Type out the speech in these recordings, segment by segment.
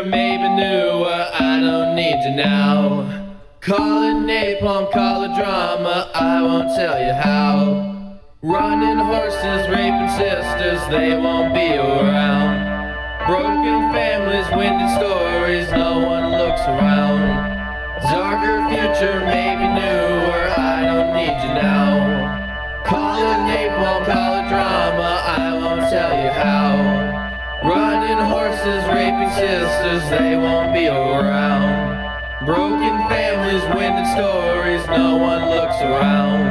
maybe knew what I don't need to now. Call it napalm, call it drama, I won't tell you how. Running horses, raping sisters, they won't be around. Broken families, winded stories, no one looks around. Darker future, maybe newer, I don't need you now. Call it napalm, call it drama, I won't tell you how. Running horses, raping sisters, they won't be around. Broken families, winded stories, no one looks around.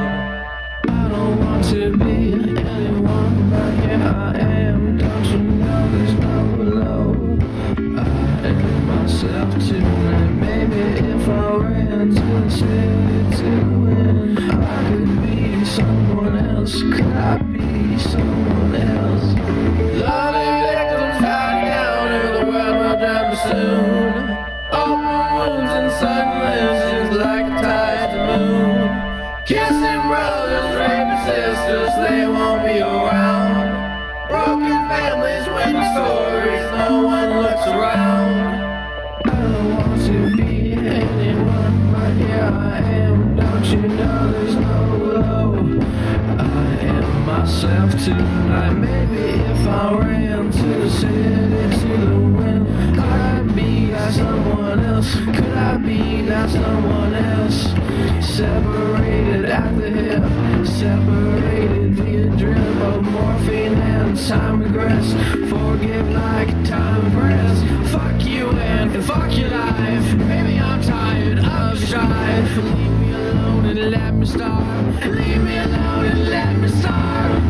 I don't want to be anyone, but here I am. Don't you know there's no below? I am myself tonight. Maybe if I ran to the city to win, I could be someone else. Could I be someone else? Lonely victims hiding down in the world will drown soon. Open wounds and sudden lynchings like a tide to moon. Kissing brothers, raping sisters, they won't be around. Broken families, winning stories, no one looks around. I don't want to be anyone, but here I am. Don't you know there's no below? I am myself tonight. Maybe if I ran to the city to the wind, could I be like someone else? Could I be like someone else? Separated at the hip, separated via drip of morphine and time regress. Forgive like time press. Fuck you and fuck your life. Maybe I'm tired of strife. Leave me alone and let me starve. Leave me alone and let me starve.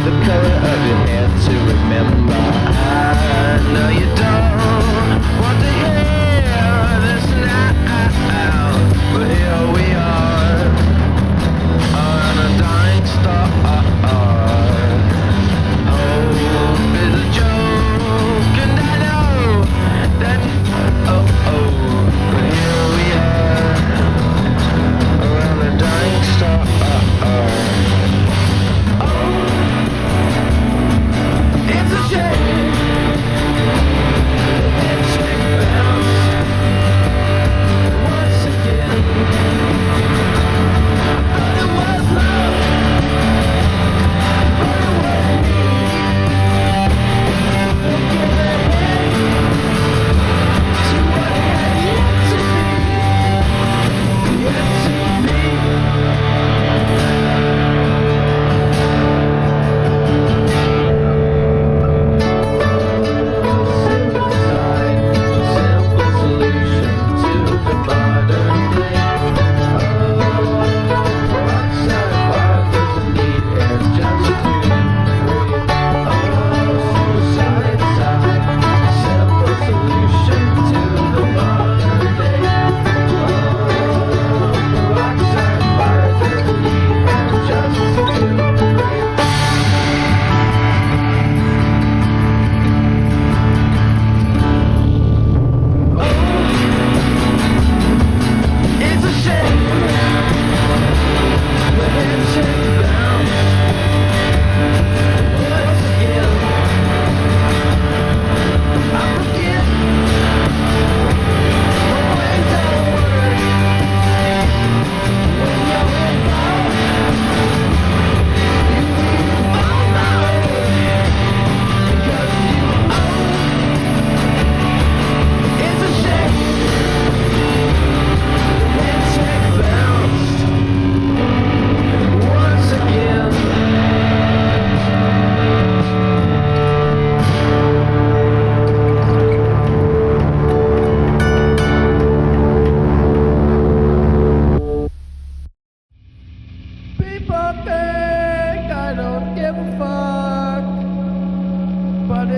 The color of your hair to remember. I know you don't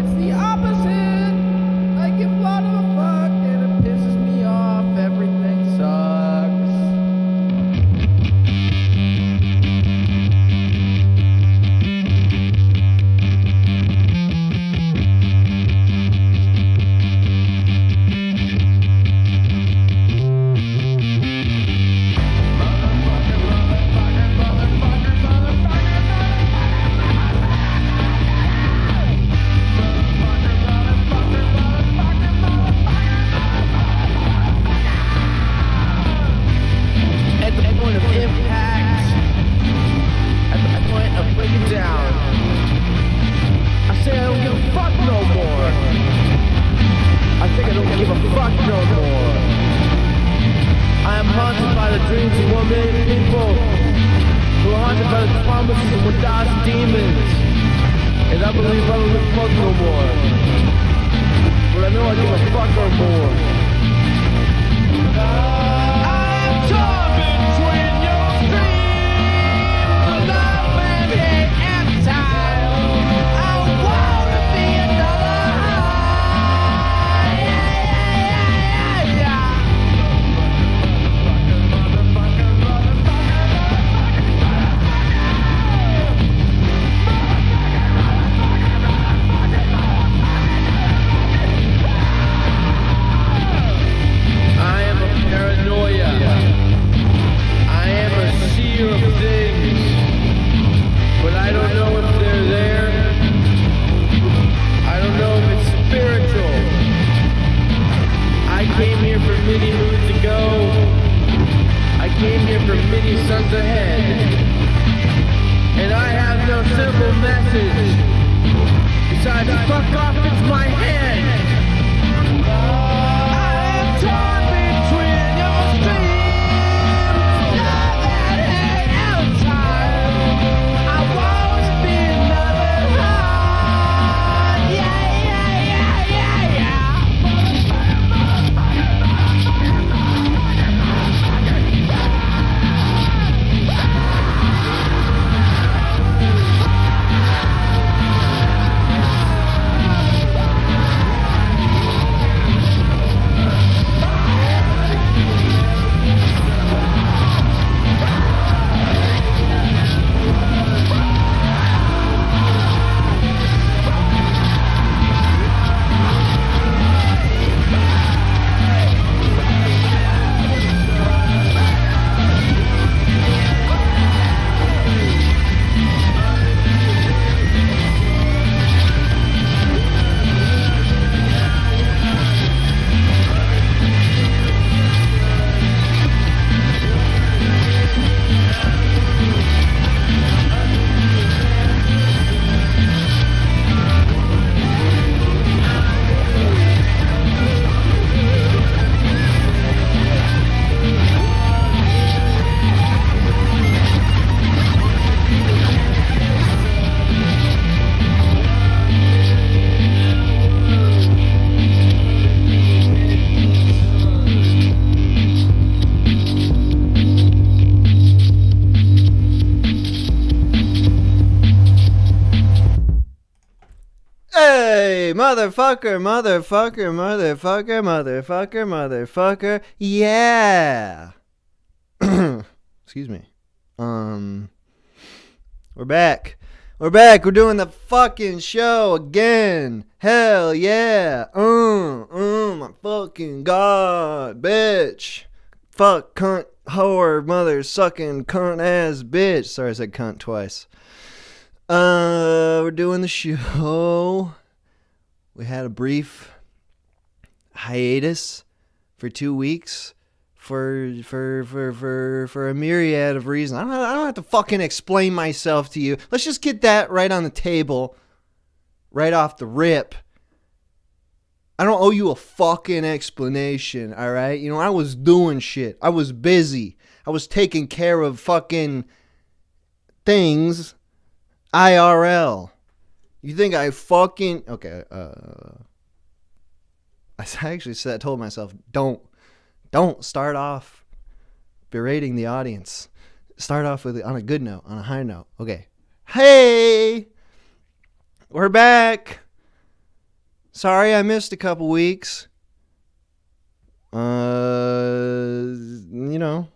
it's the opposite. I give a lot of a fuck and it pisses me off. Everything sucks. Motherfucker, yeah. Excuse me. We're back. We're doing the fucking show again. Hell yeah. My fucking god, bitch. Fuck, cunt, whore, mother, sucking, cunt ass bitch. Sorry, I said cunt twice. We're doing the show. We had a brief hiatus for 2 weeks for a myriad of reasons. I don't have to fucking explain myself to you. Let's just get that right on the table, right off the rip. I don't owe you a fucking explanation, all right? You know, I was doing shit. I was busy. I was taking care of fucking things IRL. You think I fucking... Okay, I actually told myself, don't start off berating the audience. Start off on a good note, on a high note. Okay. Hey! We're back. Sorry I missed a couple weeks.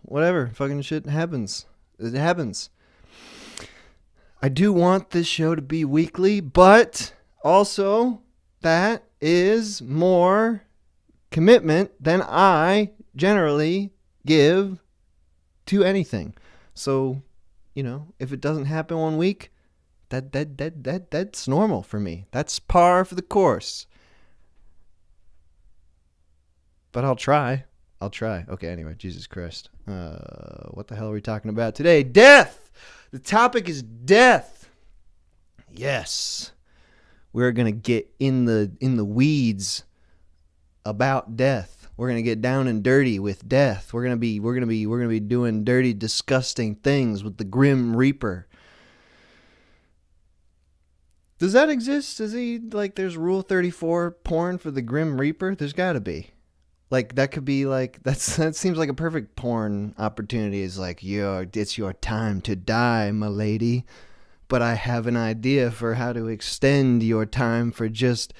Whatever. Fucking shit happens. It happens. I do want this show to be weekly, but also that is more commitment than I generally give to anything. So, if it doesn't happen one week, that's normal for me. That's par for the course. But I'll try. Okay, anyway, Jesus Christ. What the hell are we talking about today? Death! The topic is death. Yes. We're going to get in the weeds about death. We're going to get down and dirty with death. We're going to be doing dirty, disgusting things with the Grim Reaper. Does that exist? Is he there's Rule 34 porn for the Grim Reaper? There's got to be. That could be that seems like a perfect porn opportunity. Is it's your time to die, my lady. But I have an idea for how to extend your time for just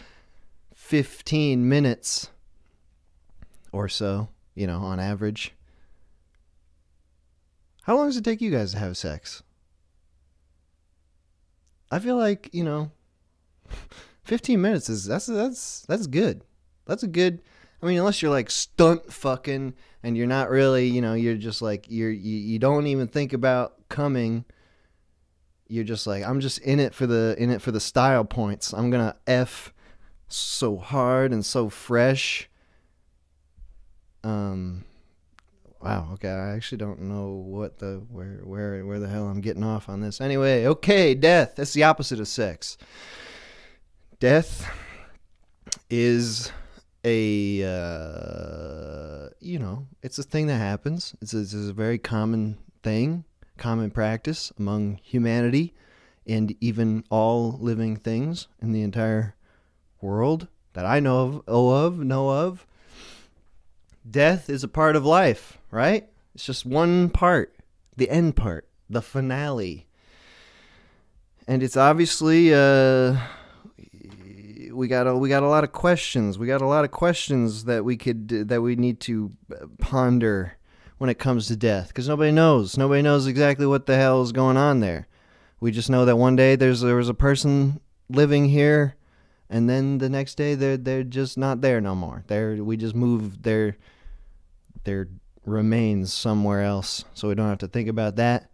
15 minutes or so, on average. How long does it take you guys to have sex? I feel 15 minutes that's good. That's a good. I mean, unless you're stunt fucking and you're not really, you're just you don't even think about coming. You're just I'm just in it for the style points. I'm gonna F so hard and so fresh. Wow. Okay, I actually don't know where the hell I'm getting off on this. Anyway, okay, death. That's the opposite of sex. Death is it's a thing that happens. It's a very common thing, common practice among humanity and even all living things in the entire world that I know of. Death is a part of life, right? It's just one part, the end part, the finale. And it's obviously we got a lot of questions. We got a lot of questions that we need to ponder when it comes to death, because nobody knows. Nobody knows exactly what the hell is going on there. We just know that one day there was a person living here, and then the next day they're just not there no more. We just moved their remains somewhere else, so we don't have to think about that.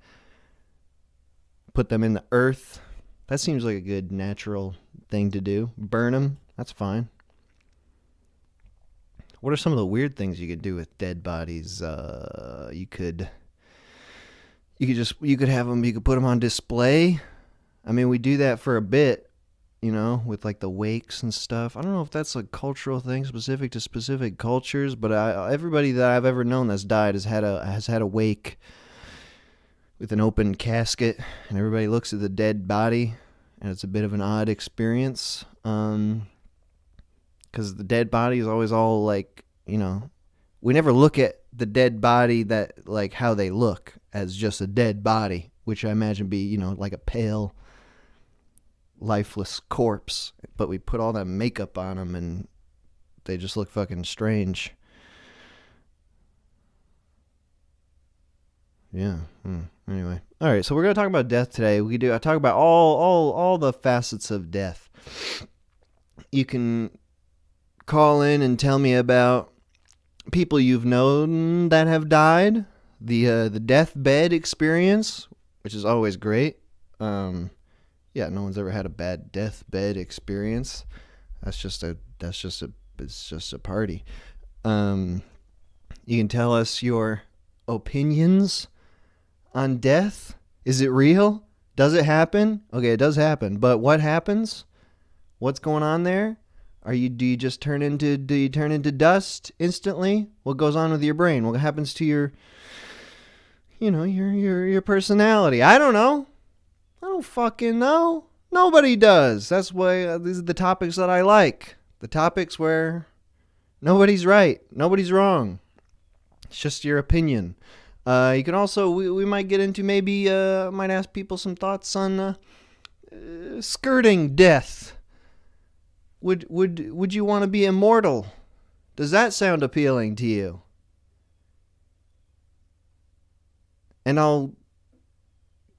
Put them in the earth. That seems like a good natural thing to do. Burn them. That's fine. What are some of the weird things you could do with dead bodies? You could have them. You could put them on display. I mean, we do that for a bit, with the wakes and stuff. I don't know if that's a cultural thing specific to specific cultures, but everybody that I've ever known that's died has had a wake with an open casket, and everybody looks at the dead body, and it's a bit of an odd experience. Because the dead body is always all we never look at the dead body that how they look as just a dead body, which I imagine be like a pale, lifeless corpse. But we put all that makeup on them, and they just look fucking strange. Yeah. Anyway, all right. So we're gonna talk about death today. I talk about all the facets of death. You can call in and tell me about people you've known that have died, the deathbed experience, which is always great. No one's ever had a bad deathbed experience. It's just a party. You can tell us your opinions on death. Is it real? Does it happen? Okay, it does happen. But what happens? What's going on there? Do you turn into dust instantly? What goes on with your brain? What happens to your personality? I don't know. I don't fucking know. Nobody does. That's why these are the topics that I like. The topics where nobody's right, nobody's wrong. It's just your opinion. You can also, we might get into might ask people some thoughts on skirting death. would you want to be immortal? Does that sound appealing to you? And I'll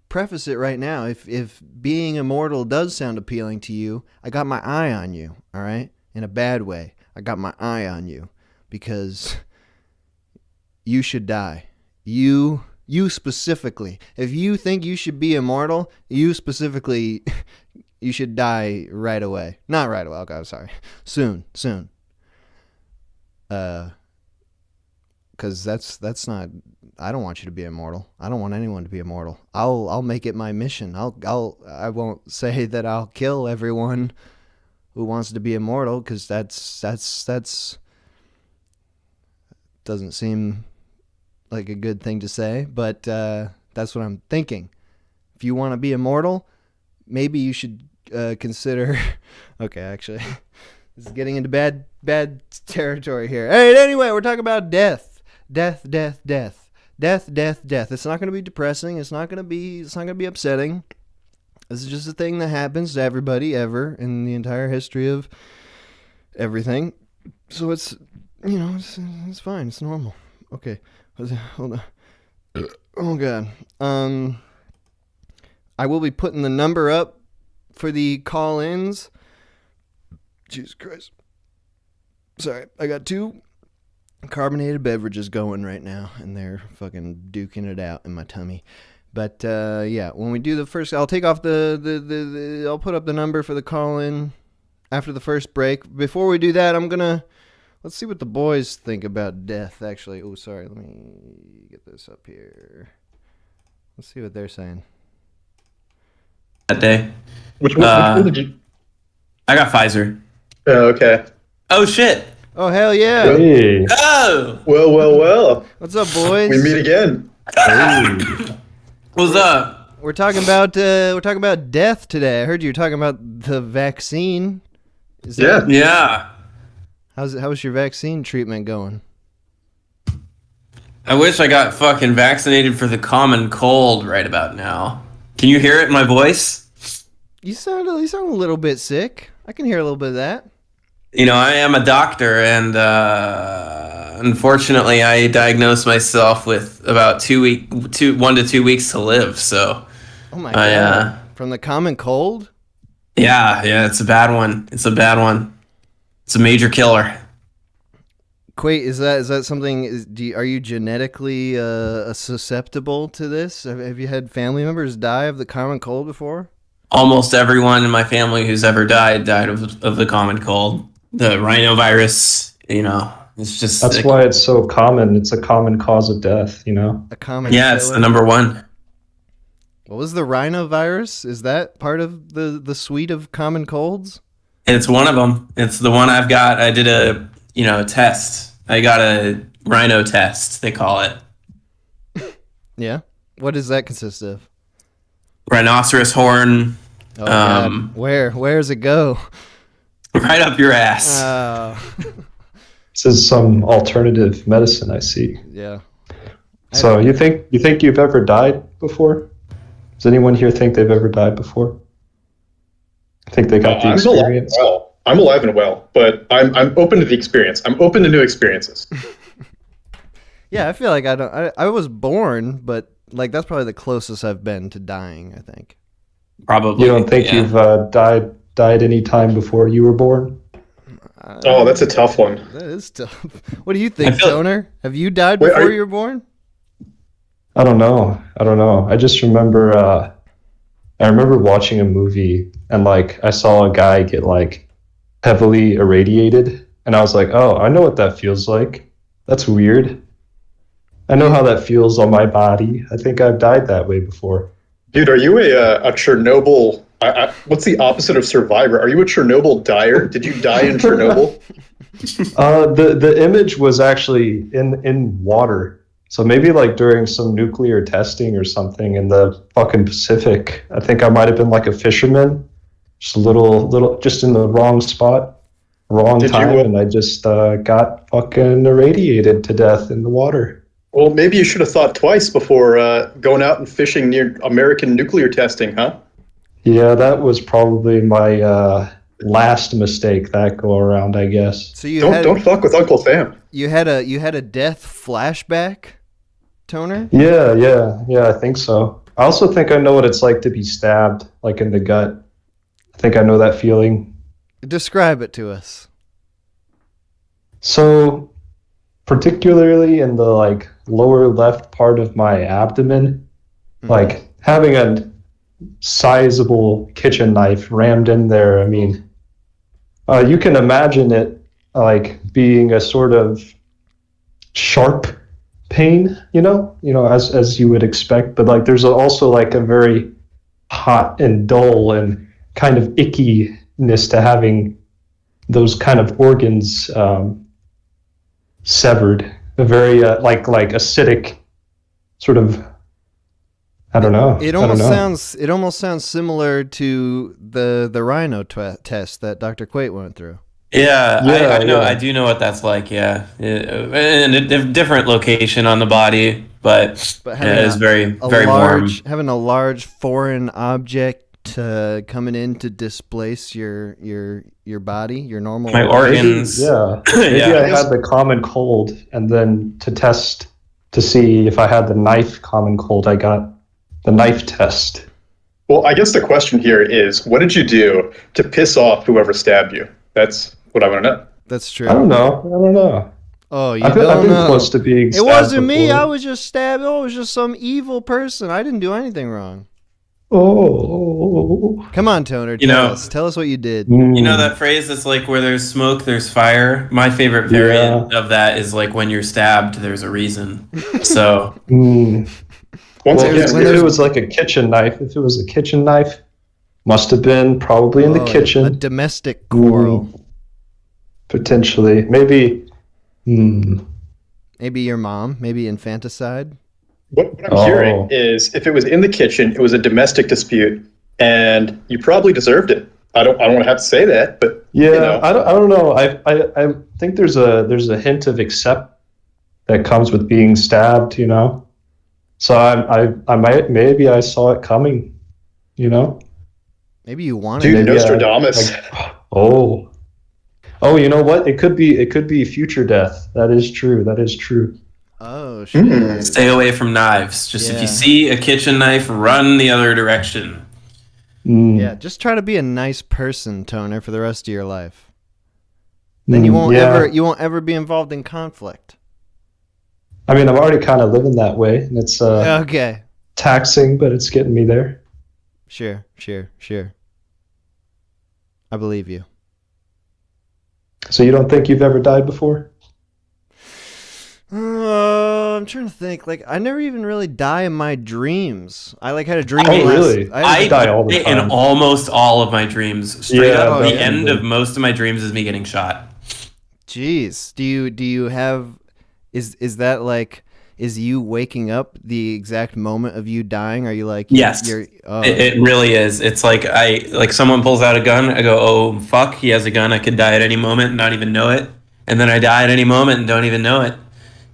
preface it right now. If being immortal does sound appealing to you, I got my eye on you, all right? In a bad way. I got my eye on you because you should die. You specifically. If you think you should be immortal, you specifically, you should die right away. Not right away. Okay, I'm sorry. Soon. Because that's not. I don't want you to be immortal. I don't want anyone to be immortal. I'll make it my mission. I won't say that I'll kill everyone who wants to be immortal, because that's doesn't seem like a good thing to say. But that's what I'm thinking. If you want to be immortal, maybe you should consider. Okay, actually, this is getting into bad territory here. Hey, anyway, we're talking about death. Death. It's not going to be depressing. It's not going to be upsetting. This is just a thing that happens to everybody ever in the entire history of everything. So it's, it's fine. It's normal. Okay. Hold on. Oh God. I will be putting the number up for the call-ins. Jesus Christ. Sorry, I got 2 carbonated beverages going right now, and they're fucking duking it out in my tummy. But yeah, when we do the first, I'll take off I'll put up the number for the call-in after the first break. Before we do that, let's see what the boys think about death, actually. Oh, sorry, let me get this up here. Let's see what they're saying. That day. Which one did you? I got Pfizer. Oh, okay. Oh, shit. Oh, hell yeah. Hey. Oh! Well. What's up, boys? We meet again. Hey. What's up? We're talking about death today. I heard you were talking about the vaccine. Yeah. How's your vaccine treatment going? I wish I got fucking vaccinated for the common cold right about now. Can you hear it in my voice? You sound a little bit sick. I can hear a little bit of that. I am a doctor, and unfortunately, I diagnosed myself with about 1 to 2 weeks to live. So, oh my God! From the common cold? Yeah, it's a bad one. It's a major killer. Quate, is that something? Are you genetically susceptible to this? Have you had family members die of the common cold before? Almost everyone in my family who's ever died of the common cold. The rhinovirus, it's just... That's why it's so common. It's a common cause of death, A common Yeah, it's the number one. What was the rhinovirus? Is that part of the suite of common colds? It's one of them. It's the one I've got. I did a test. I got a rhino test, they call it. Yeah? What does that consist of? Rhinoceros horn. Oh, God. Where does it go? Right up your ass. This is some alternative medicine, I see. Yeah. So you think you've ever died before? Does anyone here think they've ever died before? I think they got the experience. I'm alive and well, but I'm open to the experience. I'm open to new experiences. Yeah, I feel like I was born, but like that's probably the closest I've been to dying, I think. Probably. You don't think you've died any time before you were born? Oh, that's a tough one. That is tough. What do you think, Stoner? Have you died before you were born? I don't know. I just remember I remember watching a movie and I saw a guy get heavily irradiated, and I was like, "Oh, I know what that feels like. That's weird. I know how that feels on my body. I think I've died that way before." Dude, are you a Chernobyl? What's the opposite of survivor? Are you a Chernobyl dyer? Did you die in Chernobyl? The image was actually in water. So maybe during some nuclear testing or something in the fucking Pacific. I think I might have been a fisherman, just a little, just in the wrong spot, wrong time, and I just got fucking irradiated to death in the water. Well, maybe you should have thought twice before going out and fishing near American nuclear testing, huh? Yeah, that was probably my last mistake that go around, I guess. So you Don't fuck with Uncle Sam. you had a death flashback, Toner? Yeah, I think so. I also think I know what it's like to be stabbed, like in the gut. I think I know that feeling. Describe it to us. So, particularly in the like lower left part of my abdomen, like having a sizable kitchen knife rammed in there. I mean, you can imagine it like being a sort of sharp pain, as you would expect. But like, there's also like a very hot and dull and kind of ickiness to having those kind of organs severed. A very like acidic sort of. I don't know. It almost sounds similar to the rhino test that Dr. Quate went through. Yeah, I know. yeah. I do know what that's like. Yeah, and a different location on the body, but having it's very warm. Having a large foreign object coming in to displace your body, your normal My organs. Maybe I had the common cold, and then to test to see if I had the knife common cold, I got the knife test. Well, I guess the question here is, what did you do to piss off whoever stabbed you? That's what I want to know. That's true. I don't know. Oh, I've been close to being stabbed. It wasn't me. before. I was just stabbed. Oh, it was just some evil person. I didn't do anything wrong. Oh. Come on, Toner. Tell us what you did. You know that phrase that's like, where there's smoke, there's fire? My favorite variant of that is like, when you're stabbed, there's a reason. So, If it was like a kitchen knife, must have been probably in the kitchen. A domestic quarrel. Potentially. Maybe. Maybe your mom. Maybe infanticide. What I'm hearing is, if it was in the kitchen, it was a domestic dispute, and you probably deserved it. I don't want to have to say that, but I don't know. I think there's a hint of accept that comes with being stabbed. So maybe I saw it coming. Maybe you wanted Dude, it. Nostradamus. You know what? It could be future death. That is true. Oh, shit. stay away from knives. Just if you see a kitchen knife, run the other direction. Yeah, just try to be a nice person, Toner, for the rest of your life. Then you won't ever be involved in conflict. I mean, I'm already kind of living that way, and it's okay. Taxing, but it's getting me there. Sure. I believe you. So you don't think you've ever died before? I'm trying to think. Like, I never even really die in my dreams. I had a dream. Oh, really? I die all the time. In almost all of my dreams. Straight up, the end definitely. of most of my dreams is me getting shot. Jeez. Do you have? Is that like? Is you waking up the exact moment of you dying? Are you like? Yes. It really is. It's like someone pulls out a gun. I go, oh fuck, he has a gun. I could die at any moment and not even know it. And then I die at any moment and don't even know it.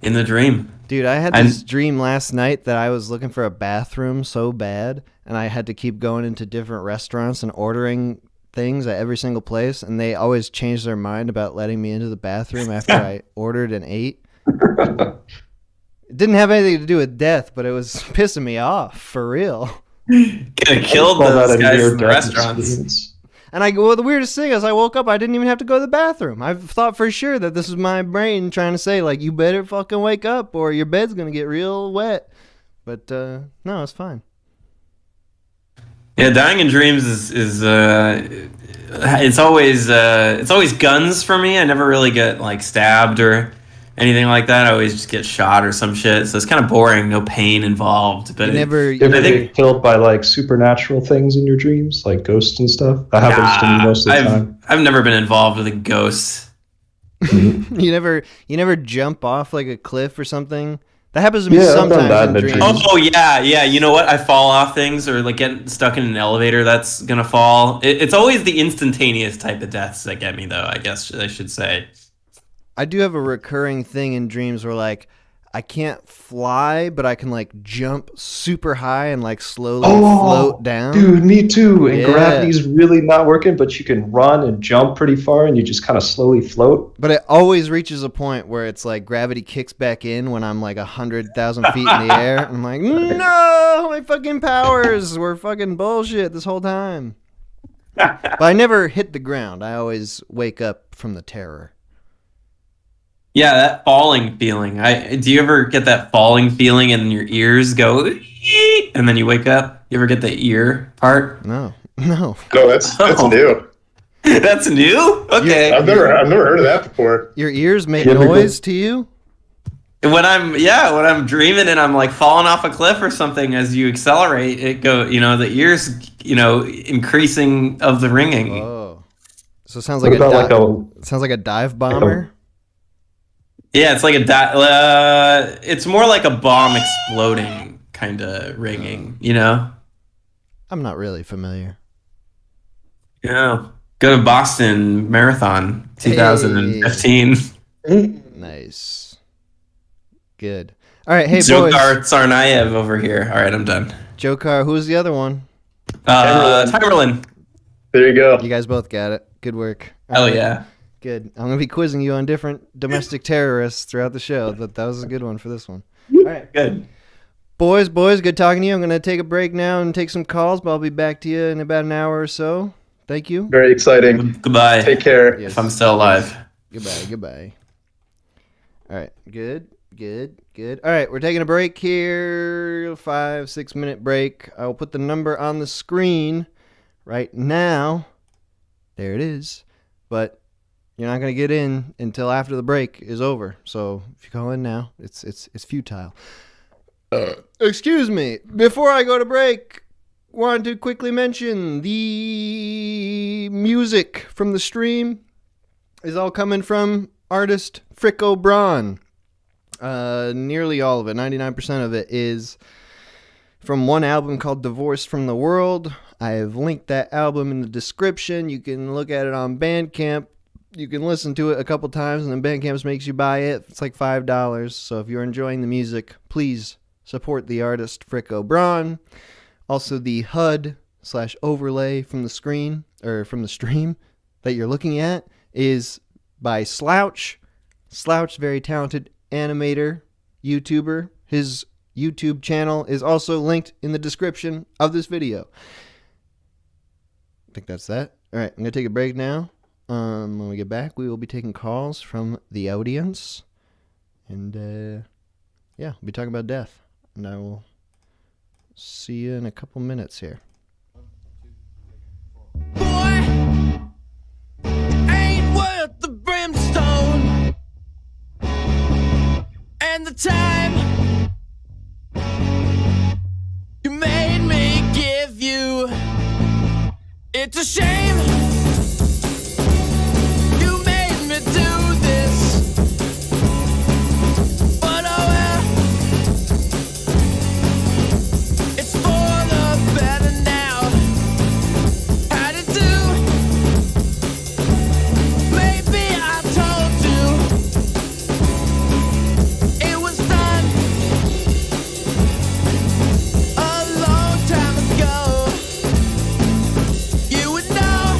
In the dream. Dude, I had this dream last night that I was looking for a bathroom so bad, and I had to keep going into different restaurants and ordering things at every single place, and they always changed their mind about letting me into the bathroom after I ordered and ate. It didn't have anything to do with death, but it was pissing me off, for real. Could have killed those guys in the restaurants. And the weirdest thing is I woke up, I didn't even have to go to the bathroom. I thought for sure that this was my brain trying to say, like, you better fucking wake up or your bed's going to get real wet. But, no, it's fine. Yeah, dying in dreams is it's always guns for me. I never really get, like, stabbed or anything like that. I always just get shot or some shit. So it's kind of boring, no pain involved. But you ever get killed by like supernatural things in your dreams, like ghosts and stuff? That happens to me most of the time. I've never been involved with a ghost. You never jump off like a cliff or something? That happens to me sometimes in dreams. Oh yeah. You know what? I fall off things or like get stuck in an elevator that's gonna fall. It's always the instantaneous type of deaths that get me, though. I guess I should say. I do have a recurring thing in dreams where, like, I can't fly, but I can like jump super high and like slowly float down. Dude, me too. And Yeah. gravity's really not working, but you can run and jump pretty far and you just kind of slowly float. But it always reaches a point where it's like gravity kicks back in when I'm like 100,000 feet in the air. And I'm like, no, my fucking powers were fucking bullshit this whole time. But I never hit the ground. I always wake up from the terror. Yeah, that falling feeling. Do you ever get that falling feeling and your ears go "Ee," and then you wake up? You ever get the ear part? No. No, that's new. That's new? Okay. I've never heard of that before. Your ears make You ever noise to you? When I'm dreaming and I'm like falling off a cliff or something, as you accelerate, it the ears, increasing of the ringing. Oh. So it sounds What like about it sounds like a dive bomber. Yeah, it's like it's more like a bomb exploding kind of ringing, I'm not really familiar. Yeah. Go to Boston Marathon 2015. Nice. Good. All right, hey Dzhokhar boys. Tsarnaev over here. All right, I'm done. Dzhokhar, who's the other one? Timerlin. There you go. You guys both got it. Good work. Hell All right, yeah. Good. I'm gonna be quizzing you on different domestic terrorists throughout the show. That was a good one for this one. All right, Good. boys, good talking to you. I'm gonna take a break now and take some calls, but I'll be back to you in about an hour or so. Thank you. Very exciting. Goodbye. Take care. Yes. If I'm still alive. Goodbye. All right. Good. All right, we're taking a break here. 5-6 minute break. I'll put the number on the screen right now. There it is. But you're not going to get in until after the break is over. So if you call in now, it's futile. Excuse me. Before I go to break, wanted to quickly mention the music from the stream is all coming from artist Fricko Braun. Nearly all of it, 99% of it, is from one album called Divorced from the World. I have linked that album in the description. You can look at it on Bandcamp. You can listen to it a couple times, and then Bandcamp makes you buy it. It's like $5. So if you're enjoying the music, please support the artist Fricko Braun. Also, the HUD/overlay from the screen, or from the stream that you're looking at, is by Slouch. Slouch, very talented animator, YouTuber. His YouTube channel is also linked in the description of this video. I think that's that. All right, I'm going to take a break now. When we get back, we will be taking calls from the audience. And, we'll be talking about death. And I will see you in a couple minutes here. Boy, ain't worth the brimstone and the time you made me give you. It's a shame you made me do this, but oh well, it's for the better now. How'd it do? Maybe I told you it was done a long time ago. You would know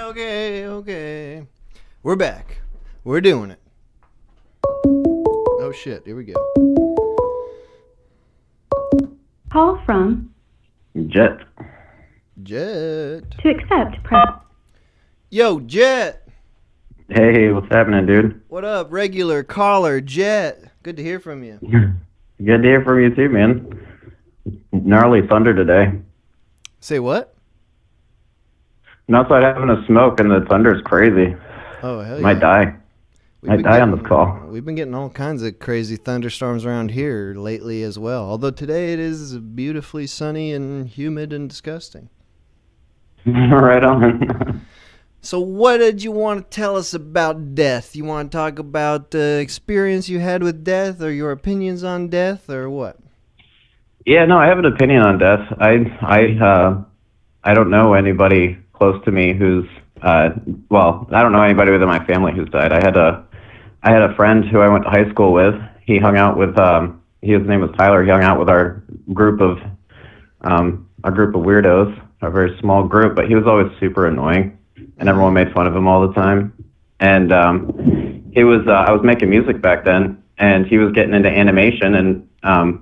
Okay. We're back. We're doing it. Oh shit, here we go. Call from Jet. Jet. to accept. Press. Yo, Jet. Hey, what's happening, dude? What up, regular caller, Jet? Good to hear from you. Good to hear from you too, man. Gnarly thunder today. Say what? I'm outside having a smoke and the thunder's crazy. Oh, hell yeah. Might die. Might die on this call. We've been getting all kinds of crazy thunderstorms around here lately as well. Although today it is beautifully sunny and humid and disgusting. Right on. So what did you want to tell us about death? You want to talk about the experience you had with death or your opinions on death or what? Yeah, no, I have an opinion on death. I don't know anybody close to me who's well, I don't know anybody within my family who's died. I had a friend who I went to high school with. He hung out with his name was Tyler. He hung out with our group of weirdos, a very small group, but he was always super annoying and everyone made fun of him all the time. And he was I was making music back then and he was getting into animation and I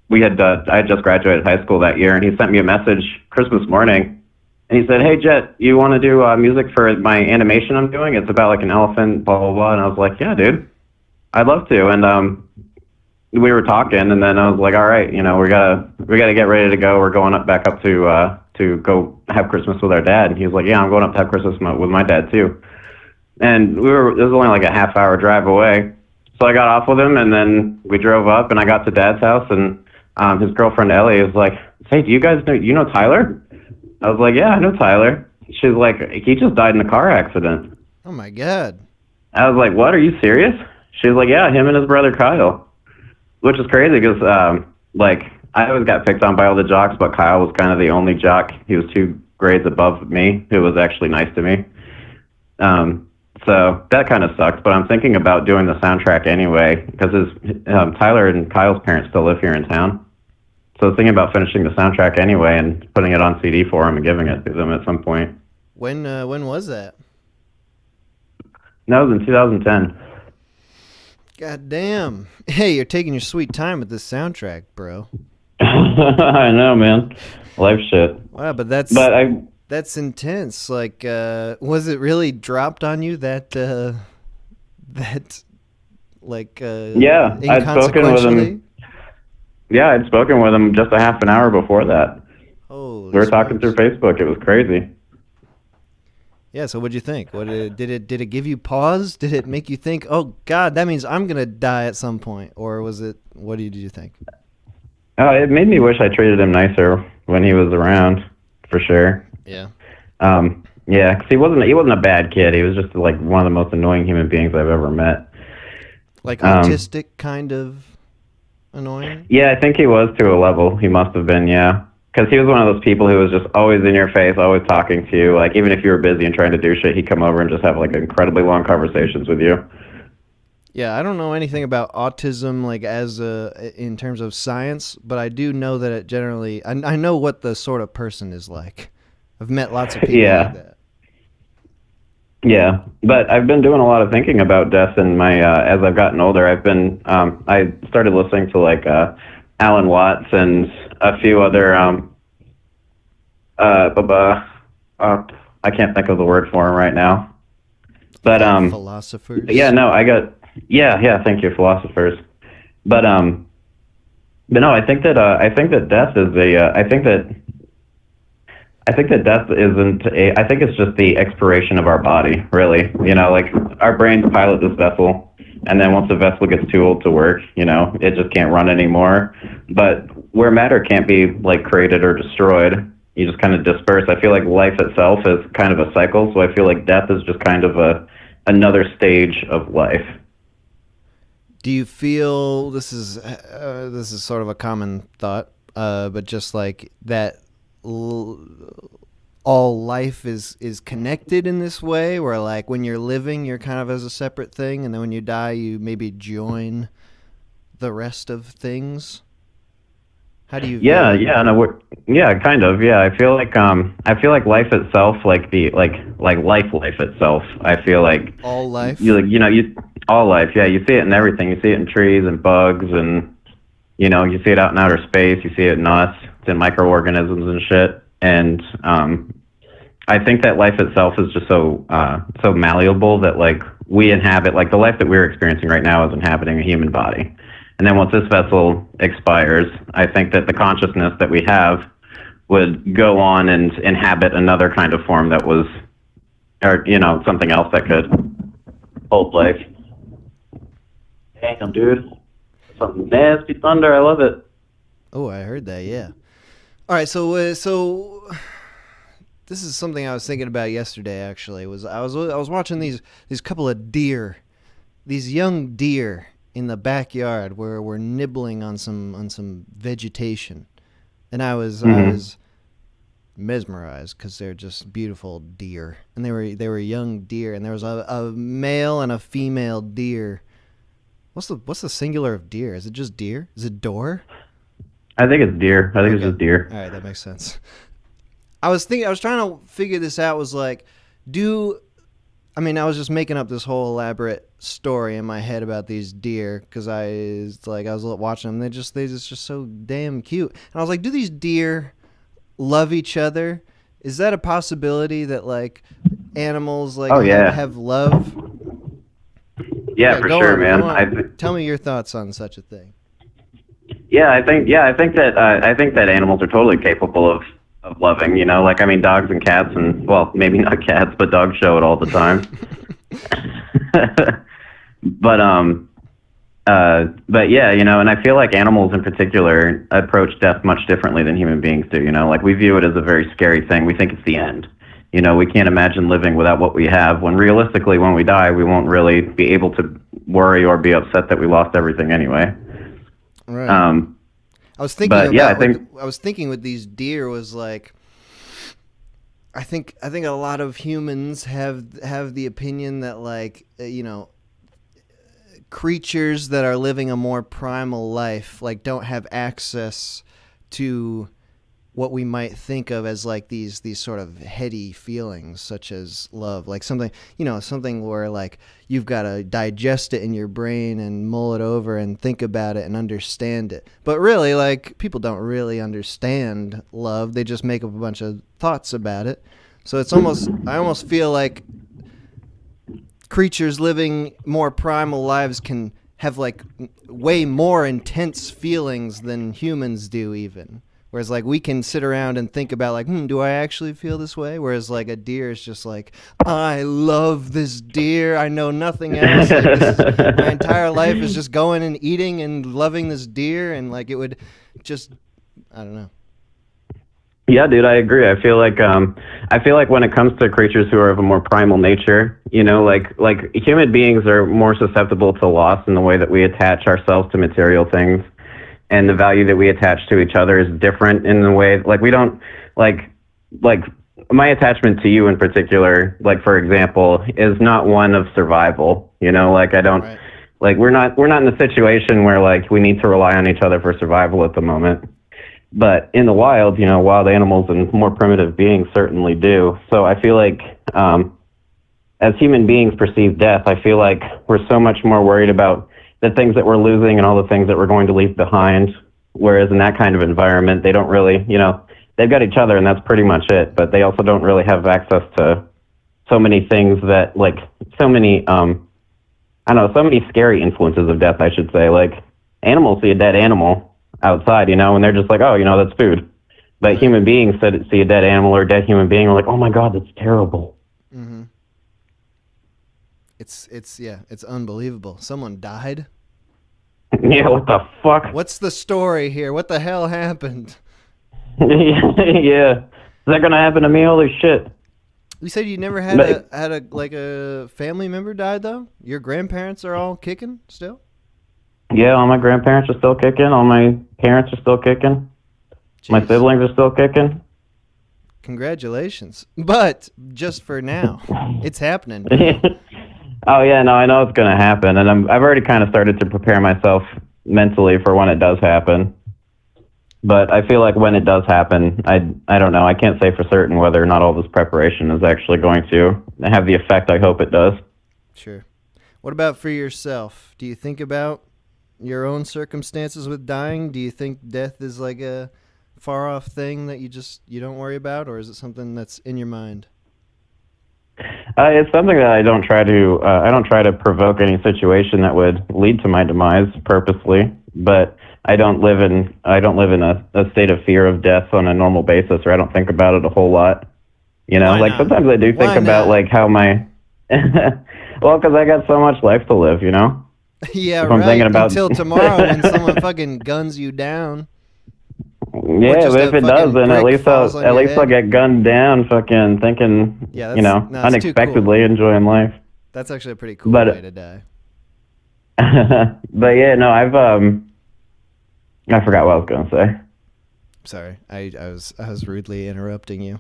had just graduated high school that year and he sent me a message Christmas morning. And he said, "Hey, Jet, you want to do music for my animation I'm doing? It's about like an elephant, blah, blah, blah." And I was like, "Yeah, dude, I'd love to." And we were talking, and then I was like, "All right, you know, we gotta get ready to go. We're going back up to go have Christmas with our dad." And he was like, "Yeah, I'm going up to have Christmas with my dad too." And it was only like a half-hour drive away. So I got off with him, and then we drove up, and I got to Dad's house, and his girlfriend Ellie was like, "Hey, do you guys know Tyler?" I was like, "Yeah, I know Tyler." She's like, "He just died in a car accident." Oh my God. I was like, "What? Are you serious?" She was like, "Yeah, him and his brother Kyle," which is crazy because like I always got picked on by all the jocks, but Kyle was kind of the only jock. He was 2 grades above me, who was actually nice to me. So that kind of sucked. But I'm thinking about doing the soundtrack anyway because Tyler and Kyle's parents still live here in town. So I was thinking about finishing the soundtrack anyway and putting it on CD for them and giving it to them at some point. When was that? That was in 2010. God damn. Hey, you're taking your sweet time with this soundtrack, bro. I know, man. Life shit. Wow, but that's intense. Like, was it really dropped on you that yeah, I'd spoken with him. Yeah, I'd spoken with him just a half an hour before that. Oh, we were talking through Facebook. It was crazy. Yeah, so what'd you think? Did it give you pause? Did it make you think, "Oh God, that means I'm gonna die at some point," or was it? What did you think? It made me wish I treated him nicer when he was around, for sure. Yeah. Yeah, because he wasn't a bad kid. He was just like one of the most annoying human beings I've ever met. Like autistic kind of annoying? Yeah, I think he was to a level. He must have been, yeah. Because he was one of those people who was just always in your face, always talking to you. Like, even if you were busy and trying to do shit, he'd come over and just have, like, incredibly long conversations with you. Yeah, I don't know anything about autism, like, in terms of science, but I do know that it generally... I know what the sort of person is like. I've met lots of people like that. Yeah, but I've been doing a lot of thinking about death in my... as I've gotten older, I've been... I started listening to, like, Alan Watts and a few other... I can't think of the word for him right now. But... philosophers? Yeah, no, I got... Yeah, thank you, philosophers. but no, I think that death is I think that death isn't I think it's just the expiration of our body, really. You know, like our brains pilot this vessel, and then once the vessel gets too old to work, you know, it just can't run anymore. But where matter can't be like created or destroyed, you just kind of disperse. I feel like life itself is kind of a cycle, so I feel like death is just kind of another stage of life. Do you feel this is sort of a common thought, but just like that, all life is connected in this way, where like when you're living, you're kind of as a separate thing, and then when you die, you maybe join the rest of things. How do you? Yeah, kind of. Yeah, I feel like life itself, like life itself. I feel like all life. All life. Yeah, you see it in everything. You see it in trees and bugs, and you see it out in outer space. You see it in us. It's in microorganisms and shit. And I think that life itself is just so malleable that like we inhabit, like the life that we're experiencing right now is inhabiting a human body. And then once this vessel expires, I think that the consciousness that we have would go on and inhabit another kind of form that was, or something else that could hold life. Damn, dude. Some nasty thunder. I love it. Oh, I heard that. Yeah. All right. So this is something I was thinking about yesterday. Actually, I was watching these couple of deer, these young deer in the backyard where we're nibbling on some vegetation, and I was mesmerized because they're just beautiful deer, and they were young deer, and there was a male and a female deer. What's the singular of deer? Is it just deer? Is it door? I think it's deer. I think it's just deer. All right, that makes sense. I was trying to figure this out. Was like, I was just making up this whole elaborate story in my head about these deer because I was watching them. They just so damn cute. And I was like, do these deer love each other? Is that a possibility that like animals have love? Yeah, for sure, man. Tell me your thoughts on such a thing. Yeah, I think that animals are totally capable of loving. Dogs and cats, and well, maybe not cats, but dogs show it all the time. but yeah, and I feel like animals in particular approach death much differently than human beings do. Like we view it as a very scary thing. We think it's the end. We can't imagine living without what we have, when realistically, when we die, we won't really be able to worry or be upset that we lost everything anyway. Right. I was thinking I was thinking with these deer was like, I think a lot of humans have the opinion that like, creatures that are living a more primal life like don't have access to what we might think of as like these sort of heady feelings such as love, like something where like you've got to digest it in your brain and mull it over and think about it and understand it. But really, like, people don't really understand love. They just make up a bunch of thoughts about it. So I almost feel like creatures living more primal lives can have like way more intense feelings than humans do even. Whereas, like, we can sit around and think about, like, do I actually feel this way? Whereas, like, a deer is just like, I love this deer. I know nothing else. Like, my entire life is just going and eating and loving this deer. And, like, it would just, I don't know. Yeah, dude, I agree. I feel like when it comes to creatures who are of a more primal nature, like human beings are more susceptible to loss in the way that we attach ourselves to material things. And the value that we attach to each other is different in the way, like, we don't, like my attachment to you in particular, like, for example, is not one of survival, like, I don't, right. Like, we're not in a situation where, like, we need to rely on each other for survival at the moment. But in the wild, wild animals and more primitive beings certainly do. So I feel like, as human beings perceive death, I feel like we're so much more worried about the things that we're losing and all the things that we're going to leave behind. Whereas in that kind of environment, they don't really, they've got each other and that's pretty much it. But they also don't really have access to so many things that, like, so many scary influences of death, I should say. Like, animals see a dead animal outside, you know, and they're just like, oh, you know, that's food. But human beings see a dead animal or a dead human being, we're like, oh my God, that's terrible. Mm-hmm. It's unbelievable. Someone died. Yeah, what the fuck? What's the story here? What the hell happened? Yeah. Is that gonna happen to me? Holy shit. You said you never had a family member died though? Your grandparents are all kicking still? Yeah, all my grandparents are still kicking. All my parents are still kicking. My Jeez. siblings are still kicking. Congratulations. But just for now. It's happening. Oh yeah, no, I know it's gonna happen, and I've already kind of started to prepare myself mentally for when it does happen. But I feel like when it does happen, I don't know. I can't say for certain whether or not all this preparation is actually going to have the effect I hope it does. Sure. What about for yourself? Do you think about your own circumstances with dying? Do you think death is like a far off thing that you don't worry about, or is it something that's in your mind? It's something that I don't try to provoke any situation that would lead to my demise purposely, but I don't live in a state of fear of death on a normal basis, or I don't think about it a whole lot. You know, Why like not? sometimes I do think Why about not? like how my well, because I got so much life to live, you know. Yeah, If I'm right. thinking about- Until tomorrow when someone fucking guns you down. Yeah, just but a if it does, fucking then at brick least falls on I'll your head. get gunned down, fucking thinking, Yeah, you know, that's too cool. unexpectedly enjoying life. That's actually a pretty cool But- way to die. But yeah, no, I forgot what I was gonna say. Sorry, I was rudely interrupting you.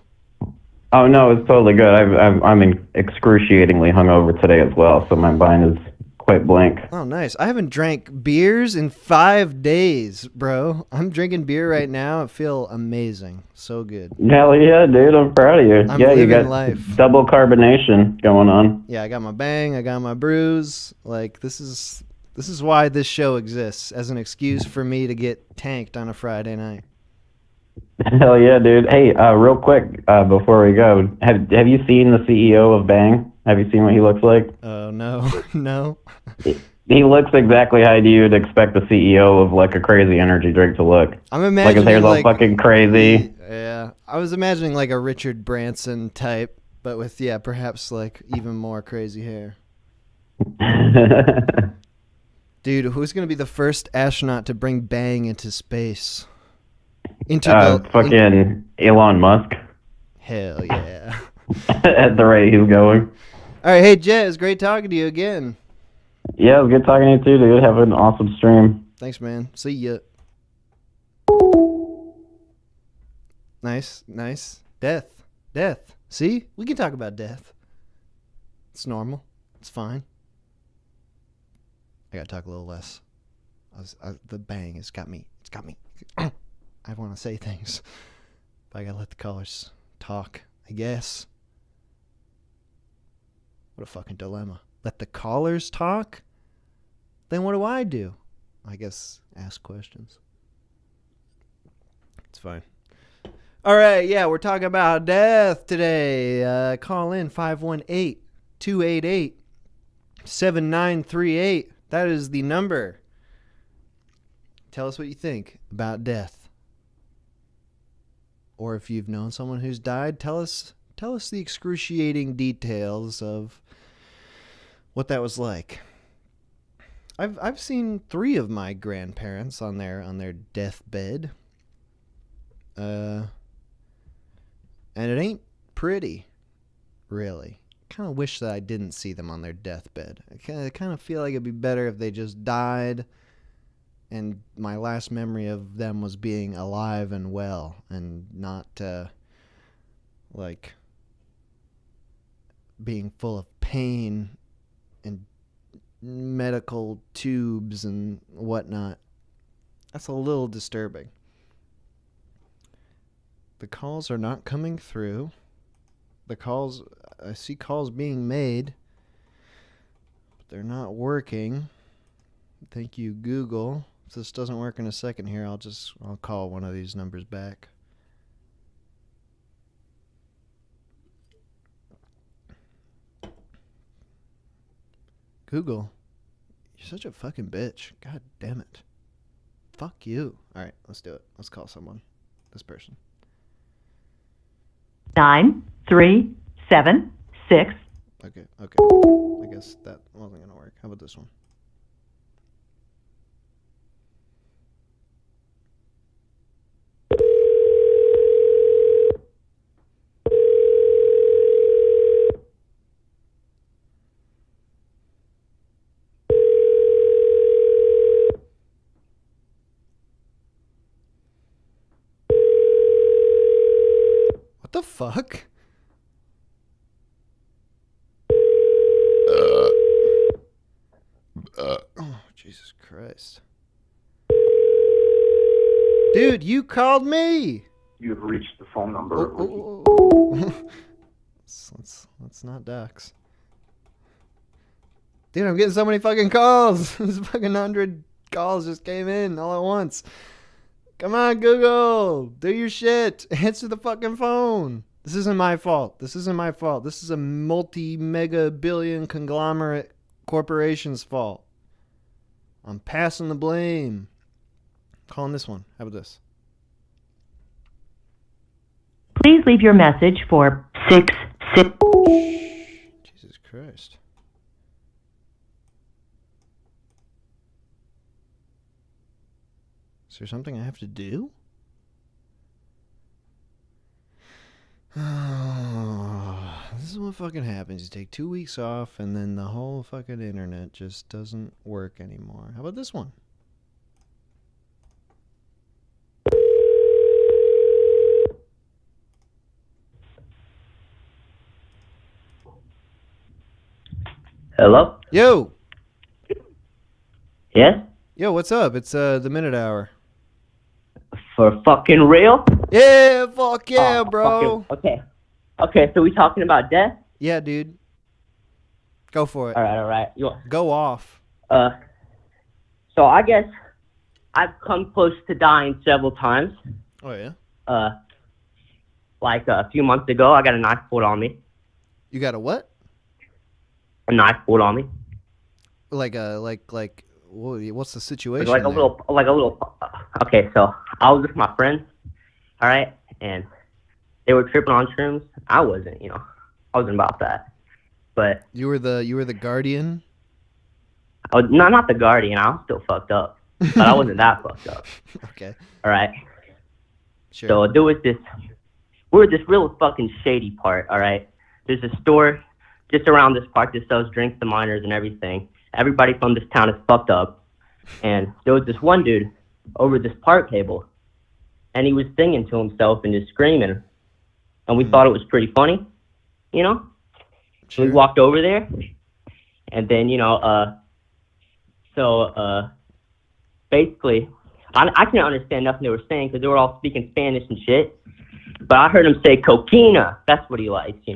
Oh no, it's totally good. I'm excruciatingly hungover today as well, so my mind is quite blank. Oh, nice. I haven't drank beers in 5 days, bro. I'm drinking beer right now. I feel amazing. So good. Hell yeah, dude! I'm proud of you. I'm yeah, you living got life. double carbonation going on. Yeah, I got my bang. I got my brews. Like this is why this show exists, as an excuse for me to get tanked on a Friday night. Hell yeah, dude! Hey, real quick before we go, have you seen the CEO of Bang? Have you seen what he looks like? Oh no, no. He looks exactly how you'd expect the CEO of like a crazy energy drink to look. I'm Like imagining his hair's all fucking crazy. Yeah, I was imagining like a Richard Branson type, but with perhaps like even more crazy hair. Dude, who's gonna be the first astronaut to bring Bang into space? Fucking Elon Musk. Hell yeah. At the rate he's going. All right, hey Jet, it's great talking to you again. Yeah, it was good talking to you too, dude. Have an awesome stream. Thanks, man. See ya. Nice. Death. See? We can talk about death. It's normal. It's fine. I gotta talk a little less. The bang has got me. It's got me. I want to say things. But I gotta let the callers talk, I guess. What a fucking dilemma. Let the callers talk? Then what do I do? I guess ask questions. It's fine. All right, yeah, we're talking about death today. Call in 518-288-7938. That is the number. Tell us what you think about death. Or if you've known someone who's died, tell us the excruciating details of what that was like. I've seen 3 of my grandparents on their deathbed. And it ain't pretty, really. Kind of wish that I didn't see them on their deathbed. I kind of feel like it'd be better if they just died and my last memory of them was being alive and well and not like being full of pain and medical tubes and whatnot. That's a little disturbing. The calls are not coming through. I see calls being made, but they're not working. Thank you, Google. If this doesn't work in a second here, I'll call one of these numbers back. Google, you're such a fucking bitch. God damn it. Fuck you. All right, let's do it. Let's call someone. This person. 9376. Okay. I guess that wasn't gonna work. How about this one? What the fuck? Oh, Jesus Christ. Dude, you called me! You have reached the phone number. Let's not dox. Dude, I'm getting so many fucking calls. This fucking 100 calls just came in all at once. Come on, Google. Do your shit. Answer the fucking phone. This isn't my fault. This is a multi-mega billion conglomerate corporation's fault. I'm passing the blame. Calling this one. How about this? Please leave your message for 66. Jesus Christ. Is there something I have to do? Oh, this is what fucking happens. You take 2 weeks off and then the whole fucking internet just doesn't work anymore. How about this one? Hello? Yo! Yes? Yo, what's up? It's the Minute Hour. For fucking real? Yeah, fuck yeah, Oh, bro. Okay. Okay, so we talking about death? Yeah, dude. Go for it. All right. Go off. So I guess I've come close to dying several times. Oh, yeah? Like a few months ago, I got a knife pulled on me. You got a what? A knife pulled on me. What's the situation? Like a little. Okay, so I was with my friends, all right, and they were tripping on shrooms. I wasn't, I wasn't about that. But you were the guardian. Not the guardian. I was still fucked up, but I wasn't that fucked up. Okay. All right. Sure. So there was this. We were this real fucking shady part. All right. There's a store just around this park that sells drinks to minors and everything. Everybody from this town is fucked up. And there was this one dude over this park table, and he was singing to himself and just screaming. And we thought it was pretty funny, Sure. So we walked over there, and then, basically, I couldn't understand nothing they were saying because they were all speaking Spanish and shit. But I heard him say cocaina. That's what he likes, He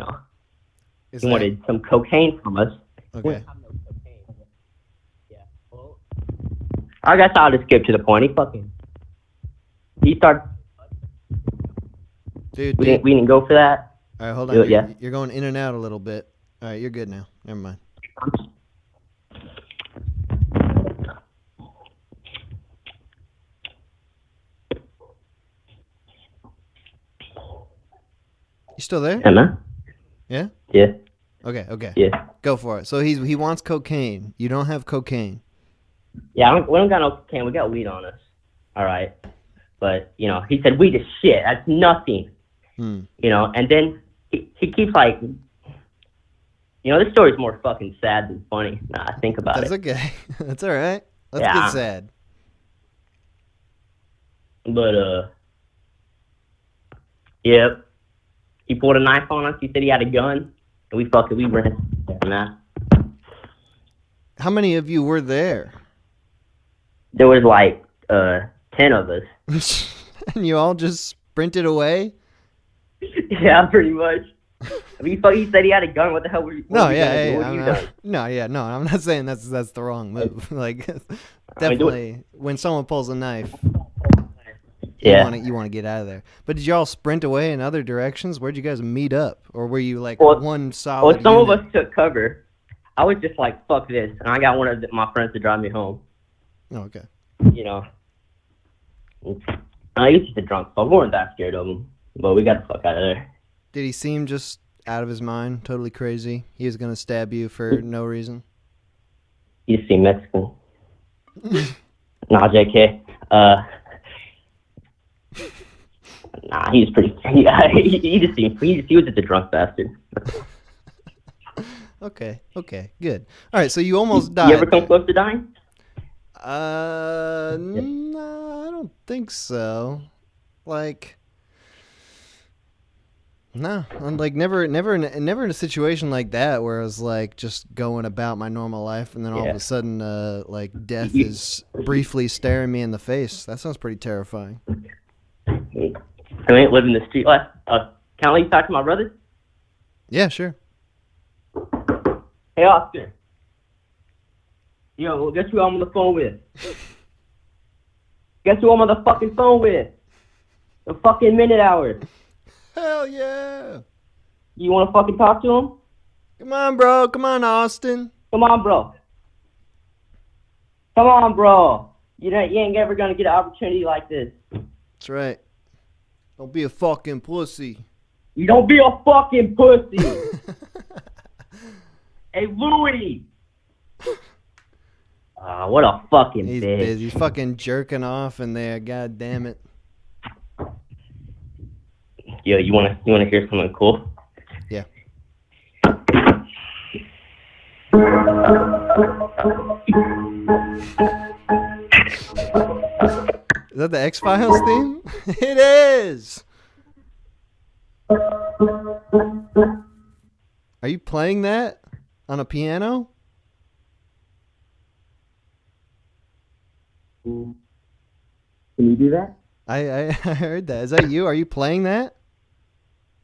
wanted some cocaine from us. Okay. I guess I'll just skip to the point. He started. Dude, We didn't go for that. all right, hold on. Yeah. You're going in and out a little bit. All right, you're good now. Never mind. You still there? Am I? Yeah? Yeah. Okay. Yeah. Go for it. So he wants cocaine. You don't have cocaine. Yeah, we don't got no cocaine. We got weed on us. All right. But, he said weed is shit. That's nothing. And then he keeps like, this story's more fucking sad than funny now I think about That's it. okay. That's all right. Let's Yeah. get sad. But, yep. He pulled a knife on us. He said he had a gun. And we ran. Nah. How many of you were there? There was like 10 of us. And you all just sprinted away? Yeah, pretty much. He said he had a gun. What the hell were you? No, what yeah, were you doing? no. I'm not saying that's the wrong move. Like, definitely, when someone pulls a knife, Yeah. you want to get out of there. But did you all sprint away in other directions? Where'd you guys meet up, or were you like one solid? Well, some unit? of us took cover. I was just like, fuck this, and I got one of my friends to drive me home. Oh, okay. He was just a drunk fuck. We weren't that scared of him, but we got the fuck out of there. Did he seem just out of his mind, totally crazy? He was gonna stab you for no reason? He just seemed Mexican. Nah, JK. Nah, he was pretty. He just seemed. He was just a drunk bastard. Okay, good. All right, so you almost died. You ever come close to dying? No, I don't think so. Like, no, I'm like never in a situation like that where I was like just going about my normal life, and then all of a sudden, like death is briefly staring me in the face. That sounds pretty terrifying. I ain't living the street life. Can I let you talk to my brother? Yeah, sure. Hey, Oscar. Yo, guess who I'm on the phone with? Guess who I'm on the fucking phone with? The fucking Minute Hour. Hell yeah. You want to fucking talk to him? Come on, bro. Come on, Austin. Come on, bro. Come on, bro. You ain't ever gonna get an opportunity like this. That's right. Don't be a fucking pussy. You don't be a fucking pussy. Hey, Louie. What a fucking bitch. He's fucking jerking off in there. God damn it. Yo, you wanna hear something cool? Yeah. Is that the X-Files theme? It is! Are you playing that on a piano? Can you do that? I heard that. Is that you? Are you playing that?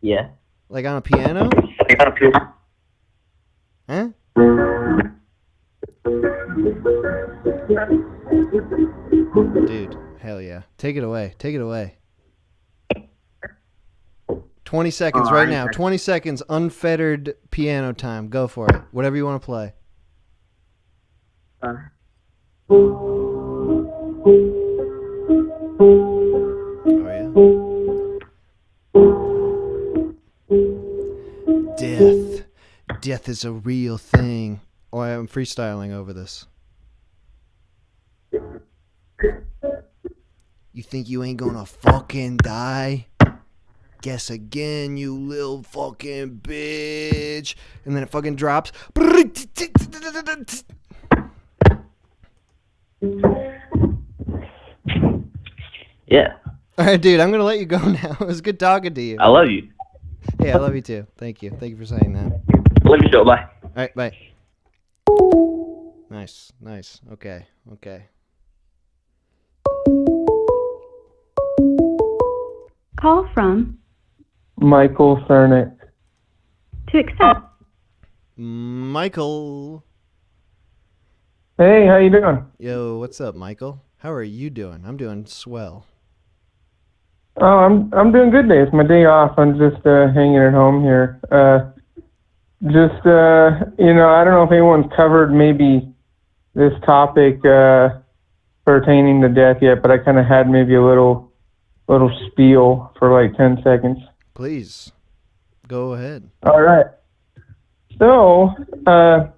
Yeah. Like on a piano? Huh? Dude, hell yeah. Take it away. Take it away. 20 seconds right now. 20 seconds unfettered piano time. Go for it. Whatever you want to play. Death is a real thing. Oh, I'm freestyling over this. You think you ain't gonna fucking die? Guess again, you little fucking bitch. And then it fucking drops. Yeah. All right, dude, I'm gonna let you go now. It was good talking to you. I love you. Hey, I love you too. Thank you. Thank you for saying that. Love you, Joe. Bye. All right, bye. Nice. Okay. Call from Michael Cernick. to accept. Michael. Hey, how you doing? Yo, what's up, Michael? How are you doing? I'm doing swell. Oh, I'm doing good today. It's my day off. I'm just hanging at home here. I don't know if anyone's covered maybe this topic pertaining to death yet, but I kind of had maybe a little spiel for like 10 seconds. Please, go ahead. All right. So, I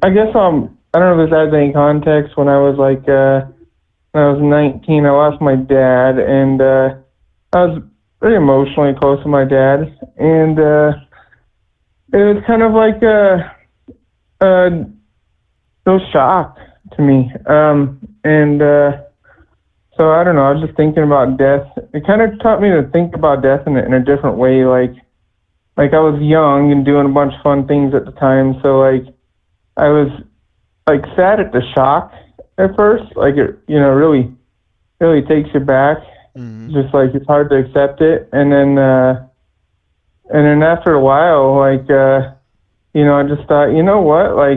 guess I don't know if this adds any context. When I was when I was 19, I lost my dad, and I was very emotionally close to my dad, and it was kind of like no shock to me. So I don't know. I was just thinking about death. It kind of taught me to think about death in a different way. Like I was young and doing a bunch of fun things at the time. So I was sad at the shock at first. It really takes you back. Mm-hmm. Just it's hard to accept it. And then after a while, I just thought, you know what, I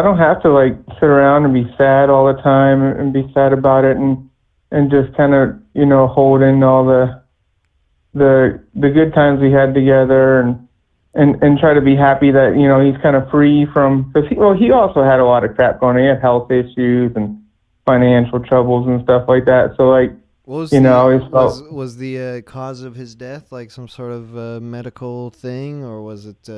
don't have to sit around and be sad all the time and be sad about it and just kind of, hold in all the good times we had together and try to be happy that, he's kind of free from, because he also had a lot of crap going on. He had health issues and financial troubles and stuff like that. So like, What was you know, I always was the cause of his death like some sort of medical thing, or was it?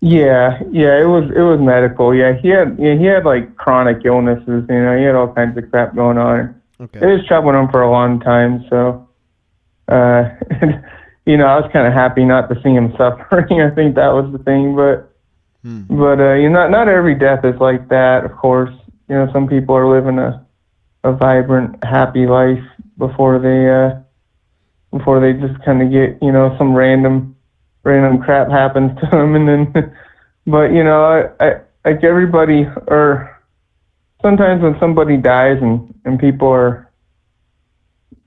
Yeah, it was medical. Yeah, he had like chronic illnesses. You know, he had all kinds of crap going on. Okay. It was troubling him for a long time. So, you know, I was kind of happy not to see him suffering. I think that was the thing. But you know, not every death is like that. Of course, you know, some people are living a vibrant, happy life before they just kind of get, you know, some random crap happens to them, and then, but you know, I like everybody, or sometimes when somebody dies and people are,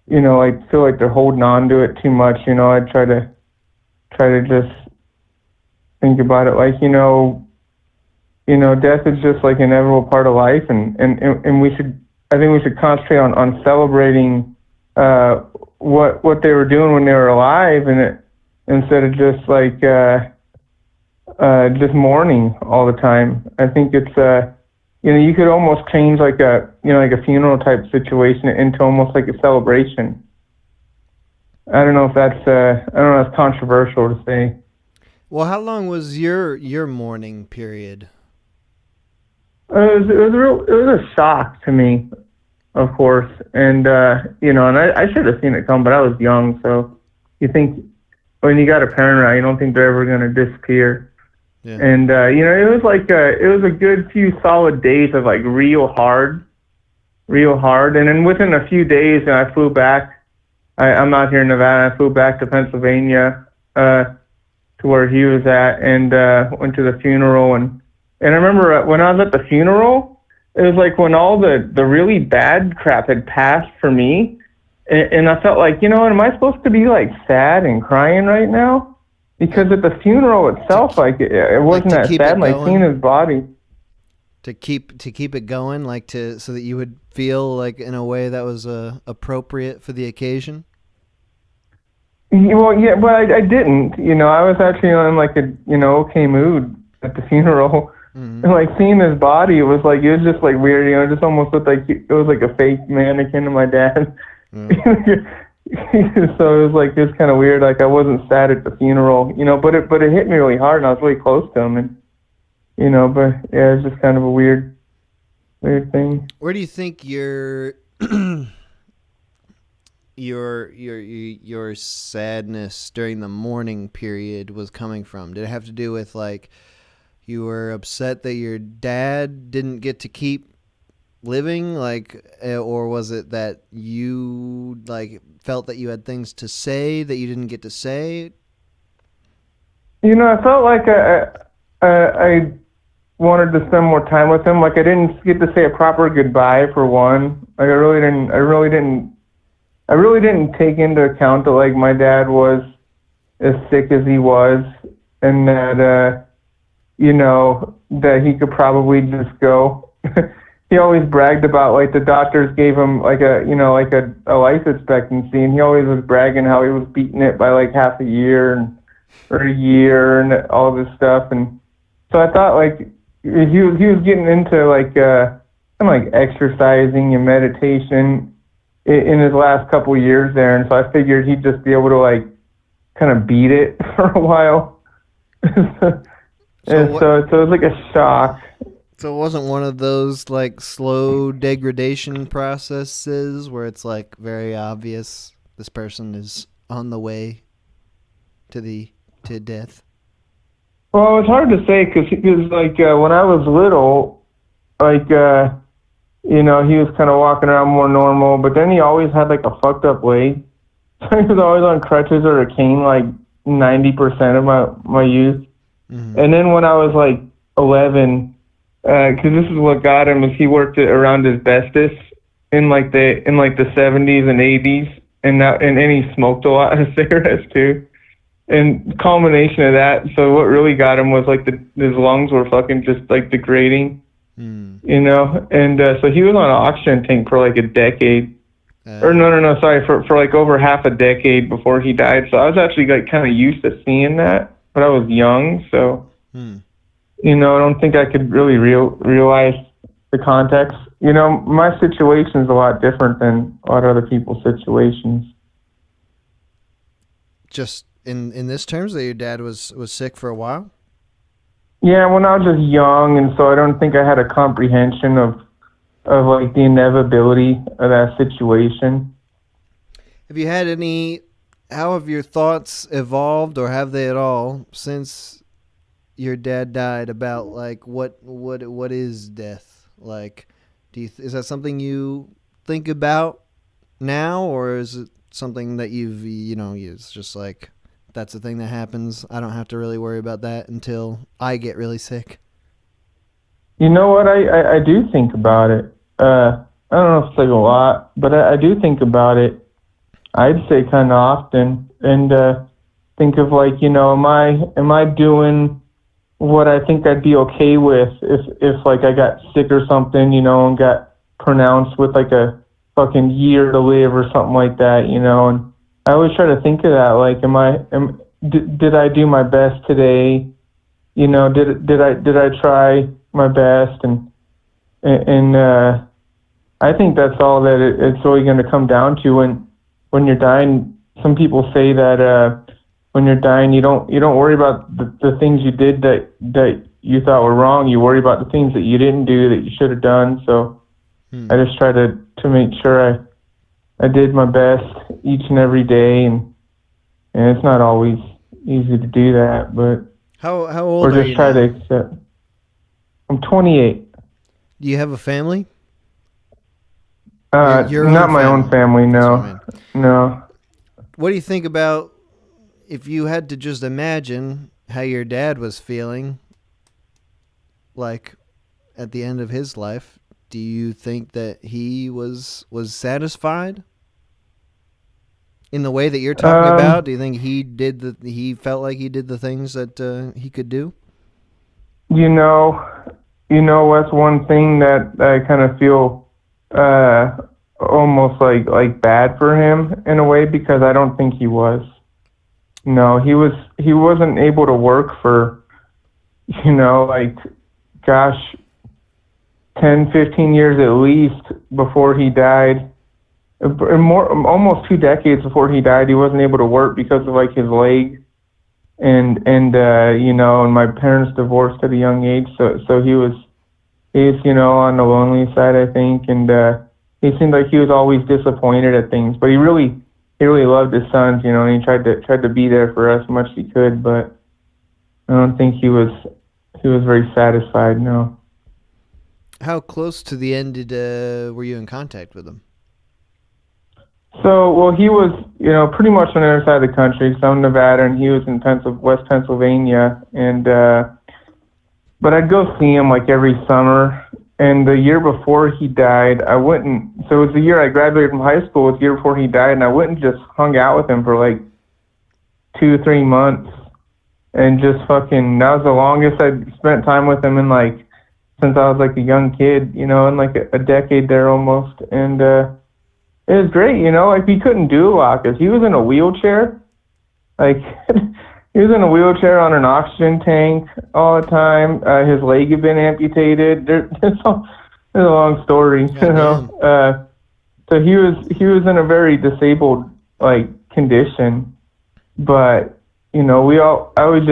you know, like feel like they're holding on to it too much, you know, I try to just think about it like, you know, death is just like an inevitable part of life, and I think we should concentrate on celebrating what they were doing when they were alive, and instead of just like just mourning all the time. I think it's you know, you could almost change like a funeral type situation into almost like a celebration. I don't know if that's controversial to say. Well, how long was your mourning period? It was a shock to me, of course, and you know, and I should have seen it come, but I was young, so you think when you got a parent around, you don't think they're ever gonna disappear. Yeah. And you know, it was like it was a good few solid days of like real hard, and then within a few days, I flew back. I'm out here in Nevada. I flew back to Pennsylvania to where he was at, and went to the funeral, and I remember when I was at the funeral, it was like when all the really bad crap had passed for me, and I felt like, you know what, am I supposed to be like sad and crying right now? Because at the funeral itself, like it wasn't that sad, like seeing his body. To keep it going, like so that you would feel like in a way that was appropriate for the occasion. Well, yeah, but I didn't. You know, I was actually in like a okay mood at the funeral. Mm-hmm. And like seeing his body, it was just like weird, you know, it just almost looked like it was like a fake mannequin of my dad. Mm. So it was kind of weird. Like I wasn't sad at the funeral, you know, but it hit me really hard, and I was really close to him, and you know, but yeah, it's just kind of a weird thing. Where do you think your sadness during the mourning period was coming from? Did it have to do with like you were upset that your dad didn't get to keep living, like, or was it that you like felt that you had things to say that you didn't get to say? You know, I felt like I wanted to spend more time with him. Like I didn't get to say a proper goodbye for one. Like I really didn't take into account that like my dad was as sick as he was, and that you know, that he could probably just go. He always bragged about like the doctors gave him like a life expectancy, and he always was bragging how he was beating it by like half a year or a year and all this stuff. And so I thought like he was getting into like kind of like exercising and meditation in his last couple of years there, and so I figured he'd just be able to like kind of beat it for a while. So it was like a shock. So it wasn't one of those like slow degradation processes where it's like very obvious this person is on the way to death? Well, it's hard to say because like when I was little, like you know, he was kind of walking around more normal, but then he always had like a fucked up leg. So he was always on crutches or a cane like 90% of my youth. Mm-hmm. And then when I was like 11, because this is what got him, is he worked around asbestos in like the 70s and 80s, and he smoked a lot of cigarettes too. And culmination of that, so what really got him was like his lungs were fucking just like degrading, you know. And so he was on an oxygen tank for like a decade. For like over half a decade before he died. So I was actually like kind of used to seeing that, but I was young, so you know, I don't think I could really realize the context, you know, my situation's a lot different than a lot of other people's situations. Just in this terms that your dad was sick for a while? Yeah, when I was just young, and so I don't think I had a comprehension of like the inevitability of that situation. Have you had any? How have your thoughts evolved, or have they at all, since your dad died? About like what is death? Like, is that something you think about now, or is it something that it's just like, that's the thing that happens, I don't have to really worry about that until I get really sick? You know what? I do think about it. I don't know if it's like a lot, but I do think about it. I'd say kind of often, and think of like, you know, am I doing what I think I'd be okay with if like I got sick or something, you know, and got pronounced with like a fucking year to live or something like that, you know? And I always try to think of that, like, did I do my best today? You know, did I try my best? And I think that's all that it's really going to come down to when you're dying. Some people say that when you're dying, you don't worry about the things you did that you thought were wrong. You worry about the things that you didn't do that you should have done. So I just try to make sure I did my best each and every day, and it's not always easy to do that, but how old are you try now? to accept. I'm 28. Do you have a family? Your not my own family, no. No. What do you think about, if you had to just imagine how your dad was feeling, like, at the end of his life? Do you think that he was satisfied in the way that you're talking about? Do you think he felt like he did the things that he could do? You know, that's one thing that I kind of feel almost like bad for him in a way, because I don't think he was. No, he wasn't able to work for, you know, like, gosh, 10, 15 years at least before he died. Almost 2 decades before he died, he wasn't able to work because of like his leg, and you know, and my parents divorced at a young age, so he's you know, on the lonely side, I think, and he seemed like he was always disappointed at things, but he really loved his sons, you know, and he tried to be there for us as much as he could, but I don't think he was very satisfied. No. How close to the end were you in contact with him? So, well, he was, you know, pretty much on the other side of the country. So I'm in Nevada, and he was in West Pennsylvania, and but I'd go see him like every summer. And the year before he died, I went and, so it was the year I graduated from high school. It was the year before he died, and I went and just hung out with him for like 2 or 3 months, and just fucking, that was the longest I'd spent time with him in like, since I was like a young kid, you know, in like a decade there almost. And it was great, you know, like, he couldn't do a lot because he was in a wheelchair. Like, he was in a wheelchair on an oxygen tank all the time. His leg had been amputated. There's a long story, you know. So he was in a very disabled like condition, but you know, we always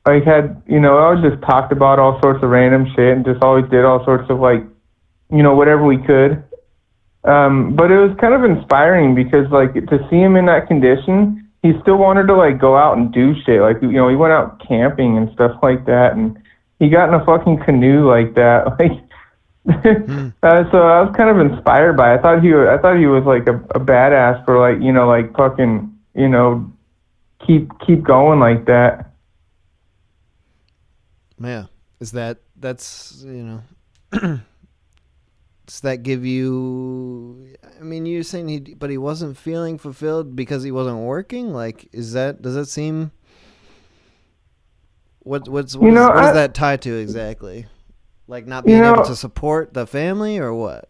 like had, you know, I always just talked about all sorts of random shit and just always did all sorts of like, you know, whatever we could. But it was kind of inspiring because like to see him in that condition, he still wanted to like go out and do shit. Like, you know, he went out camping and stuff like that, and he got in a fucking canoe like that. Like, so I was kind of inspired by it. I thought he was like a badass for like, you know, like fucking, you know, keep going like that. Yeah. That's, you know, does that give you, I mean, you're saying but he wasn't feeling fulfilled because he wasn't working? Like, does that seem, what is that tied to exactly? Like not being able to support the family or what?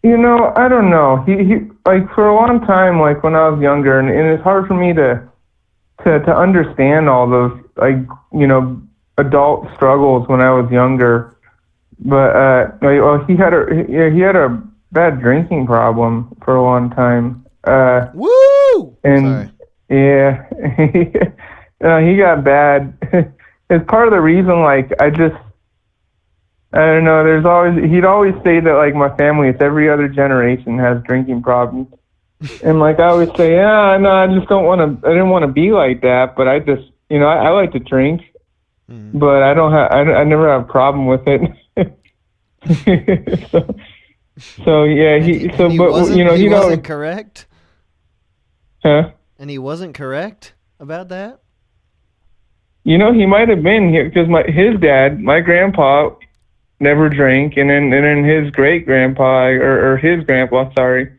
You know, I don't know. He like for a long time, like when I was younger, and it's hard for me to understand all those like, you know, adult struggles when I was younger. well, he had a bad drinking problem for a long time. Woo! And Sorry. yeah, he got bad. It's part of the reason, like, I don't know, he'd always say that, like, my family, it's every other generation has drinking problems. And, like, I always say, yeah, no, I just didn't want to be like that, but I just, I like to drink, but I never have a problem with it. so yeah, he wasn't correct? Huh? And he wasn't correct about that? He might have been here because his dad, my grandpa, never drank, and then his great grandpa or his grandpa, sorry,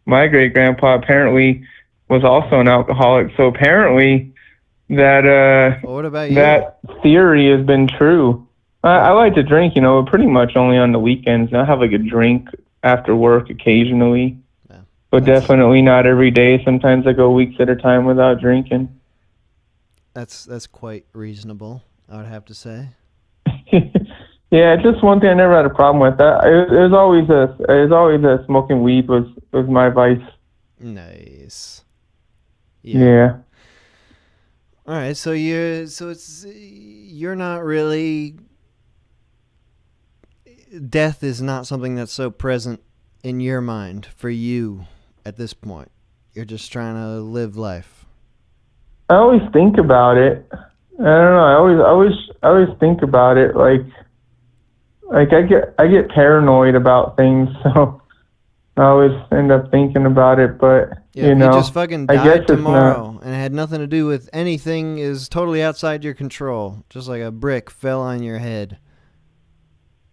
my great grandpa apparently was also an alcoholic. So apparently that what about you? That theory has been true. I like to drink, pretty much only on the weekends. I have like a drink after work occasionally, but definitely not every day. Sometimes I go weeks at a time without drinking. That's quite reasonable, I would have to say. Yeah, just one thing I never had a problem with. It was always a smoking weed was my vice. Nice. Yeah. All right, so you're not really. Death is not something that's so present in your mind for you at this point. You're just trying to live life. I always think about it. I don't know. I always think about it. Like I get paranoid about things, so I always end up thinking about it. But if you just fucking died tomorrow and it had nothing to do with anything is totally outside your control, just like a brick fell on your head.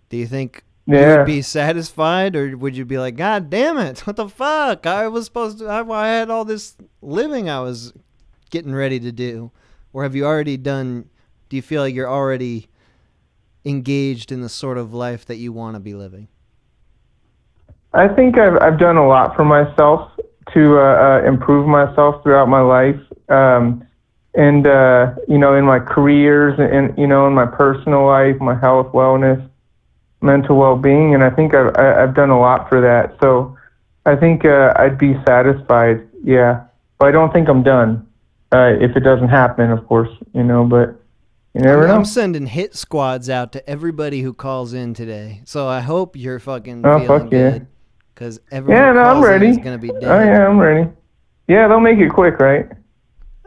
Do you think you would be satisfied, or would you be like, God damn it, what the fuck? I had all this living I was getting ready to do. Or have you already done, do you feel like you're already engaged in the sort of life that you want to be living? I think I've done a lot for myself to improve myself throughout my life. In my careers and, in my personal life, my health, wellness, mental well-being, and I think I've done a lot for that. So I think I'd be satisfied, yeah. But I don't think I'm done. If it doesn't happen, of course, but you never know. I'm sending hit squads out to everybody who calls in today. So I hope you're fucking feeling good. Because everyone who calls in is going to be dead. Oh, yeah, I'm ready. Yeah, they'll make it quick, right?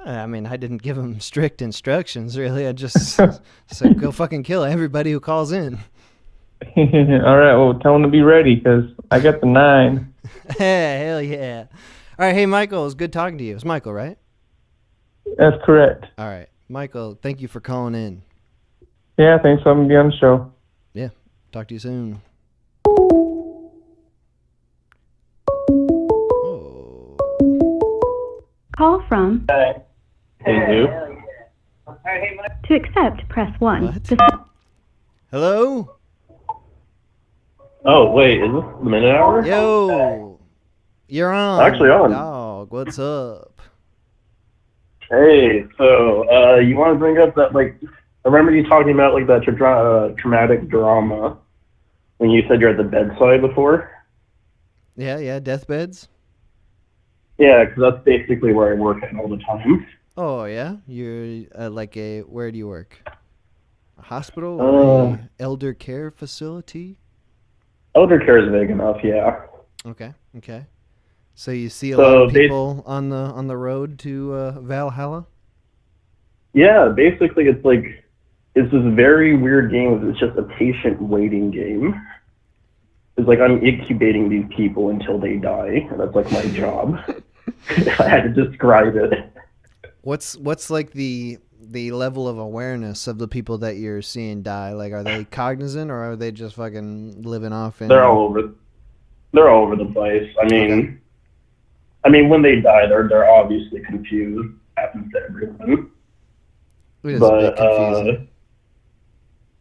I mean, I didn't give them strict instructions, really. I just said, go fucking kill everybody who calls in. All right, well, tell them to be ready, because I got the 9. Hell yeah. All right, hey, Michael, it was good talking to you. It's Michael, right? That's correct. All right. Michael, thank you for calling in. Yeah, thanks for having me on the show. Yeah, talk to you soon. Call from. Hey, dude. To accept, press 1. What? Hello? Oh, wait, is this the minute hour? Yo, you're on. Actually on. Dog, what's up? Hey, so, you want to bring up that, I remember you talking about, that traumatic drama when you said you're at the bedside before? Yeah, deathbeds? Yeah, because that's basically where I work at all the time. Oh, yeah? You're where do you work? A hospital or a elder care facility? Elder care is vague enough, yeah. Okay. So you see a lot of people on the road to Valhalla? Yeah, basically it's it's this very weird game. It's just a patient waiting game. It's I'm incubating these people until they die. That's my job. I had to describe it. What's the level of awareness of the people that you're seeing die? Are they cognizant, or are they just fucking living off? They're all over the place. I mean, when they die, they're obviously confused. Happens to everyone. It is a bit confusing.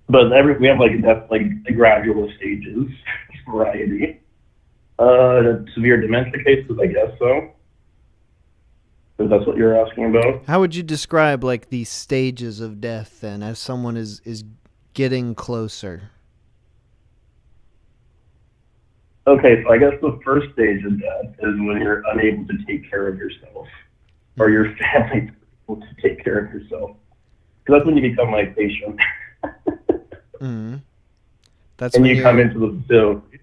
But we have the gradual stages, variety. Severe dementia cases, I guess so. If that's what you're asking about. How would you describe these stages of death then, as someone is getting closer? Okay, so I guess the first stage of death is when you're unable to take care of yourself, or your family able to take care of yourself. Because that's when you become my patient. Mm-hmm. That's and when you come into the facility.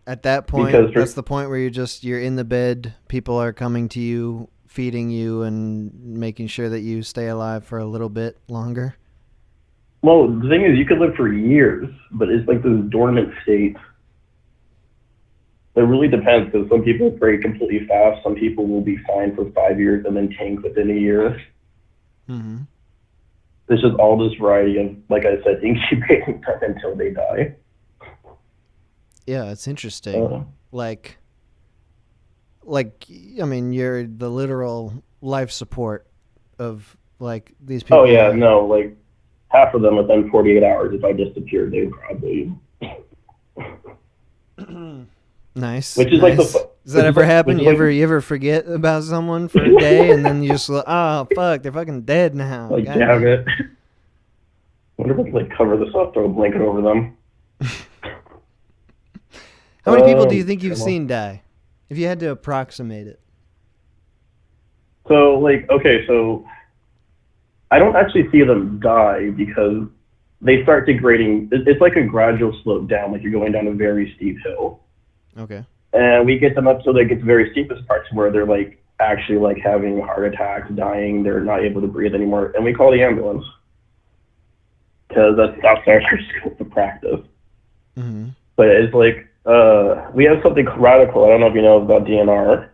At that point, Because that's the point where you're in the bed, people are coming to you, feeding you, and making sure that you stay alive for a little bit longer. Well, the thing is, you could live for years, but it's like this dormant state. It really depends, because some people break completely fast. Some people will be fine for 5 years and then tank within a year. Mm-hmm. There's just all this variety of, like I said, incubating time until they die. Yeah, it's interesting. Like, I mean, you're the literal life support of, like, these people. Oh, yeah, no, like, half of them within 48 hours, if I disappeared, they'd probably... Nice. Which is nice. like the... Does that ever happen? You ever forget about someone for a day, and then you just like, oh, fuck, they're fucking dead now. Like, God damn it. I wonder if I could, like, cover this up, throw a blanket over them. How many people do you think you've seen die? If you had to approximate it. So, like, okay, so I don't actually see them die because they start degrading. It's like a gradual slope down, like you're going down a very steep hill. Okay. And we get them up so they get to the very steepest parts where they're, like, actually, like, having heart attacks, dying, they're not able to breathe anymore, and we call the ambulance. Because that's our scope of practice. Mm-hmm. But it's like, we have something radical. I don't know if you know about DNR.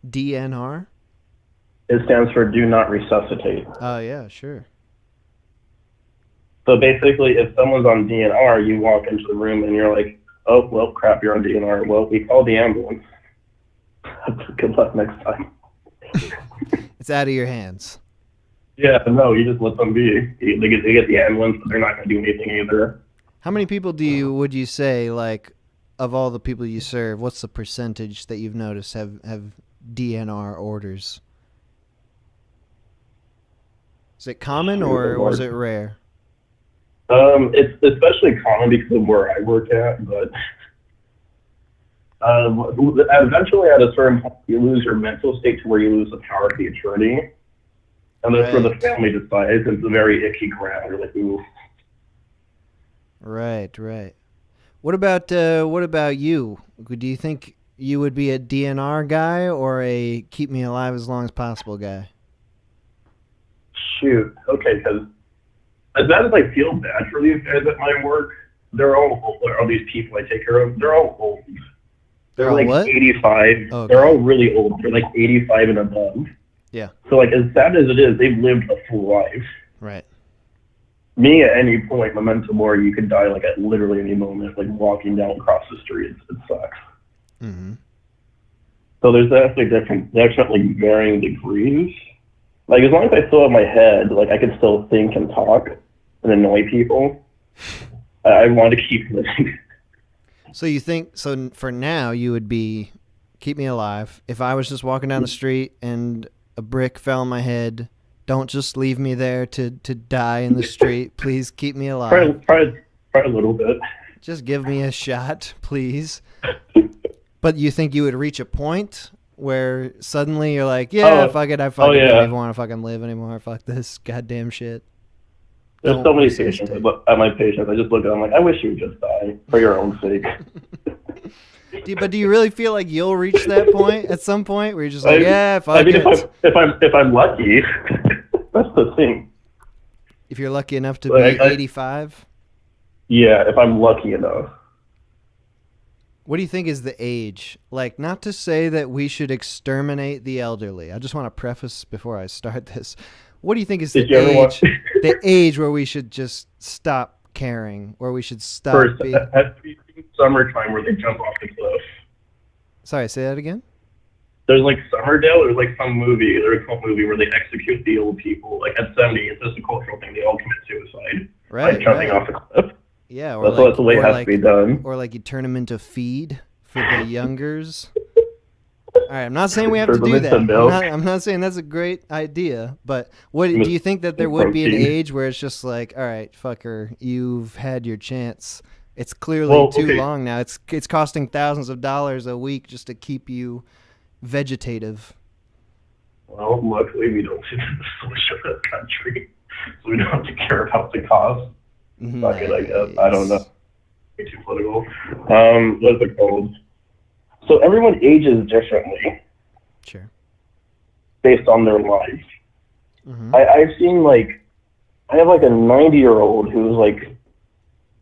DNR? It stands for Do Not Resuscitate. Oh, yeah, sure. So basically, if someone's on DNR, you walk into the room and you're like, oh, well, crap, you're on DNR. Well, we call the ambulance. Good luck next time. It's out of your hands. Yeah, no, you just let them be. They get the ambulance, but they're not going to do anything either. How many people would you say, like, of all the people you serve, what's the percentage that you've noticed have DNR orders? Is it common or was it rare? It's especially common because of where I work at, but eventually at a certain point, you lose your mental state to where you lose the power of the attorney. And that's where the family decides. It's a very icky ground. You're like, ooh. Right. What about you? Do you think you would be a DNR guy or a keep me alive as long as possible guy? Shoot. Okay, because as bad as I feel bad for these guys at my work, they're all these people I take care of, they're all old. They're like what? 85. Oh, okay. They're all really old. They're like 85 and above. Yeah. So, like, as sad as it is, they've lived a full life. Right. Me, at any point, memento mori, you could die, like, at literally any moment, like, walking down across the street. It sucks. Mm-hmm. So there's definitely varying degrees. Like, as long as I still have my head, like, I can still think and talk and annoy people, I want to keep living. So you think, for now, you would be keep me alive. If I was just walking down the street and a brick fell on my head, don't just leave me there to die in the street. Please keep me alive. Probably a little bit. Just give me a shot, please. But you think you would reach a point where suddenly you're like, fuck it, I don't even want to fucking live anymore. Fuck this goddamn shit. There's so many patients. At my patients, I just look at them like, I wish you would just die for your own sake. But do you really feel like you'll reach that point at some point where you're just like, fuck it? If I'm lucky, that's the thing. If you're lucky enough to be 85? Yeah, if I'm lucky enough. What do you think is the age? Like, not to say that we should exterminate the elderly. I just want to preface before I start this. What do you think is the age where we should just stop caring, where we should stop being... It has to be summertime where they jump off the cliff. Sorry, say that again? There's like Summerdale, there's like some movie, there's a cult movie where they execute the old people. Like at 70, it's just a cultural thing. They all commit suicide by jumping off the cliff. Yeah, that's the way it has to be done. Or like you turn them into feed for the youngers. All right, I'm not saying we have to do that. I'm not saying that's a great idea, but do you think that there would be an age where it's just like, all right, fucker, you've had your chance. It's clearly too long now. It's costing thousands of dollars a week just to keep you vegetative. Well, luckily we don't live in the socialist country, so we don't have to care about the cost. Nice. Fuck it, I guess. I don't know. Way too political. What's it called? So everyone ages differently. Sure. Based on their life. Mm-hmm. I've seen I have like a 90-year-old who's like,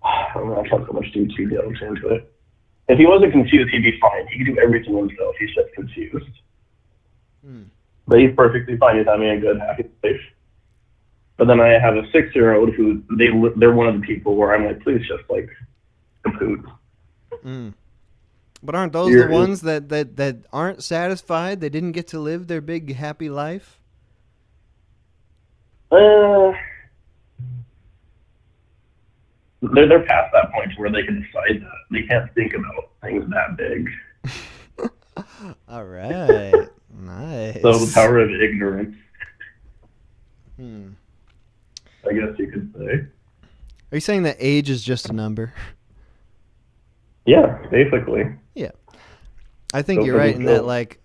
I'm not sure how much too delves into it. If he wasn't confused, he'd be fine. He could do everything himself. He's just confused. But he's perfectly fine. He's having a good, happy life. But then I have a 6-year-old who they're one of the people where I'm like, please just like compute. But aren't those the ones that aren't satisfied? They didn't get to live their big happy life? They're past that point where they can decide that. They can't think about things that big. All right. Nice. So the power of ignorance. I guess you could say. Are you saying that age is just a number? Yeah, basically. Yeah. I think you're right in that, like,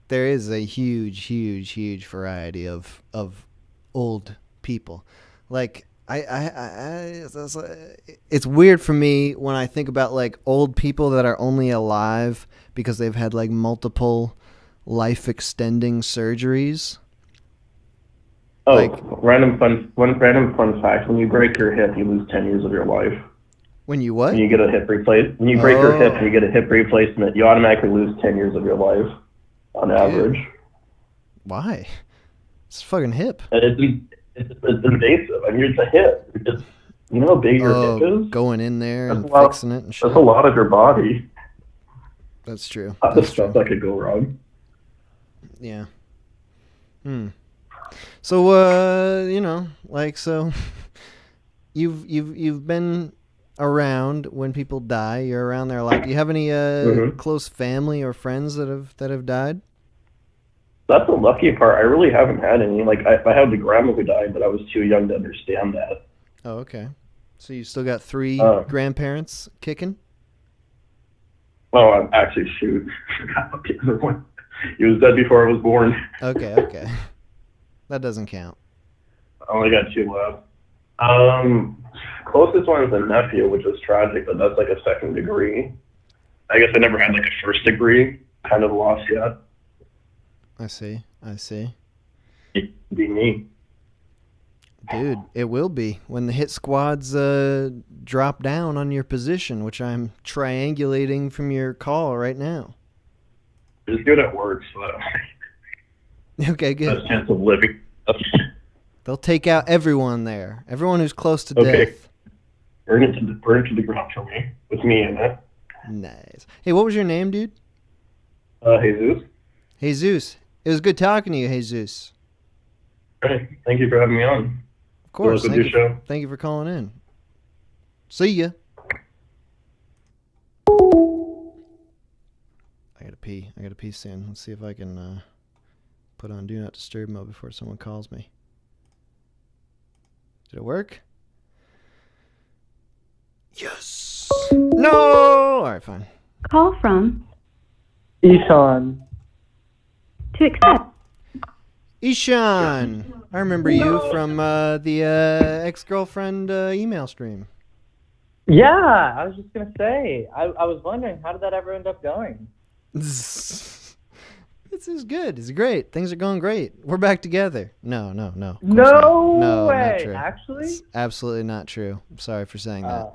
there is a huge variety of old people. Like, it's weird for me when I think about, like, old people that are only alive because they've had, like, multiple life-extending surgeries. Oh, like, random fun fact. When you break your hip, you lose 10 years of your life. When you what? When you get a hip replacement. When you break your hip and you get a hip replacement, you automatically lose 10 years of your life on average. Why? It's a fucking hip. It's invasive. I mean, it's a hip. It's just, you know how big your hip is? Going in there and fixing it and shit. That's a lot of your body. That's true. Lots of stuff that could go wrong. Yeah. So, you know, like, so you've been around when people die. You're around there a lot. Do you have any close family or friends that have died? That's the lucky part. I really haven't had any. Like, I had the grandma who died, but I was too young to understand that. Oh, okay. So you still got 3 grandparents kicking? Oh, I'm actually, shoot. He was dead before I was born. Okay. That doesn't count. I only got 2 left. Closest one is a nephew, which was tragic, but that's like a 2nd degree. I guess I never had like a 1st degree kind of loss yet. I see. It'd be me. Dude, it will be when the hit squads drop down on your position, which I'm triangulating from your call right now. It's good at work, so okay, good. Best chance of living. They'll take out everyone there. Everyone who's close to death. Burn it to the ground for me. With me in it. Nice. Hey, what was your name, dude? Jesus. Jesus. It was good talking to you, Jesus. Hey, thank you for having me on. Of course. Thank you for calling in. See ya. I gotta pee soon. Let's see if I can put on Do Not Disturb mode before someone calls me. Did it work? Yes. No. All right, fine. Call from Ishan. To accept. Ishan. I remember you from the ex-girlfriend email stream. Yeah, I was just gonna say. I was wondering, how did that ever end up going? This is good. It's great. Things are going great. We're back together. No. No Not way. true. Actually? It's absolutely not true. I'm sorry for saying that.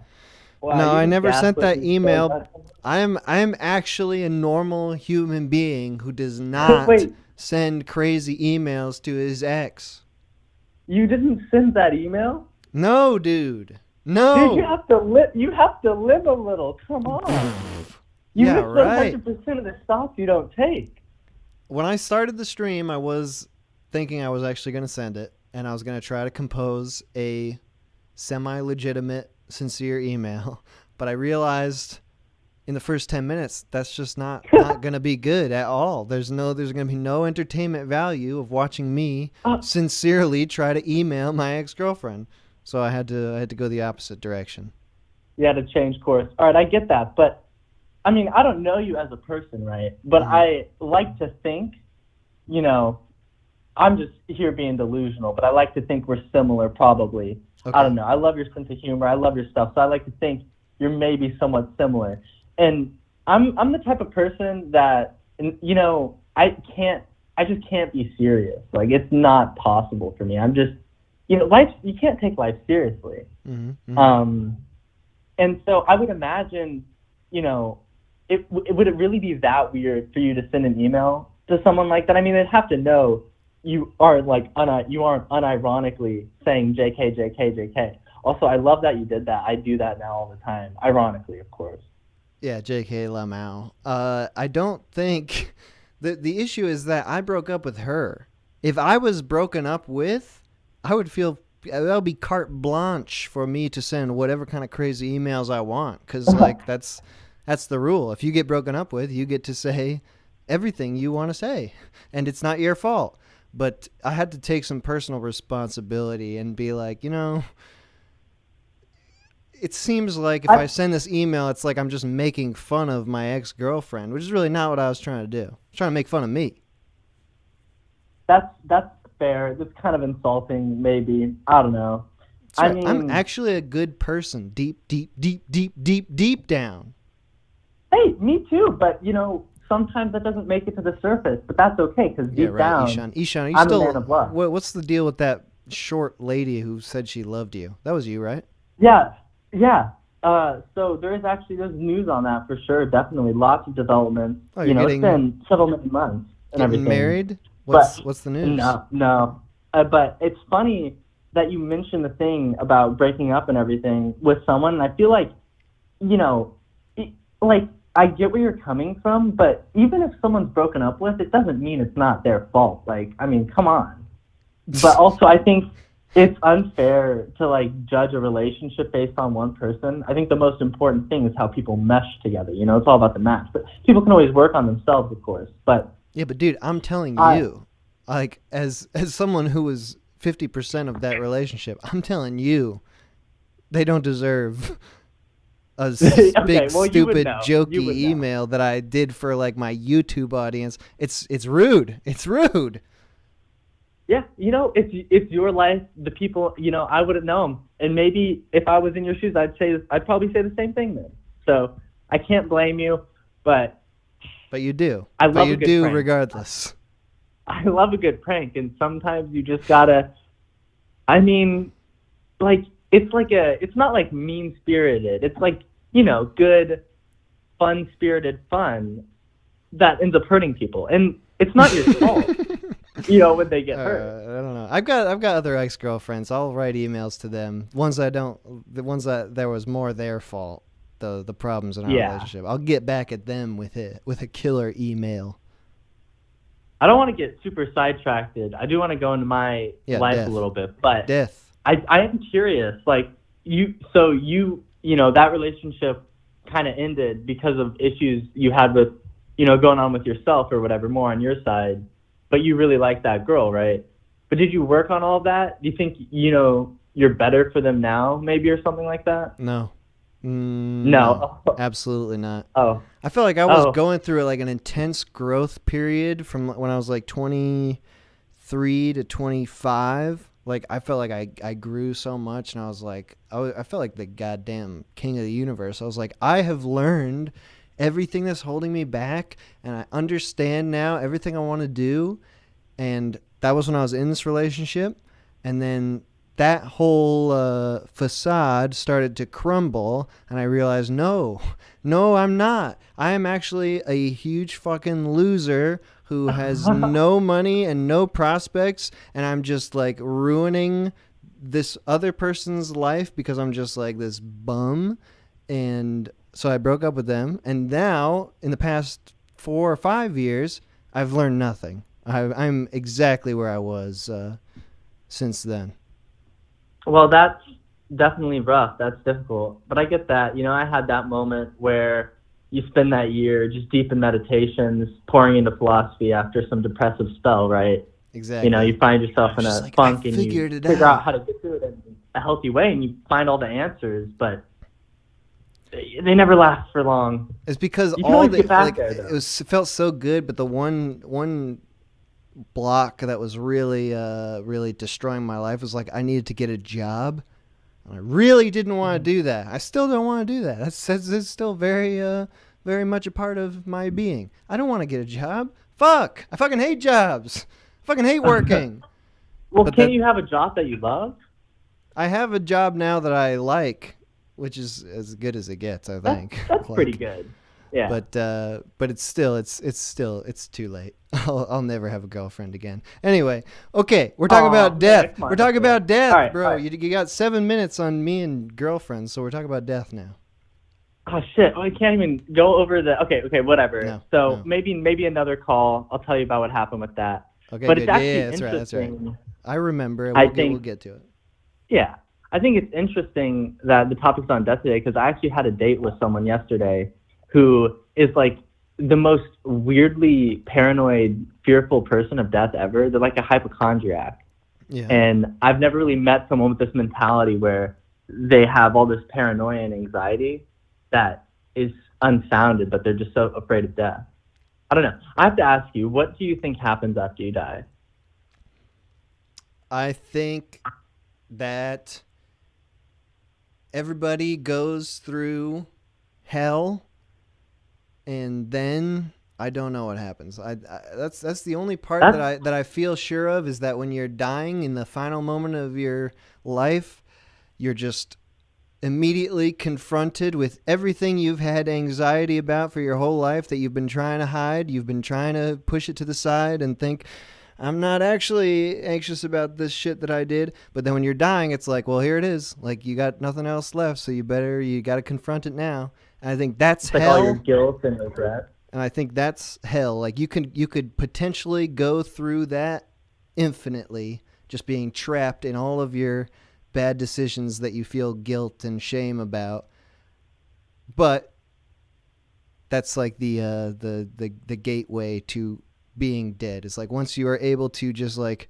Wow, no, I never sent that me email. so much. I'm actually a normal human being who does not send crazy emails to his ex. You didn't send that email? No, dude. No. Dude, you have to live a little. Come on. You Yeah, miss right. 100% of the shots you don't take. When I started the stream, I was thinking I was actually going to send it, and I was going to try to compose a semi-legitimate, sincere email. But I realized in the first 10 minutes, that's just not going to be good at all. There's going to be no entertainment value of watching me sincerely try to email my ex-girlfriend. So I had to go the opposite direction. You had to change course. All right, I get that, but I mean, I don't know you as a person, right? But I like to think, you know, I'm just here being delusional, but I like to think we're similar, probably. Okay. I don't know. I love your sense of humor. I love your stuff, so I like to think you're maybe somewhat similar. And I'm the type of person that, you know, I just can't be serious. Like, it's not possible for me. I'm just, you know, you can't take life seriously. And so I would imagine, you know, would it really be that weird for you to send an email to someone like that? I mean, they'd have to know you aren't unironically saying JK, JK, JK. Also, I love that you did that. I do that now all the time, ironically, of course. Yeah, JK LaMau. I don't think the issue is that I broke up with her. If I was broken up with, I would feel that would be carte blanche for me to send whatever kind of crazy emails I want, because like that's the rule. If you get broken up with, you get to say everything you want to say, and it's not your fault. But I had to take some personal responsibility and be like, you know, it seems like if I send this email, it's like I'm just making fun of my ex-girlfriend, which is really not what I was trying to do. I was trying to make fun of me. That's fair. That's kind of insulting, maybe. I don't know. So I mean, I'm actually a good person, deep down. Hey, me too. But you know, sometimes that doesn't make it to the surface. But that's okay, because deep down, Ishan, are you I'm still, a man of love. What's the deal with that short lady who said she loved you? That was you, right? Yeah. So there's news on that for sure. Definitely, lots of developments. Oh, you know, it's been several many months and everything. Married? What's the news? No. But it's funny that you mentioned the thing about breaking up and everything with someone. And I feel like, you know, like I get where you're coming from, but even if someone's broken up with, it doesn't mean it's not their fault. Like, I mean, come on. But also, I think it's unfair to like judge a relationship based on one person. I think the most important thing is how people mesh together. You know, it's all about the match. But people can always work on themselves, of course. But yeah, but dude, I'm telling you, like as someone who was 50% of that relationship, I'm telling you, they don't deserve a big stupid jokey email that I did for like my YouTube audience. It's rude. It's rude. Yeah, you know, it's your life. The people, you know, I wouldn't know them, and maybe if I was in your shoes, I'd probably say the same thing then. So I can't blame you, but you do. I love you a good do prank. Regardless. I love a good prank, and sometimes you just gotta. I mean, like it's not like mean spirited. It's like, you know, good, fun spirited fun that ends up hurting people, and it's not your fault. You know, when they get hurt. I don't know. I've got other ex-girlfriends. I'll write emails to them. The ones that there was more their fault. The problems in our relationship. I'll get back at them with a killer email. I don't want to get super sidetracked. I do want to go into my life a little bit, but I am curious. Like you know, that relationship kind of ended because of issues you had with, you know, going on with yourself or whatever, more on your side. But you really like that girl, right? But did you work on all of that? Do you think, you know, you're better for them now, maybe, or something like that? No. No. Absolutely not. Oh. I feel like I was going through like an intense growth period from when I was like 23 to 25. Like I felt like I grew so much, and I was like, I felt like the goddamn king of the universe. I was like, I have learned everything that's holding me back, and I understand now everything I want to do. And that was when I was in this relationship, and then that whole facade started to crumble, and I realized, no, I'm not. I am actually a huge fucking loser who has no money and no prospects, and I'm just like ruining this other person's life because I'm just like this bum. And so I broke up with them, and now in the past 4 or 5 years, I've learned nothing. I'm exactly where I was since then. Well, that's definitely rough. That's difficult. But I get that. You know, I had that moment where you spend that year just deep in meditations, pouring into philosophy after some depressive spell, right? Exactly. You know, you find yourself in a funk, and you figure out how to get through it in a healthy way, and you find all the answers. But they never last for long. It's because You can all always the get back like there, though. it felt so good, but the one block that was really really destroying my life was like I needed to get a job. And I really didn't want to do that. I still don't want to do that. That's still very very much a part of my being. I don't want to get a job. Fuck! I fucking hate jobs. I fucking hate working. Well, But can't you have a job that you love? I have a job now that I like, which is as good as it gets, I think. That's Like, pretty good. Yeah. But it's too late. I'll never have a girlfriend again. Anyway, okay, we're talking about death. We're talking about death, All right, bro. all right. You got 7 minutes on me and girlfriends, so we're talking about death now. Oh shit! I can't even go over the. Okay, whatever. No, so no. maybe another call. I'll tell you about what happened with that. Okay, but good. it's actually Yeah, that's right. That's right. interesting. I remember. I We'll think- get to it. Yeah, I think it's interesting that the topic's on death today because I actually had a date with someone yesterday who is like the most weirdly paranoid, fearful person of death ever. They're like a hypochondriac. Yeah. And I've never really met someone with this mentality where they have all this paranoia and anxiety that is unfounded, but they're just so afraid of death. I don't know. I have to ask you, what do you think happens after you die? I think that everybody goes through hell, and then I don't know what happens. That's the only part that I feel sure of is that when you're dying in the final moment of your life, you're just immediately confronted with everything you've had anxiety about for your whole life that you've been trying to hide. You've been trying to push it to the side and think, I'm not actually anxious about this shit that I did. But then when you're dying, it's like, well, here it is. Like, you got nothing else left, so you got to confront it now. And I think that's It's like hell. all your guilt and regret. And I think that's hell. Like, you could potentially go through that infinitely, just being trapped in all of your bad decisions that you feel guilt and shame about. But that's like the gateway to being dead. It's like once you are able to just like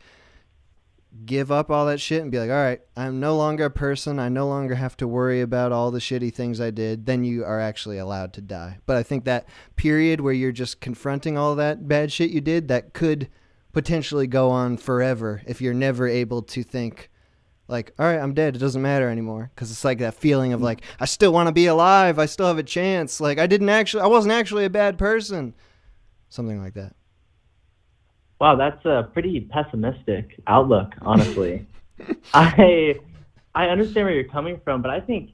give up all that shit and be like, all right, I'm no longer a person. I no longer have to worry about all the shitty things I did. Then you are actually allowed to die. But I think that period where you're just confronting all that bad shit you did, that could potentially go on forever if you're never able to think like, all right, I'm dead. It doesn't matter anymore. Because it's like that feeling of like, I still want to be alive. I still have a chance. Like I wasn't actually a bad person. Something like that. Wow, that's a pretty pessimistic outlook, honestly. I understand where you're coming from, but I think,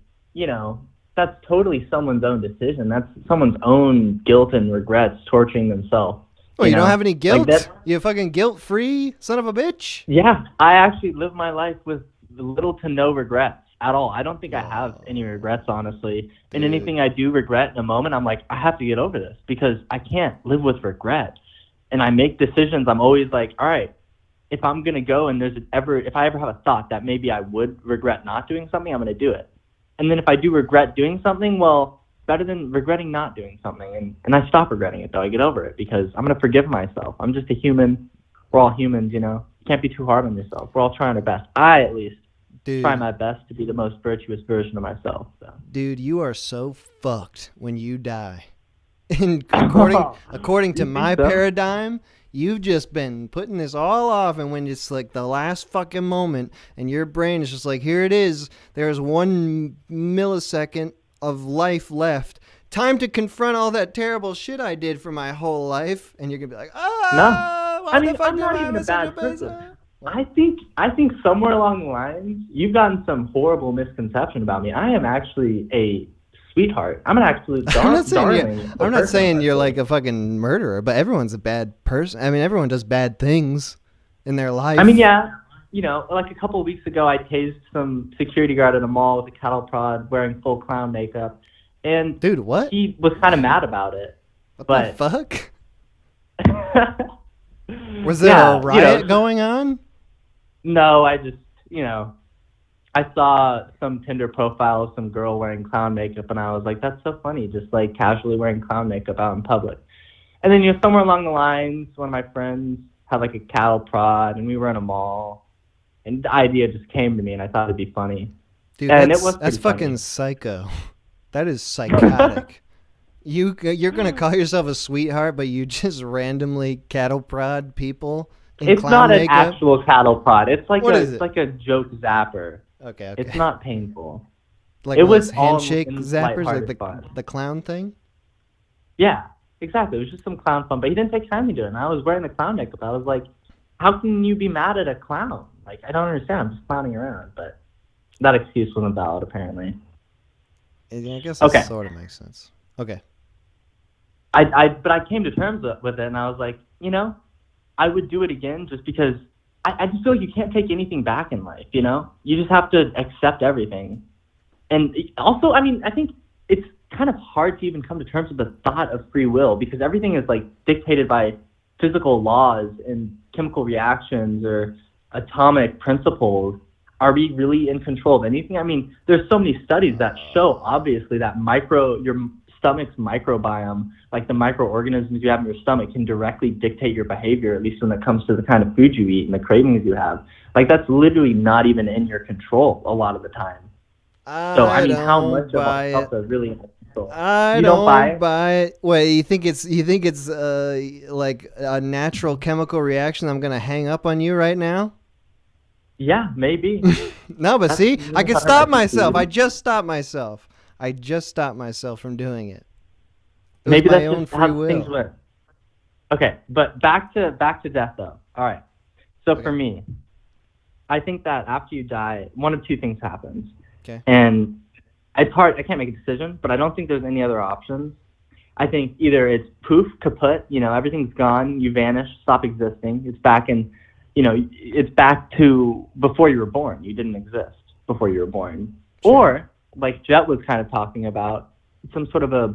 that's totally someone's own decision. That's someone's own guilt and regrets torturing themselves. Oh, you don't have any guilt? Like you fucking guilt-free son of a bitch? Yeah, I actually live my life with little to no regrets at all. I don't think I have any regrets, honestly. And anything I do regret in a moment, I'm like, I have to get over this because I can't live with regret. And I make decisions. I'm always like, all right, if I'm going to go and if I ever have a thought that maybe I would regret not doing something, I'm going to do it. And then if I do regret doing something, well, better than regretting not doing something. And I stop regretting it, though. I get over it because I'm going to forgive myself. I'm just a human. We're all humans, You can't be too hard on yourself. We're all trying our best. I, at least, try my best to be the most virtuous version of myself. So. Dude, you are so fucked when you die. And according to my paradigm, you've just been putting this all off, and when it's like the last fucking moment and your brain is just like, here it is, there's 1 millisecond of life left, time to confront all that terrible shit I did for my whole life, and you're gonna be like, No, I mean, I'm not even a bad person. I think somewhere along the lines you've gotten some horrible misconception about me. I am actually a sweetheart. I'm an absolute darling. I'm not saying you're like a fucking murderer, but everyone's a bad person. I mean, everyone does bad things in their life. I mean, yeah. Like a couple of weeks ago, I tased some security guard at a mall with a cattle prod wearing full clown makeup. And dude, what? He was kind of mad about it. What but the fuck? Was there a riot going on? No, I just, I saw some Tinder profile of some girl wearing clown makeup, and I was like, that's so funny, just like casually wearing clown makeup out in public. And then, somewhere along the lines, one of my friends had like a cattle prod, and we were in a mall, and the idea just came to me, and I thought it'd be funny. Dude, and that's it was fucking funny. psycho. That is psychotic. You're gonna call yourself a sweetheart, but you just randomly cattle prod people in It's clown not an makeup? actual cattle prod. It's like It's like a joke zapper. Okay. It's not painful. Like it was handshake all in zappers, like lighthearted fun. the clown thing. Yeah, exactly. It was just some clown fun, but he didn't take time to do it. And I was wearing the clown makeup. I was like, how can you be mad at a clown? Like, I don't understand. I'm just clowning around. But that excuse wasn't valid, apparently. Yeah, I guess that sort of makes sense. Okay. But I came to terms with it, and I was like, I would do it again just because I just feel like you can't take anything back in life, You just have to accept everything. And also, I mean, I think it's kind of hard to even come to terms with the thought of free will because everything is like dictated by physical laws and chemical reactions or atomic principles. Are we really in control of anything? I mean, there's so many studies that show obviously that your stomach's microbiome, like the microorganisms you have in your stomach, can directly dictate your behavior, at least when it comes to the kind of food you eat and the cravings you have. Like, that's literally not even in your control a lot of the time. So, I mean, how much of ourselves are really in control? I don't buy it. Wait, you think it's like a natural chemical reaction I'm going to hang up on you right now? Yeah, maybe. No, but see, I can stop myself. I just stopped myself. From doing it. Maybe my that's own just free how will. things went. Okay, but back to death though. All right. So for me, I think that after you die, one of two things happens. Okay. And it's hard. I can't make a decision, but I don't think there's any other options. I think either it's poof, kaput. Everything's gone. You vanish, stop existing. It's back in. It's back to before you were born. You didn't exist before you were born. Sure. Or, like Jet was kind of talking about, some sort of a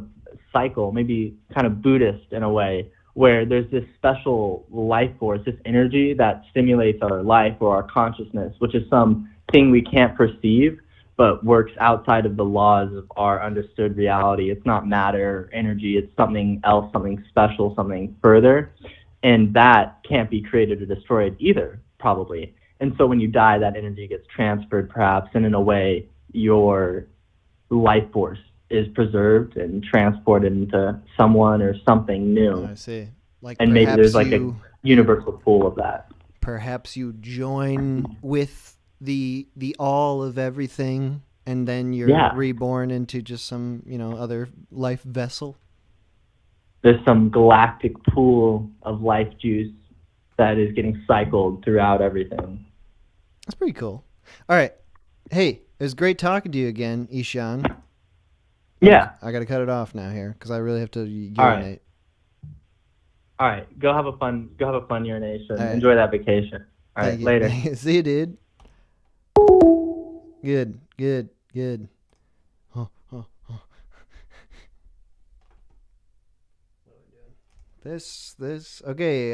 cycle, maybe kind of Buddhist in a way, where there's this special life force, this energy that stimulates our life or our consciousness, which is something we can't perceive, but works outside of the laws of our understood reality. It's not matter or energy. It's something else, something special, something further. And that can't be created or destroyed either, probably. And so when you die, that energy gets transferred, perhaps, and in a way, your life force is preserved and transported into someone or something new. I see. Like, and maybe there's like a universal pool of that. Perhaps you join with the all of everything, and then you're reborn into just some, other life vessel. There's some galactic pool of life juice that is getting cycled throughout everything. That's pretty cool. All right. Hey, it was great talking to you again, Ishan. Yeah. I got to cut it off now here because I really have to urinate. All right. Go have a fun urination. Right. Enjoy that vacation. All right. Later. See you, dude. Good. This. Okay,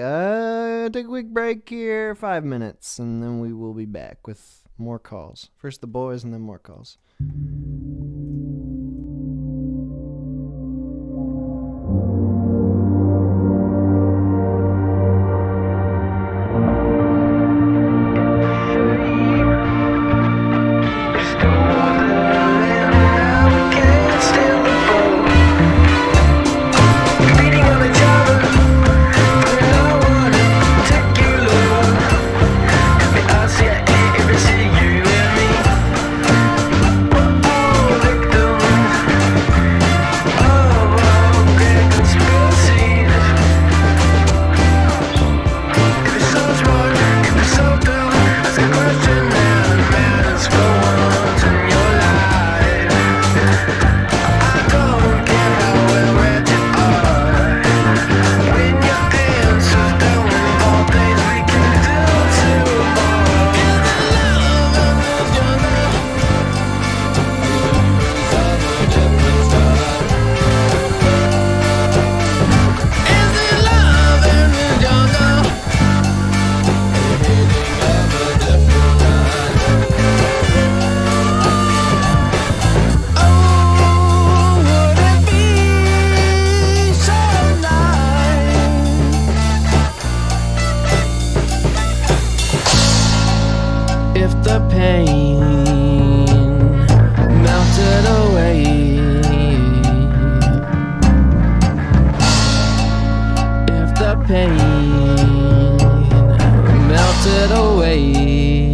take a quick break here, 5 minutes, and then we will be back with more calls. First the boys and then more calls. pain melted away.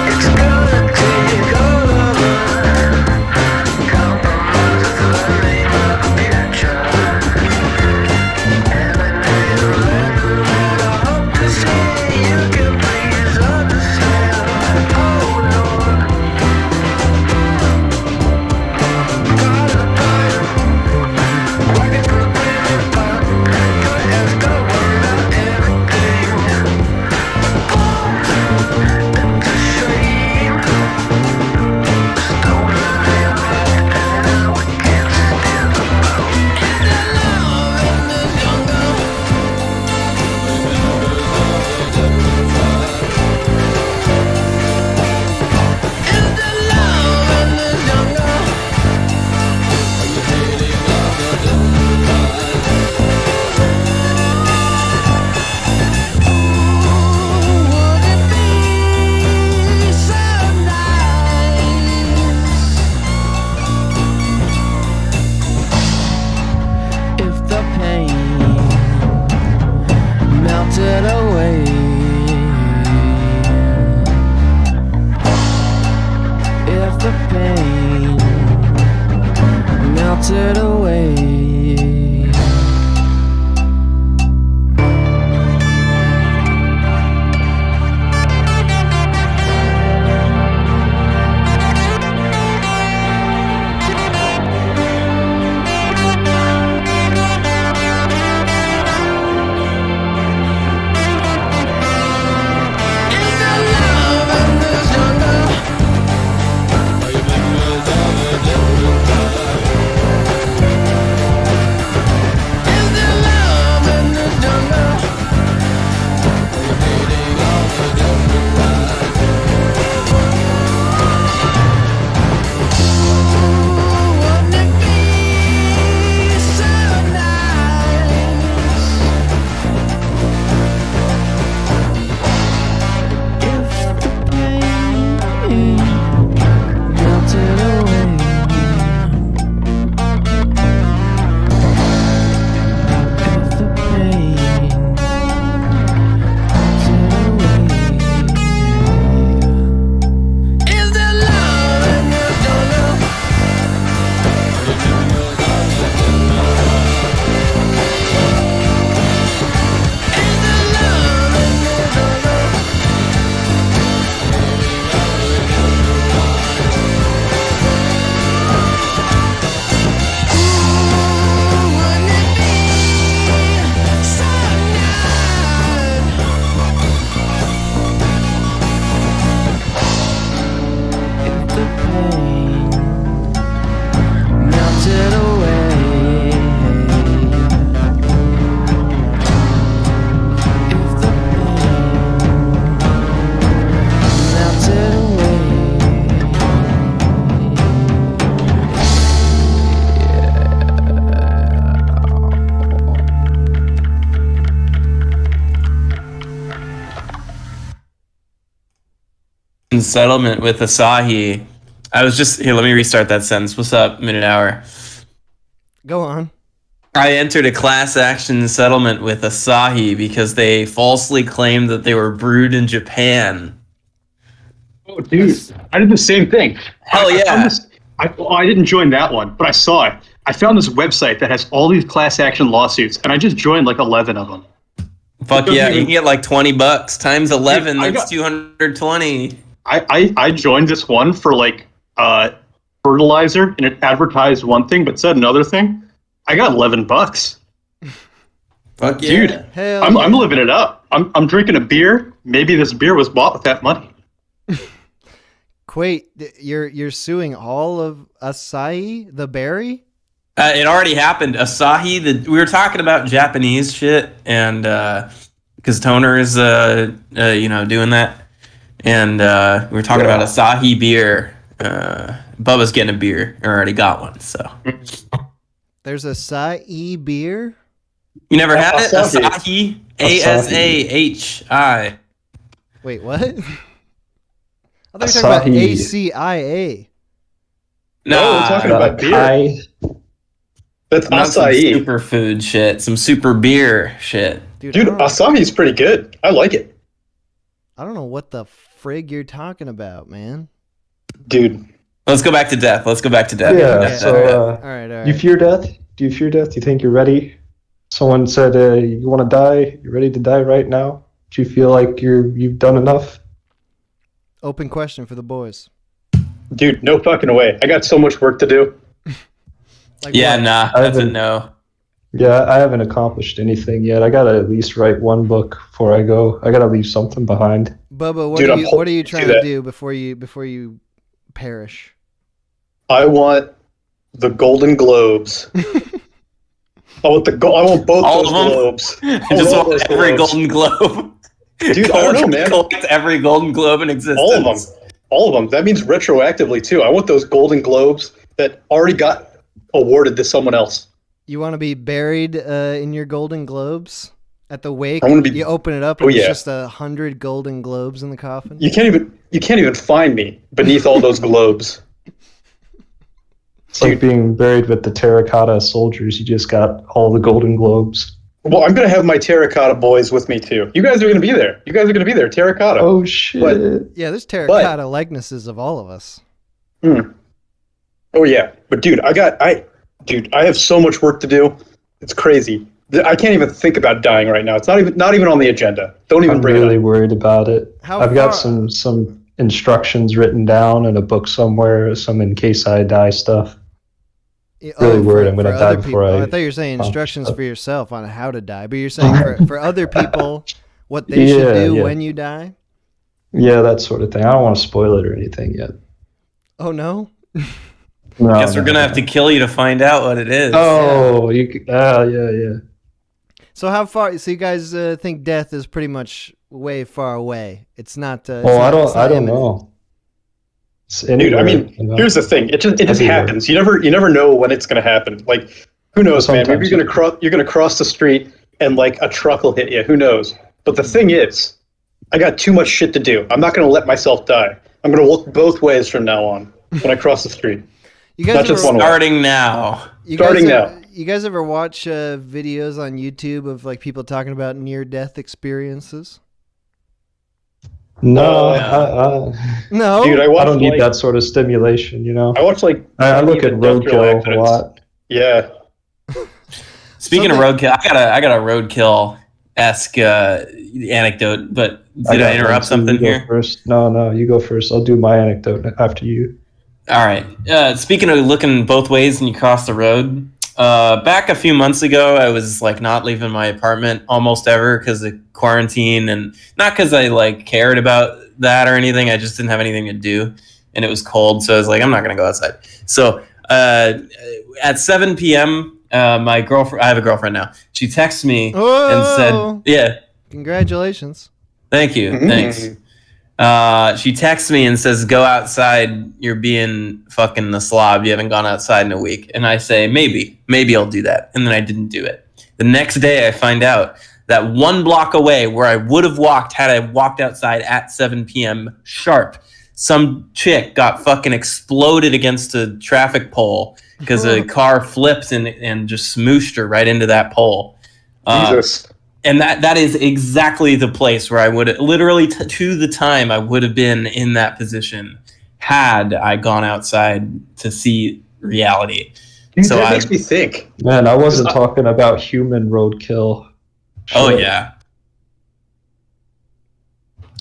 It's gonna take all of us. Compromise is the name of the future. And I know you're learning that I hope to see you can please understand. Oh Lord, gotta buy it. Working for the planet, but gotta ask the world about everything. It's a shame. Stolen and lost, and now we can't stand about. Is there love in this jungle? Is there love in this jungle? Are you hating on the jungle? Would it be so nice if the pain melted away? If the pain melted away. Is there love in this jungle? Are you making me down the jungle? Is there love in this jungle? Are you hating on the jungle? Wouldn't it be so nice if the pain melted away? If the pain melted away. Is there love in this jungle? Is there love in this jungle? Wouldn't it be so nice if the pain melted away? If the In settlement with Asahi. I was just here. Let me restart that sentence. What's up, Minute Hour? Go on. I entered a class action settlement with Asahi because they falsely claimed that they were brewed in Japan. Oh, dude, I did the same thing. Hell I yeah. found this- I didn't join that one, but I saw it. I found this website that has all these class action lawsuits, and I just joined like 11 of them. Fuck doesn't yeah, you even- can get like $20 times 11. Dude, I That's got- 220. I joined this one for like fertilizer, and it advertised one thing but said another thing. I got $11. Fuck yeah. Dude, Hell I'm yeah. living it up. I'm drinking a beer. Maybe this beer was bought with that money. Quate, you're suing all of Acai, the berry? It already happened. Asahi, we were talking about Japanese shit, and because Toner is doing that, and we were talking about Asahi beer. Bubba's getting a beer, or already got one. So There's Acai beer? you never had it? Asahi. Asahi. Asahi. Wait, what? I thought you were talking about ACIA. No, we're talking about beer. That's Not some acai. superfood shit, some super beer shit. Dude, Dude, acai's pretty good. I like it. I don't know what the frig you're talking about, man. Dude. Let's go back to death. Yeah. Okay. So, All right. you fear death? Do you fear death? Do you think you're ready? Someone said you want to die. You're ready to die right now. Do you feel like you've done enough? Open question for the boys. Dude, no fucking way. I got so much work to do. Like Yeah, what? nah, that's a no. Yeah, I haven't accomplished anything yet. I gotta at least write one book before I go. I gotta leave something behind. Bubba, what Dude, what are you trying to do before you perish? I want the Golden Globes. I want both All those of them? globes. I just want every Golden Globe. Dude, I don't know, man. Collect every Golden Globe in existence. All of them. That means retroactively too. I want those Golden Globes that already got awarded to someone else. You want to be buried in your Golden Globes at the wake? I want to be. You open it up and it's just 100 Golden Globes in the coffin. You can't even find me beneath all those globes. It's like being buried with the terracotta soldiers. You just got all the Golden Globes. Well, I'm gonna have my terracotta boys with me too. You guys are gonna be there. Terracotta. Oh shit! Yeah, there's terracotta likenesses of all of us. Oh yeah, but dude, I have so much work to do. It's crazy. I can't even think about dying right now. It's not even on the agenda. Don't even bring it up. I'm really worried about it. I've got some instructions written down in a book somewhere. Some in case I die stuff. Really worried I'm going to die before I thought you were saying instructions for yourself on how to die, but you're saying for other people what they should do when you die? Yeah, that sort of thing. I don't want to spoil it or anything yet. Oh, no? No, Guess we're going to have to kill you to find out what it is. Oh, yeah. So how far? So you guys think death is pretty much way far away? It's not. I don't know. Dude, I mean, here's the thing. It just happens. You never know when it's gonna happen. Like, who knows, man? Maybe you're gonna cross the street and like a truck will hit you. Who knows? But the thing is, I got too much shit to do. I'm not gonna let myself die. I'm gonna look both ways from now on when I cross the street. You guys starting now. You guys ever watch videos on YouTube of like people talking about near-death experiences? No, no, dude, I don't need that sort of stimulation. You know, I watch like I look at roadkill a lot. Yeah. Speaking of roadkill, I got a roadkill-esque anecdote. But did I interrupt something here? First, no, you go first. I'll do my anecdote after you. All right. Speaking of looking both ways when you cross the road, back a few months ago, I was like not leaving my apartment almost ever because of quarantine, and not because I like cared about that or anything. I just didn't have anything to do, and it was cold, so I was like, I'm not gonna go outside. So at 7 p.m., my girlfriend, I have a girlfriend now. She texts me and said, "Yeah, congratulations, thank you, thanks." She texts me and says, "Go outside. You're being fucking the slob. You haven't gone outside in a week." And I say, maybe I'll do that. And then I didn't do it. The next day I find out that 1 block away where I would have walked had I walked outside at 7 p.m. sharp, some chick got fucking exploded against a traffic pole because a car flipped and just smooshed her right into that pole. Jesus. And that is exactly the place where I would literally to the time I would have been in that position had I gone outside to see reality. Dude, so that makes me think. Man, I wasn't talking about human roadkill. Oh yeah.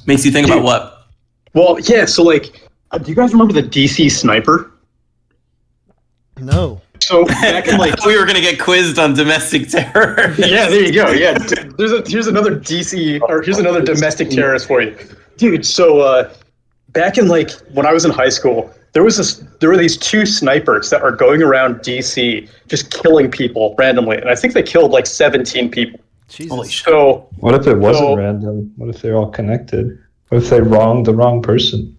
Makes you think about what? Well, yeah. So like, do you guys remember the DC sniper? No. So back in like we were gonna get quizzed on domestic terror. Yeah, there you go. Yeah, here's another DC or here's another domestic terrorist for you, dude. So back in like when I was in high school, there were these 2 snipers that are going around DC just killing people randomly, and I think they killed like 17 people. Jesus. So what if it wasn't random? What if they're all connected? What if they wronged the wrong person?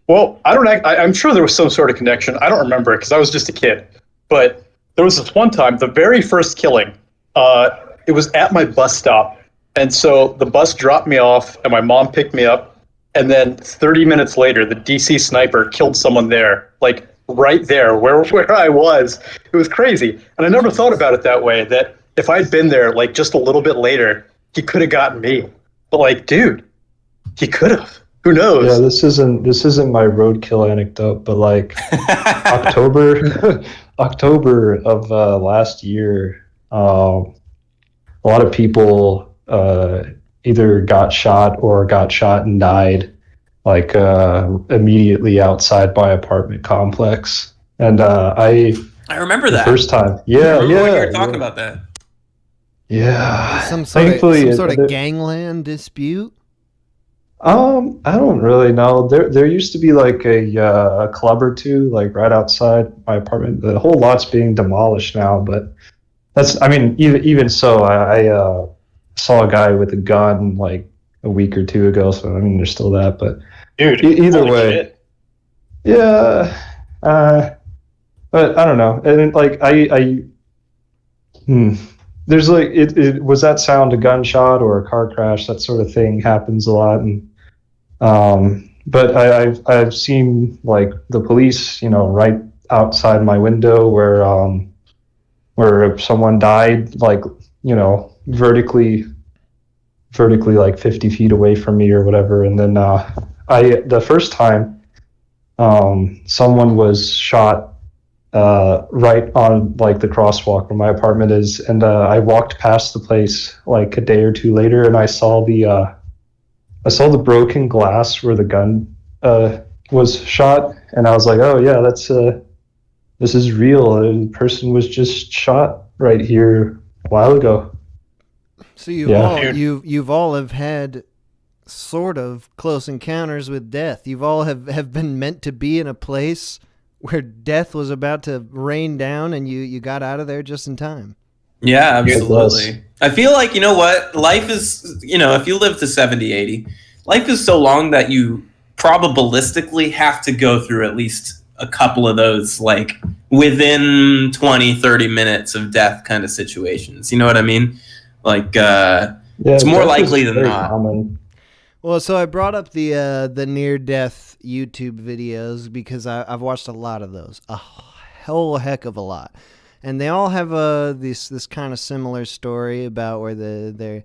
Well, I'm sure there was some sort of connection. I don't remember it because I was just a kid. But there was this one time, the very first killing, it was at my bus stop. And so the bus dropped me off and my mom picked me up. And then 30 minutes later, the DC sniper killed someone there, like right there where I was. It was crazy. And I never thought about it that way, that if I'd been there like just a little bit later, he could have gotten me. But like, dude, he could have. Who knows? Yeah, this isn't my roadkill anecdote, but like October of last year, a lot of people either got shot and died, like immediately outside my apartment complex. And I remember that first time. I remember when you were talking about that. Yeah, Some sort of gangland dispute. I don't really know. There used to be like a club or two like right outside my apartment. The whole lot's being demolished now, but even so, I saw a guy with a gun like a week or two ago. So I mean, there's still that, but dude, either way, shit. Yeah. But I don't know, and like there's like it was that sound a gunshot or a car crash, that sort of thing happens a lot, and but I've seen like the police, right outside my window where someone died, like vertically like 50 feet away from me or whatever, and then the first time someone was shot right on like the crosswalk where my apartment is, and I walked past the place like a day or two later, and I saw the broken glass where the gun was shot, and I was like, oh yeah, that's this is real. The person was just shot right here a while ago. So you've all have had sort of close encounters with death. You've all have been meant to be in a place where death was about to rain down, and you got out of there just in time. Yeah, absolutely. I feel like, you know what? Life is, if you live to 70, 80, life is so long that you probabilistically have to go through at least a couple of those, like, within 20, 30 minutes of death kind of situations. You know what I mean? Like, it's more likely than not. Common. Well, so I brought up the near-death YouTube videos because I've watched a lot of those, a whole heck of a lot, and they all have this kind of similar story about where they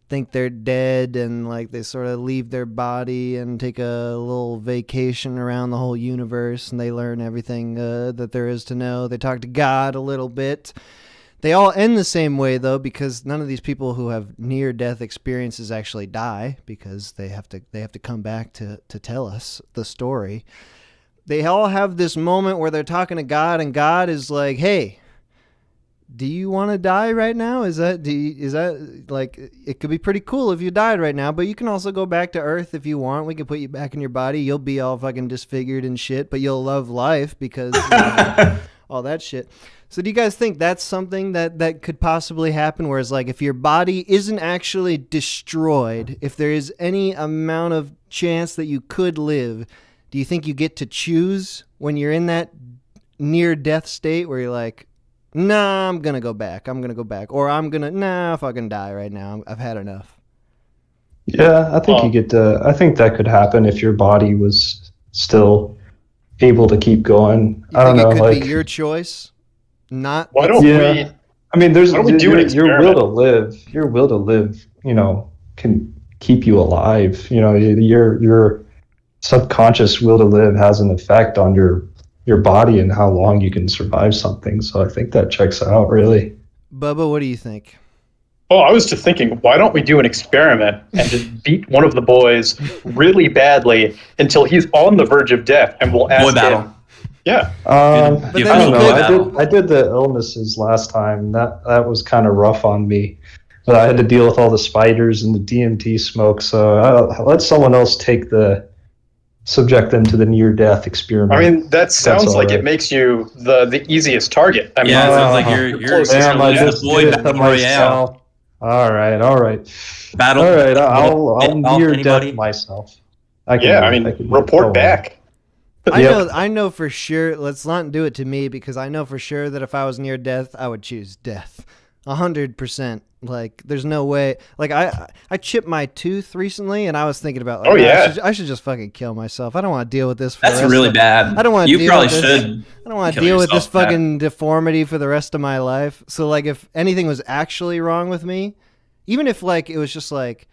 think they're dead, and like they sort of leave their body and take a little vacation around the whole universe, and they learn everything that there is to know. They talk to God a little bit. They all end the same way, though, because none of these people who have near-death experiences actually die, because they have to come back to tell us the story. They all have this moment where they're talking to God, and God is like, "Hey, do you want to die right now? Is that like, it could be pretty cool if you died right now, but you can also go back to Earth if you want. We can put you back in your body. You'll be all fucking disfigured and shit, but you'll love life because all that shit." So do you guys think that's something that could possibly happen, whereas like if your body isn't actually destroyed, if there is any amount of chance that you could live, do you think you get to choose when you're in that near-death state where you're like, nah, I'm going to go back, or I'm going to, nah, fucking die right now, I've had enough? Yeah, I think you get to, I think that could happen if your body was still able to keep going. I don't know. It could be your choice? Not. Why don't we? I mean, there's why don't we do an your will to experiment? live. Your will to live, can keep you alive. Your subconscious will to live has an effect on your body and how long you can survive something. So I think that checks out, really. Bubba, what do you think? Oh, I was just thinking, why don't we do an experiment and just beat one of the boys really badly until he's on the verge of death, and we'll ask him. Yeah. I don't know. I did the illnesses last time. That was kind of rough on me. But I had to deal with all the spiders and the DMT smoke. So I'll let someone else subject them to the near-death experiment. I mean, that sounds like it makes you the easiest target. I mean, it sounds like you're the boy battle royale. All right. Battle. All right, I'll near-death myself. I can report back. I know for sure, let's not do it to me, because I know for sure that if I was near death, I would choose death. 100%. Like, there's no way. Like, I chipped my tooth recently, and I was thinking about, like, Oh, yeah. I should just fucking kill myself. I don't want to deal with this. That's really bad. I don't want to You deal probably with this. should. I don't want to kill deal with this yourself, Pat. fucking deformity for the rest of my life. So, like, if anything was actually wrong with me, even if, like, it was just like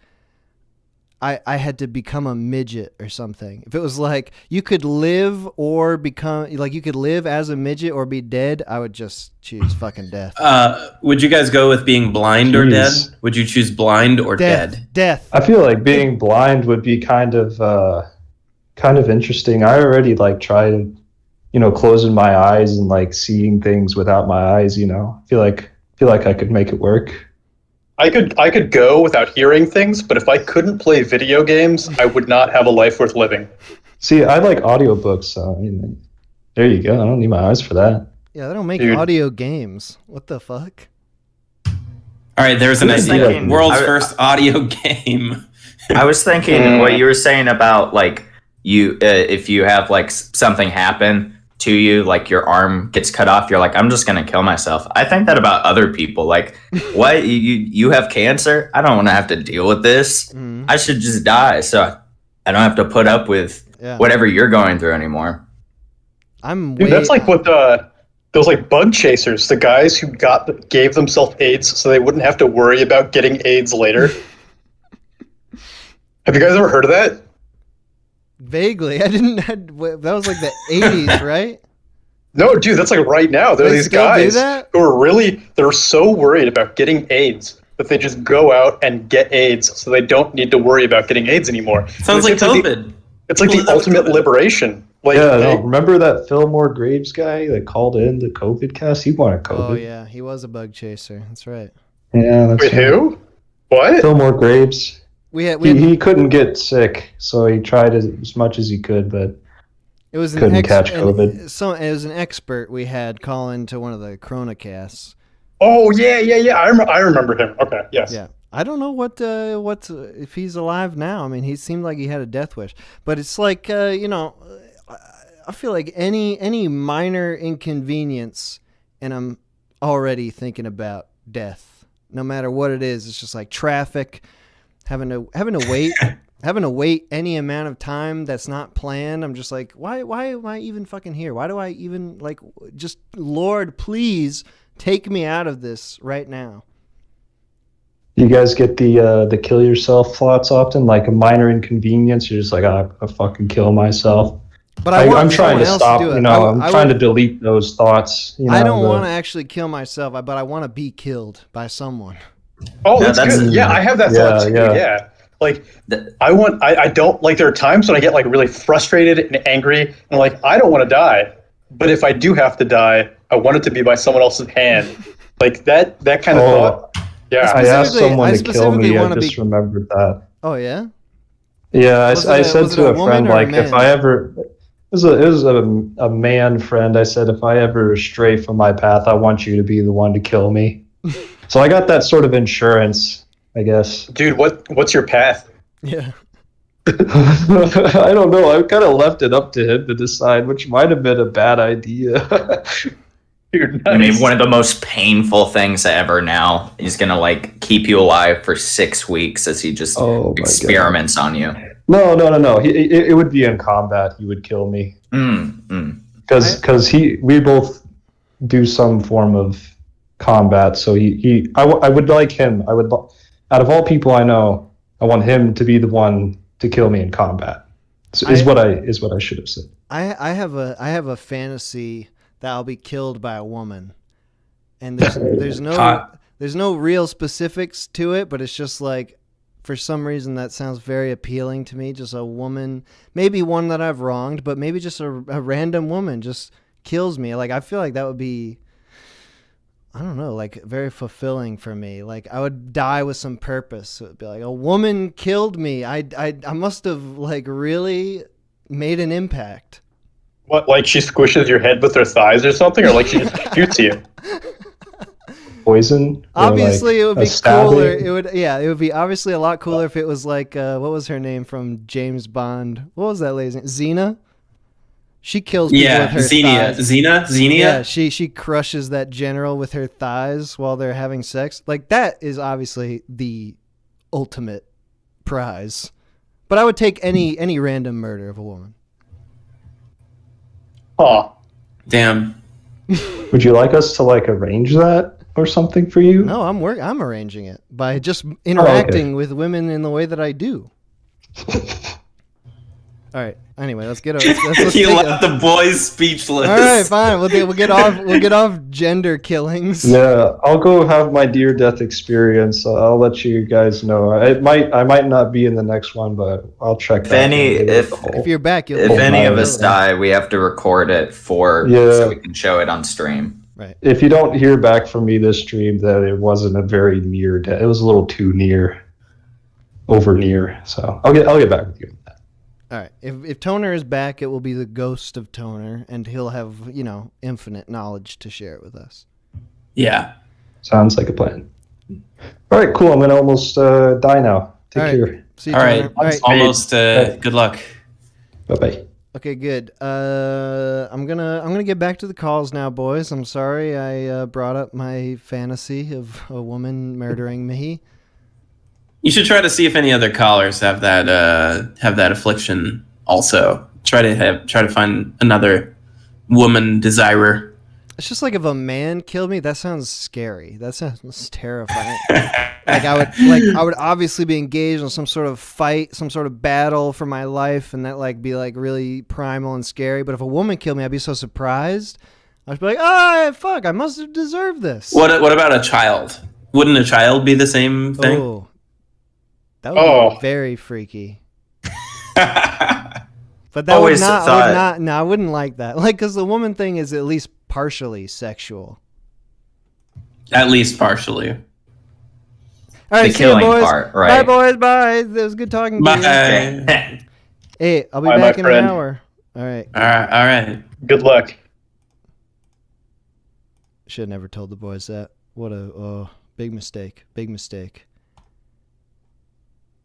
I had to become a midget or something. If it was like you could live or become, like, you could live as a midget or be dead, I would just choose fucking death. Would you guys go with being blind or dead? Would you choose blind or dead? Death. I feel like being blind would be kind of interesting. I already like tried, closing my eyes and like seeing things without my eyes. I feel like I could make it work. I could go without hearing things, but if I couldn't play video games, I would not have a life worth living. See, I like audiobooks, so there you go. I don't need my eyes for that. Yeah, they don't make Dude. audio games. What the fuck? All right, there's an I was idea. thinking- World's first audio game. I was thinking what you were saying about like you if you have like something happen to you, like your arm gets cut off, you're like, I'm just gonna kill myself. I think that about other people. Like, what you have cancer? I don't want to have to deal with this. I should just die, so I don't have to put up with whatever you're going through anymore. Dude, that's like what those like bug chasers, the guys who gave themselves AIDS so they wouldn't have to worry about getting AIDS later. Have you guys ever heard of that? Vaguely. I didn't. That was like the 80s, right? No, dude, that's like right now. There are They these still do guys that? who are they're so worried about getting AIDS that they just go out and get AIDS so they don't need to worry about getting AIDS anymore. Sounds like COVID. It's like the ultimate liberation. Like, remember that Fillmore Graves guy that called in the COVID cast? He wanted COVID. Oh yeah, he was a bug chaser. That's right. Yeah, that's Wait, right. who? What? Fillmore Graves. We He couldn't get sick, so he tried as much as he could, but It was an couldn't catch COVID. It was an expert we had call into one of the Corona casts. Oh yeah. I remember him. Okay, yes. Yeah, I don't know what if he's alive now. I mean, he seemed like he had a death wish, but it's like I feel like any minor inconvenience, and I'm already thinking about death. No matter what it is, it's just like traffic, having to wait any amount of time that's not planned. I'm just like, why am I even fucking here? Why do I even just Lord, please take me out of this right now. You guys get the kill yourself thoughts often, like a minor inconvenience. You're just like, I fucking kill myself. But I'm trying to someone else to stop. do it. I'm I trying would- to delete those thoughts. I don't want to actually kill myself, but I want to be killed by someone. Oh, that's good. Yeah, I have that thought too. Yeah. Like, I don't, like, there are times when I get, like, really frustrated and angry, and, like, I don't want to die. But if I do have to die, I want it to be by someone else's hand. Like, that kind of thought. Yeah. I asked someone to kill specifically me. I wanna just be- remembered that. Oh yeah. Yeah, I said was it to a a woman friend, or a like, if man? I ever, it was a man friend. I said, if I ever stray from my path, I want you to be the one to kill me. So I got that sort of insurance, I guess. Dude, what's your path? Yeah. I don't know. I kind of left it up to him to decide, which might have been a bad idea. Dude, I mean, one of the most painful things ever now. He's going to, like, keep you alive for 6 weeks as he just experiments on you. No. It would be in combat. He would kill me. Because we both do some form of combat. So I would like him. Out of all people I know, I want him to be the one to kill me in combat. Is what I should have said. I have a fantasy that I'll be killed by a woman, and there's no real specifics to it, but it's just like, for some reason that sounds very appealing to me. Just a woman, maybe one that I've wronged, but maybe just a random woman just kills me. Like, I feel like that would be, I don't know, like, very fulfilling for me. Like, I would die with some purpose. It would be like, a woman killed me. I must have, like, really made an impact. What, like she squishes your head with her thighs or something, or like she just shoots you? Poison? Obviously, like it would be a stabbing? cooler. It would be obviously a lot cooler if it was like, what was her name from James Bond? What was that lady's name? Xena? She kills people with her thighs. Xenia. Yeah, she crushes that general with her thighs while they're having sex. Like, that is obviously the ultimate prize. But I would take any random murder of a woman. Oh, damn. Would you like us to like arrange that or something for you? No, I'm arranging it by just interacting with women in the way that I do. All right. Anyway, let's get. Let's You left the boys speechless. All right, fine. We'll get off. We'll get off gender killings. Yeah, I'll go have my dear death experience. I'll let you guys know. I might not be in the next one, but I'll check. If you're back, if any of us die, we have to record it so we can show it on stream. Right. If you don't hear back from me this stream, then it wasn't a very near death. It was a little too near, over near. So I'll get back with you. All right. If Toner is back, it will be the ghost of Toner, and he'll have, infinite knowledge to share it with us. Yeah. Sounds like a plan. All right, cool. I'm going to almost die now. Take care. See you, All Toner. right. Almost. Good luck. Bye-bye. Okay, good. I'm gonna get back to the calls now, boys. I'm sorry I brought up my fantasy of a woman murdering me. You should try to see if any other callers have that affliction also. Try to find another woman desirer. It's just like if a man killed me, that sounds scary. That sounds terrifying. I would obviously be engaged in some sort of fight, some sort of battle for my life, and that be really primal and scary. But if a woman killed me, I'd be so surprised. I'd be like, "Oh, fuck! I must have deserved this." What about a child? Wouldn't a child be the same thing? Oh. That would be very freaky. But that would not. No, I wouldn't like that. Because the woman thing is at least partially sexual. At least partially. All right, the see you, killing boys. part, right? Bye, boys. Bye. It was good talking to you. Bye. Hey, I'll be Bye, back my in friend. an hour. All right. All right. Good luck. Should have never told the boys that. What a big mistake. Big mistake.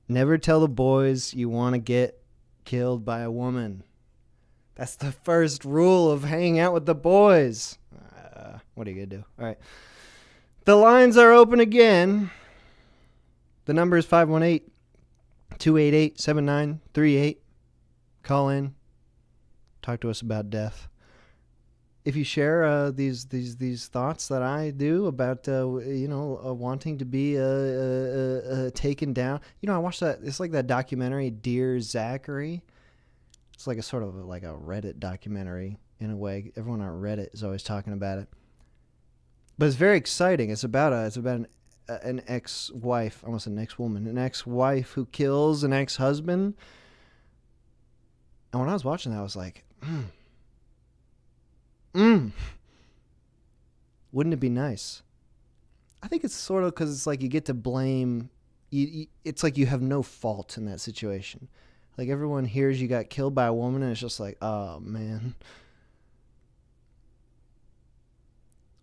Never tell the boys you want to get killed by a woman. That's the first rule of hanging out with the boys. What are you going to do? All right. The lines are open again. The number is 518-288-7938. Call in. Talk to us about death. If you share these thoughts that I do about wanting to be taken down, I watched that. It's like that documentary Dear Zachary. It's like a sort of like a Reddit documentary in a way. Everyone on Reddit is always talking about it, but it's very exciting. It's about an ex-wife, almost an ex-woman, an ex-wife who kills an ex-husband. And when I was watching that, I was like, wouldn't it be nice? I think it's sort of because it's like you get to blame. It's like you have no fault in that situation. Like everyone hears you got killed by a woman, and it's just like, oh man,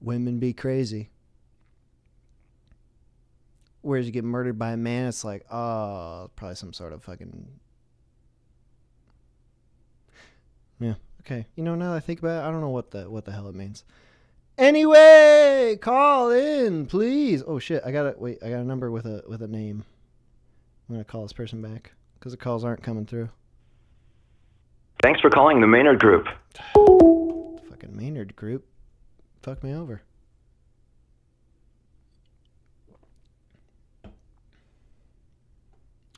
women be crazy. Whereas you get murdered by a man, it's like, oh, probably some sort of fucking. Yeah. Okay. Now that I think about it, I don't know what the hell it means. Anyway, call in, please. Oh shit, I got a number with a name. I'm gonna call this person back because the calls aren't coming through. Thanks for calling the Maynard Group. Fucking Maynard Group. Fuck me over.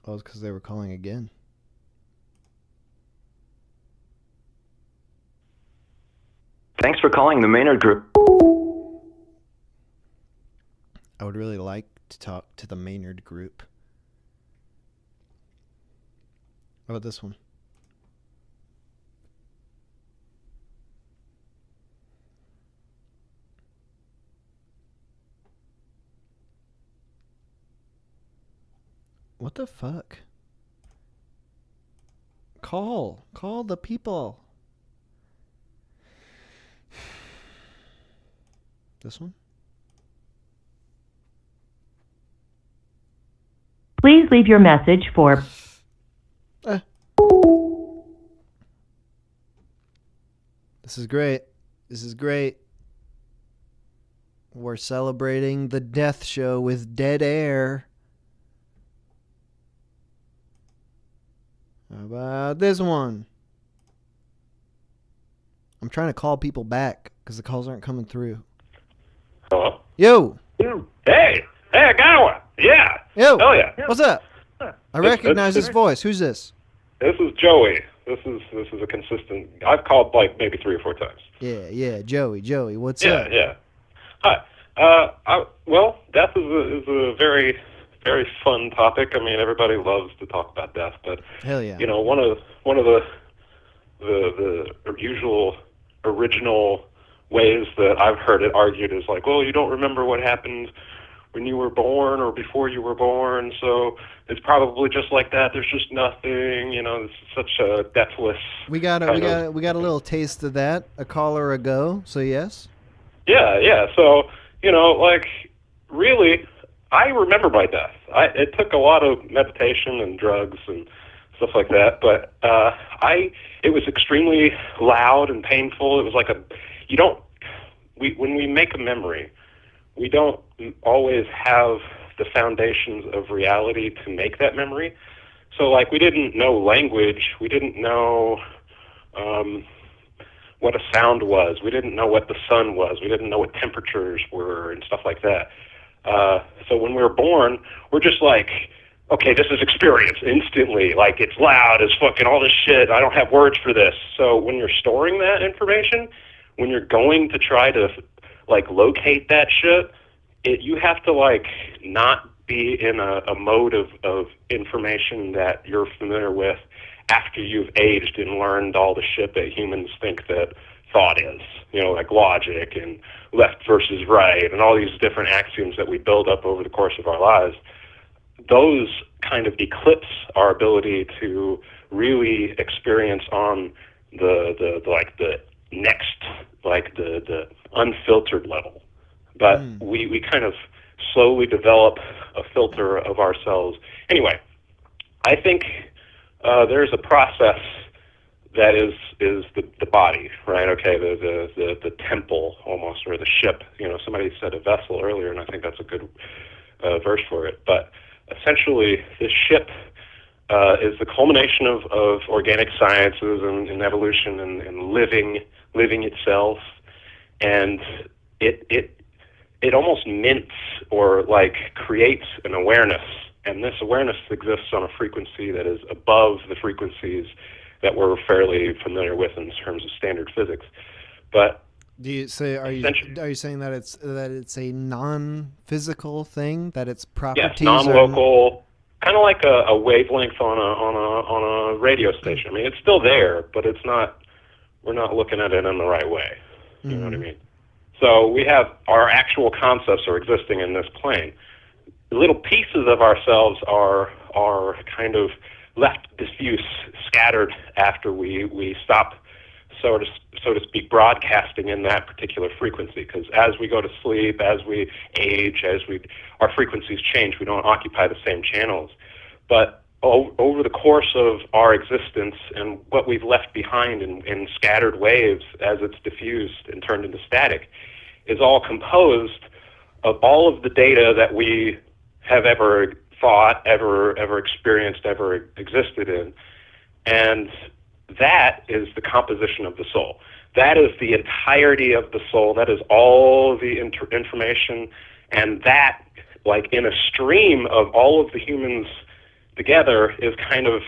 Oh, it's because they were calling again. Thanks for calling the Maynard Group. I would really like to talk to the Maynard Group. How about this one? What the fuck? Call the people. This one? Please leave your message for... This is great. This is great. We're celebrating the death show with dead air. How about this one? I'm trying to call people back because the calls aren't coming through. Hello? Yo! Hey! Hey, I got one! Yeah! Yo! Hell yeah! What's up? I recognize his voice. Who's this? This is Joey. This is a consistent... I've called like maybe 3 or 4 times. Yeah, Joey, what's up? Yeah. Hi. Well, death is a very, very fun topic. I mean, everybody loves to talk about death, but hell yeah. You know, one of the usual original ways that I've heard it argued is like, well, you don't remember what happened when you were born or before you were born, so it's probably just like that. There's just nothing, you know. It's such a deathless. We got a little taste of that a caller ago. So yes. Yeah. So you know, like really, I remember my death. It took a lot of meditation and drugs and stuff like that, but it was extremely loud and painful. It was like when we make a memory, we don't always have the foundations of reality to make that memory. So like we didn't know language, we didn't know what a sound was, we didn't know what the sun was, we didn't know what temperatures were and stuff like that. So when we were born, we're just like, okay, this is experience instantly. Like it's loud as fucking all this shit. I don't have words for this. So when you're storing that information, when you're going to try to like locate that shit, you have to like not be in a mode of information that you're familiar with after you've aged and learned all the shit that humans think that thought is, you know, like logic and left versus right and all these different axioms that we build up over the course of our lives. Those kind of eclipse our ability to really experience on the unfiltered level. But we kind of slowly develop a filter of ourselves. Anyway, I think there's a process that is the body, right? Okay, the temple almost, or the ship. You know, somebody said a vessel earlier, and I think that's a good verse for it. But essentially, this ship is the culmination of organic sciences and evolution and living itself, and it almost mints or like creates an awareness, and this awareness exists on a frequency that is above the frequencies that we're fairly familiar with in terms of standard physics. But are you saying that it's a non-physical thing, that its properties yes, non-local, kind of like a wavelength on a radio station. I mean, it's still there, but it's not. We're not looking at it in the right way. You know what I mean? So we have our actual concepts are existing in this plane. Little pieces of ourselves are kind of left diffuse, scattered after we stop, so to speak, broadcasting in that particular frequency. Because as we go to sleep, as we age, our frequencies change. We don't occupy the same channels. But over the course of our existence and what we've left behind in scattered waves as it's diffused and turned into static is all composed of all of the data that we have ever thought, ever experienced, ever existed in. And that is the composition of the soul. That is the entirety of the soul. That is all the information. And that, like in a stream of all of the humans together, is kind of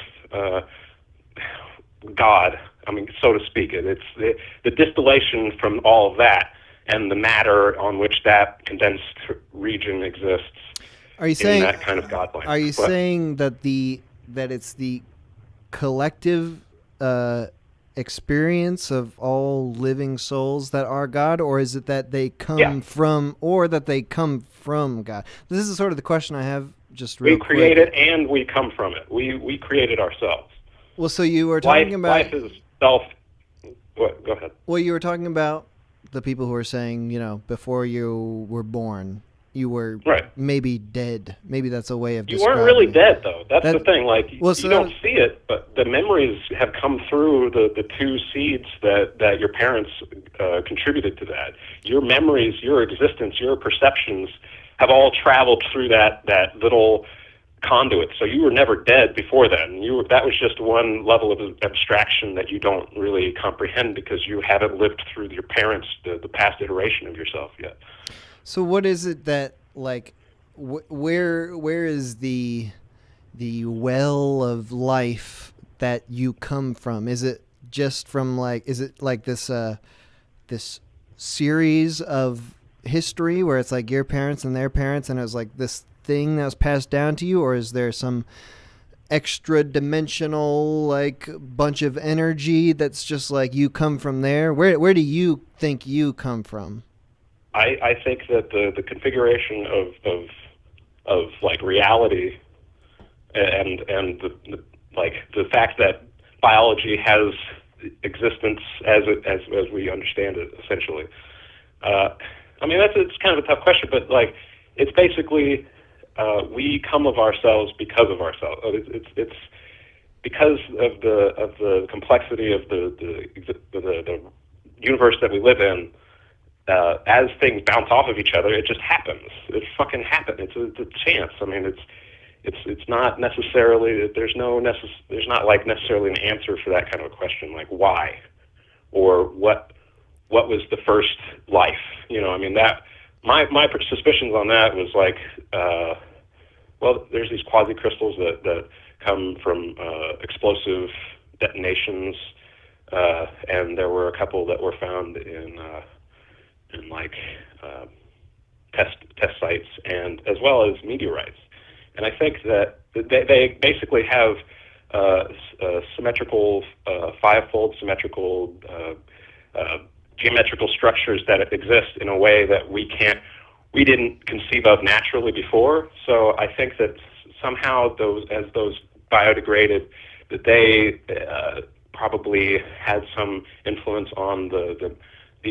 God. I mean, so to speak. It's the distillation from all of that and the matter on which that condensed region exists. Are you saying that kind of God line? Are you saying that it's the collective experience of all living souls that are God, or is it that they come from God? This is sort of the question I have. Just real quick. We create it and we come from it. We create it ourselves. Well, so you were talking about life is self. What? Go ahead. Well, you were talking about the people who are saying, you know, before you were born, you were maybe dead. Maybe that's a way of You describing weren't really it. dead, though. That's the thing. Like, well, you don't see it, but the memories have come through the two seeds that your parents contributed to that. Your memories, your existence, your perceptions have all traveled through that little conduit. So you were never dead before then. That was just one level of abstraction that you don't really comprehend because you haven't lived through your parents, the past iteration of yourself yet. So what is it that, like, where is the well of life that you come from? Is it just from, like, is it like this series of history where it's like your parents and their parents and it was like this thing that was passed down to you, or is there some extra dimensional, like, bunch of energy that's just like you come from there? Where do you think you come from? I think that the configuration of like reality and the fact that biology has existence as we understand it, essentially. I mean, it's kind of a tough question, but like it's basically we come of ourselves because of ourselves. It's because of the complexity of the universe that we live in. As things bounce off of each other, it just happens. It fucking happens. It's a chance. I mean, it's not necessarily, there's not like necessarily an answer for that kind of a question, like why or what was the first life. You know, I mean, that my suspicions on that was like, well, there's these quasi-crystals that come from explosive detonations, and there were a couple that were found in like test sites, and as well as meteorites. And I think that they basically have symmetrical, five-fold symmetrical geometrical structures that exist in a way that we didn't conceive of naturally before. So I think that somehow as those biodegraded, that they probably had some influence on the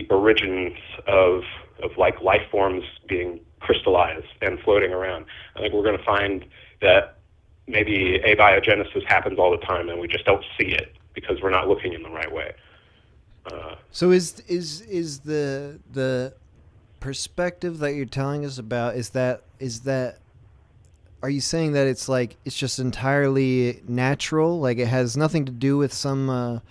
origins of like life forms being crystallized and floating around. I think we're going to find that maybe abiogenesis happens all the time and we just don't see it because we're not looking in the right way. So is the perspective that you're telling us about, is that are you saying that it's like it's just entirely natural, like it has nothing to do with some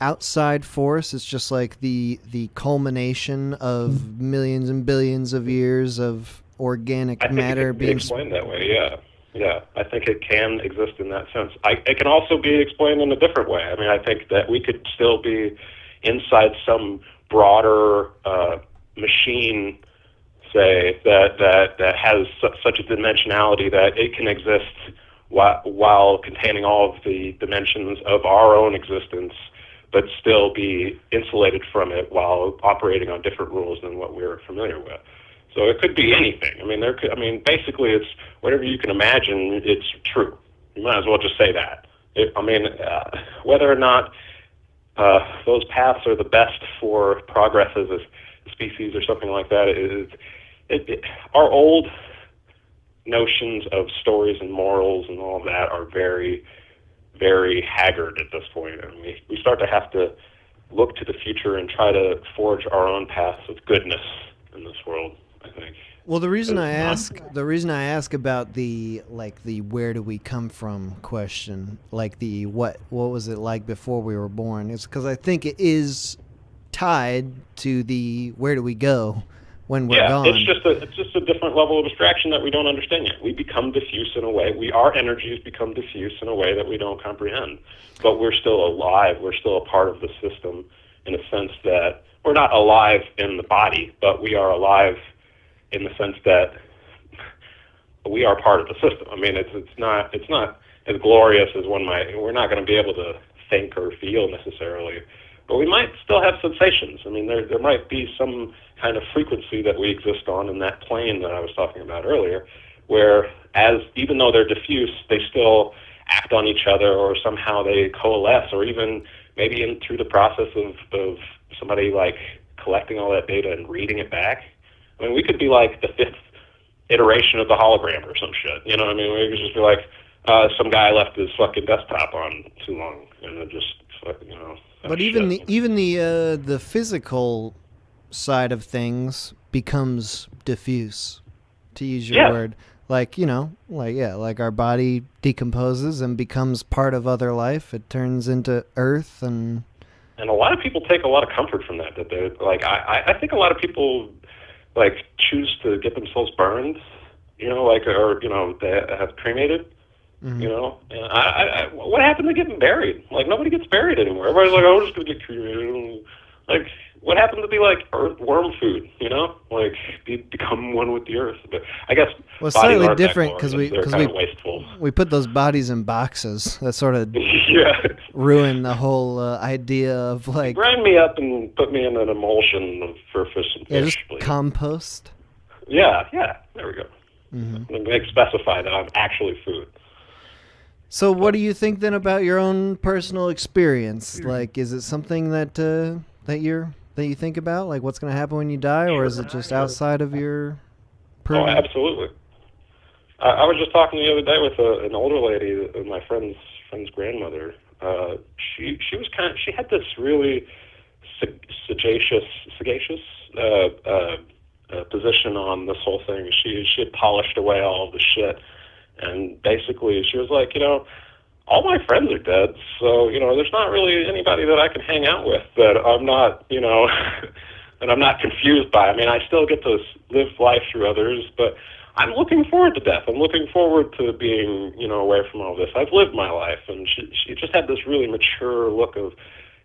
outside force? It's just like the culmination of millions and billions of years of organic matter being explained that way. Yeah, I think it can exist in that sense. It can also be explained in a different way. I mean, I think that we could still be inside some broader machine, say, that has such a dimensionality that it can exist while containing all of the dimensions of our own existence, but still be insulated from it while operating on different rules than what we're familiar with. So it could be anything. I mean, basically, it's whatever you can imagine. It's true. You might as well just say that. Whether or not those paths are the best for progress as a species or something like that, our old notions of stories and morals and all of that are very, very haggard at this point, and we start to have to look to the future and try to forge our own paths of goodness in this world, I think. Well, the reason I ask about the where do we come from question, like the what was it like before we were born, is because I think it is tied to the where do we go when we're gone. It's just a different level of abstraction that we don't understand yet. We become diffuse in a way. Our energies become diffuse in a way that we don't comprehend. But we're still alive. We're still a part of the system in a sense that we're not alive in the body, but we are alive in the sense that we are part of the system. I mean, it's not as glorious as one might. We're not going to be able to think or feel necessarily, but we might still have sensations. I mean, there might be some kind of frequency that we exist on in that plane that I was talking about earlier, where even though they're diffuse, they still act on each other, or somehow they coalesce, or even maybe through the process of somebody like collecting all that data and reading it back. I mean, we could be like the fifth iteration of the hologram or some shit. You know what I mean? We could just be like, some guy left his fucking desktop on too long, and it just, you know. But even the physical side of things becomes diffuse, to use your word. Like, you know, like our body decomposes and becomes part of other life. It turns into earth and a lot of people take a lot of comfort from that. That they're like, I think a lot of people like choose to get themselves burned, you know, like, or, you know, they have cremated. You know, and what happened to getting buried? Like, nobody gets buried anymore. Everybody's like, oh, I'm just gonna get cremated. Like, what happened to be like worm food? You know, like become one with the earth. But I guess it's slightly different because we put those bodies in boxes. That sort of ruin the whole idea of like grind me up and put me in an emulsion for fish and fish. Just please. Compost. Yeah, there we go. Make specify that I'm actually food. So what do you think then about your own personal experience? Like, is it something that you think about? Like, what's going to happen when you die, or is it just outside of your purview? Oh, absolutely. I was just talking the other day with an older lady, my friend's grandmother. She had this really sagacious position on this whole thing. She had polished away all of the shit. And basically, she was like, you know, all my friends are dead, so, you know, there's not really anybody that I can hang out with that I'm not, you know, that I'm not confused by. I mean, I still get to live life through others, but I'm looking forward to death. I'm looking forward to being, you know, away from all this. I've lived my life, and she just had this really mature look of,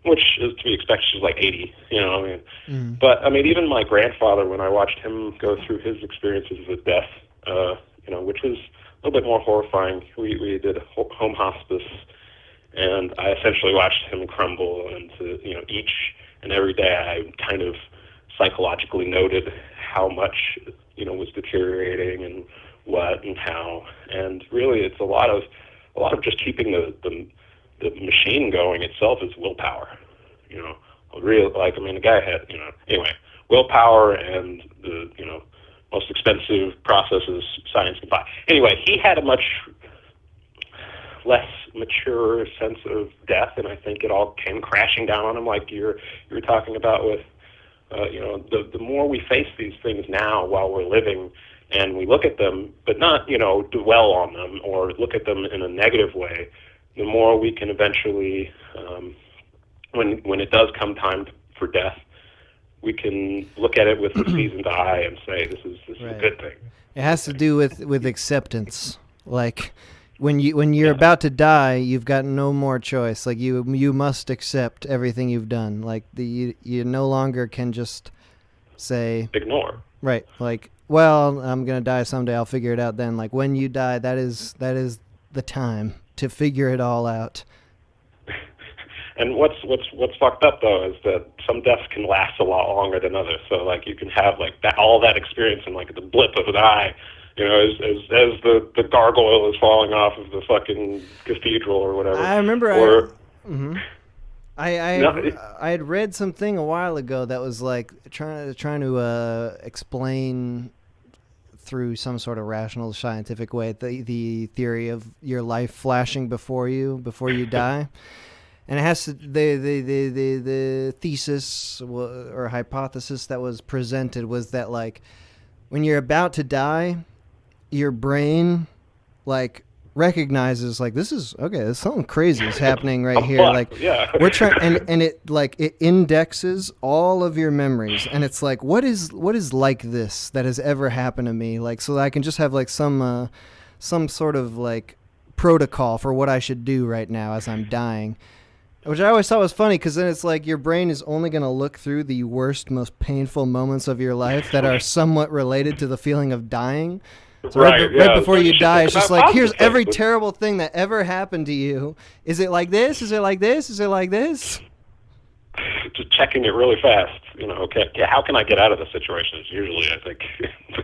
which is to be expected. She's like 80, you know, I mean. But, I mean, even my grandfather, when I watched him go through his experiences with death, you know, which was a little bit more horrifying. We did home hospice, and I essentially watched him crumble into, you know, each and every day I kind of psychologically noted how much, you know, was deteriorating and what and how. And really it's a lot of just keeping the machine going itself is willpower. You know, the guy had, you know, anyway, willpower and the, you know, most expensive processes science can buy. Anyway, he had a much less mature sense of death, and I think it all came crashing down on him, like you were talking about with, you know, the more we face these things now while we're living, and we look at them, but not, you know, dwell on them or look at them in a negative way, the more we can eventually, when it does come time for death, we can look at it with a seasoned eye and say, this is a good thing. It has to do with acceptance. Like, when you're about to die, you've got no more choice. Like, you must accept everything you've done. Like, you no longer can just say ignore. Right. Like, well, I'm gonna die someday. I'll figure it out then. Like, when you die, that is the time to figure it all out. And what's fucked up though is that some deaths can last a lot longer than others. So like you can have like all that experience in like the blip of an eye, you know, as the gargoyle is falling off of the fucking cathedral or whatever. I remember I had read something a while ago that was like trying to explain through some sort of rational scientific way the theory of your life flashing before you die. And it has to, the thesis or hypothesis that was presented was that, like, when you're about to die, your brain, like, recognizes, like, this is, okay, there's something crazy is happening right here. Like, we're trying, and it, like, it indexes all of your memories. And it's like, what is like this that has ever happened to me? Like, so that I can just have, like, some sort of, like, protocol for what I should do right now as I'm dying. Which I always thought was funny, because then it's like your brain is only going to look through the worst, most painful moments of your life that are somewhat related to the feeling of dying. So right before you die, it's just like, here's every terrible thing that ever happened to you. Is it like this? Is it like this? Is it like this? Just checking it really fast. You know, okay, how can I get out of the situation is usually, I think,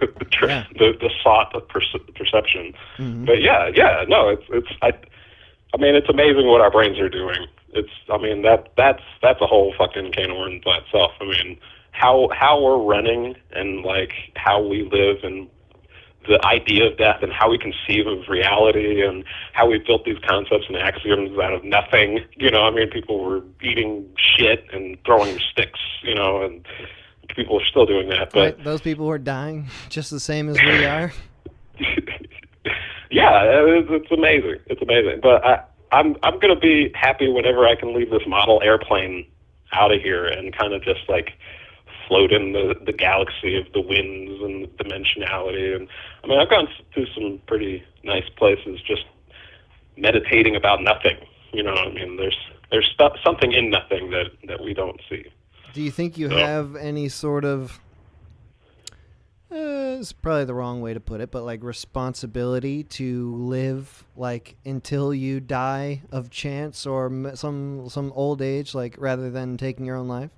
the sought of perception. Mm-hmm. But no, I mean, it's amazing what our brains are doing. That's a whole fucking can of worms by itself. I mean, how we're running and like how we live and the idea of death and how we conceive of reality and how we built these concepts and axioms out of nothing. I mean, people were eating shit and throwing sticks, and people are still doing that. But right, those people were dying just the same as we are. Yeah, it's amazing. It's amazing. But I'm going to be happy whenever I can leave this model airplane out of here and kind of just like float in the galaxy of the winds and dimensionality. And I mean, I've gone to some pretty nice places just meditating about nothing. I mean, there's something in nothing that we don't see. Do you think you have any sort of, it's probably the wrong way to put it, but like responsibility to live like until you die of chance or some old age, like rather than taking your own life?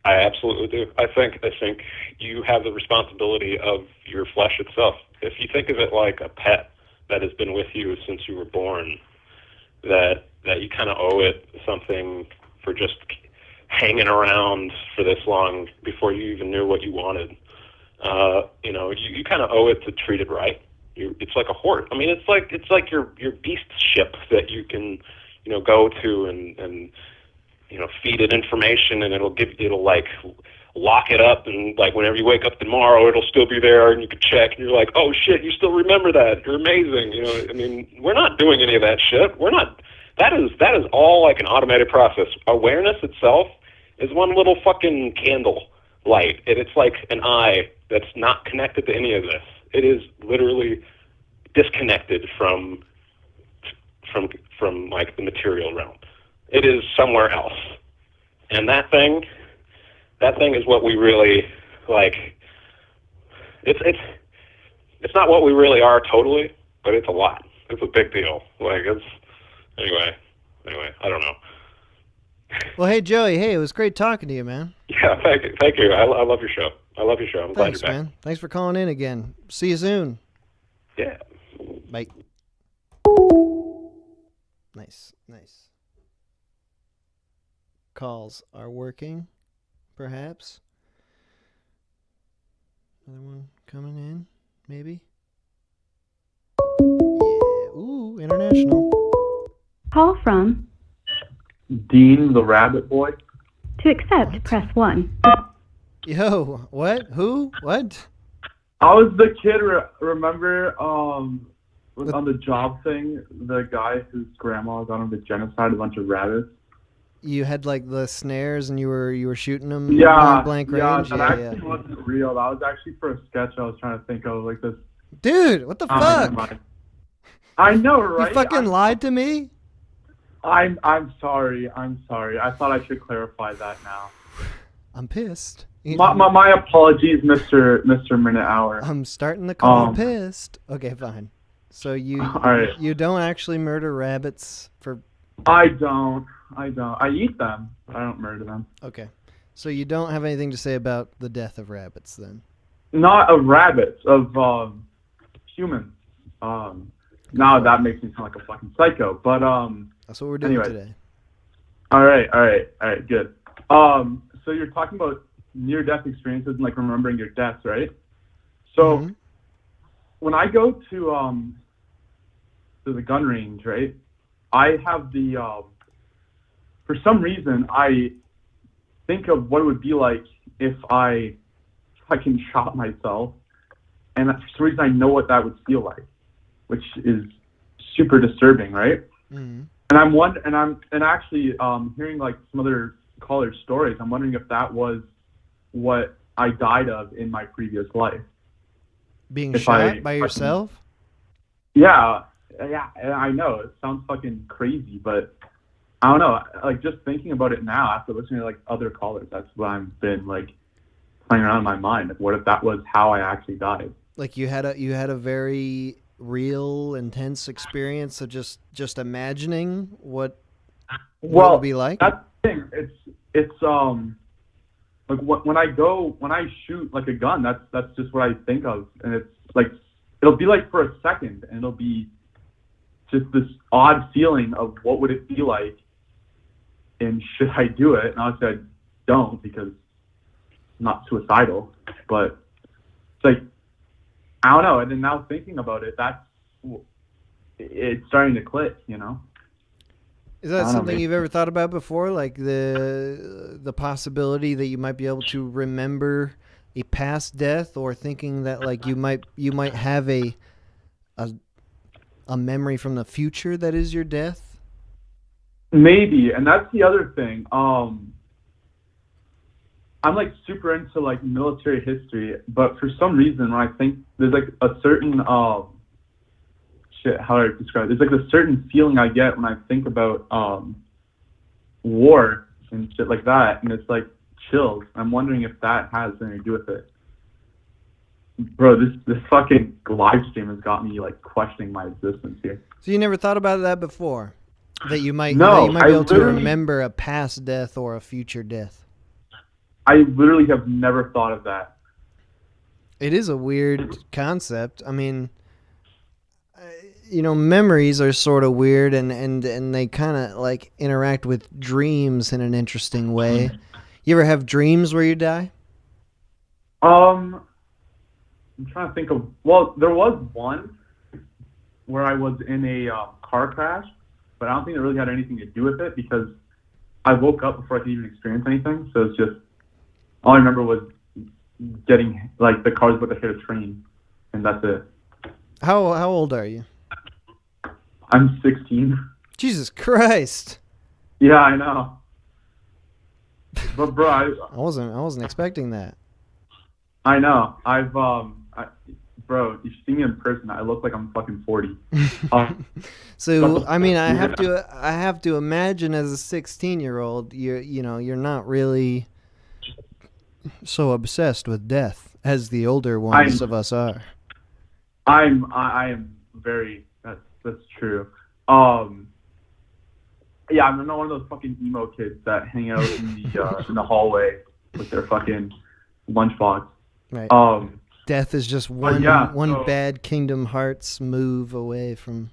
I absolutely do. I think you have the responsibility of your flesh itself. If you think of it like a pet that has been with you since you were born, that you kind of owe it something for just hanging around for this long before you even knew what you wanted. You kind of owe it to treat it right. It's like a horse. I mean, it's like your beast ship that you can, go to and feed it information, and it'll like lock it up, and like whenever you wake up tomorrow, it'll still be there, and you can check, and you're like, oh shit, you still remember that? You're amazing. I mean, we're not doing any of that shit. We're not. That is all like an automated process. Awareness itself is one little fucking candle light, and it's like an eye that's not connected to any of this. It is literally disconnected from like the material realm. It is somewhere else, and that thing is what we really like. It's not what we really are totally, but it's a lot. It's a big deal. Like anyway. I don't know. Well, hey Joey, it was great talking to you, man. Yeah, thank you. I love your show. I'm glad you're back. Man. Thanks for calling in again. See you soon. Yeah. Bye. Nice. Calls are working, perhaps. Another one coming in, maybe. Yeah. Ooh, international. Call from Dean the Rabbit Boy. To accept, press 1. Yo, what? Who? What? I was the kid, remember, was on the job thing, the guy whose grandma got him to genocide a bunch of rabbits. You had like the snares and you were shooting them point blank range? That actually wasn't real. That was actually for a sketch I was trying to think of, like this. Dude, what the fuck? I know, right? You fucking lied to me? I'm sorry. I thought I should clarify that now. I'm pissed. My apologies, Mr. Minute Hour. I'm starting the call pissed. Okay, fine. So you don't actually murder rabbits for... I don't. I eat them. I don't murder them. Okay. So you don't have anything to say about the death of rabbits then? Not of rabbits, of humans. Now that makes me sound like a fucking psycho, but that's what we're doing today. All right, good. So you're talking about near-death experiences and like remembering your deaths, right? So when I go to the gun range, right, I have the for some reason I think of what it would be like if I fucking shot myself, and for some reason I know what that would feel like, which is super disturbing, right? Mm-hmm. And actually hearing like some other callers' stories, I'm wondering if that was what I died of in my previous life. Being shot by yourself? Yeah, I know it sounds fucking crazy, but I don't know. Like just thinking about it now after listening to like other callers, that's what I've been like playing around in my mind. Like, what if that was how I actually died? Like you had a very real, intense experience of just imagining what it would be like. That's the thing. It's like when I shoot like a gun, that's just what I think of, and it's like it'll be like for a second, and it'll be just this odd feeling of what would it be like, and should I do it? And obviously I don't, because I'm not suicidal, but it's like I don't know. And then now thinking about it, it's starting to click, you know? Is that something you've ever thought about before? Like the possibility that you might be able to remember a past death, or thinking that like you might have a memory from the future that is your death? Maybe, and that's the other thing. I'm like super into like military history, but for some reason when I think there's like a certain how do I describe it? There's like a certain feeling I get when I think about war and shit like that, and it's like chills. I'm wondering if that has anything to do with it. Bro, this fucking live stream has got me like questioning my existence here. So you never thought about that before? That you might, No, that you might be able to literally- remember a past death or a future death? I literally have never thought of that. It is a weird concept. I mean, you know, memories are sort of weird, and they kind of like interact with dreams in an interesting way. You ever have dreams where you die? I'm trying to think of. Well, there was one where I was in a car crash, but I don't think it really had anything to do with it because I woke up before I could even experience anything. So it's just all I remember was getting like the car was about to hit a train, and that's it. How old are you? I'm 16. Jesus Christ! Yeah, I know. But bro, I wasn't expecting that. I know. Bro, you see me in person, I look like I'm fucking 40. So I mean, I have to imagine as a 16-year-old, you're not really so obsessed with death as the older ones of us are. I am very. That's true. Yeah, I'm not one of those fucking emo kids that hang out in the hallway with their fucking lunchbox. Right. Death is just one so, bad Kingdom Hearts move away from.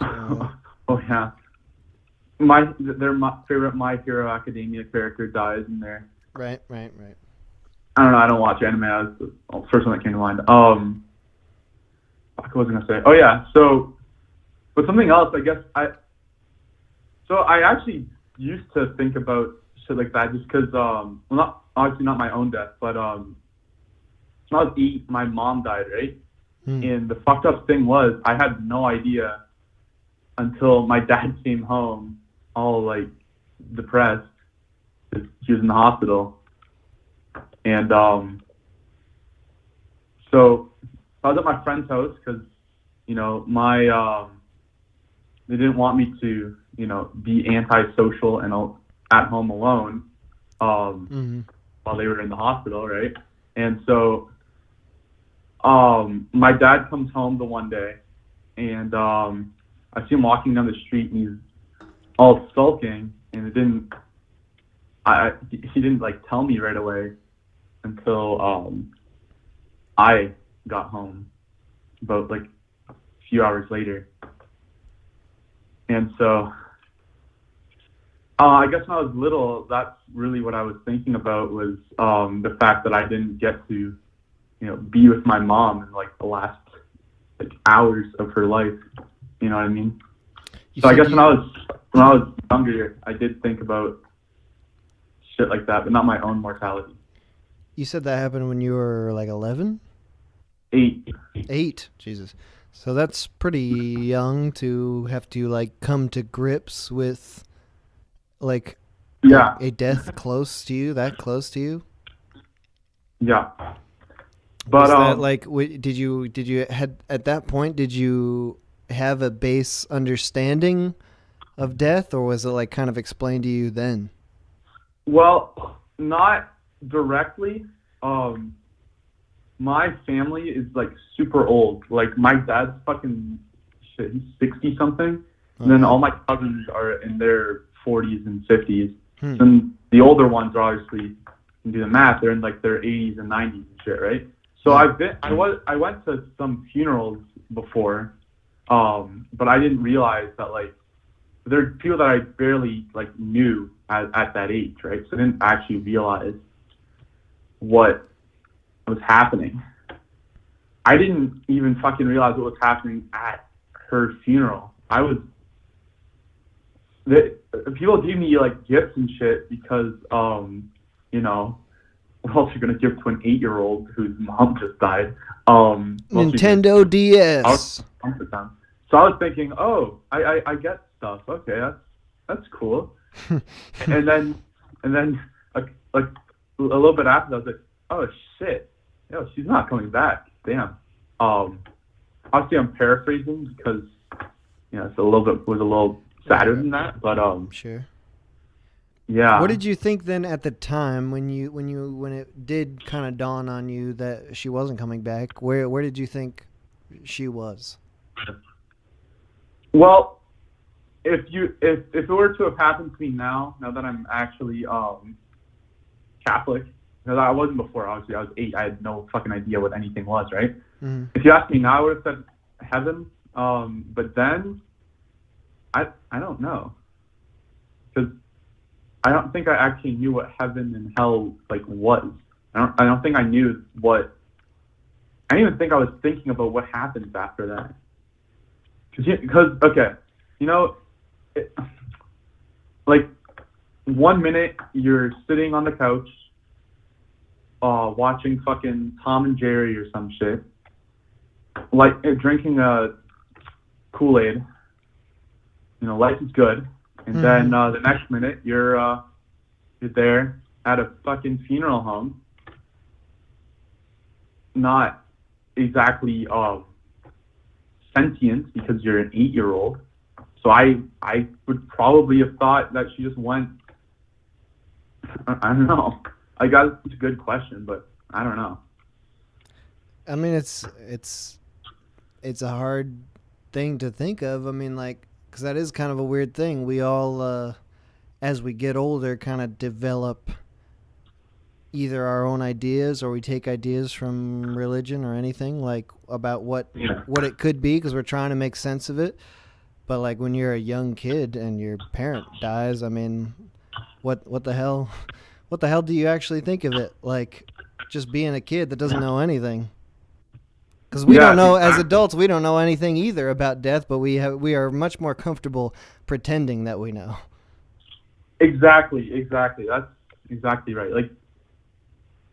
Oh yeah. My favorite My Hero Academia character dies in there. Right. I don't know. I don't watch anime. That was the first one that came to mind. What was I gonna say? Oh yeah. So, but something else. I guess I actually used to think about shit like that just because not obviously not my own death, but when I was 8, my mom died, right? And the fucked up thing was I had no idea until my dad came home all like depressed. He was in the hospital. And so I was at my friend's house because, you know, they didn't want me to, you know, be antisocial and at home alone while they were in the hospital, right? And so my dad comes home the one day, and I see him walking down the street, and he's all sulking, and he didn't like tell me right away until I got home about like a few hours later. And so I guess when I was little, that's really what I was thinking about was the fact that I didn't get to, you know, be with my mom in like the last like hours of her life. You know what I mean? So I guess when I was younger, I did think about shit like that, but not my own mortality. You said that happened when you were like 11? 8. 8? Jesus. So that's pretty young to have to like come to grips with like a death close to you, that close to you? Yeah. But was that like did you at that point did you have a base understanding of death, or was it like kind of explained to you then? Well, not directly. My family is like super old. Like my dad's fucking shit, he's 60 something. And then all my cousins are in their 40s and 50s. And the older ones are obviously, you can do the math, they're in like their 80s and 90s and shit, right? So I went to some funerals before, but I didn't realize that like there are people that I barely like knew at that age, right? So I didn't actually realize what was happening. I didn't even fucking realize what was happening at her funeral. People gave me like gifts and shit because, you know, what else you're gonna give to an 8-year-old whose mom just died? Nintendo DS. So I was thinking, oh, I get stuff. Okay, that's cool. and then like a little bit after, I was like, oh shit, yo, she's not coming back. Damn. Obviously I'm paraphrasing because it's was a little sadder than that, but sure. Yeah. What did you think then at the time when it did kind of dawn on you that she wasn't coming back? Where did you think she was? Well, if it were to have happened to me now that I'm actually Catholic, because I wasn't before. Obviously, I was 8. I had no fucking idea what anything was, right? Mm-hmm. If you ask me now, I would have said heaven. But then, I don't know, because I don't think I actually knew what heaven and hell like was. I don't think I knew what. I didn't even think I was thinking about what happens after that. Because okay, like 1 minute you're sitting on the couch, watching fucking Tom and Jerry or some shit, like drinking a Kool-Aid. Life is good. And then the next minute you're there at a fucking funeral home, not exactly sentient because you're an 8-year-old. So I would probably have thought that she just went. I don't know. I guess it's a good question, but I don't know. I mean, it's a hard thing to think of. I mean, like, because that is kind of a weird thing. We all, as we get older, kind of develop either our own ideas or we take ideas from religion or anything, like about what it could be, because we're trying to make sense of it. But like when you're a young kid and your parent dies, I mean, what the hell do you actually think of it? Like just being a kid that doesn't know anything. Because we don't know, as adults, we don't know anything either about death, but we are much more comfortable pretending that we know. Exactly. That's exactly right. Like,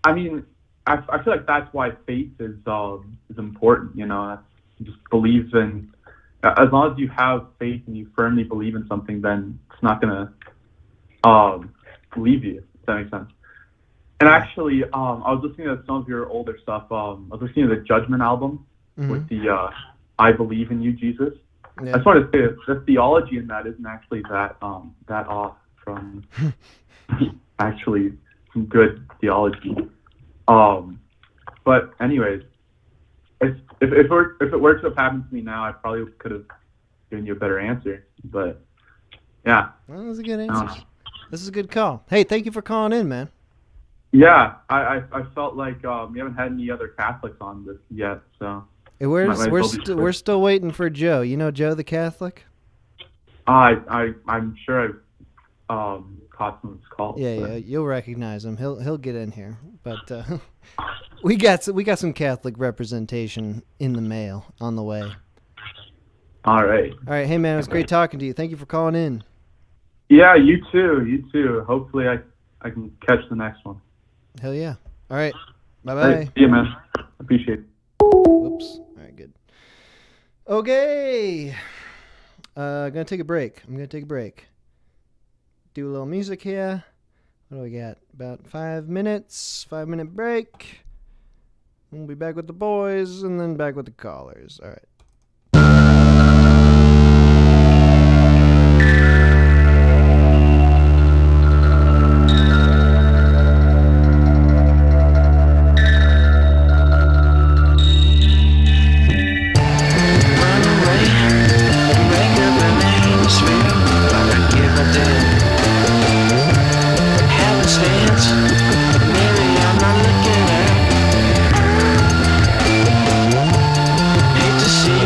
I mean, I feel like that's why faith is important. Just believes in. As long as you have faith and you firmly believe in something, then it's not gonna leave you. If that makes sense. And actually, I was listening to some of your older stuff. I was listening to the Judgment album with the "I Believe in You, Jesus." Yeah. I just wanted to say that the theology in that isn't actually that off from actually some good theology. But anyways, if it were to have happened to me now, I probably could have given you a better answer. But yeah, well, that was a good answer. This is a good call. Hey, thank you for calling in, man. Yeah, I felt like we haven't had any other Catholics on this yet, so. Hey, we're still waiting for Joe. You know Joe the Catholic? I'm sure I've caught some of his calls. Yeah, you'll recognize him. He'll get in here, but we got some Catholic representation in the mail on the way. All right. Hey man, it was great talking to you. Thank you for calling in. Yeah, you too. Hopefully I can catch the next one. Hell yeah. All right. Bye-bye. Hey, see you, man. Appreciate it. Whoops. All right, good. Okay. Gonna take a break. I'm gonna take a break. Do a little music here. What do we got? About 5 minutes. 5-minute break. We'll be back with the boys and then back with the callers. All right. To see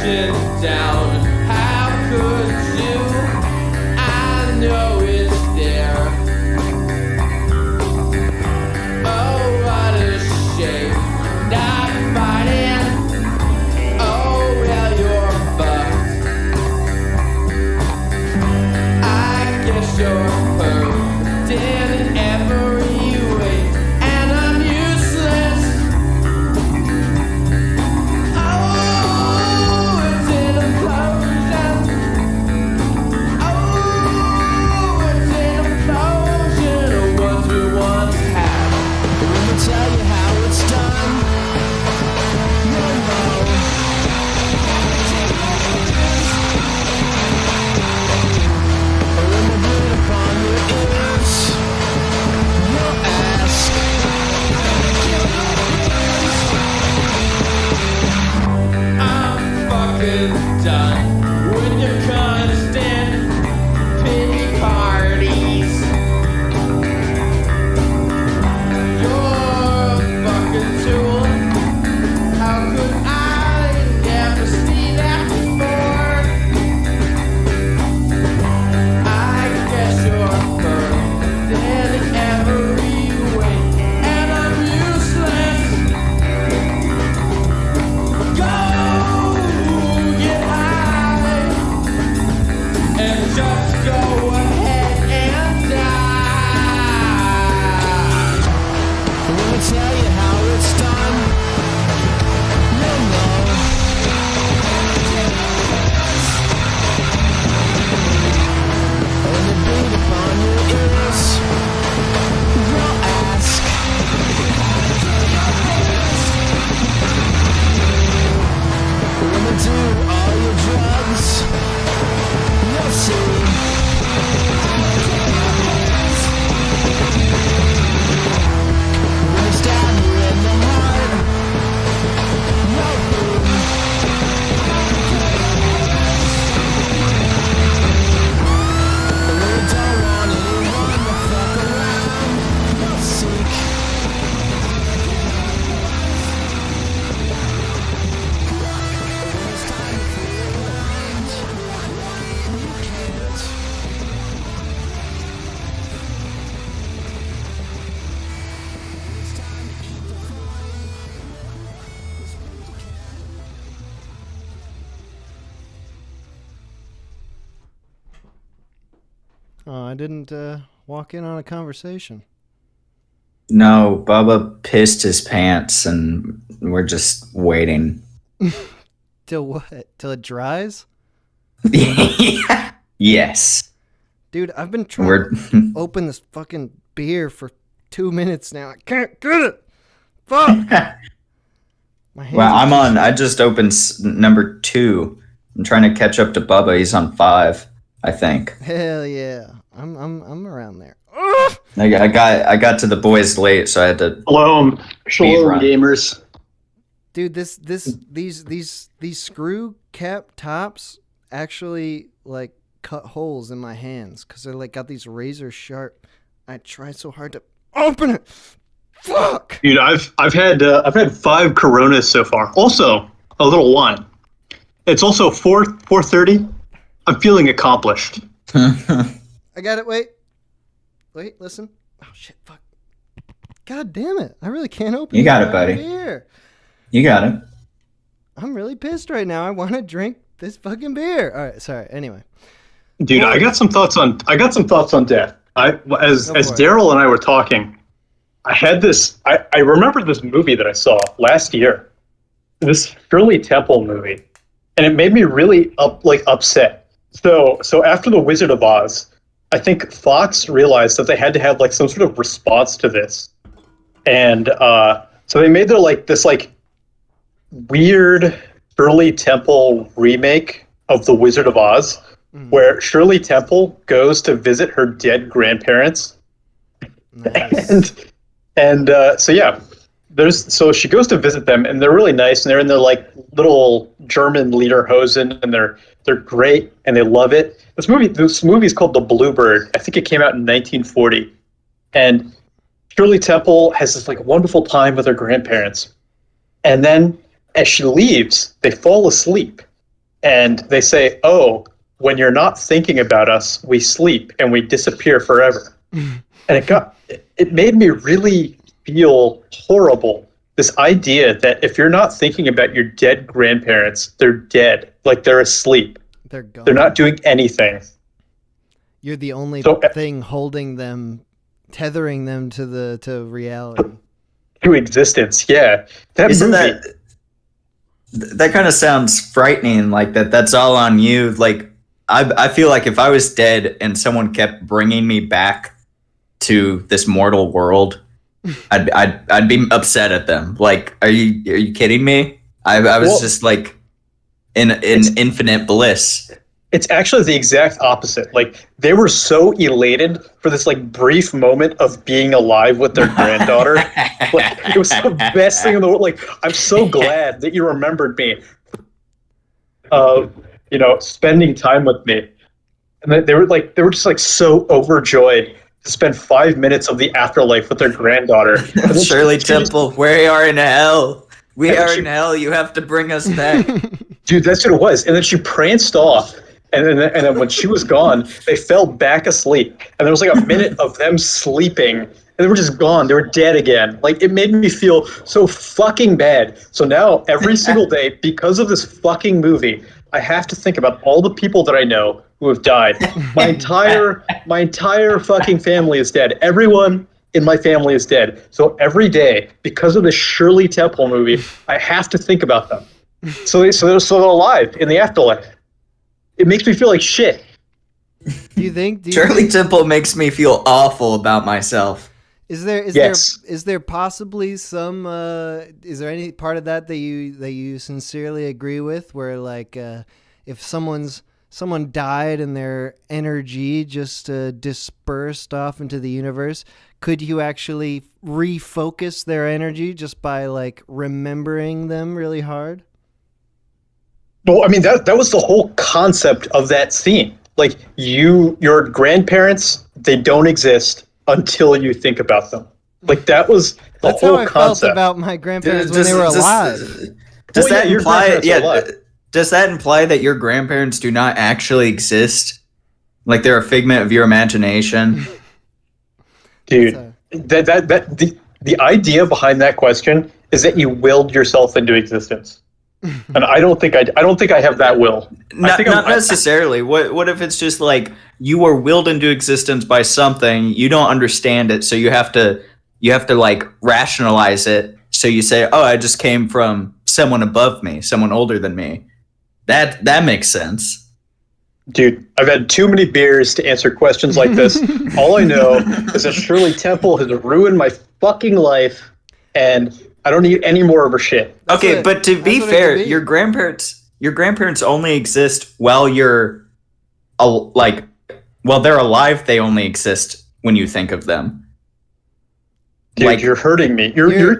broken down. How could you? I know it's there. Oh, what a shame. Not fighting. Oh, well, you're fucked. I guess you're hurt in every way, and I'm useless. Oh, it's an implosion. Oh, it's an implosion of what we once had. Let me tell you how it's done. No, no. When the bleed upon your ears, you'll ask. I'm fucking done with your constant pity parties. You're a fucking tool. How could I ever see that before? I guess you're hurt in every way, and I'm useless. Go get high and just go ahead and die. Let me tell you how it's done. No, no. When the beat upon your ears, you'll ask. When they do all your drugs, you'll see. When they stab you in the heart, you'll bleed. When you don't want anyone to fuck around, you'll seek. When it's time to feel around, you can't. It's time to eat the fun. Oh, I didn't walk in on a conversation. No, Bubba pissed his pants, and we're just waiting. Till what? Till it dries? Yes. Dude, I've been trying to open this fucking beer for 2 minutes now. I can't get it. Fuck. My hands Well, are I'm too on. I just opened number 2. I'm trying to catch up to Bubba. He's on 5, I think. Hell yeah. I'm around there. I got to the boys late, so I had to. Shalom, run. gamers. Dude, these screw cap tops actually like cut holes in my hands because they're like got these razor sharp. I tried so hard to open it. Fuck. Dude, I've had 5 Coronas so far. Also, a little wine. It's also 4:30. I'm feeling accomplished. I got it. Wait, listen. Oh shit, fuck. God damn it! I really can't open. You got this it, buddy. Beer. You got it. I'm really pissed right now. I want to drink this fucking beer. All right, sorry. Anyway, Dude, I got some thoughts on death. As Daryl and I were talking, I had this. I remember this movie that I saw last year, this Shirley Temple movie, and it made me really upset. So after The Wizard of Oz, I think Fox realized that they had to have like some sort of response to this, and so they made this weird Shirley Temple remake of The Wizard of Oz, where Shirley Temple goes to visit her dead grandparents. Nice. And so she goes to visit them, and they're really nice, and they're in their like little German lederhosen, and they're great, and they love it. This movie is called The Bluebird. I think it came out in 1940, and Shirley Temple has this like wonderful time with her grandparents, and then as she leaves, they fall asleep, and they say, "Oh, when you're not thinking about us, we sleep and we disappear forever." And it made me really feel horrible. This idea that if you're not thinking about your dead grandparents, they're dead, like they're asleep. They're gone. They're not doing anything. You're the only thing holding them, tethering them to reality. To existence, yeah. That Isn't movie, that kind of sounds frightening, like that's all on you. Like I feel like if I was dead and someone kept bringing me back to this mortal world, I'd be upset at them. Like, are you kidding me? I was just like in infinite bliss. it's actually the exact opposite. Like, they were so elated for this like brief moment of being alive with their granddaughter. Like, it was the best thing in the world. Like, I'm so glad that you remembered me. Spending time with me. And they were just like so overjoyed to spend 5 minutes of the afterlife with their granddaughter. Shirley Temple, we are in hell. We are in hell. You have to bring us back. Dude, that's what it was. And then she pranced off. And then when she was gone, they fell back asleep. And there was like a minute of them sleeping. And they were just gone. They were dead again. Like, it made me feel so fucking bad. So now, every single day, because of this fucking movie, I have to think about all the people that I know who have died. My entire fucking family is dead. Everyone in my family is dead. So every day, because of this Shirley Temple movie, I have to think about them. So they're alive in the afterlife. It makes me feel like shit. Do you think Shirley Temple makes me feel awful about myself. Is there possibly some is there any part of that you sincerely agree with, where like if someone died and their energy just dispersed off into the universe, could you actually refocus their energy just by like remembering them really hard? Well, I mean, that was the whole concept of that scene. Like, your grandparents, they don't exist until you think about them. Like, that was the whole concept. Felt about my grandparents when they were alive. Does that imply? Yeah. Does that imply that your grandparents do not actually exist? Like, they're a figment of your imagination? Dude, the idea behind that question is that you willed yourself into existence. And I don't think I have that will. Not necessarily. What if it's just like you were willed into existence by something, you don't understand it, so you have to like rationalize it. So you say, "Oh, I just came from someone above me, someone older than me." That makes sense. Dude, I've had too many beers to answer questions like this. All I know is that Shirley Temple has ruined my fucking life, and I don't need any more of her shit. Okay, but to be fair, your grandparents only exist while you're while they're alive. They only exist when you think of them. Dude, like, you're hurting me. You're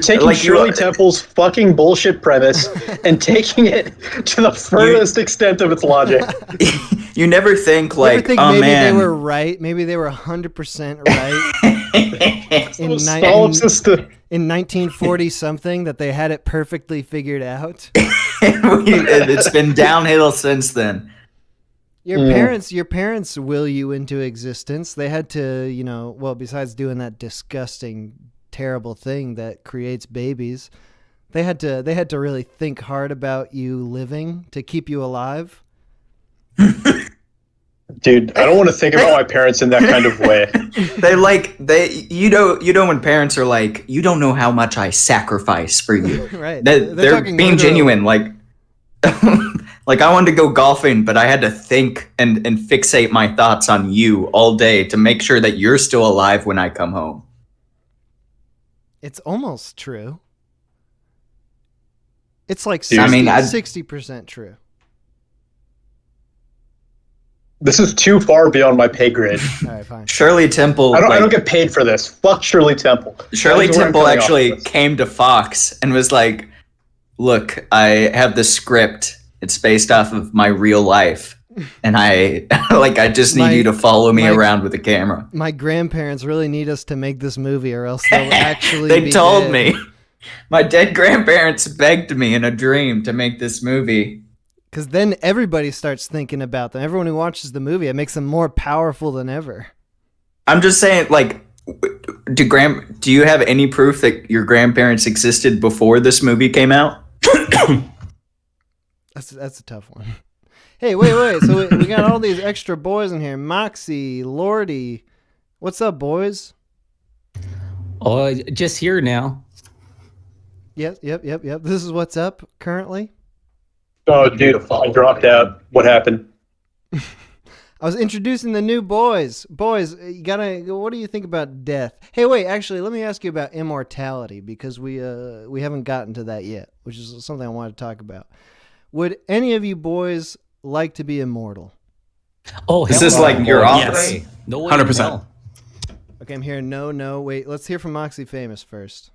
taking like Shirley Temple's fucking bullshit premise and taking it to the furthest extent of its logic. You never think like, maybe they were right. Maybe they were 100% right. In 1940 something, that they had it perfectly figured out. It's been downhill since then. Your parents will you into existence. They had to, besides doing that disgusting, terrible thing that creates babies, they had to really think hard about you living to keep you alive. Dude, I don't want to think about my parents in that kind of way. When parents are like, you don't know how much I sacrifice for you. Right. They're being genuine. Like, like I wanted to go golfing, but I had to think and fixate my thoughts on you all day to make sure that you're still alive when I come home. It's almost true. It's like 60% true. This is too far beyond my pay grade. All right, fine. Shirley Temple. I don't get paid for this. Fuck Shirley Temple. Shirley Temple actually came to Fox and was like, "Look, I have this script. It's based off of my real life, and I just need you to follow me around with a camera." My grandparents really need us to make this movie, or else they'll actually. They told me. My dead grandparents begged me in a dream to make this movie. Because then everybody starts thinking about them. Everyone who watches the movie, it makes them more powerful than ever. I'm just saying, like, do you have any proof that your grandparents existed before this movie came out? That's a tough one. Hey, wait. So we got all these extra boys in here. Moxie, Lordy. What's up, boys? Oh, just here now. Yep. This is what's up currently. Oh, dude, I dropped out. What happened? I was introducing the new boys. Boys, what do you think about death? Hey, wait, actually, let me ask you about immortality, because we haven't gotten to that yet, which is something I wanted to talk about. Would any of you boys like to be immortal? Oh, is this like your offer? Yes. No way 100%. Okay, I'm hearing no. Wait, let's hear from MoxieFamous first.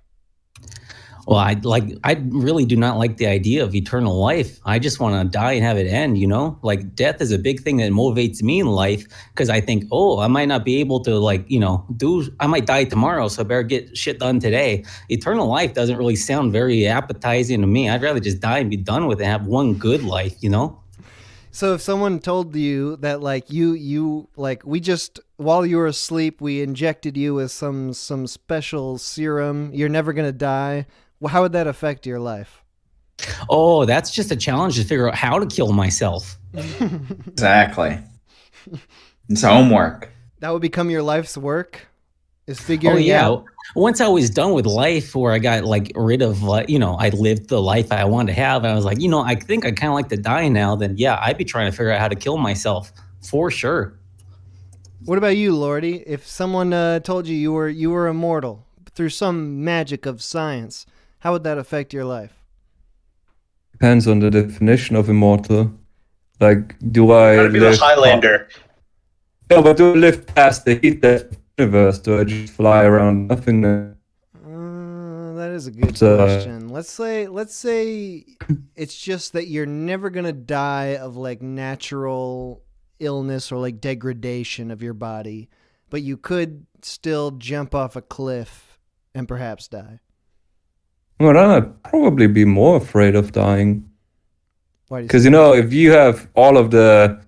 Well, I really do not like the idea of eternal life. I just want to die and have it end, you know? Like, death is a big thing that motivates me in life, because I think, I might not be able to, I might die tomorrow, so I better get shit done today. Eternal life doesn't really sound very appetizing to me. I'd rather just die and be done with it and have one good life, you know? So if someone told you that, like, we just, while you were asleep, we injected you with some special serum, you're never going to die, well, how would that affect your life? Oh, that's just a challenge to figure out how to kill myself. Exactly. It's homework. That would become your life's work? Is figuring out? Once I was done with life, where I got rid of, I lived the life I wanted to have, and I was like, I think I kind of like to die now, then yeah, I'd be trying to figure out how to kill myself, for sure. What about you, Lordy? If someone told you you were immortal through some magic of science, how would that affect your life? Depends on the definition of immortal. Like, do I Gotta be the Highlander. No, but do I live past the heat of the universe? Do I just fly around nothingness? That is a good question. Let's say it's just that you're never gonna die of natural illness or degradation of your body, but you could still jump off a cliff and perhaps die. Well, then I'd probably be more afraid of dying. Why do you Because, say that? if you have all of the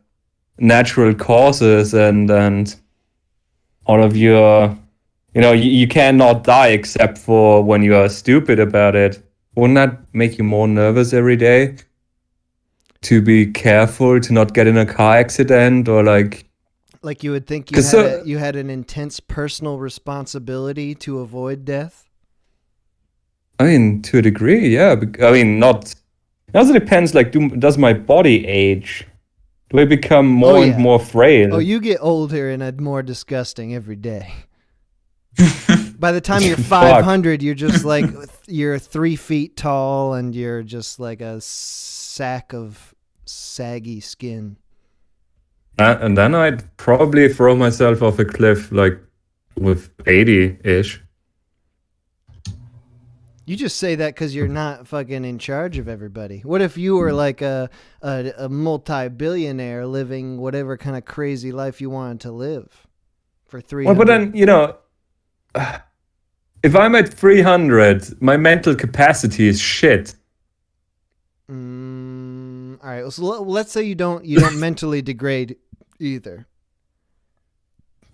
natural causes and all of your, you cannot die except for when you are stupid about it, wouldn't that make you more nervous every day? To be careful to not get in a car accident or Like you would think you had an intense personal responsibility to avoid death? I mean, to a degree, yeah. Not. It also depends, does my body age? Do I become more and more frail? Oh, you get older and more disgusting every day. By the time you're 500, you're just you're 3 feet tall and you're just like a sack of saggy skin. And then I'd probably throw myself off a cliff, with 80-ish. You just say that because you're not fucking in charge of everybody. What if you were a multi-billionaire living whatever kind of crazy life you wanted to live for 300? Well, but then, if I'm at 300, my mental capacity is shit. All right. So let's say you don't mentally degrade either.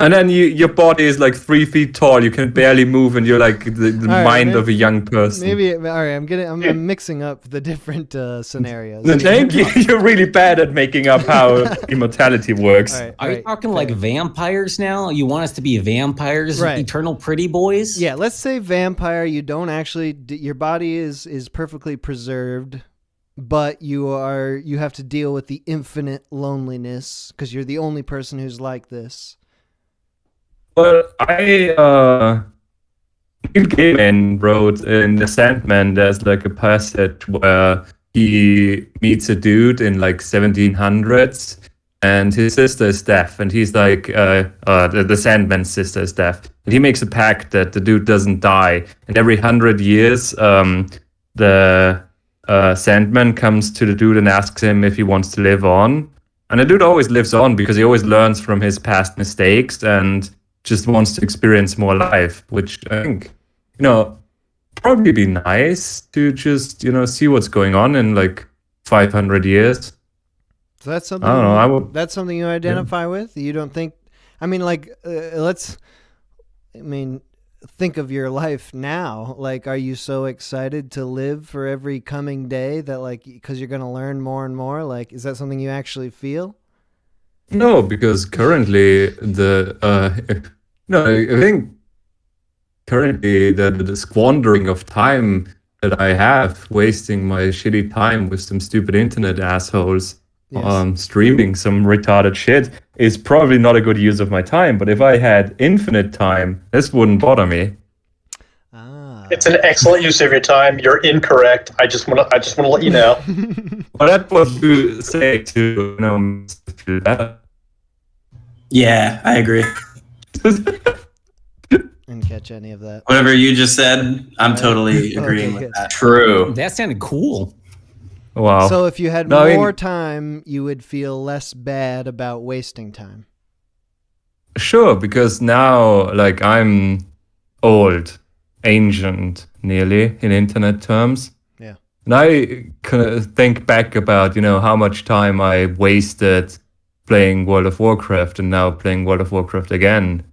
And then your body is 3 feet tall. You can barely move, and you're the mind of a young person. Maybe all right. I'm mixing up the different scenarios. Thank you. You're really bad at making up how immortality works. All right, Are you talking vampires now? You want us to be vampires, right? Eternal pretty boys? Yeah. Let's say vampire. You don't actually. Your body is perfectly preserved, but you have to deal with the infinite loneliness because you're the only person who's like this. Well, Neil Gaiman wrote in The Sandman, there's a passage where he meets a dude in 1700s and his sister is deaf, and he's the Sandman's sister is deaf, and he makes a pact that the dude doesn't die, and every 100 years the Sandman comes to the dude and asks him if he wants to live on, and the dude always lives on because he always learns from his past mistakes and just wants to experience more life, which I think, probably be nice to just, see what's going on in like 500 years. So that's something. I don't know. That's something you identify with. You don't think? I mean, like, think of your life now. Like, are you so excited to live for every coming day that, like, because you're going to learn more and more? Like, is that something you actually feel? No, because currently I think currently the squandering of time that I have, wasting my shitty time with some stupid internet assholes. Yes. Streaming some retarded shit is probably not a good use of my time. But if I had infinite time, this wouldn't bother me. It's an excellent use of your time. You're incorrect. I just want to let you know. Well, that's what you say to feel better. Yeah, I agree. Didn't catch any of that. Whatever you just said, I'm totally agreeing with that. True. That sounded cool. Wow. So if you had more time, you would feel less bad about wasting time. Sure, because now, like, I'm old, ancient, nearly, in internet terms. Yeah. And I kind of think back about, how much time I wasted playing World of Warcraft and now playing World of Warcraft again.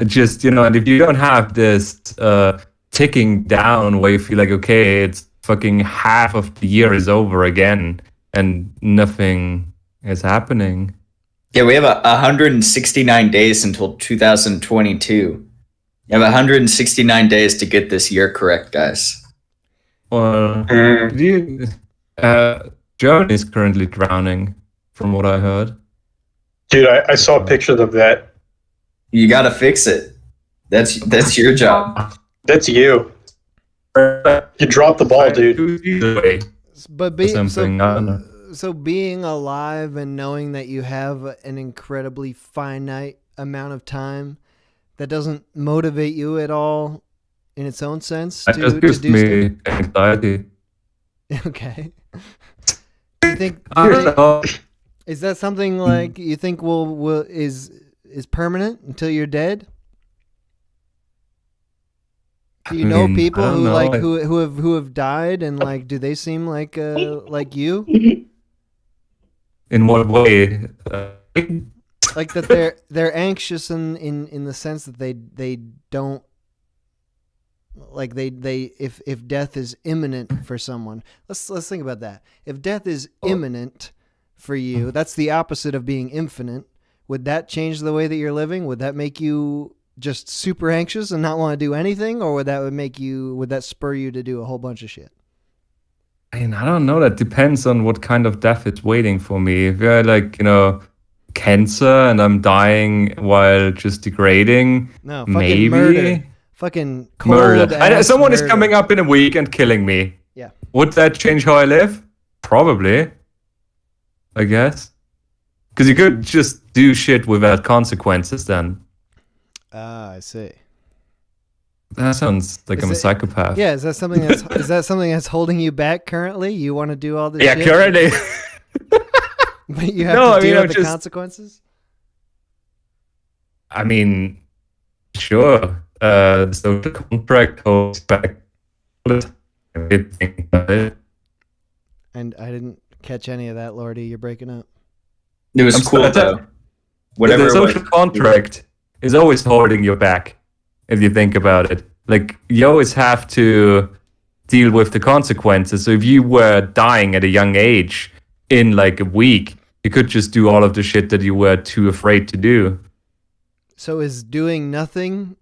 Just, and if you don't have this ticking down where you feel like, okay, it's fucking half of the year is over again and nothing is happening. Yeah, we have 169 days until 2022. You have 169 days to get this year correct, guys. Well, Germany is currently drowning, from what I heard. Dude, I saw pictures of that. You got to fix it. That's your job. That's you. You dropped the ball, dude. But so being alive and knowing that you have an incredibly finite amount of time, that doesn't motivate you at all in its own sense It just gives me anxiety. Okay. Do you think? I don't know. Is that something like you think is permanent until you're dead? Do you know people who have died and like do they seem like you? In what way? Like that they're anxious in the sense that they don't like they if death is imminent for someone. Let's think about that. If death is imminent for you, that's the opposite of being infinite. Would that change the way that you're living? Would that make you just super anxious and not want to do anything, or would that spur you to do a whole bunch of shit? I don't know. That depends on what kind of death is waiting for me. If you're like, cancer and I'm dying while just degrading, no, fucking maybe murder. Fucking cold murder. Someone murder. is coming up in a week and killing me. Yeah. Would that change how I live? Probably. I guess. Because you could just do shit without consequences then. Ah, I see. That sounds like I'm a psychopath. Yeah, is that something that's holding you back currently? You want to do all this shit? Yeah, currently. But you have to deal with the consequences? I mean, sure. The social contract holds back all the time. And I didn't catch any of that, Lordy. You're breaking up. It was cool, though. Whatever the social contract is always holding you back, if you think about it. Like, you always have to deal with the consequences. So if you were dying at a young age in like a week, you could just do all of the shit that you were too afraid to do. So is doing nothing,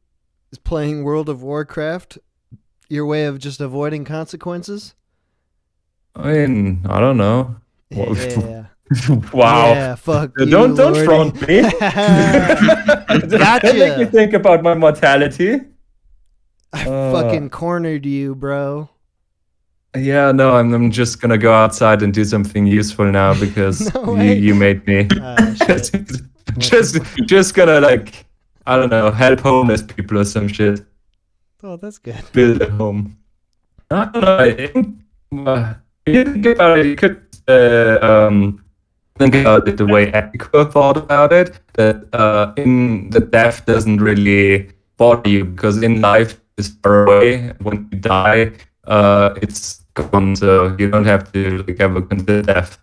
is playing World of Warcraft, your way of just avoiding consequences? I mean, I don't know. Yeah. Wow. Yeah, fuck you, Don't Lordy. front me. Gotcha. Make me think about my mortality. I fucking cornered you, bro. Yeah, no, I'm just gonna go outside and do something useful now because you made me. just gonna like, I don't know, help homeless people or some shit. Oh, that's good. Build a home. I don't know. I think, you think about it, you could think about it the way Epikur thought about it. That in the death doesn't really bother you because in life is far away. When you die, it's gone, so you don't have to like have a considered death.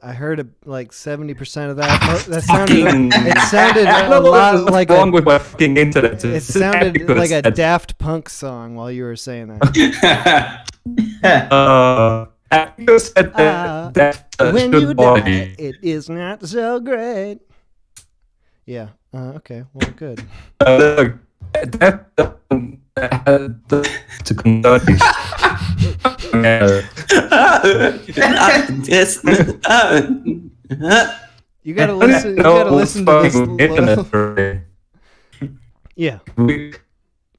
I heard like 70% of that. That sounded. It sounded I a don't know lot what's like wrong with my fucking internet. It It's sounded because like a that's- Daft Punk song while you were saying that. I just said that When should you body. die, it is not so great. Yeah. Okay. Well, good. Look, that to conduct. You gotta listen. You gotta listen to this. Yeah.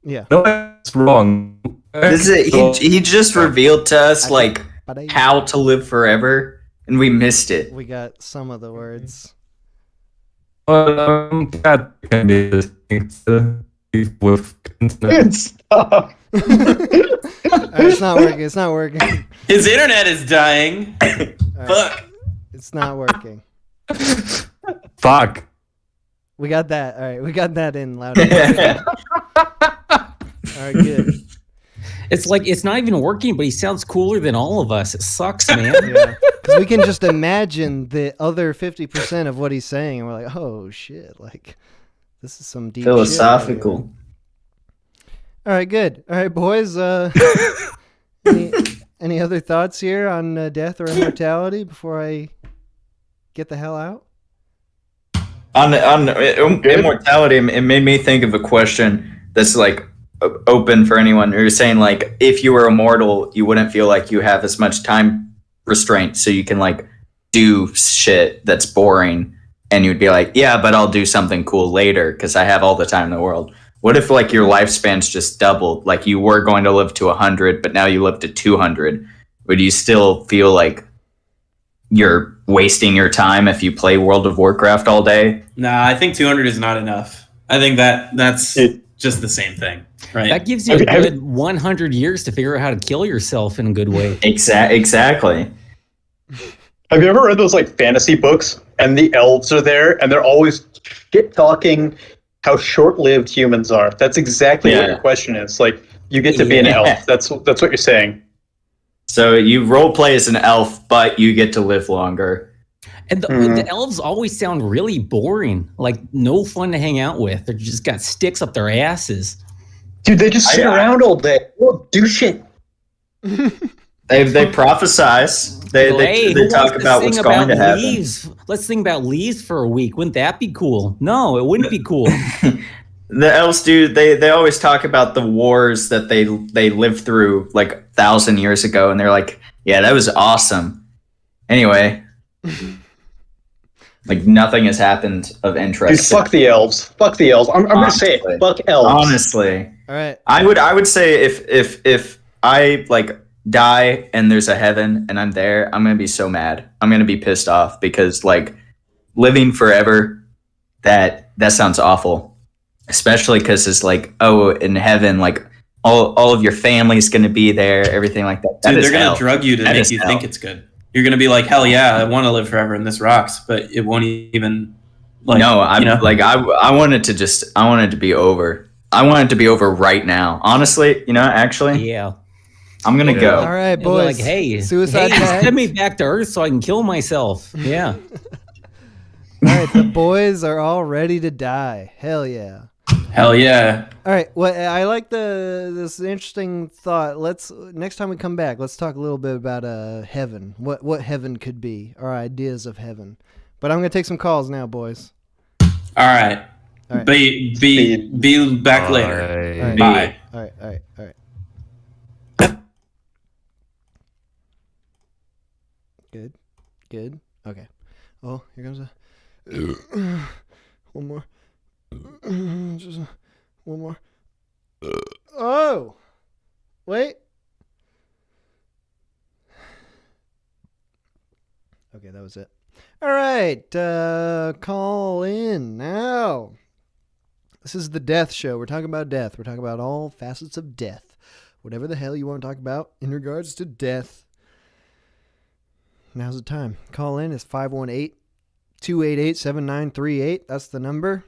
Yeah. No, that's wrong. He just revealed to us like how to live forever, and we missed it. We got some of the words. That can be the things with Stop. It's not working. It's not working. His internet is dying. Fuck. It's not working. Fuck. We got that. All right. We got that in loud enough. All right. Good. It's like it's not even working, but he sounds cooler than all of us. It sucks, man. Yeah. Because we can just imagine the other 50% of what he's saying, and we're like, oh shit, like this is some deep Philosophical. Shit. All right, good. All right, boys. Any other thoughts here on death or immortality before I get the hell out? On immortality, it made me think of a question that's like open for anyone. You're saying like if you were immortal, you wouldn't feel like you have as much time restraint, so you can like do shit that's boring, and you'd be like, yeah, but I'll do something cool later because I have all the time in the world. What if like your lifespan's just doubled? Like you were going to live to 100, but now you live to 200. Would you still feel like you're wasting your time if you play World of Warcraft all day? Nah, I think 200 is not enough. I think that's just the same thing, right? That gives you a good 100 years to figure out how to kill yourself in a good way. Exactly. Have you ever read those like fantasy books and the elves are there and they're always shit talking how short-lived humans are? That's exactly what your question is. Like you get to be an elf. That's what you're saying. So you role play as an elf, but you get to live longer. And the elves always sound really boring, like no fun to hang out with. They just got sticks up their asses. Dude, they just sit around all day. They don't do shit. They prophesize. They talk about what's going to happen. Leaves. Let's think about leaves for a week. Wouldn't that be cool? No, it wouldn't be cool. The elves do. They always talk about the wars that they lived through like 1,000 years ago, and they're like, "Yeah, that was awesome." Anyway, like nothing has happened of interest. Dude, fuck the elves. Fuck the elves. I'm gonna say it. Fuck elves. Honestly, all right. I would say if I like die and there's a heaven and I'm there, I'm gonna be so mad. I'm gonna be pissed off because like living forever, that sounds awful. Especially because it's like, oh, in heaven, like all of your family's gonna be there, everything like that. Dude, they're gonna drug you to make you think it's good. You're gonna be like, hell yeah, I want to live forever and this rocks, but it won't even. Like, no, I wanted to be over. I want it to be over right now. Honestly, actually, yeah. I'm gonna go. All right, boys. Like, hey, suicide tag. Send me back to Earth so I can kill myself. Yeah. All right, the boys are all ready to die. Hell yeah. Hell yeah. All right. Well, I like this interesting thought. Next time we come back, let's talk a little bit about heaven. What heaven could be, our ideas of heaven. But I'm gonna take some calls now, boys. All right. Be back later. All right. Bye. All right. Good. Okay. Oh, here comes one more. Just one more. Oh, wait. Okay, that was it. All right, call in now. This is the death show. We're talking about death. We're talking about all facets of death. Whatever the hell you want to talk about in regards to death. Now's the time. Call in. It's 518-288-7938. That's the number.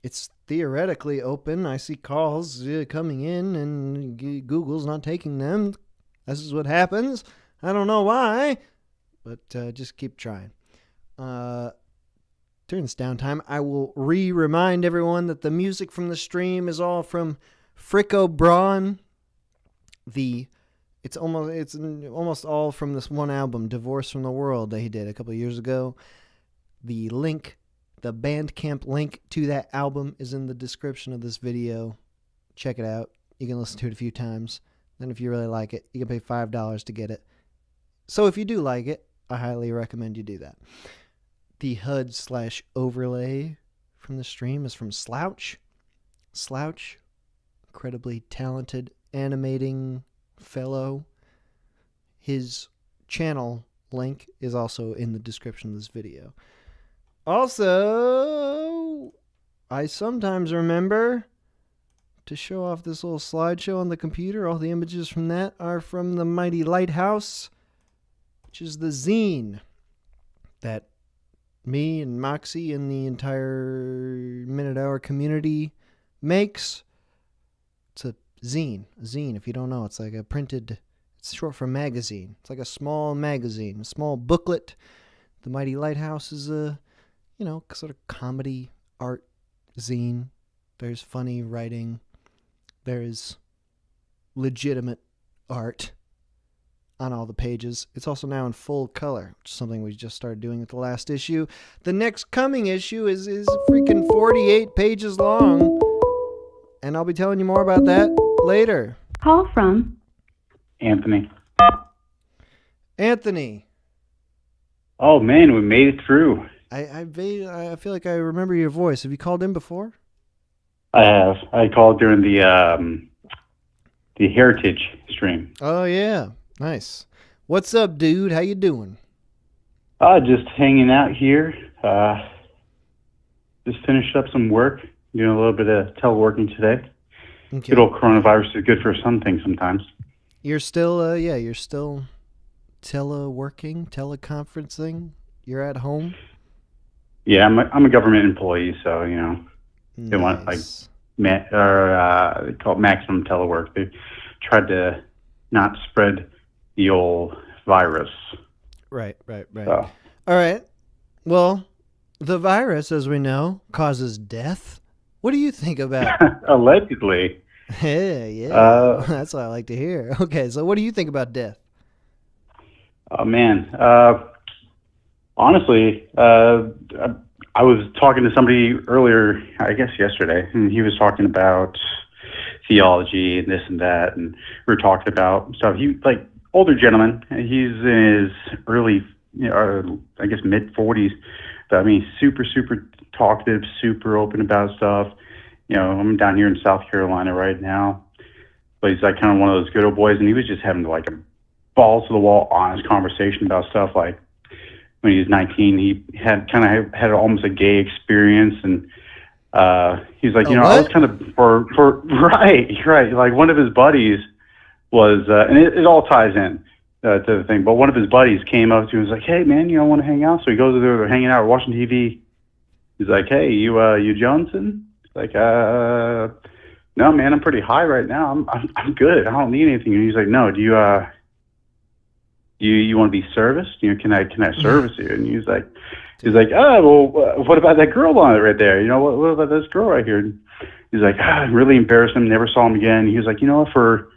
it's theoretically open. I see calls coming in, and Google's not taking them. This is what happens. I don't know why, but just keep trying. During this downtime, I will remind everyone that the music from the stream is all from Fricko Braun. It's almost all from this one album, Divorce from the World, that he did a couple of years ago. The Bandcamp link to that album is in the description of this video. Check it out. You can listen to it a few times. Then if you really like it, you can pay $5 to get it. So if you do like it, I highly recommend you do that. The HUD/overlay from the stream is from Slouch. Slouch, incredibly talented animating fellow. His channel link is also in the description of this video. Also, I sometimes remember to show off this little slideshow on the computer. All the images from that are from the Mighty Lighthouse, which is the zine that me and Moxie and the entire Minute Hour community makes. It's a zine. A zine, if you don't know, it's like a printed, it's short for magazine. It's like a small magazine, a small booklet. The Mighty Lighthouse is a, sort of comedy art zine. There's funny writing. There's legitimate art on all the pages. It's also now in full color, which is something we just started doing with the last issue. The next coming issue is freaking 48 pages long, and I'll be telling you more about that later. Call from Anthony. Anthony. Oh man, we made it through. I feel like I remember your voice. Have you called in before? I have. I called during the Heritage stream. Oh yeah, nice. What's up, dude? How you doing? Just hanging out here. Just finished up some work. Doing a little bit of teleworking today. Okay. Good old coronavirus is good for some things sometimes. You're still, you're still teleworking, teleconferencing. You're at home. Yeah, I'm a government employee, so they want they call it maximum telework. They tried to not spread the old virus. Right. So. All right. Well, the virus, as we know, causes death. What do you think about allegedly? Yeah. That's what I like to hear. Okay, so what do you think about death? Oh man. Honestly, I was talking to somebody earlier, I guess yesterday, and he was talking about theology and this and that, and we were talking about stuff. He, like, older gentleman, he's in his early, I guess mid-40s, but I mean, super talkative, super open about stuff. I'm down here in South Carolina right now, but he's like kind of one of those good old boys, and he was just having like a balls to the wall, honest conversation about stuff. Like when he was 19, he had almost a gay experience, and he's like, I was kind of for right. Like one of his buddies was, and it all ties in to the thing. But one of his buddies came up to him and was like, "Hey man, I want to hang out." So he goes there, they're hanging out, watching TV. He's like, "Hey, you Jonesin?" He's like, "No man, I'm pretty high right now. I'm good. I don't need anything." And he's like, "No, do you you want to be serviced? Can I service you?" And he's like, "Oh, well, what about that girl on it right there? What about this girl right here?" And he's like, I really embarrassed him. Never saw him again. He was like, for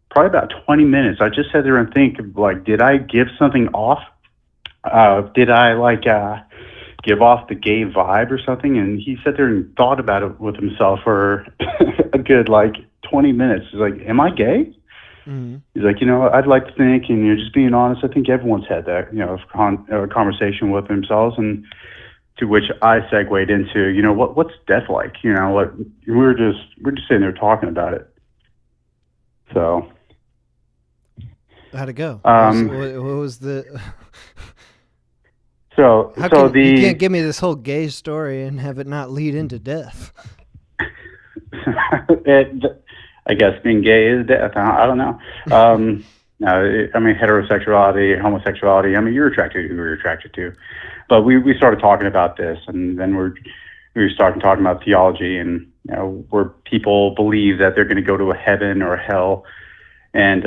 probably about 20 minutes, I just sat there and think, like, did I give something off? Did I give off the gay vibe or something? And he sat there and thought about it with himself for a good 20 minutes. He's like, am I gay? Mm-hmm. He's like, I'd like to think, and just being honest, I think everyone's had that, a conversation with themselves, and to which I segued into, what's death like? We're just sitting there talking about it. So how'd it go? What was the? You can't give me this whole gay story and have it not lead into death. I guess being gay is death. I don't know. No, I mean, heterosexuality, homosexuality. I mean, you're attracted to who you're attracted to. But we started talking about this, and then we're we were talking about theology and where people believe that they're going to go to a heaven or a hell, and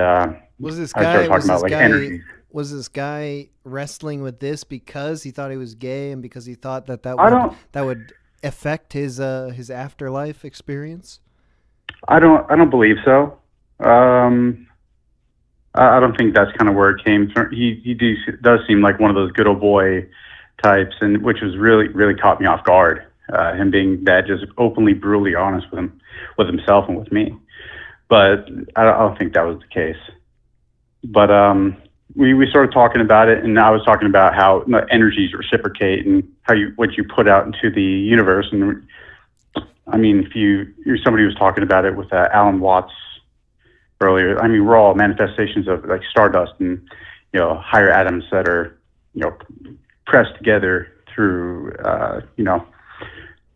Was this I started talking about like energy. Was this guy wrestling with this because he thought he was gay and because he thought that would affect his afterlife experience? I don't believe so. I don't think that's kind of where it came from. He does seem like one of those good old boy types, and which was really caught me off guard. Him being that just openly, brutally honest with himself and with me. But I don't think that was the case. But we started talking about it, and I was talking about how energies reciprocate and what you put out into the universe. And I mean, if somebody was talking about it with Alan Watts earlier. I mean, we're all manifestations of like stardust and higher atoms that are pressed together through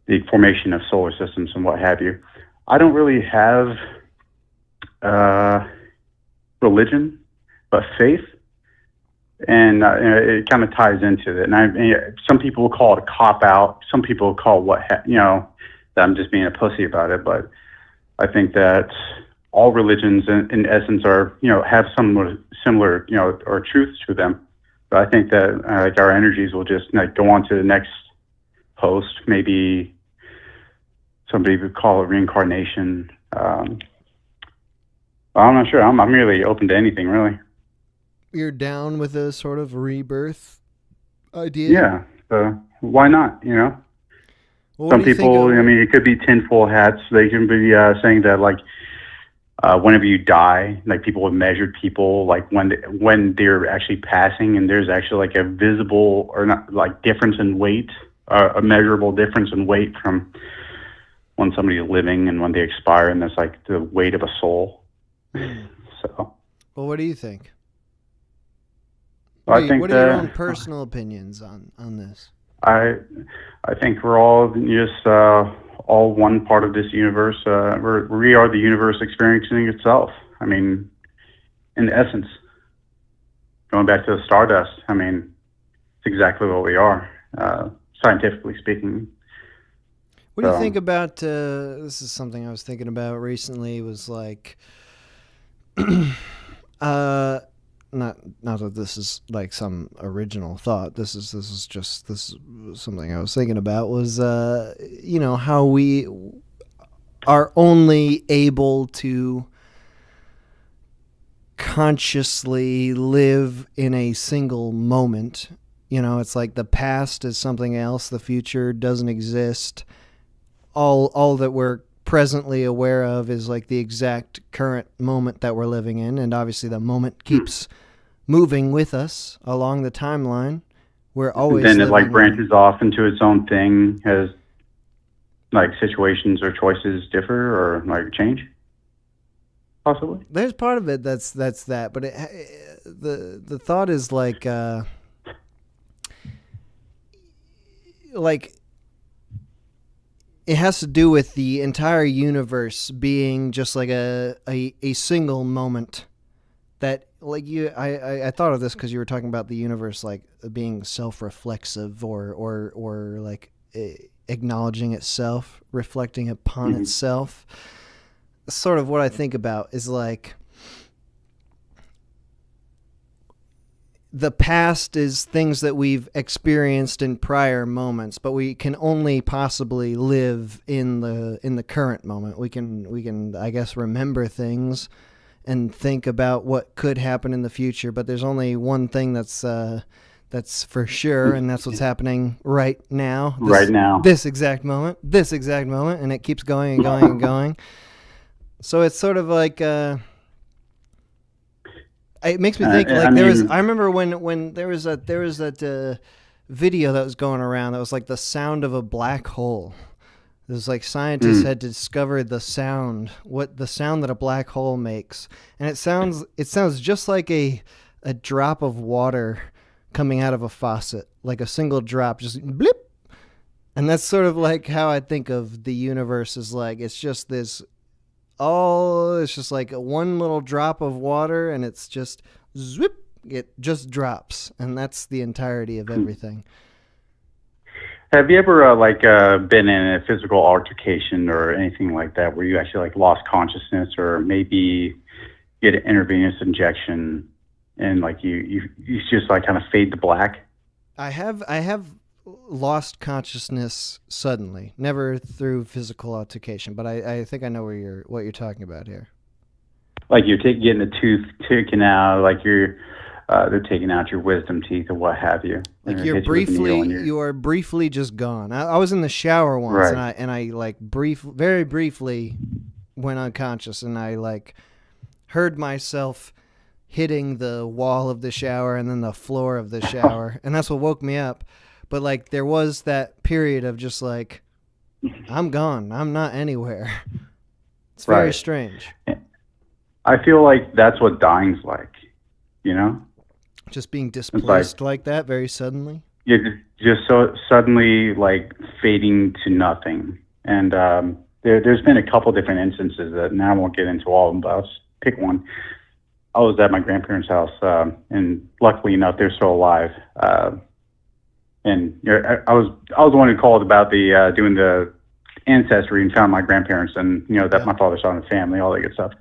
the formation of solar systems and what have you. I don't really have religion, but faith, and it kind of ties into it. And some people will call it a cop out. Some people will call that I'm just being a pussy about it. But I think that all religions, in essence, are have some similar or truth to them. But I think that like our energies will just go on to the next post. Maybe somebody would call it reincarnation. I'm not sure. I'm really open to anything, really. You're down with a sort of rebirth idea? Yeah. Why not? Well, some people, I mean, it could be tinfoil hats. They can be saying that, like, whenever you die, like people have measured people, like when they're actually passing, and there's actually like a visible or not like difference in weight, a measurable difference in weight from when somebody's living and when they expire, and that's like the weight of a soul. So. Well, what do you think? I think what are your own personal opinions on this? I think we're all just all one part of this universe. We are the universe experiencing itself. I mean, in essence, going back to the stardust, I mean, it's exactly what we are, scientifically speaking. What do you think about, this is something I was thinking about recently, was like, not that this is like some original thought. This is something I was thinking about, was how we are only able to consciously live in a single moment. It's like the past is something else, the future doesn't exist. All that we're presently aware of is like the exact current moment that we're living in, and obviously the moment keeps moving with us along the timeline. We're always then it like branches off into its own thing as like situations or choices differ or like change, possibly. There's part of it that's that, but the thought is like it has to do with the entire universe being just like a single moment. That like I thought of this because you were talking about the universe like being self-reflexive or like acknowledging itself, reflecting upon itself. Sort of what I think about is like the past is things that we've experienced in prior moments, but we can only possibly live in the current moment. We can I guess remember things and think about what could happen in the future, but there's only one thing that's for sure, and that's what's happening right now. This exact moment, and it keeps going and going and going. So it's sort of like it makes me think like I remember when there was that video that was going around that was like the sound of a black hole. It was like scientists had discovered the sound that a black hole makes, and it sounds just like a drop of water coming out of a faucet, like a single drop, just blip. And that's sort of like how I think of the universe, is like it's just like one little drop of water, and it's just zip, it just drops, and that's the entirety of everything. Have you ever been in a physical altercation or anything like that where you actually like lost consciousness, or maybe get an intravenous injection and like you just like kind of fade to black? I have lost consciousness suddenly, never through physical altercation, but I think I know what you're talking about here. Like you're getting a tooth taken out, like they're taking out your wisdom teeth or what have you. Like And you are briefly just gone. I was in the shower once, Right. and I like very briefly went unconscious, and I like heard myself hitting the wall of the shower and then the floor of the shower, and that's what woke me up. But like there was that period of just like, I'm gone. I'm not anywhere. It's very Right. strange. I feel like that's what dying's like, you know? Just being displaced like that very suddenly. You're just so suddenly like fading to nothing. And there's been a couple different instances that now I won't get into all of them, but I'll just pick one. I was at my grandparents' house, and luckily enough, they're still alive. And I was the one who called about the doing the ancestry and found my grandparents, and that my father saw in the family, all that good stuff.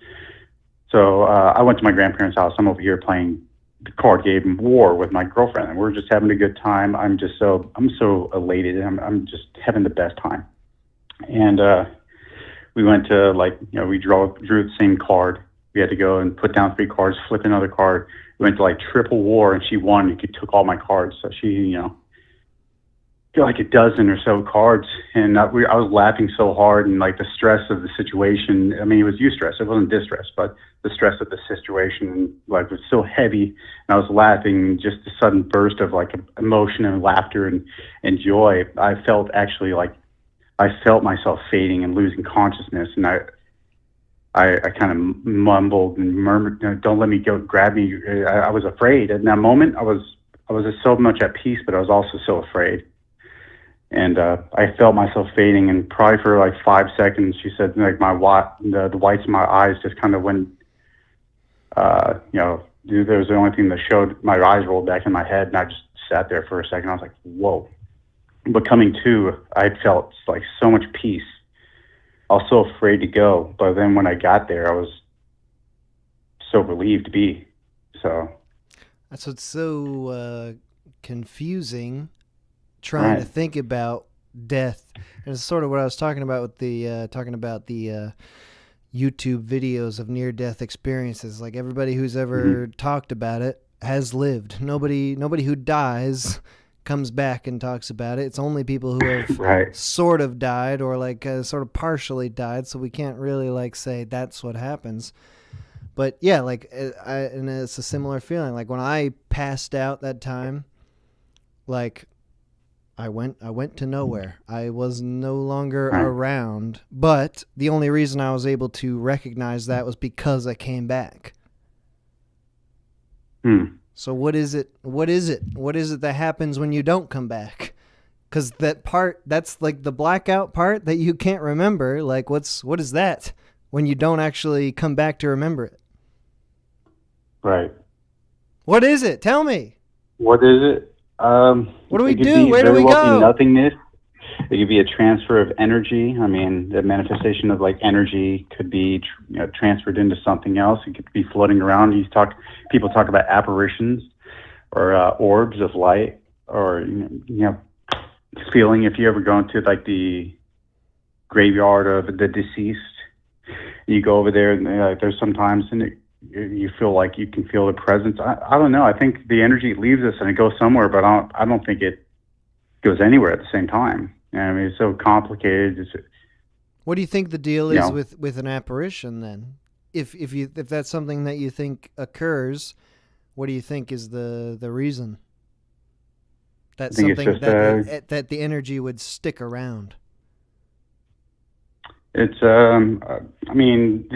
So I went to my grandparents' house. I'm over here playing the card game War with my girlfriend, and we're just having a good time. I'm so elated. I'm just having the best time. And we went to we drew the same card. We had to go and put down 3 cards, flip another card. We went to like triple war, and she won. And she took all my cards, so she got like a dozen or so cards. And I was laughing so hard, and like the stress of the situation. I mean, it was eustress. It wasn't distress, but the stress of the situation like was so heavy. And I was laughing, just a sudden burst of like emotion and laughter and joy. I felt actually like I felt myself fading and losing consciousness, and I kind of mumbled and murmured, "Don't let me go, grab me." I was afraid. In that moment, I was just so much at peace, but I was also so afraid. And I felt myself fading, and probably for like 5 seconds, she said, like the whites of my eyes just kind of went, there was the only thing that showed. My eyes rolled back in my head, and I just sat there for a second. I was like, whoa. But coming to, I felt like so much peace. I was so afraid to go, but then when I got there, I was so relieved to be. So that's what's so confusing, trying to think about death. And it's sort of what I was talking about with the YouTube videos of near-death experiences. Like everybody who's ever talked about it has lived. Nobody who dies comes back and talks about it. It's only people who have sort of died or like sort of partially died, so we can't really like say that's what happens. But yeah, like and it's a similar feeling. Like when I passed out that time, like I went to nowhere. I was no longer around, but the only reason I was able to recognize that was because I came back. So what is it that happens when you don't come back? Because that's like the blackout part that you can't remember. Like what is that when you don't actually come back to remember it? Right. What is it? Tell me. What is it? What do we do? Where do we go? Nothingness. It could be a transfer of energy. I mean, the manifestation of like energy could be transferred into something else. It could be floating around. People talk about apparitions or orbs of light, or feeling. If you ever go into like the graveyard of the deceased, you go over there and there's sometimes you feel like you can feel the presence. I don't know. I think the energy leaves us and it goes somewhere, but I don't think it goes anywhere at the same time. I mean, it's so complicated. What do you think the deal is with an apparition then? If that's something that you think occurs, what do you think is the reason? That's something that the energy would stick around. It's I mean,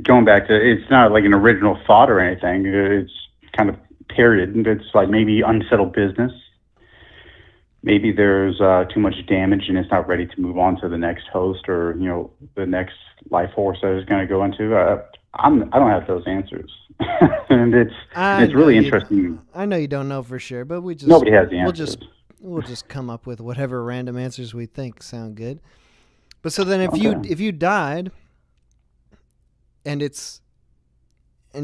going back to, it's not like an original thought or anything. It's kind of parroted. It's like maybe unsettled business. Maybe there's too much damage and it's not ready to move on to the next host or the next life force that it's going to go into. I don't have those answers, and it's really interesting. I know you don't know for sure, but nobody has the answers. we'll just come up with whatever random answers we think sound good. But so then, if you died, and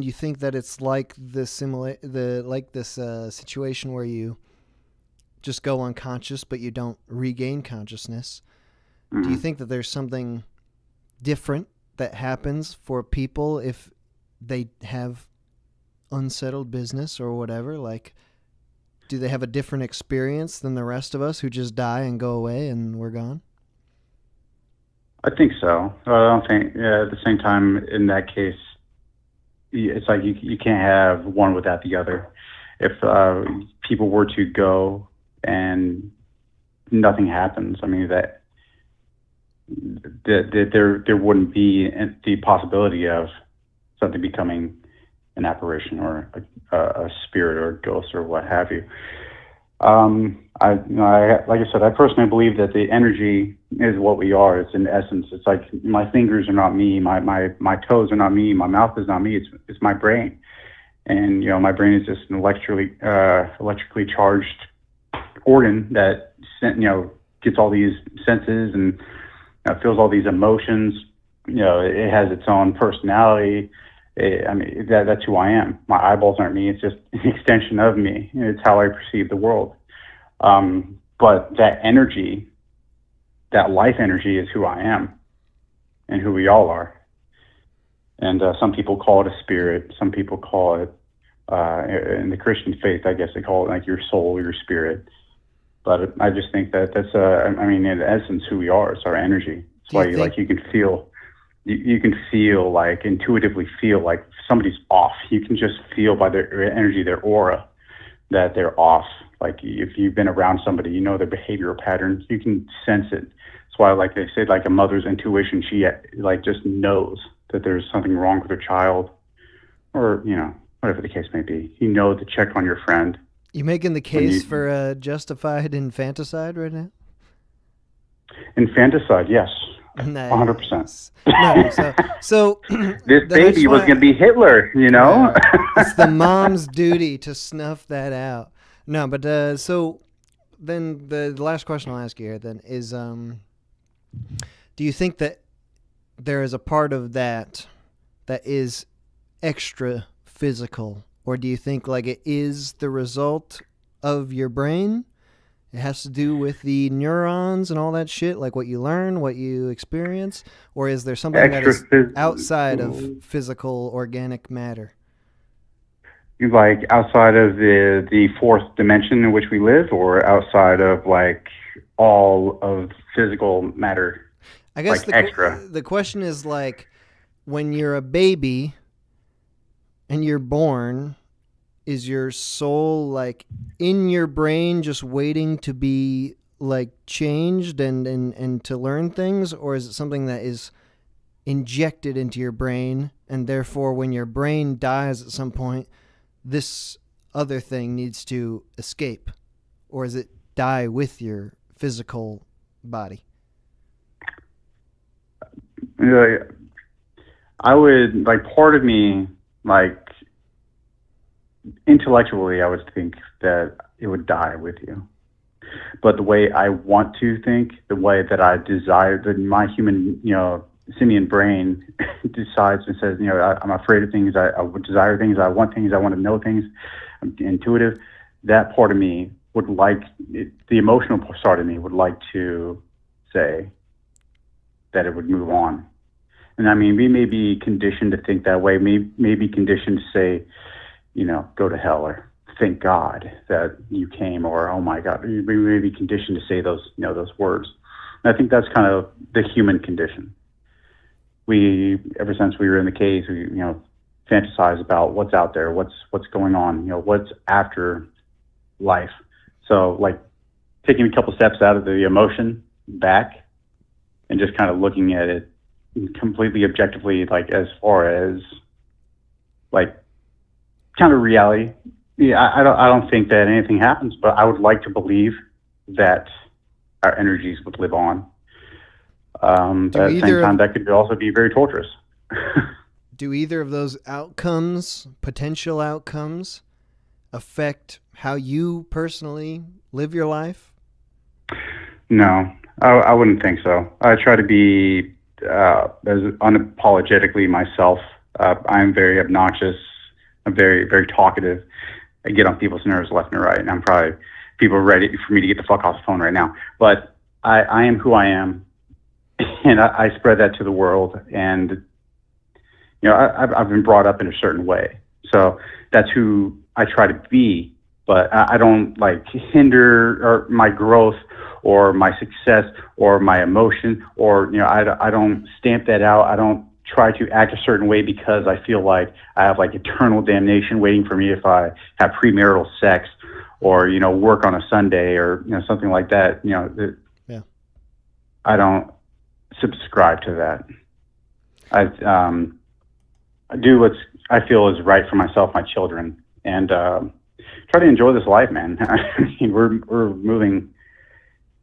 you think that it's like this situation where you just go unconscious, but you don't regain consciousness. Do you think that there's something different that happens for people if they have unsettled business or whatever? Like, do they have a different experience than the rest of us who just die and go away and we're gone? I think so. I don't think, at the same time, in that case, it's like you can't have one without the other. If people were to go and nothing happens, I mean, that there wouldn't be the possibility of something becoming an apparition or a spirit or a ghost or what have you. Like I said, I personally believe that the energy is what we are. It's in essence. It's like my fingers are not me, my toes are not me, my mouth is not me. It's my brain, and my brain is just an electrically charged organ that gets all these senses and feels all these emotions. It has its own personality. That's who I am. My eyeballs aren't me. It's just an extension of me. It's how I perceive the world. But that energy, that life energy, is who I am and who we all are. And some people call it a spirit. Some people call it, in the Christian faith, I guess they call it like your soul, your spirit. But I just think that that's, in essence, who we are. It's our energy. It's why you can feel. You can feel, like, intuitively feel like somebody's off. You can just feel by their energy, their aura, that they're off. Like, if you've been around somebody, their behavioral patterns, you can sense it. That's why, like they say, like a mother's intuition, she just knows that there's something wrong with her child, or, whatever the case may be. To check on your friend. You making the case for justified infanticide right now? Infanticide, yes. Nice. 100%. No, so this baby was going to be Hitler, It's the mom's duty to snuff that out. No, but so then the last question I'll ask you here then is, do you think that there is a part of that is extra physical, or do you think like it is the result of your brain? It has to do with the neurons and all that shit, like what you learn, what you experience, or is there something that is outside of physical organic matter? Like outside of the fourth dimension in which we live, or outside of like all of physical matter? I guess like extra. The question is like, when you're a baby and you're born, is your soul like in your brain just waiting to be like changed and to learn things, or is it something that is injected into your brain, and therefore when your brain dies at some point, this other thing needs to escape, or is it die with your physical body? I would, like, part of me, like, intellectually, I would think that it would die with you. But the way I want to think, the way that I desire, that my human, simian brain decides and says, I'm afraid of things, I would desire things, I want to know things, I'm intuitive. That part of me would like, the emotional part of me would like to say that it would move on. And I mean, we may be conditioned to think that way, may be conditioned to say, go to hell, or thank God that you came, or oh my God. We may be conditioned to say those words. And I think that's kind of the human condition. We, ever since we were in the caves, we, fantasize about what's out there, what's going on, what's after life. So, like, taking a couple steps out of the emotion back and just kind of looking at it completely objectively, like, as far as, like, kind of reality. Yeah, I don't think that anything happens, but I would like to believe that our energies would live on. But at the same time, that could also be very torturous. Do either of those outcomes, potential outcomes, affect how you personally live your life? No, I wouldn't think so. I try to be as unapologetically myself. I'm very obnoxious. I'm very, very talkative. I get on people's nerves left and right, and I'm probably people are ready for me to get the fuck off the phone right now. But I am who I am, and I spread that to the world. And I've been brought up in a certain way, so that's who I try to be. But I don't like hinder or my growth or my success or my emotion, or I don't stamp that out. I don't try to act a certain way because I feel like I have like eternal damnation waiting for me if I have premarital sex or work on a Sunday or something like that. Yeah. I don't subscribe to that. I do what I feel is right for myself, my children, and try to enjoy this life, man. I mean, we're moving,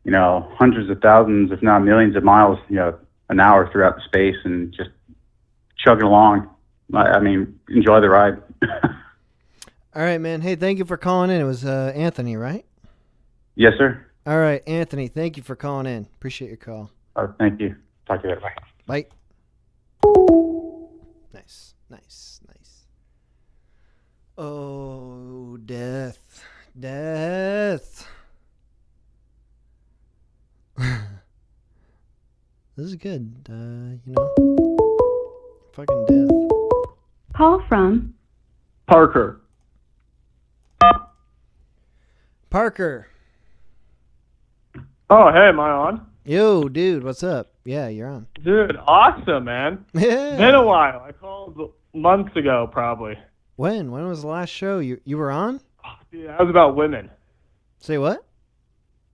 hundreds of thousands, if not millions of miles, an hour throughout the space and just chugging along. I mean, enjoy the ride. All right, man. Hey, thank you for calling in. It was Anthony, right? Yes, sir. All right, Anthony, thank you for calling in. Appreciate your call. Thank you. Talk to you later. Bye. Bye. Nice. Oh, death. This is good. Fucking death. Call from Parker. Parker. Oh, hey, am I on? Yo, dude, what's up? Yeah, you're on. Dude, awesome, man. Yeah. Been a while. I called months ago, probably. When was the last show you were on? Yeah, that was about women. Say what?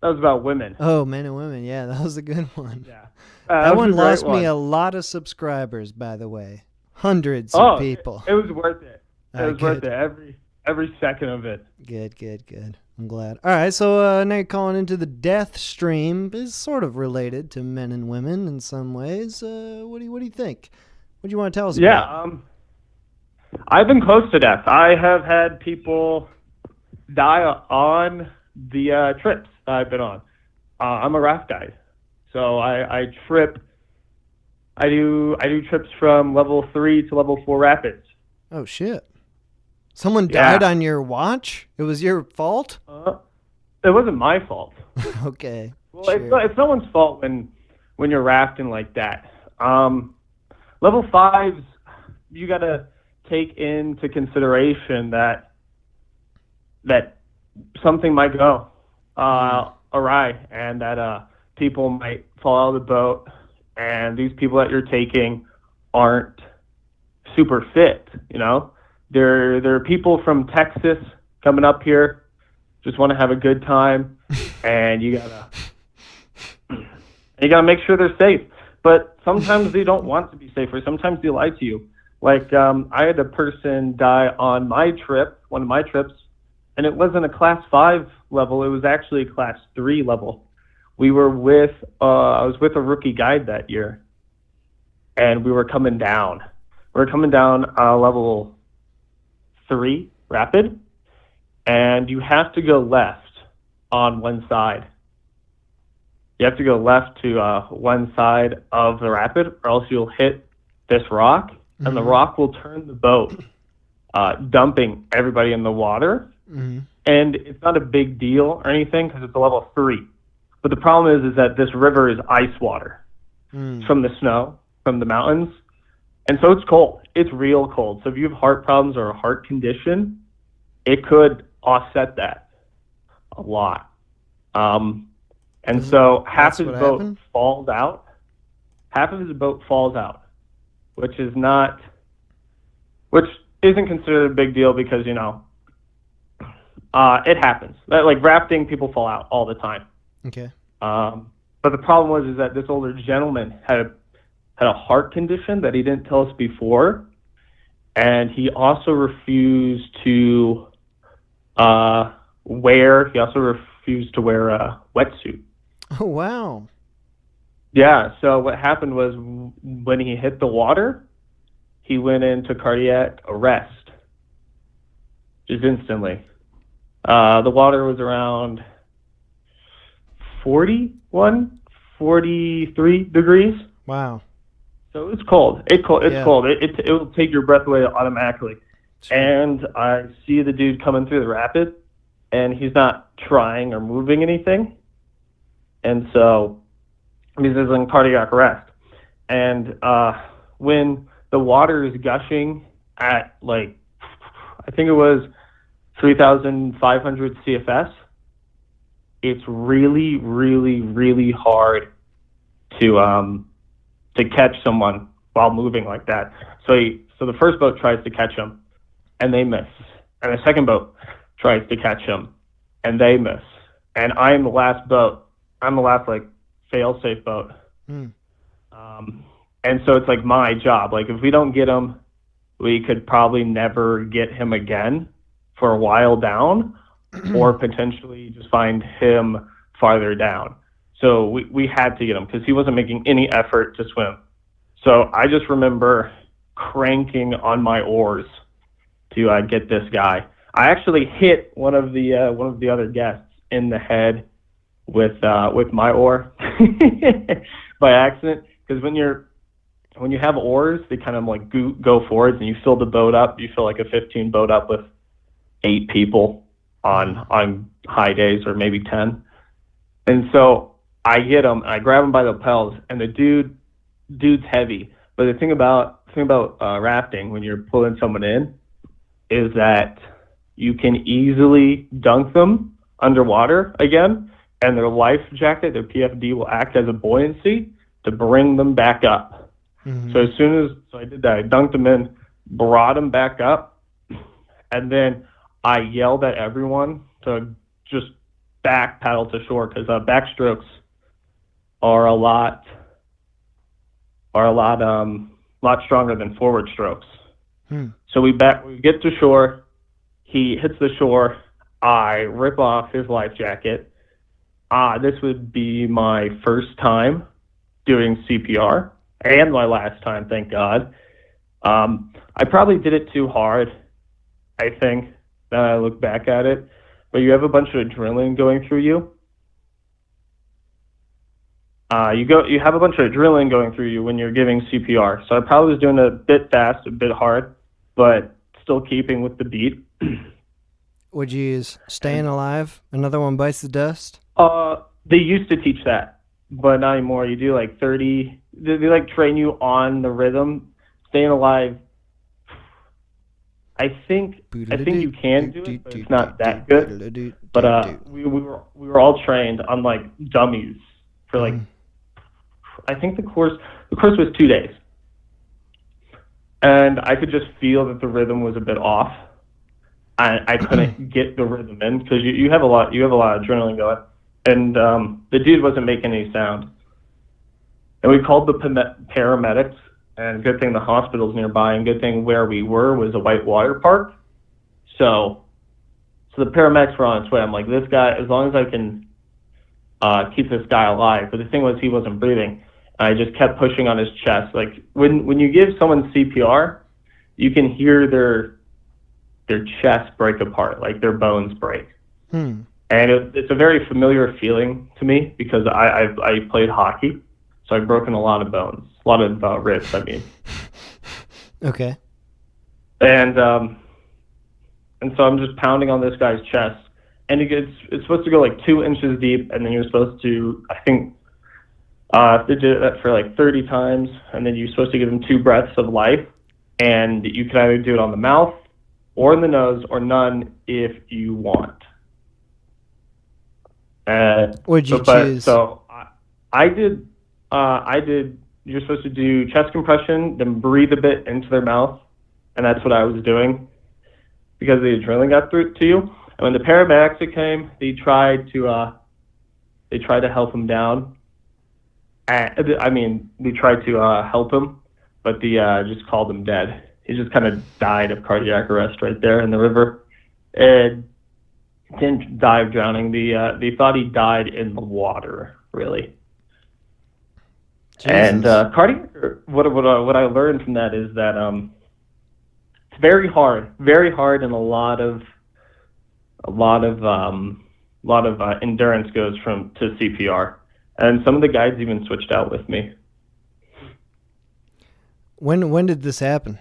That was about women. Oh, men and women. Yeah, that was a good one. Yeah. That one lost me one. a lot of subscribers, by the way. Hundreds of people. It was worth it. It was worth good. it. Every second of it. Good. I'm glad. All right, so now you're calling into the death stream. Is sort of related to men and women in some ways. What do you think? What do you want to tell us about? Yeah, I've been close to death. I have had people die on the trips that I've been on. I'm a raft guide, so I trip. I do trips from level 3 to level 4 rapids. Oh shit! Someone died on your watch? It was your fault? It wasn't my fault. Okay. Well, sure. it's someone's fault when you're rafting like that. Level 5s, you gotta take into consideration that something might go awry, and that people might fall out of the boat, and these people that you're taking aren't super fit. There are people from Texas coming up here, just want to have a good time, and you gotta make sure they're safe. But sometimes they don't want to be safe, or sometimes they lie to you. Like, I had a person die on my trip, one of my trips, and it wasn't a class 5 level. It was actually a class 3 level. I was with a rookie guide that year, and we were coming down. Level 3 rapid, and you have to go left on one side. You have to go left to one side of the rapid, or else you'll hit this rock, and the rock will turn the boat, dumping everybody in the water. Mm-hmm. And it's not a big deal or anything because it's a level 3. But the problem is that this river is ice water from the snow, from the mountains. And so it's cold. It's real cold. So if you have heart problems or a heart condition, it could offset that a lot. And so half his boat falls out. Half of his boat falls out, which isn't considered a big deal because, it happens. Like rafting, people fall out all the time. Okay. But the problem was that this older gentleman had a heart condition that he didn't tell us before, and he also refused to wear a wetsuit. Oh wow. Yeah, so what happened was when he hit the water, he went into cardiac arrest just instantly. The water was around 41, 43 degrees. Wow. So it's cold. It's cold. Yeah. It will take your breath away automatically. And I see the dude coming through the rapid, and he's not trying or moving anything. And so he's in cardiac arrest. And when the water is gushing at, like, I think it was 3,500 CFS, it's really, really, really hard to catch someone while moving like that. So the first boat tries to catch him, and they miss. And the second boat tries to catch him, and they miss. And I'm the last boat. I'm the last, like, fail-safe boat. And so it's, like, my job. Like, if we don't get him, we could probably never get him again for a while down, or potentially just find him farther down. So we had to get him because he wasn't making any effort to swim. So I just remember cranking on my oars to get this guy. I actually hit one of the other guests in the head with my oar by accident. Because when you have oars, they kind of like go forwards, and you fill the boat up. You fill like a 15 boat up with 8 people on high days, or maybe 10. And so I hit him. I grab him by the lapels, and the dude's heavy. But the thing about rafting when you're pulling someone in is that you can easily dunk them underwater again, and their life jacket, their PFD, will act as a buoyancy to bring them back up. So as soon as I did that, I dunked them in, brought them back up, and then I yelled at everyone to just back paddle to shore, because backstrokes are a lot stronger than forward strokes. So we get to shore. He hits the shore. I rip off his life jacket. This would be my first time doing CPR, and my last time, thank God. I probably did it too hard, I think, now that I look back at it. But you have a bunch of adrenaline going through you. You have a bunch of adrenaline going through you when you're giving CPR. So I probably was doing it a bit fast, a bit hard, but still keeping with the beat. Would you use Staying Alive? Another One Bites the Dust? They used to teach that, but not anymore. You do like 30. They like train you on the rhythm. Staying Alive, I think you can do it, but it's not that good. But we were all trained on like dummies for like, I think the course was 2 days, and I could just feel that the rhythm was a bit off. I couldn't get the rhythm in because you have a lot of adrenaline going, and the dude wasn't making any sound. And we called the paramedics, and good thing the hospital's nearby, and good thing where we were was a white water park. So the paramedics were on its way. I'm like, this guy, as long as I can keep this guy alive. But the thing was, he wasn't breathing. I just kept pushing on his chest. Like when you give someone CPR, you can hear their chest break apart, like their bones break. And it's a very familiar feeling to me because I played hockey, so I've broken a lot of bones, a lot of ribs. I mean. Okay. And so I'm just pounding on this guy's chest, and it's supposed to go like 2 inches deep, and then you're supposed to, I think, they did that for like 30 times, and then you're supposed to give him 2 breaths of life, and you can either do it on the mouth or in the nose, or none if you want. What'd you choose? So I did. You're supposed to do chest compression, then breathe a bit into their mouth, and that's what I was doing because the adrenaline got through to you. And when the paramedics came, they tried to help him down. They tried to help him, but they just called him dead. He just kind of died of cardiac arrest right there in the river. And didn't die of drowning. They thought he died in the water, really. Jesus. And cardiac, what I learned from that is that it's very hard, and a lot of a lot of endurance goes to CPR, and some of the guides even switched out with me. When did this happen?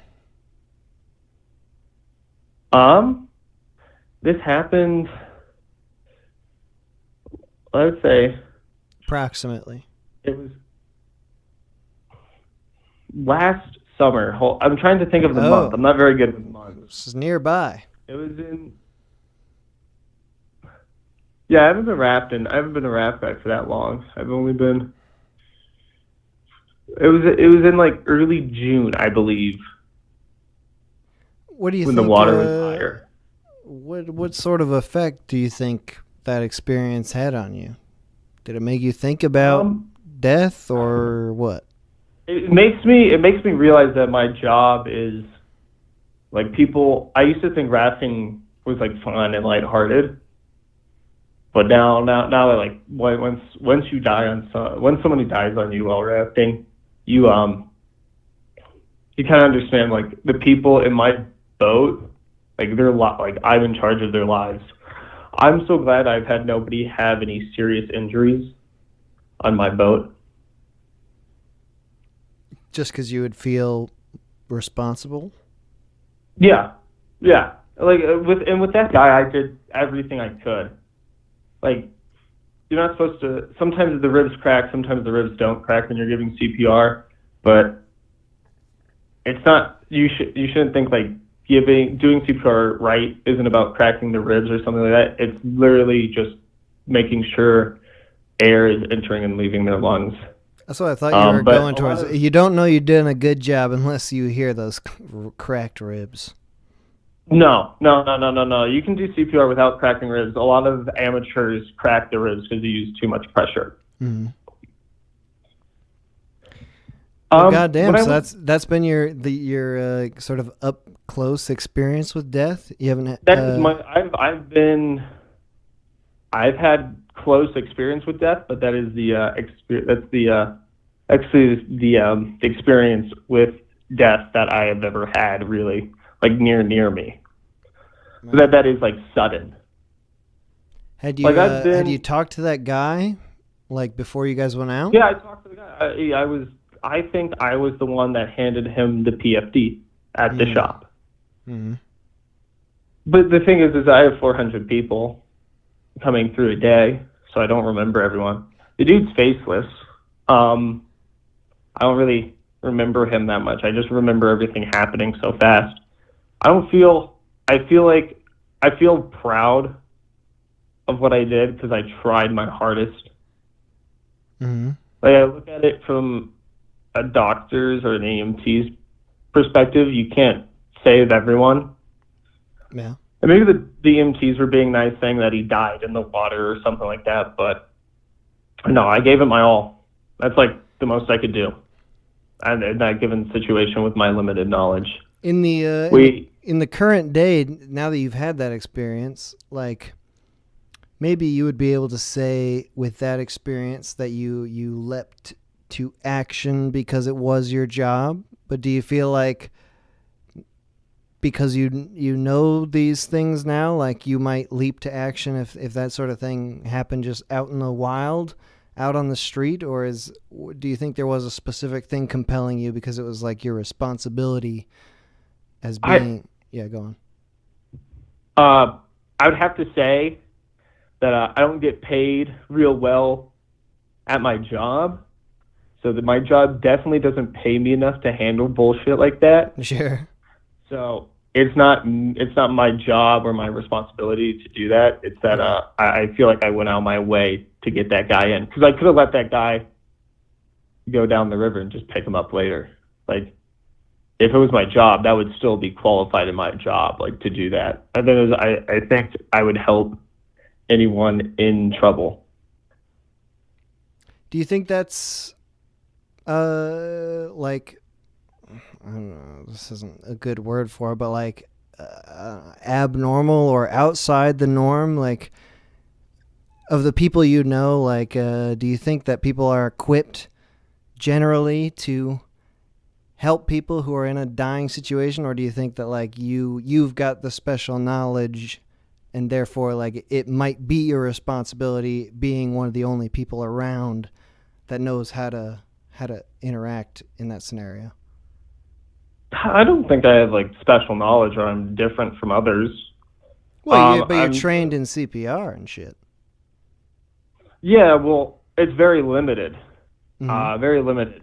This happened, let's say, approximately. It was last summer. I'm trying to think of the month. I'm not very good with months. This is nearby. It was in. Yeah, I haven't been a raft guy for that long. I've only been. It was in like early June, I believe. What do you when think? The water was higher. What sort of effect do you think that experience had on you? Did it make you think about death or what? It makes me realize that my job is like people. I used to think rafting was like fun and lighthearted, but now like once you die when somebody dies on you while rafting, you kind of understand like the people in my boat, like like I'm in charge of their lives. I'm so glad I've had nobody have any serious injuries on my boat. Just because you would feel responsible? Yeah. Like with that guy, I did everything I could. Like you're not supposed to. Sometimes the ribs crack. Sometimes the ribs don't crack when you're giving CPR. But it's not. You shouldn't think like doing CPR right isn't about cracking the ribs or something like that. It's literally just making sure air is entering and leaving their lungs. That's what I thought you were going towards. You don't know you're doing a good job unless you hear those cracked ribs. No. You can do CPR without cracking ribs. A lot of amateurs crack the ribs because they use too much pressure. Mm-hmm. Well, goddamn! So that's been your sort of up close experience with death. You haven't. I've had close experience with death, but that is the experience with death that I have ever had, really, like near me. Right. That is like sudden. Had you talked to that guy like before you guys went out? Yeah, I talked to the guy. I think I was the one that handed him the PFD at the shop. Mm-hmm. But the thing is I have 400 people coming through a day, so I don't remember everyone. The dude's faceless. I don't really remember him that much. I just remember everything happening so fast. I feel proud of what I did because I tried my hardest. Mm-hmm. Like I look at it from a doctor's or an EMT's perspective. You can't save everyone. Yeah. And maybe the EMTs were being nice, saying that he died in the water or something like that. But no, I gave it my all. That's like the most I could do, and in that given situation with my limited knowledge. In the current day, now that you've had that experience, like maybe you would be able to say with that experience that you leapt to action because it was your job. But do you feel like because you know these things now, like you might leap to action if that sort of thing happened just out in the wild, out on the street? Or do you think there was a specific thing compelling you because it was like your responsibility as being... Yeah, go on. I would have to say that I don't get paid real well at my job, so that my job definitely doesn't pay me enough to handle bullshit like that. Sure. So it's not my job or my responsibility to do that. It's that I feel like I went out of my way to get that guy in, because I could have let that guy go down the river and just pick him up later. Like, if it was my job, that would still be qualified in my job, like to do that. I think I would help anyone in trouble. Do you think that's like, I don't know, this isn't a good word for it, but like abnormal or outside the norm, like of the people you know, like do you think that people are equipped generally to help people who are in a dying situation, or do you think that like you've got the special knowledge and therefore, like, it might be your responsibility, being one of the only people around that knows how to interact in that scenario. I don't think I have like special knowledge or I'm different from others. Well, but you're trained in CPR and shit. Yeah, well, it's very limited. Mhm. Very limited.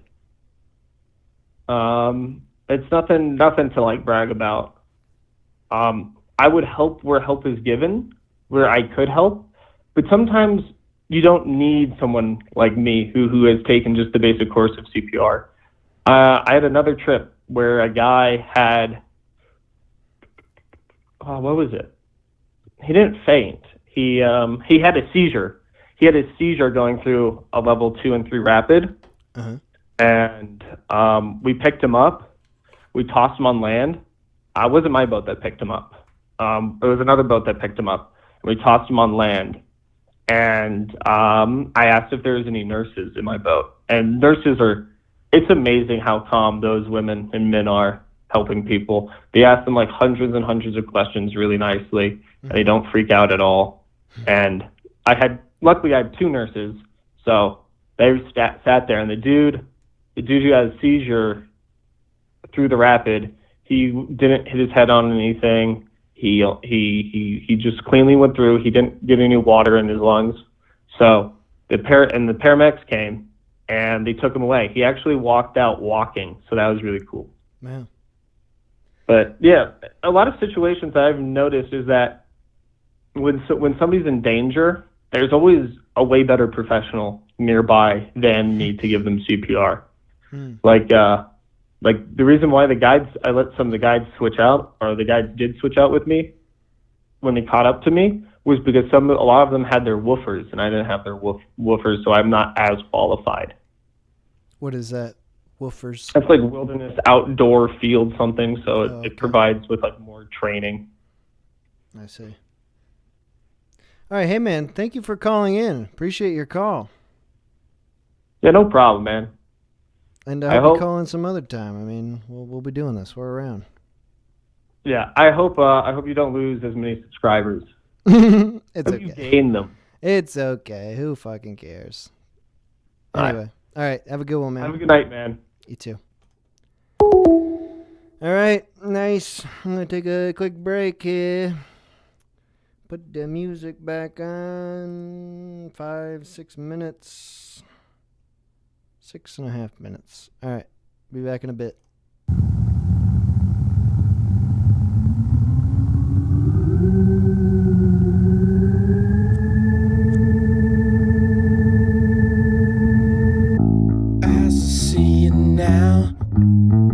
It's nothing to like brag about. I would help where help is given, where I could help, but sometimes you don't need someone like me who has taken just the basic course of CPR. I had another trip where a guy had, what was it? He didn't faint. He had a seizure. He had a seizure going through a level 2 and 3 rapid. Uh-huh. And we picked him up. We tossed him on land. It wasn't my boat that picked him up. It was another boat that picked him up. We tossed him on land. And I asked if there was any nurses in my boat. And nurses it's amazing how calm those women and men are helping people. They ask them like hundreds and hundreds of questions really nicely. And they don't freak out at all. And luckily I had 2 nurses. So they sat there, and the dude who had a seizure through the rapid, he didn't hit his head on anything. He just cleanly went through. He didn't get any water in his lungs. So the paramedics came and they took him away. He actually walked out walking, so that was really cool. Man. But yeah, a lot of situations I've noticed is that when somebody's in danger, there's always a way better professional nearby than me to give them CPR. Like the reason why I let some of the guides switch out, or the guides did switch out with me when they caught up to me, was because a lot of them had their woofers and I didn't have their woofers, so I'm not as qualified. What is that? Woofers? That's like wilderness outdoor field something, so it provides with like more training. I see. All right, hey man, thank you for calling in. Appreciate your call. Yeah, no problem, man. And I hope you call in some other time. I mean, we'll be doing this. We're around. Yeah, I hope you don't lose as many subscribers. It's okay. You gain them. It's okay. Who fucking cares? Anyway, all right. Have a good one, man. Have a good night, man. You too. All right, nice. I'm gonna take a quick break here. Put the music back on. 5-6 minutes. 6.5 minutes. All right. Be back in a bit. As I see you now,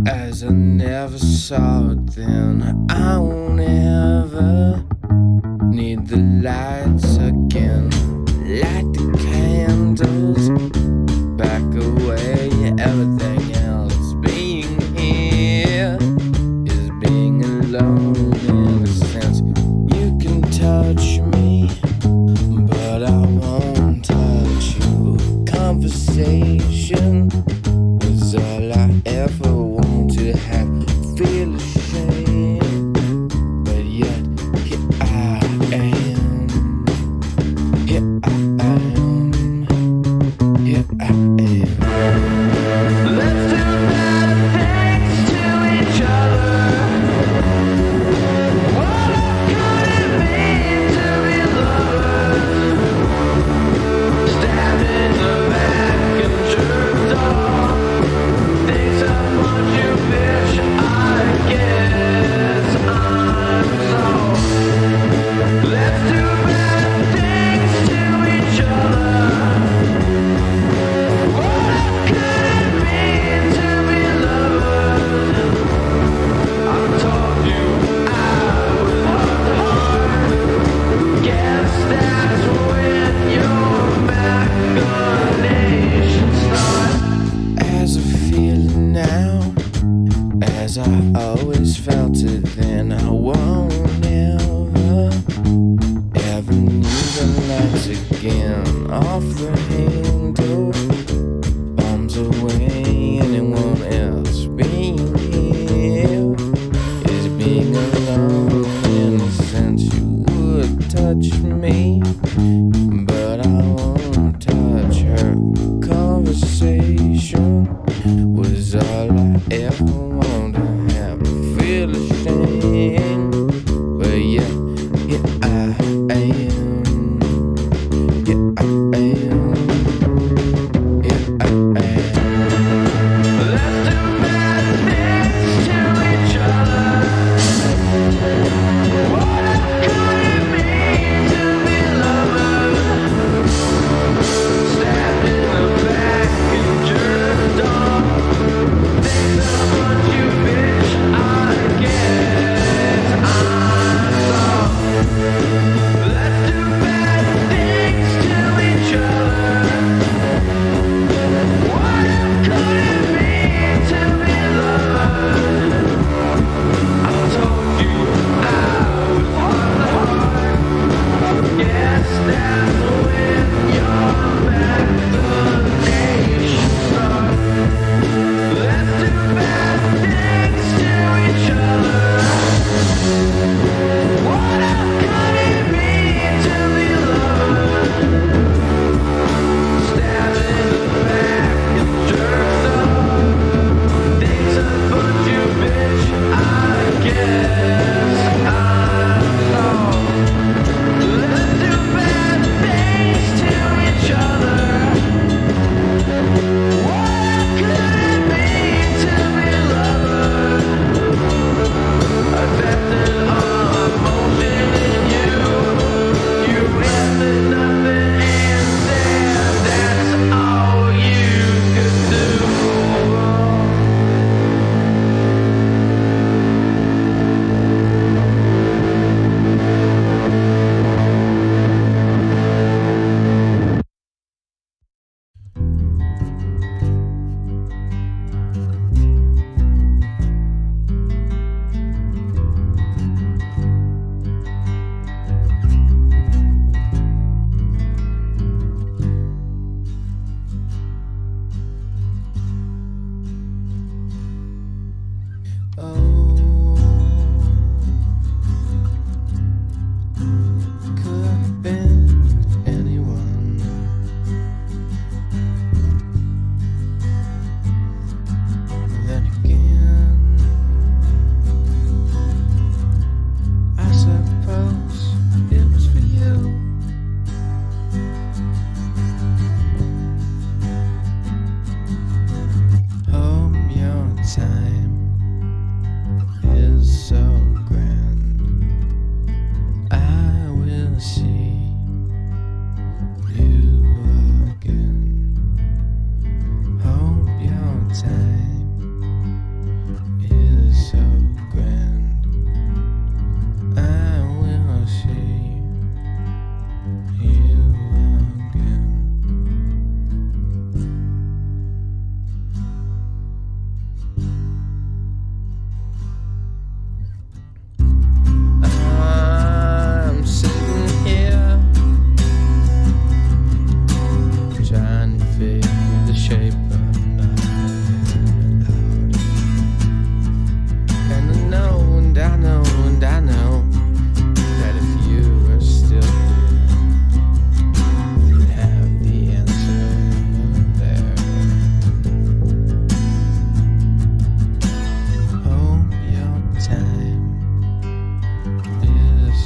as I never saw it then, I won't ever need the lights again. Light the candles, back away everything else. Being here is being alone in a sense. You can touch me, but I won't touch you. Conversation was all I ever wanted to have. Feel ashamed, but yet here I am. Here I am. Here I am. Let's do bad things to each other. What could it mean to be lovers? Stabbed in the back and jerked off. Things I want you, bitch. I guess I'm soft. Let's do bad things to each other. What could it mean to be lovers? I told you I was hard. Guess that's when your machinations start. As I feel it now, as I always felt it then, I won't ever need the lights again. Off the handle, bombs away, anyone else being here is being alone in a sense. You would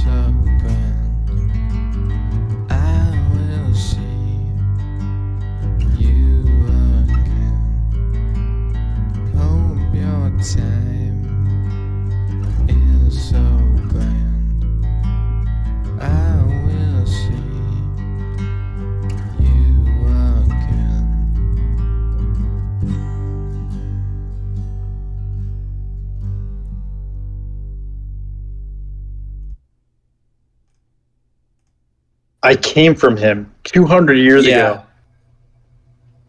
so grand. I will see you again. Hope your time is so grand. I will see you again. I came from him 200 years ago.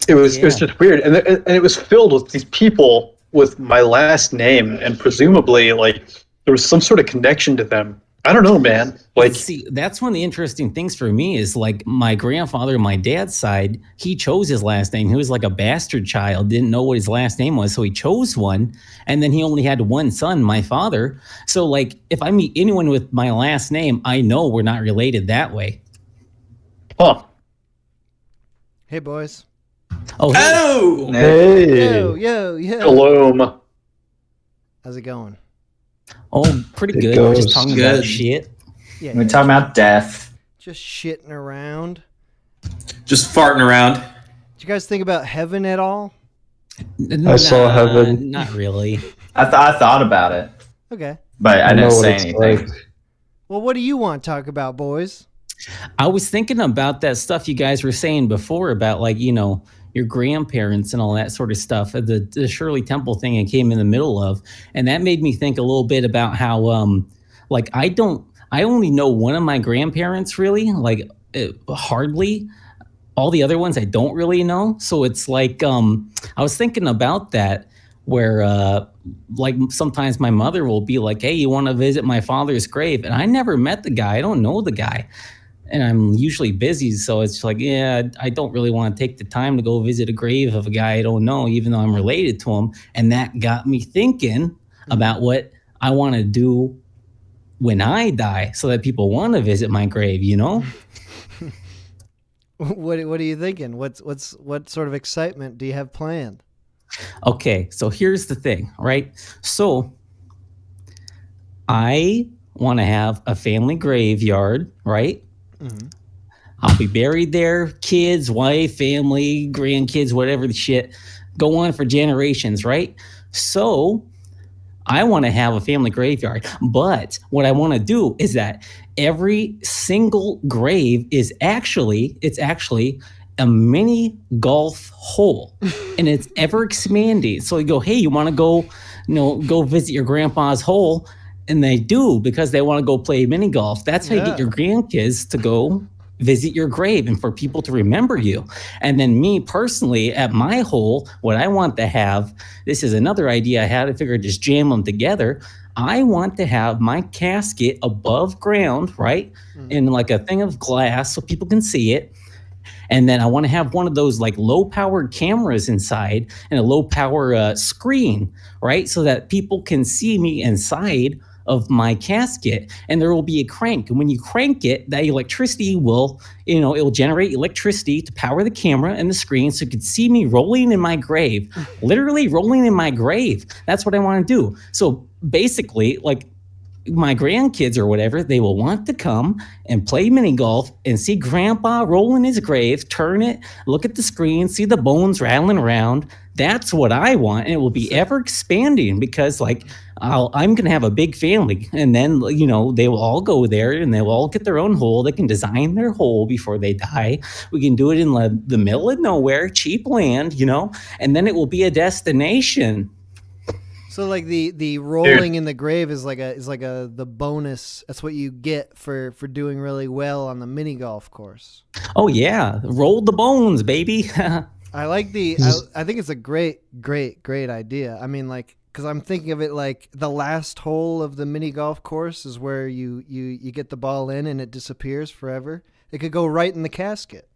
It was just weird, and it was filled with these people with my last name, and presumably like there was some sort of connection to them. I don't know, man. Like, see, that's one of the interesting things for me is like my grandfather on my dad's side, he chose his last name. He was like a bastard child, didn't know what his last name was, so he chose one, and then he only had one son, my father. So like if I meet anyone with my last name, I know we're not related that way. Huh. Hey, boys. Oh, Hey. Yo. Shalom. How's it going? Oh, pretty good. goes. Just talking Good. about shit. Yeah, We're talking about death. just shitting around. Just farting around. Did you guys think about heaven at all? I saw heaven. Not really. I thought about it, Okay. but I know didn't what say it's anything. like. Well, what do you want to talk about, boys? I was thinking about that stuff you guys were saying before about like, you know, your grandparents and all that sort of stuff. The Shirley Temple thing I came in the middle of. And that made me think a little bit about how, like, I only know one of my grandparents really, like hardly. All the other ones I don't really know. So it's like, I was thinking about that where, like sometimes my mother will be like, hey, you want to visit my father's grave? And I never met the guy. I don't know the guy. And I'm usually busy, so it's like, yeah, I don't really want to take the time to go visit a grave of a guy I don't know, even though I'm related to him. And that got me thinking about what I want to do when I die, so that people want to visit my grave. You know? What are you thinking? What sort of excitement do you have planned? Okay, so here's the thing, right? So I want to have a family graveyard, right? Mm-hmm. I'll be buried there, kids, wife, family, grandkids, whatever the shit, go on for generations, right? So I want to have a family graveyard, but what I want to do is that every single grave is actually a mini golf hole, and it's ever expanding. So you go, hey, you want to go visit your grandpa's hole? And they do, because they want to go play mini golf. That's how you get your grandkids to go visit your grave and for people to remember you. And then me personally, at my hole, what I want to have, this is another idea I had, I figured just jam them together. I want to have my casket above ground, right? In like a thing of glass so people can see it. And then I want to have one of those like low powered cameras inside and a low power screen, right? So that people can see me inside of my casket, and there will be a crank. And when you crank it, that electricity will, it will generate electricity to power the camera and the screen so you can see me rolling in my grave, literally rolling in my grave. That's what I want to do. So basically, like, my grandkids or whatever, they will want to come and play mini golf and see grandpa roll in his grave, turn it, look at the screen, see the bones rattling around. That's what I want. And it will be ever expanding because like I'm going to have a big family, and then, they will all go there and they will all get their own hole. They can design their hole before they die. We can do it in the middle of nowhere, cheap land, and then it will be a destination. So like the rolling in the grave is like the bonus. That's what you get for doing really well on the mini golf course. Oh yeah, roll the bones, baby. I like I think it's a great idea. I mean, like, because I'm thinking of it like the last hole of the mini golf course is where you get the ball in and it disappears forever. It could go right in the casket.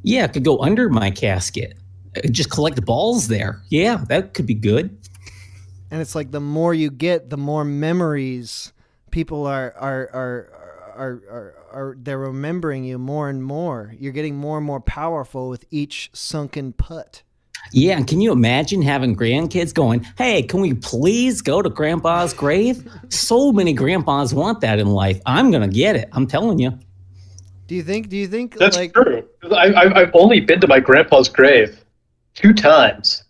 Yeah, it could go under my casket. Just collect balls there. Yeah, that could be good. And it's like the more you get, the more memories people are they're remembering you more and more. You're getting more and more powerful with each sunken putt. Yeah, and can you imagine having grandkids going, hey, can we please go to grandpa's grave? So many grandpas want that in life. I'm going to get it. I'm telling you. Do you think That's like true? I've only been to my grandpa's grave 2 times.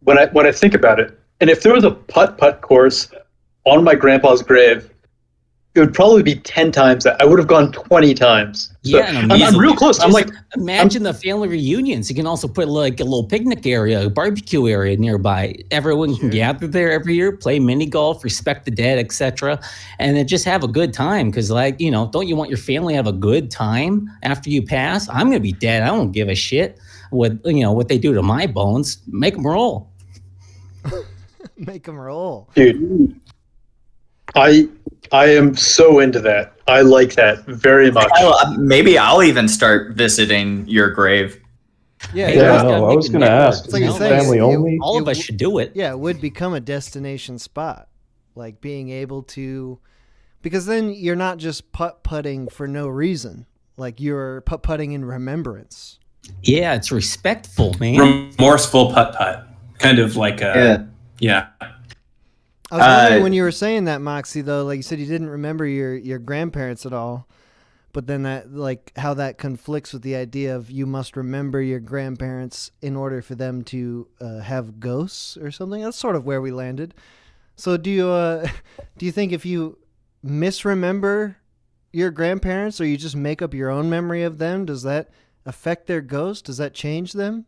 When I think about it, and if there was a putt-putt course on my grandpa's grave, it would probably be 10 times that. I would have gone 20 times. So Yeah, and I'm real close. I'm like, imagine the family reunions. You can also put like a little picnic area, a barbecue area nearby. Everyone can gather there every year, play mini golf, respect the dead, etc., and then just have a good time. Because, like, you know, don't you want your family to have a good time after you pass? I'm gonna be dead. I don't give a shit what they do to my bones. Make them roll. make them roll. dude, I am so into that. I like that very much. Maybe I'll even start visiting your grave. Yeah, I was going to ask. It's like you're saying, family only. All of us should do it. Yeah, it would become a destination spot. Like being able to, because then you're not just putt-putting for no reason. Like you're putt-putting in remembrance. Yeah, it's respectful, man. Remorseful putt-putt. Kind of like a... Yeah. I was wondering when you were saying that, Moxie, though, like you said, you didn't remember your grandparents at all, but then that, like, how that conflicts with the idea of you must remember your grandparents in order for them to have ghosts or something. That's sort of where we landed. So do you think if you misremember your grandparents or you just make up your own memory of them, does that affect their ghost? Does that change them?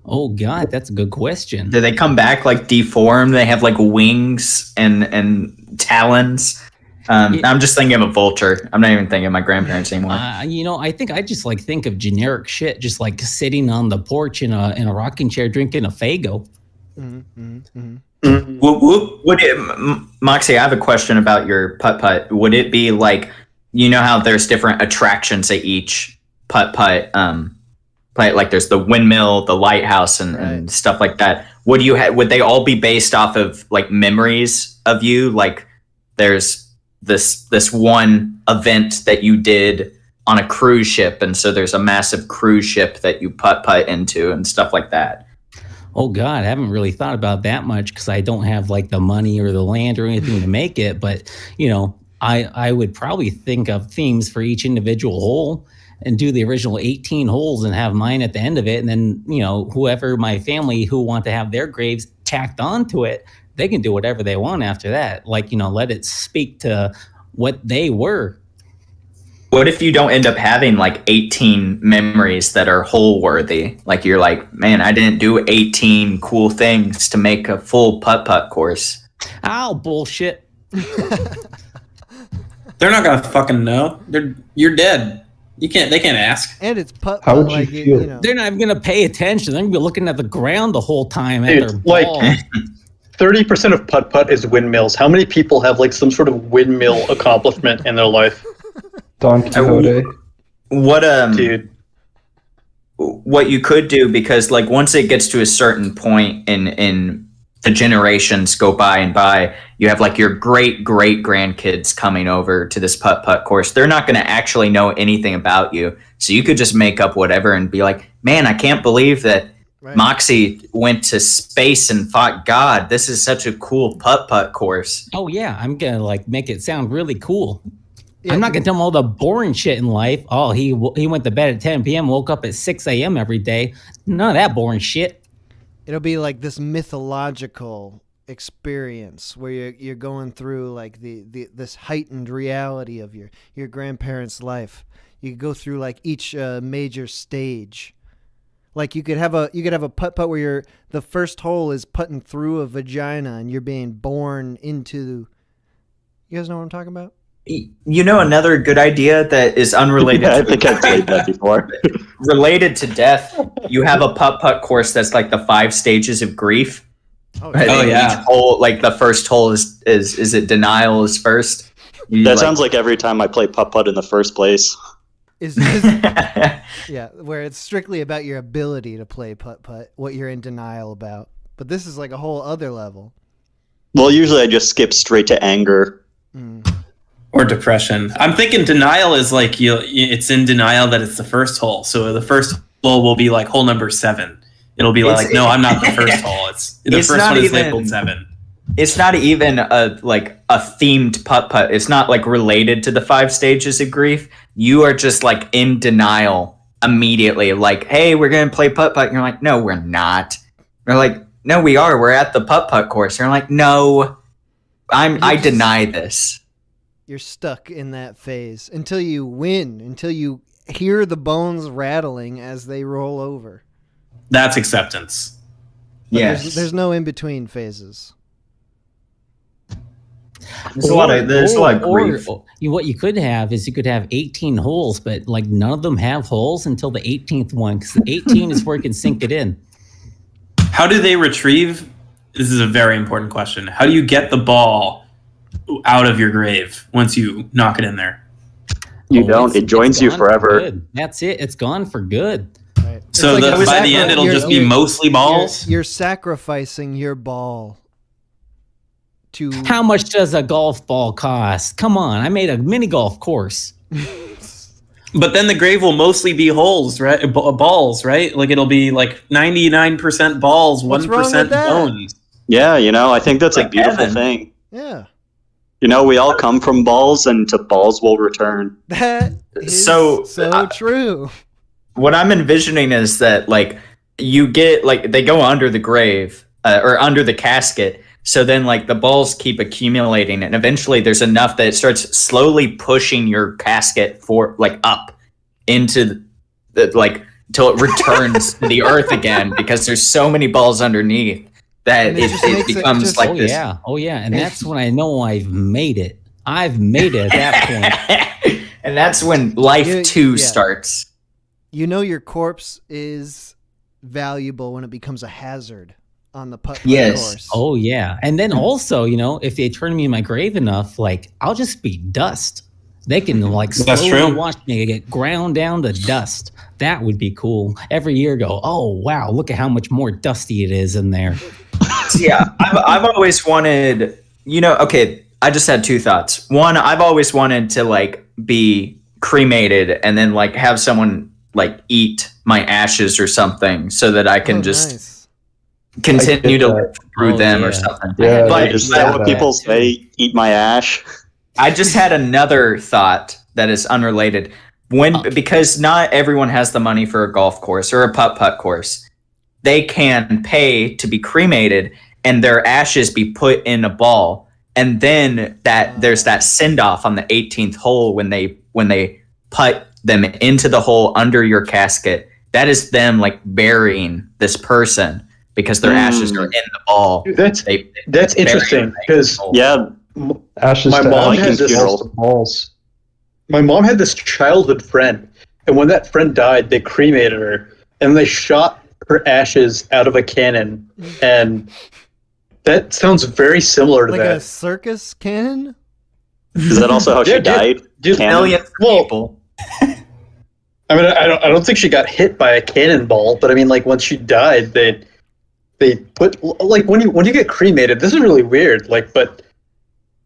Oh God, that's a good question. Do they come back like deformed? They have like wings and talons. I'm just thinking of a vulture. I'm not even thinking of my grandparents anymore. I think I just like think of generic shit, just like sitting on the porch in a rocking chair drinking a Faygo. Moxie, I have a question about your putt-putt. Would it be like, you know how there's different attractions at each putt-putt play, like there's the windmill, the lighthouse, and stuff like that. Would they all be based off of like memories of you? Like there's this one event that you did on a cruise ship, and so there's a massive cruise ship that you putt-putt into and stuff like that. Oh God, I haven't really thought about that much because I don't have like the money or the land or anything to make it. But I would probably think of themes for each individual hole and do the original 18 holes and have mine at the end of it. And then, whoever my family who want to have their graves tacked onto it, they can do whatever they want after that. Like, let it speak to what they were. What if you don't end up having like 18 memories that are hole worthy? Like you're like, man, I didn't do 18 cool things to make a full putt-putt course. Oh, bullshit. They're not gonna fucking know. You're dead. They can't ask. And it's putt. How would you feel? They're not even gonna pay attention. They're gonna be looking at the ground the whole time at Dude, their like ball. 30% of putt-putt is windmills. How many people have like some sort of windmill accomplishment in their life? Don Quixote. Dude. What you could do, because like once it gets to a certain point in the generations go by and by, you have like your great grandkids coming over to this putt-putt course. They're not going to actually know anything about you. So you could just make up whatever and be like, man, I can't believe that Moxie went to space and fought God. This is such a cool putt-putt course. Oh yeah, I'm gonna like make it sound really cool. Yeah, I'm not gonna tell them all the boring shit in life. Oh, he went to bed at 10 p.m., woke up at 6 a.m. every day. None of that boring shit. It'll be like this mythological experience where you're going through like this heightened reality of your grandparents' life. You could go through like each major stage. Like you could have a putt-putt where the first hole is putting through a vagina and you're being born into. You guys know what I'm talking about? You know, another good idea that is unrelated. I think I've played that before. Related to death, you have a putt-putt course that's like the 5 stages of grief. Oh yeah. Each hole, like the first hole is it denial is first? That sounds like every time I play putt-putt in the first place. Yeah, where it's strictly about your ability to play putt-putt, what you're in denial about. But this is like a whole other level. Well, usually I just skip straight to anger. Or depression. I'm thinking denial is like it's in denial that it's the first hole. So the first well, will be like hole number 7. It'll be like, no, I'm not the first hole. It's the It's first not one is even- labeled 7. It's not even a themed putt-putt. It's not like related to the 5 stages of grief. You are just like in denial immediately. Like, hey, we're gonna play putt-putt. And you're like, no, we're not. They're like, no, we are. We're at the putt-putt course. And you're like, no, I deny this. You're stuck in that phase until you win, until you hear the bones rattling as they roll over. That's acceptance. But Yes. there's no in between phases. There's a lot of grief. What you could have is you could have 18 holes, but like none of them have holes until the 18th one, because the 18 is where you can sink it in. How do they retrieve? This is a very important question. How do you get the ball out of your grave once you knock it in there? You don't. It joins you gone forever. for good. That's it. It's gone for good. So by the end, it'll just be mostly balls? You're sacrificing your ball to... How much does a golf ball cost? Come on, I made a mini golf course. But then the grave will mostly be holes, right? Balls, right? Like it'll be like 99% balls, 1% bones. Yeah, I think that's a beautiful Evan. thing. Yeah. We all come from balls, and to balls will return. That is So, true. What I'm envisioning is that like you get like they go under the grave or under the casket. So then like the balls keep accumulating, and eventually there's enough that it starts slowly pushing your casket for like up into the like till it returns to the earth again, because there's so many balls underneath that it becomes like this. Oh yeah, and that's when I know I've made it. I've made it at that point. And that's when life starts. Your corpse is valuable when it becomes a hazard on the putt course. Oh yeah, and then also, if they turn me in my grave enough, like I'll just be dust. They can like That's slowly true. watch me get ground down to dust. That would be cool. Every year, go, oh wow, look at how much more dusty it is in there. Yeah, I've always wanted. Okay, I just had 2 thoughts. One, I've always wanted to like be cremated and then like have someone like eat my ashes or something, so that I can continue to live through them or something. Yeah, but is that what people say? Eat my ash? I just had another thought that is unrelated. Because not everyone has the money for a golf course or a putt-putt course, they can pay to be cremated and their ashes be put in a ball, and then there's that send-off on the 18th hole when they putt them into the hole under your casket. That is them like burying this person because their ashes are in the ball. Dude, that's interesting because ashes. My to mom ashes, had this. balls to balls. My mom had this childhood friend, and when that friend died, they cremated her, and they shot her ashes out of a cannon, and that sounds very similar to Like that. a circus cannon? Is that also how she died? Millions of people. I mean, I don't think she got hit by a cannonball, but I mean, like once she died, they put like when you get cremated. This is really weird. Like, but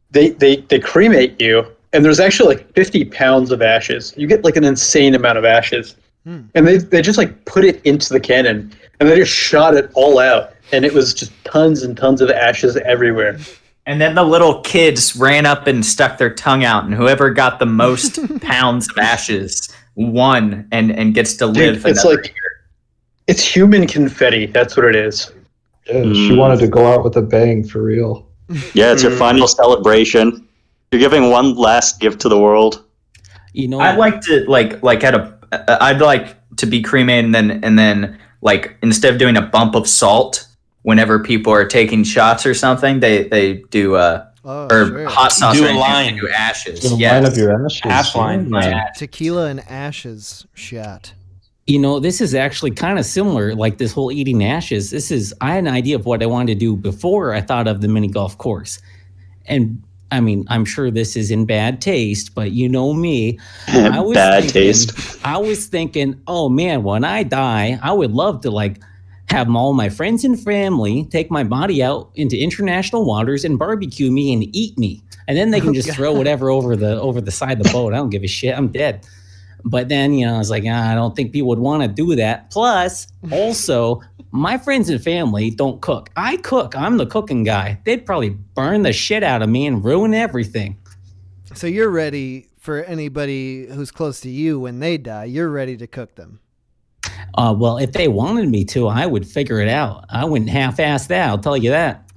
they cremate you, and there's actually like 50 pounds of ashes. You get like an insane amount of ashes, and they just like put it into the cannon, and they just shot it all out, and it was just tons and tons of ashes everywhere. And then the little kids ran up and stuck their tongue out, and whoever got the most pounds of ashes won and gets to live. Dude, it's another like year. it's human confetti. That's what it is. Yeah, she wanted to go out with a bang for real. Yeah, it's your final celebration. You're giving one last gift to the world. I'd like to I'd like to be cremated and then like instead of doing a bump of salt whenever people are taking shots or something, they do hot sauce. Do or a anything, line. they do ashes. Do a Yes. line of your ashes. Half line. Tequila and ashes shot. This is actually kind of similar, like this whole eating ashes. I had an idea of what I wanted to do before I thought of the mini golf course. And I mean, I'm sure this is in bad taste, but you know me. Taste. I was thinking, oh man, when I die, I would love to like have all my friends and family take my body out into international waters and barbecue me and eat me. And then they can just throw whatever over the side of the boat. I don't give a shit. I'm dead. But then, I was like, I don't think people would want to do that. Plus, also, my friends and family don't cook. I cook. I'm the cooking guy. They'd probably burn the shit out of me and ruin everything. So you're ready for anybody who's close to you when they die. You're ready to cook them. Well, if they wanted me to, I would figure it out. I wouldn't half-ass that. I'll tell you that.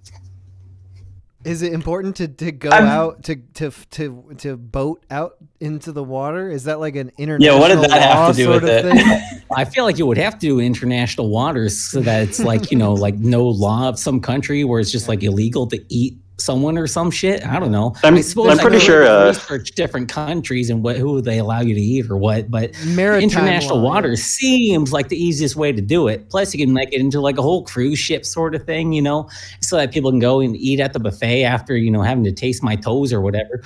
Is it important to go out to boat out into the water? Is that like an international what did that have to do with it? thing? I feel like you would have to do international waters so that it's like, like no law of some country where it's just like illegal to eat someone or some shit. I don't know. I'm pretty sure research different countries and who they allow you to eat or what, but Maritime international law, water seems like the easiest way to do it. Plus, you can make it into like a whole cruise ship sort of thing, so that people can go and eat at the buffet after having to taste my toes or whatever.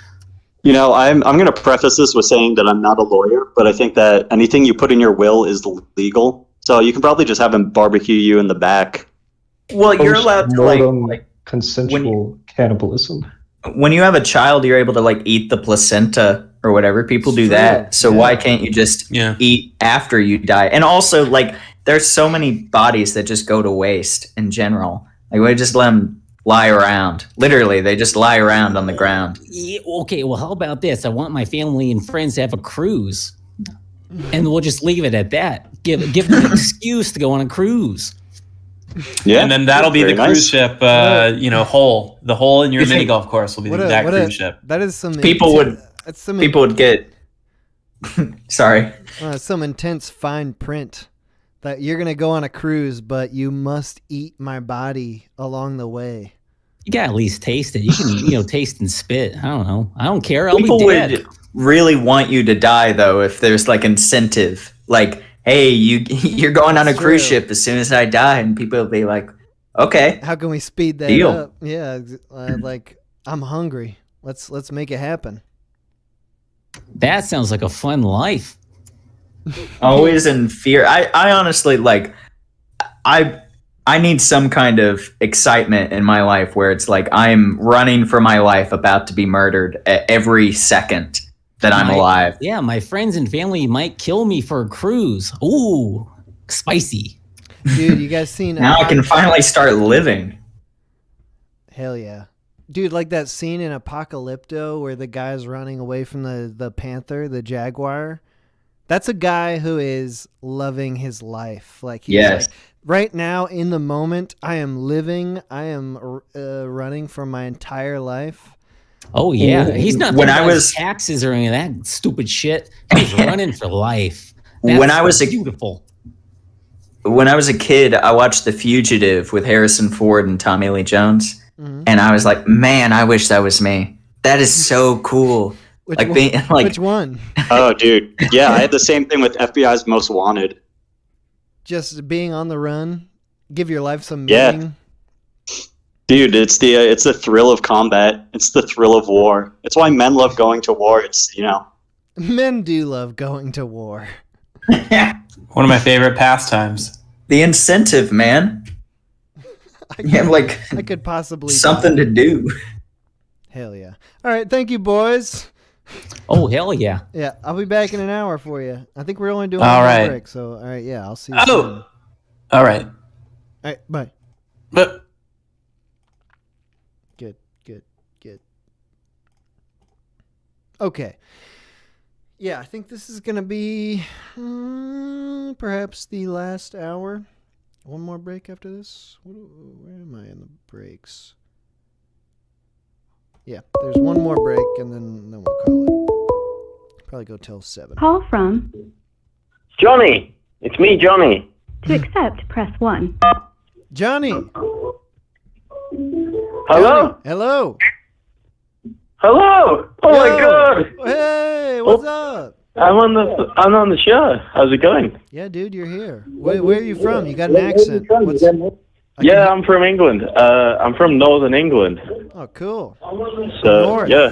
I'm going to preface this with saying that I'm not a lawyer, but I think that anything you put in your will is legal. So you can probably just have him barbecue you in the back. Well, you're allowed to like consensual cannibalism. When you have a child, you're able to like eat the placenta or whatever. People do that. So why can't you just eat after you die? And also, like, there's so many bodies that just go to waste in general. Like, we just let them lie around. Literally, they just lie around on the ground. Yeah, okay, well, how about this? I want my family and friends to have a cruise, and we'll just leave it at that. Give them an excuse to go on a cruise. Yeah, and then that'll be the cruise ship. Hole. The hole in your mini golf course will be that cruise ship. That is some people would get. Sorry. Some intense fine print that you're gonna go on a cruise, but you must eat my body along the way. You gotta at least taste it. You can, taste and spit. I don't know. I don't care. I'll People be dead. would really want you to die though if there's like incentive, like, hey, you're going on a cruise ship as soon as I die, and people will be like, okay. How can we speed that Deal. up? Yeah, like I'm hungry. Let's make it happen. That sounds like a fun life. Always in fear. I honestly like. I need some kind of excitement in my life where it's like I'm running for my life, about to be murdered at every second that I'm alive. Yeah, my friends and family might kill me for a cruise. Ooh, spicy. Dude, you guys seen... Now I can finally start living. Hell yeah. Dude, like that scene in Apocalypto where the guy's running away from the panther, the jaguar. That's a guy who is loving his life. Like he's like, right now, in the moment, I am living. I am running for my entire life. Oh yeah, he's not when thinking I about was taxes or any of that stupid shit. He's running for life. When I was beautiful. When I was a kid, I watched The Fugitive with Harrison Ford and Tommy Lee Jones, and I was like, man, I wish that was me. That is so cool. Which one? Oh, dude. Yeah, I had the same thing with FBI's Most Wanted. Just being on the run, give your life some meaning. Yeah. Dude, it's the thrill of combat. It's the thrill of war. It's why men love going to war. It's, Men do love going to war. One of my favorite pastimes. The incentive, man. I could possibly something to do. Hell yeah. All right, thank you, boys. Oh, hell yeah. Yeah, I'll be back in an hour for you. I think we're only doing all one right. break, so all right, yeah, I'll see you soon. All right. All right, bye. But Good. Okay. Yeah, I think this is going to be perhaps the last hour. One more break after this? Where am I in the breaks? Yeah, there's one more break, and then we'll call it. Probably go till 7. Call from Johnny. It's me, Johnny. To accept, press 1. Johnny. Hello? Hello. Hello. Oh my God. Hey, what's up? I'm on the show. How's it going? Yeah, dude, you're here. Where are you from? You got an accent. Yeah, I'm from England. I'm from Northern England. Oh, cool. So North. yeah.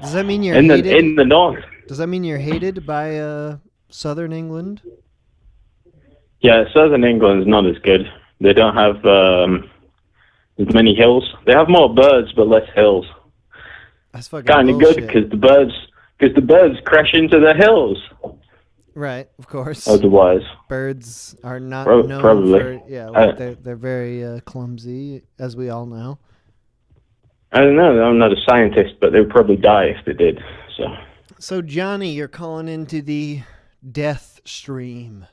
Does that mean you're hated? In the north. Does that mean you're hated by Southern England? Yeah, Southern England is not as good. They don't have as many hills. They have more birds but less hills. That's fucking kind of good because the because the birds crash into the hills. Right, of course. Otherwise, birds are not known probably. for like they're very clumsy, as we all know. I don't know. I'm not a scientist, but they would probably die if they did. So Johnny, you're calling into the death stream.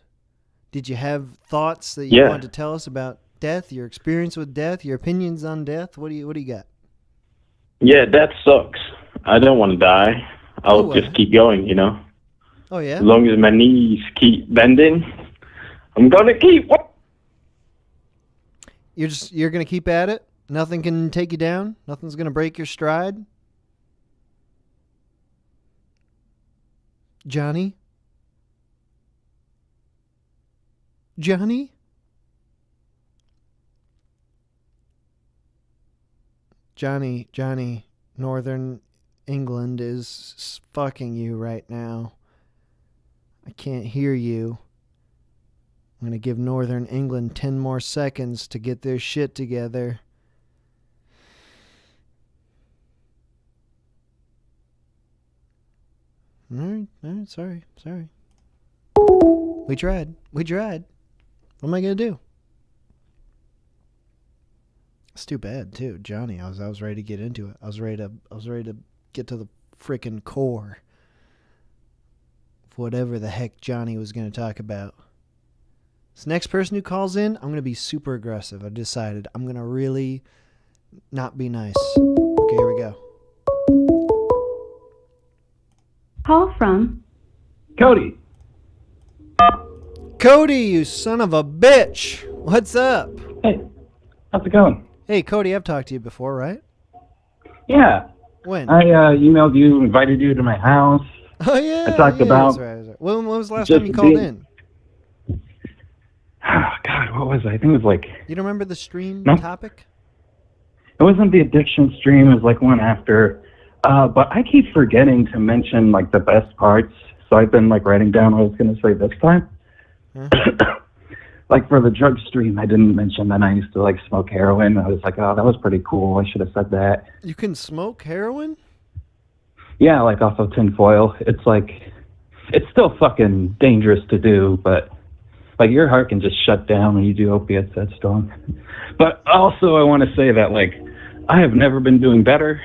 Did you have thoughts that you wanted to tell us about death, your experience with death, your opinions on death? What do you got? Yeah, death sucks. I don't want to die. I'll just keep going, you know. Oh yeah. As long as my knees keep bending, I'm gonna keep. You're gonna keep at it. Nothing can take you down. Nothing's gonna break your stride. Johnny. Johnny. Johnny. Northern England is fucking you right now. I can't hear you. I'm going to give Northern England 10 more seconds to get their shit together. All right, sorry. We tried. What am I going to do? It's too bad, too. Johnny, I was ready to get into it. I was ready to get to the freaking core. Whatever the heck Johnny was going to talk about. This next person who calls in, I'm going to be super aggressive. I decided I'm going to really not be nice. Okay, here we go. Call from Cody. Cody, you son of a bitch. What's up? Hey, how's it going? Hey, Cody, I've talked to you before, right? Yeah. When? I emailed you, invited you to my house. Oh, yeah. I talked about... That's right. When was the last time you called in? Oh, God, what was it? I think it was like... You don't remember the stream topic? It wasn't the addiction stream. It was like one after. But I keep forgetting to mention like the best parts. So I've been like writing down what I was going to say this time. Like for the drug stream, I didn't mention that I used to like smoke heroin. I was like, oh, that was pretty cool. I should have said that. You can smoke heroin? Yeah, like off of tinfoil. It's like, it's still fucking dangerous to do, but like your heart can just shut down when you do opiates that strong. But also I want to say that like, I have never been doing better.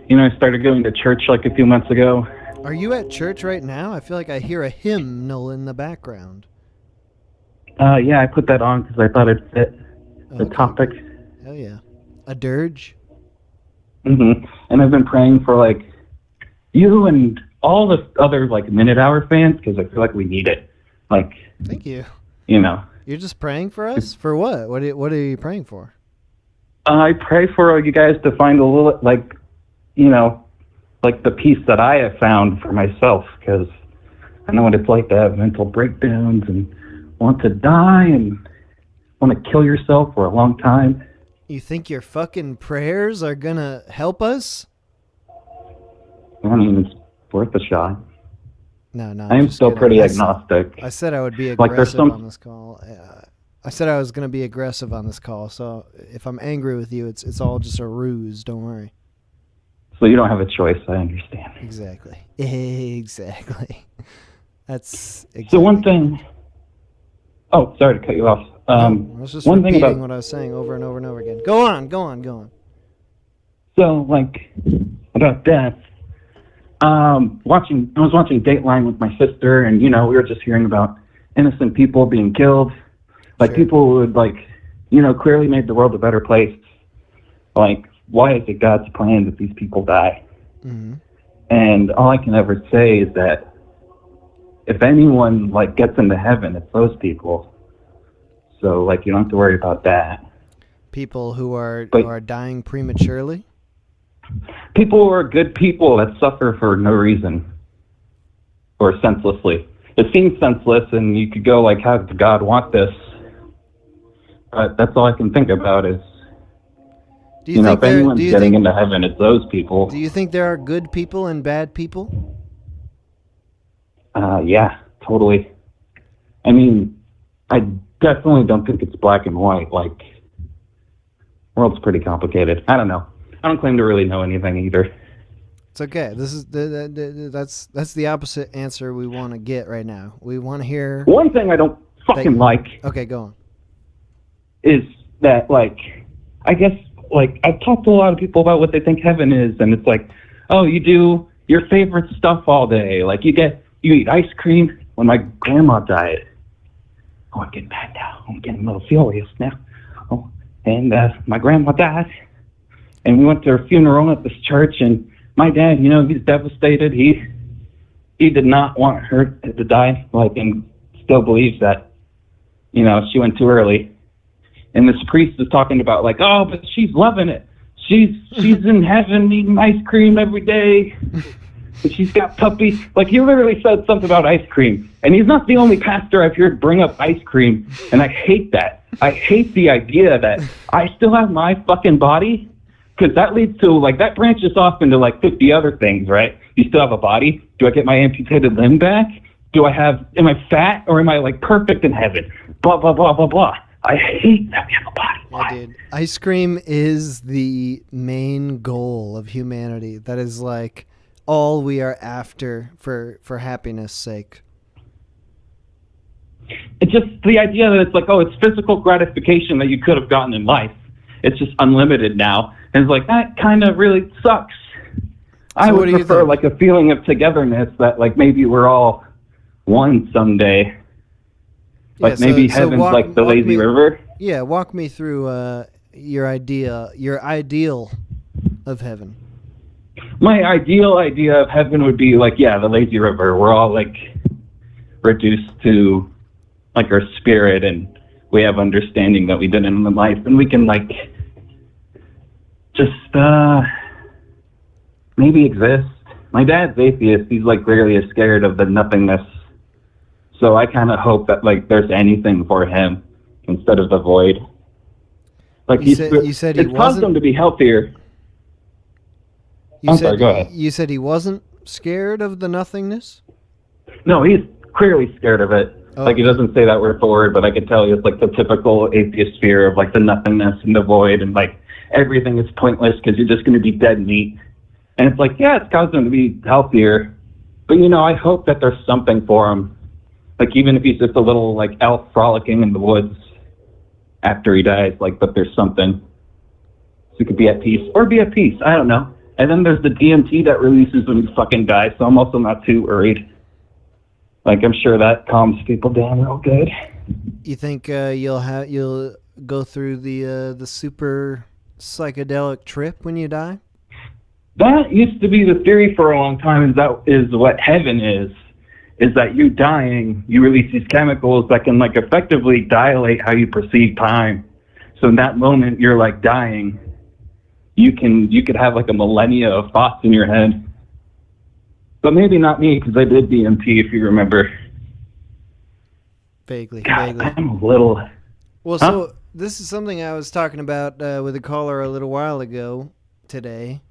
You know, I started going to church like a few months ago. Are you at church right now? I feel like I hear a hymnal in the background. Yeah, I put that on because I thought it'd fit the topic. Hell yeah. A dirge? Mm-hmm. And I've been praying for like you and all the other like Minute Hour fans because I feel like we need it. Like, thank you. You know. You're just praying for us? For what? What are you praying for? I pray for you guys to find a little, like, you know, like the peace that I have found for myself, because I know what it's like to have mental breakdowns and want to die and want to kill yourself for a long time. You think your fucking prayers are gonna help us? I mean, it's worth a shot. No. I am still pretty agnostic. I said I would be Like, there's aggressive some... on this call. I said I was going to be aggressive on this call, so if I'm angry with you, it's all just a ruse. Don't worry. So you don't have a choice. I understand. Exactly. That's exactly. So one thing. Oh, sorry to cut you off. I was just one thing repeating about what I was saying over and over and over again. Go on. So, like, about death. I was watching Dateline with my sister, and you know, we were just hearing about innocent people being killed. Like, people who would, like, you know, clearly made the world a better place. Like, why is it God's plan that these people die? Mm-hmm. And all I can ever say is that if anyone, like, gets into heaven, it's those people. So, like, you don't have to worry about that. People who are dying prematurely? People who are good people that suffer for no reason. Or senselessly. It seems senseless, and you could go, like, how did God want this? But that's all I can think about is, you know, if anyone's getting into heaven, it's those people. Do you think there are good people and bad people? Yeah, totally. I mean, I definitely don't think it's black and white. Like, the world's pretty complicated. I don't know. I don't claim to really know anything either. It's okay. This is that's the opposite answer we want to get right now. We want to hear. One thing I don't fucking like. Okay, go on. Is that like, I guess like I've talked to a lot of people about what they think heaven is, and it's like, oh, you do your favorite stuff all day. Like you eat ice cream. When my grandma died, oh, I'm getting mad now. I'm getting a little furious now. Oh, and my grandma died, and we went to her funeral at this church, and my dad, he's devastated. He did not want her to die, like, and still believes that, she went too early. And this priest is talking about like, oh, but she's loving it. She's in heaven eating ice cream every day. But she's got puppies. Like, he literally said something about ice cream. And he's not the only pastor I've heard bring up ice cream. And I hate that. I hate the idea that I still have my fucking body. Because that leads to, like, that branches off into, like, 50 other things, right? You still have a body? Do I get my amputated limb back? Am I fat or am I, like, perfect in heaven? Blah, blah, blah, blah, blah. I hate that we have a body. Why? Yeah, dude. Ice cream is the main goal of humanity. That is, like, all we are after for happiness' sake. It's just the idea that it's like, oh, it's physical gratification that you could have gotten in life. It's just unlimited now. And it's like, that kind of really sucks. I would prefer like a feeling of togetherness that like maybe we're all one someday. Like maybe heaven's like the lazy river. Yeah, walk me through your ideal of heaven. My ideal idea of heaven would be like, the lazy river. We're all like reduced to like our spirit, and we have understanding that we did in life, and we can like just maybe exist. My dad's atheist. He's like really scared of the nothingness. So I kind of hope that like there's anything for him instead of the void. Like you said he it's caused him to be healthier. Sorry, go ahead. You said he wasn't scared of the nothingness? No, he's clearly scared of it. Oh. Like he doesn't say that word for word, but I can tell you it's like the typical atheist fear of like the nothingness and the void, and like everything is pointless because you're just going to be dead meat. And it's like, it's caused him to be healthier. But I hope that there's something for him. Like even if he's just a little like elf frolicking in the woods after he dies, like, but there's something. So he could be at peace or be at peace. I don't know. And then there's the DMT that releases when you fucking die, so I'm also not too worried. Like, I'm sure that calms people down real good. You think you'll go through the super psychedelic trip when you die? That used to be the theory for a long time. Is what heaven is that you dying, you release these chemicals that can like effectively dilate how you perceive time. So in that moment, you're like dying. You could have like a millennia of thoughts in your head. But maybe not me, because I did DMT, if you remember. Vaguely. I'm a little... Well, so this is something I was talking about with a caller a little while ago today,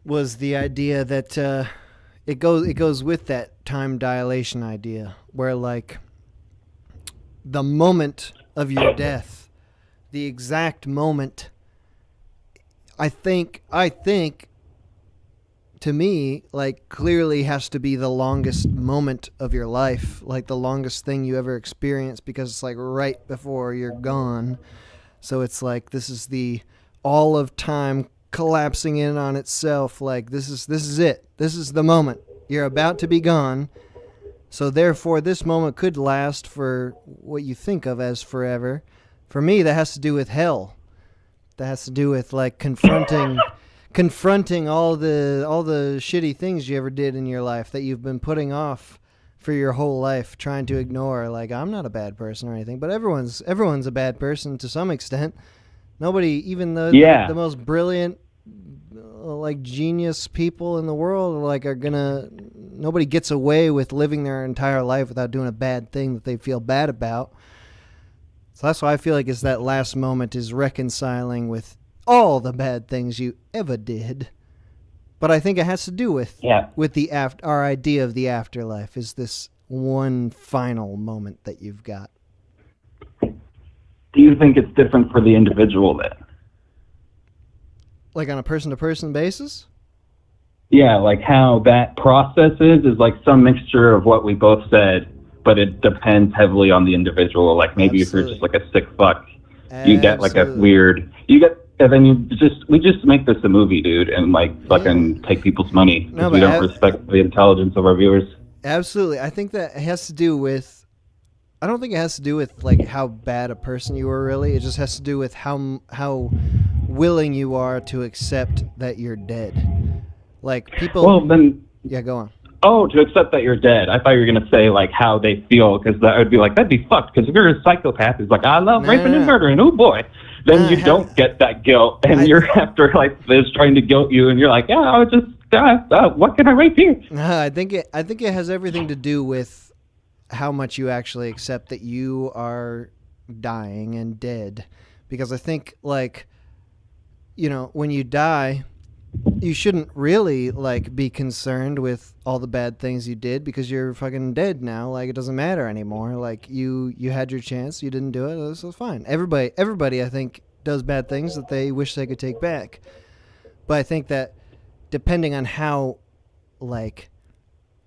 was the idea that it goes with that time dilation idea, where like the moment of your death, the exact moment, I think to me, like, clearly has to be the longest moment of your life, like the longest thing you ever experienced, because it's like right before you're gone. So it's like this is the all of time collapsing in on itself. Like this is it. This is the moment. You're about to be gone. So therefore, this moment could last for what you think of as forever. For me, that has to do with hell. That has to do with like confronting all the shitty things you ever did in your life that you've been putting off for your whole life, trying to ignore. Like, I'm not a bad person or anything, but everyone's a bad person to some extent. Nobody, even the most brilliant, like, genius people in the world, like, nobody gets away with living their entire life without doing a bad thing that they feel bad about. So that's why I feel like it's that last moment is reconciling with all the bad things you ever did. But I think it has to do with our idea of the afterlife is this one final moment that you've got. Do you think it's different for the individual then? Like on a person-to-person basis? yeah, like how that process is like some mixture of what we both said, but it depends heavily on the individual. Like maybe if you're just like a sick fuck, you get like a weird, and then we just make this a movie, dude, and like fucking take people's money because we don't respect the intelligence of our viewers. Absolutely. I think that it has to do with, I don't think it has to do with like how bad a person you are really. It just has to do with how willing you are to accept that you're dead. Like people. Well, then. Yeah, go on. Oh, to accept that you're dead. I thought you were going to say, like, how they feel, because that would be like, that'd be fucked. Because if you're a psychopath who's like, I love raping and murdering, oh boy, then you don't get that guilt. And you're after, like, this trying to guilt you, and you're like, yeah, I just, what can I rape here? I think it has everything to do with how much you actually accept that you are dying and dead. Because I think, like, you know, when you die, you shouldn't really like be concerned with all the bad things you did because you're fucking dead now. Like it doesn't matter anymore. Like you had your chance, you didn't do it, so it's fine. Everybody I think does bad things that they wish they could take back. But I think that depending on how like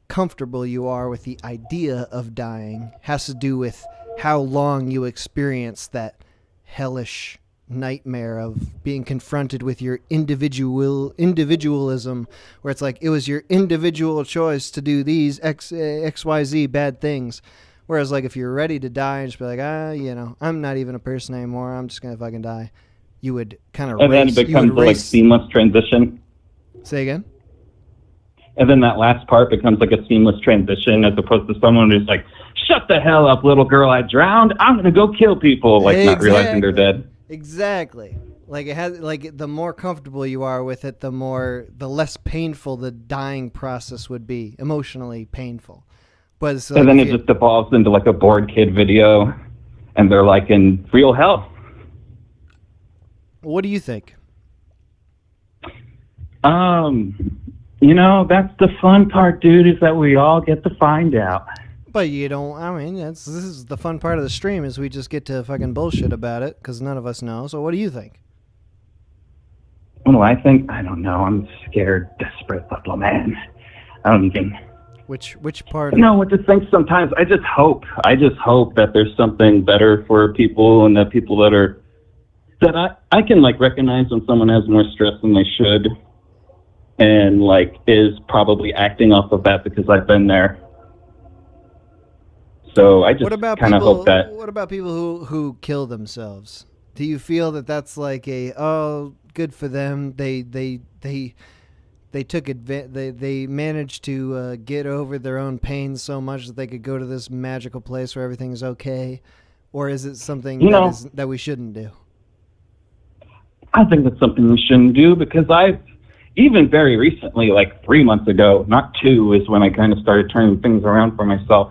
comfortable you are with the idea of dying has to do with how long you experience that hellish nightmare of being confronted with your individualism, where it's like it was your individual choice to do these XYZ bad things. Whereas like if you're ready to die and just be like, you know, I'm not even a person anymore, I'm just gonna fucking die, you would kind of and then it becomes like seamless transition. Say again. And then that last part becomes like a seamless transition as opposed to someone who's like, shut the hell up, little girl, I drowned, I'm gonna go kill people, like not realizing they're dead. Exactly. Like it has, like the more comfortable you are with it, the less painful the dying process would be, emotionally painful. But it's like and then it just evolves into like a bored kid video, and they're like in real hell. What do you think? You know, that's the fun part, dude, is that we all get to find out. But you don't, I mean, this is the fun part of the stream is we just get to fucking bullshit about it because none of us know. So what do you think? What do I think? I don't know. I'm scared, desperate little man. I don't even... Which part? You know what to think sometimes? I just hope that there's something better for people and that people that I can like recognize when someone has more stress than they should and like is probably acting off of that because I've been there. So I just kind of hope that. What about people who kill themselves? Do you feel that that's like good for them? They took they managed to get over their own pain so much that they could go to this magical place where everything is okay, or is it something that we shouldn't do? I think that's something we shouldn't do because I've even very recently, like 3 months ago, not 2, is when I kind of started turning things around for myself.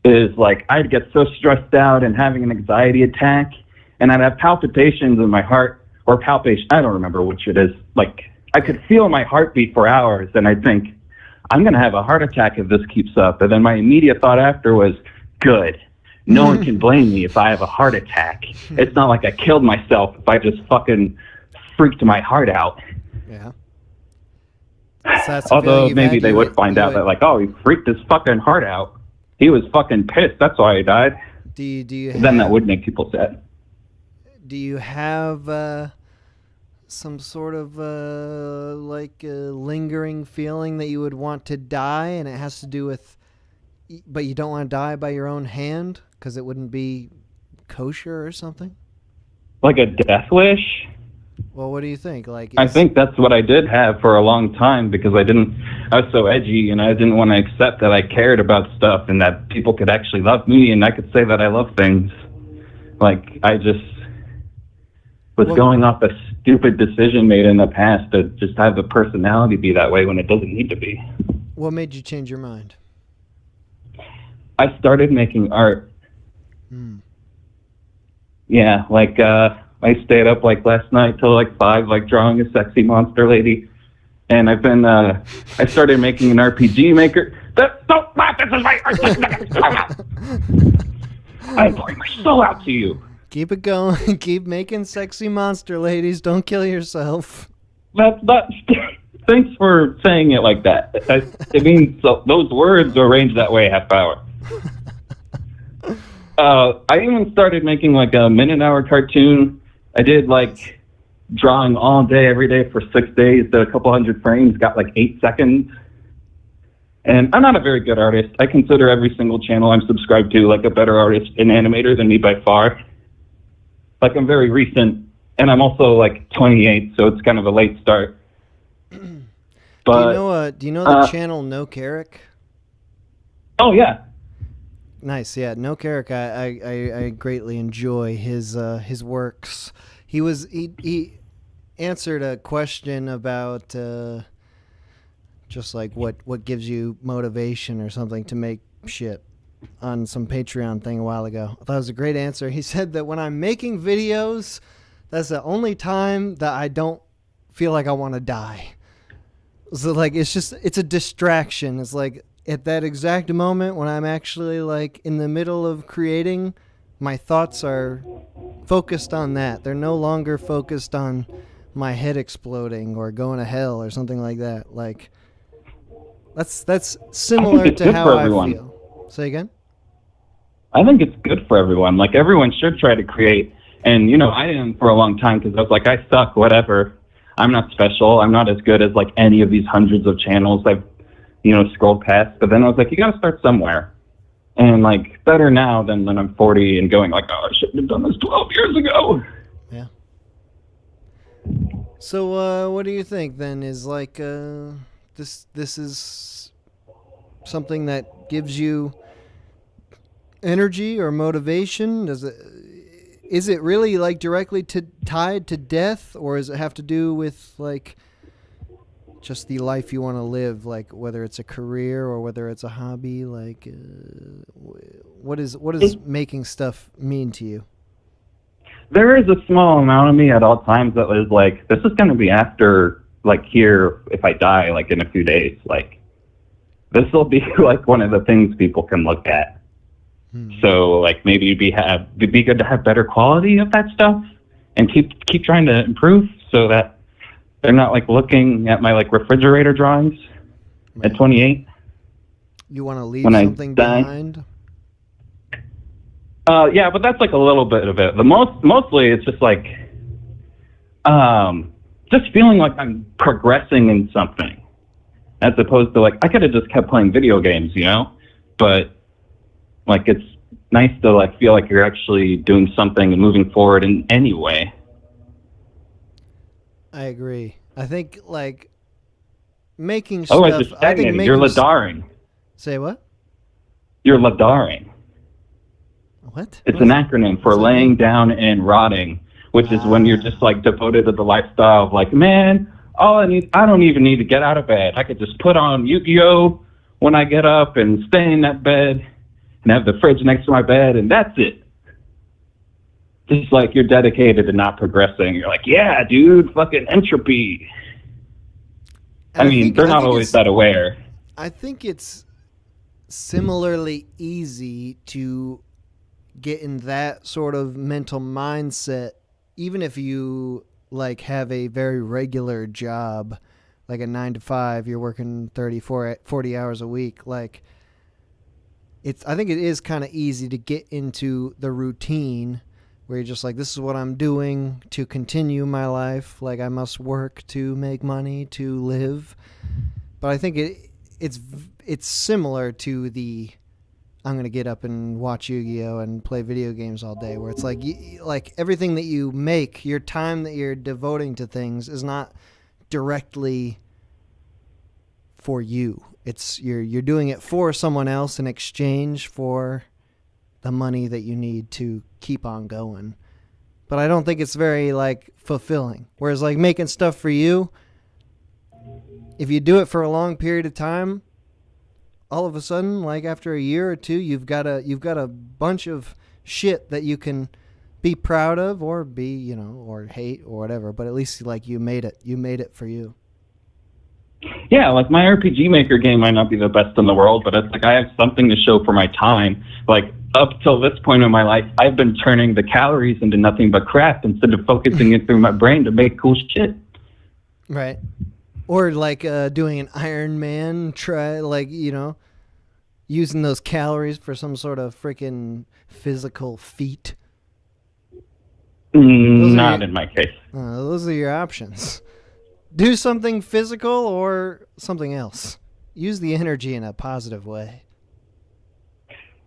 Is like I'd get so stressed out and having an anxiety attack, and I'd have palpitations in my heart, or palpation, I don't remember which it is. Like I could feel my heartbeat for hours, and I'd think, I'm going to have a heart attack if this keeps up. And then my immediate thought after was, good. No one can blame me if I have a heart attack. It's not like I killed myself if I just fucking freaked my heart out. Yeah. Although maybe they would find out that like, oh, he freaked his fucking heart out. He was fucking pissed. That's why he died. Do you then that would make people sad. Do you have some sort of lingering feeling that you would want to die, and it has to do with, but you don't want to die by your own hand because it wouldn't be kosher or something? Like a death wish? Well, what do you think? I think that's what I did have for a long time because I was so edgy and I didn't want to accept that I cared about stuff and that people could actually love me and I could say that I love things. Like, I just was going off a stupid decision made in the past to just have the personality be that way when it doesn't need to be. What made you change your mind? I started making art. Yeah, like, I stayed up like last night till like 5, like drawing a sexy monster lady. And I've been, I started making an RPG maker. Don't laugh, this is my art. I'm pouring my soul out to you. Keep it going. Keep making sexy monster ladies. Don't kill yourself. That's not, Thanks for saying it like that. It means those words are arranged that way, half hour. I even started making like a minute-hour cartoon. I did like drawing all day, every day for 6 days. Did a couple hundred frames, got like 8 seconds. And I'm not a very good artist. I consider every single channel I'm subscribed to like a better artist and animator than me by far. Like I'm very recent, and I'm also like 28, so it's kind of a late start. But do you know the channel No Carrick? Oh yeah. Nice, yeah. No Carrick, I greatly enjoy his works. He answered a question about just like what gives you motivation or something to make shit on some Patreon thing a while ago. I thought it was a great answer. He said that when I'm making videos, that's the only time that I don't feel like I want to die. So like it's a distraction. It's like at that exact moment when I'm actually like in the middle of creating, my thoughts are focused on that. They're no longer focused on my head exploding or going to hell or something like that. Like that's similar to how I feel. Say again? I think it's good for everyone. Like everyone should try to create. And you know, I didn't for a long time because I was like, I suck, whatever. I'm not special. I'm not as good as like any of these hundreds of channels I've, scrolled past. But then I was like, you got to start somewhere. And like better now than when I'm 40 and going like, oh, I shouldn't have done this 12 years ago. Yeah. So what do you think then? Is like this is something that gives you energy or motivation? Is it really like directly tied to death, or does it have to do with like just the life you want to live, like whether it's a career or whether it's a hobby? Like what does making stuff mean to you? There is a small amount of me at all times that was like, this is going to be after like here if I die like in a few days. Like this will be like one of the things people can look at. So like maybe it'd be good to have better quality of that stuff and keep trying to improve so that they're not like looking at my like refrigerator drawings at 28. You want to leave something behind? Yeah, but that's like a little bit of it. Mostly it's just like just feeling like I'm progressing in something as opposed to like I could have just kept playing video games, but like it's nice to like feel like you're actually doing something and moving forward in any way. I agree. I think like making Otherwise stuff. you're stagnating. You're ladaring. Say what? You're ladaring. What? It's an acronym for laying down and rotting, which is when you're just like devoted to the lifestyle of like, man, I don't even need to get out of bed. I could just put on Yu-Gi-Oh when I get up and stay in that bed and have the fridge next to my bed, and that's it. Just like you're dedicated to not progressing. You're like, yeah, dude, fucking entropy. They're not always that aware. I think it's similarly easy to get in that sort of mental mindset, even if you like have a very regular job, like a 9-to-5, you're working 40 hours a week. Like, I think it is kind of easy to get into the routine where you're just like, this is what I'm doing to continue my life. Like, I must work to make money to live. But I think it's similar to the I'm going to get up and watch Yu-Gi-Oh and play video games all day, where it's like like everything that you make, your time that you're devoting to things is not directly for you. It's you're doing it for someone else in exchange for the money that you need to keep on going. But I don't think it's very like fulfilling. Whereas like making stuff for you, if you do it for a long period of time, all of a sudden, like after a year or two, you've got a bunch of shit that you can be proud of or be, or hate or whatever. But at least like you made it. You made it for you. Yeah, like my RPG Maker game might not be the best in the world, but it's like I have something to show for my time. Like up till this point in my life, I've been turning the calories into nothing but crap instead of focusing it through my brain to make cool shit. Right. Or like doing an Iron Man try, like, you know, using those calories for some sort of freaking physical feat. Not in my case. Those are your options. Do something physical or something else. Use the energy in a positive way.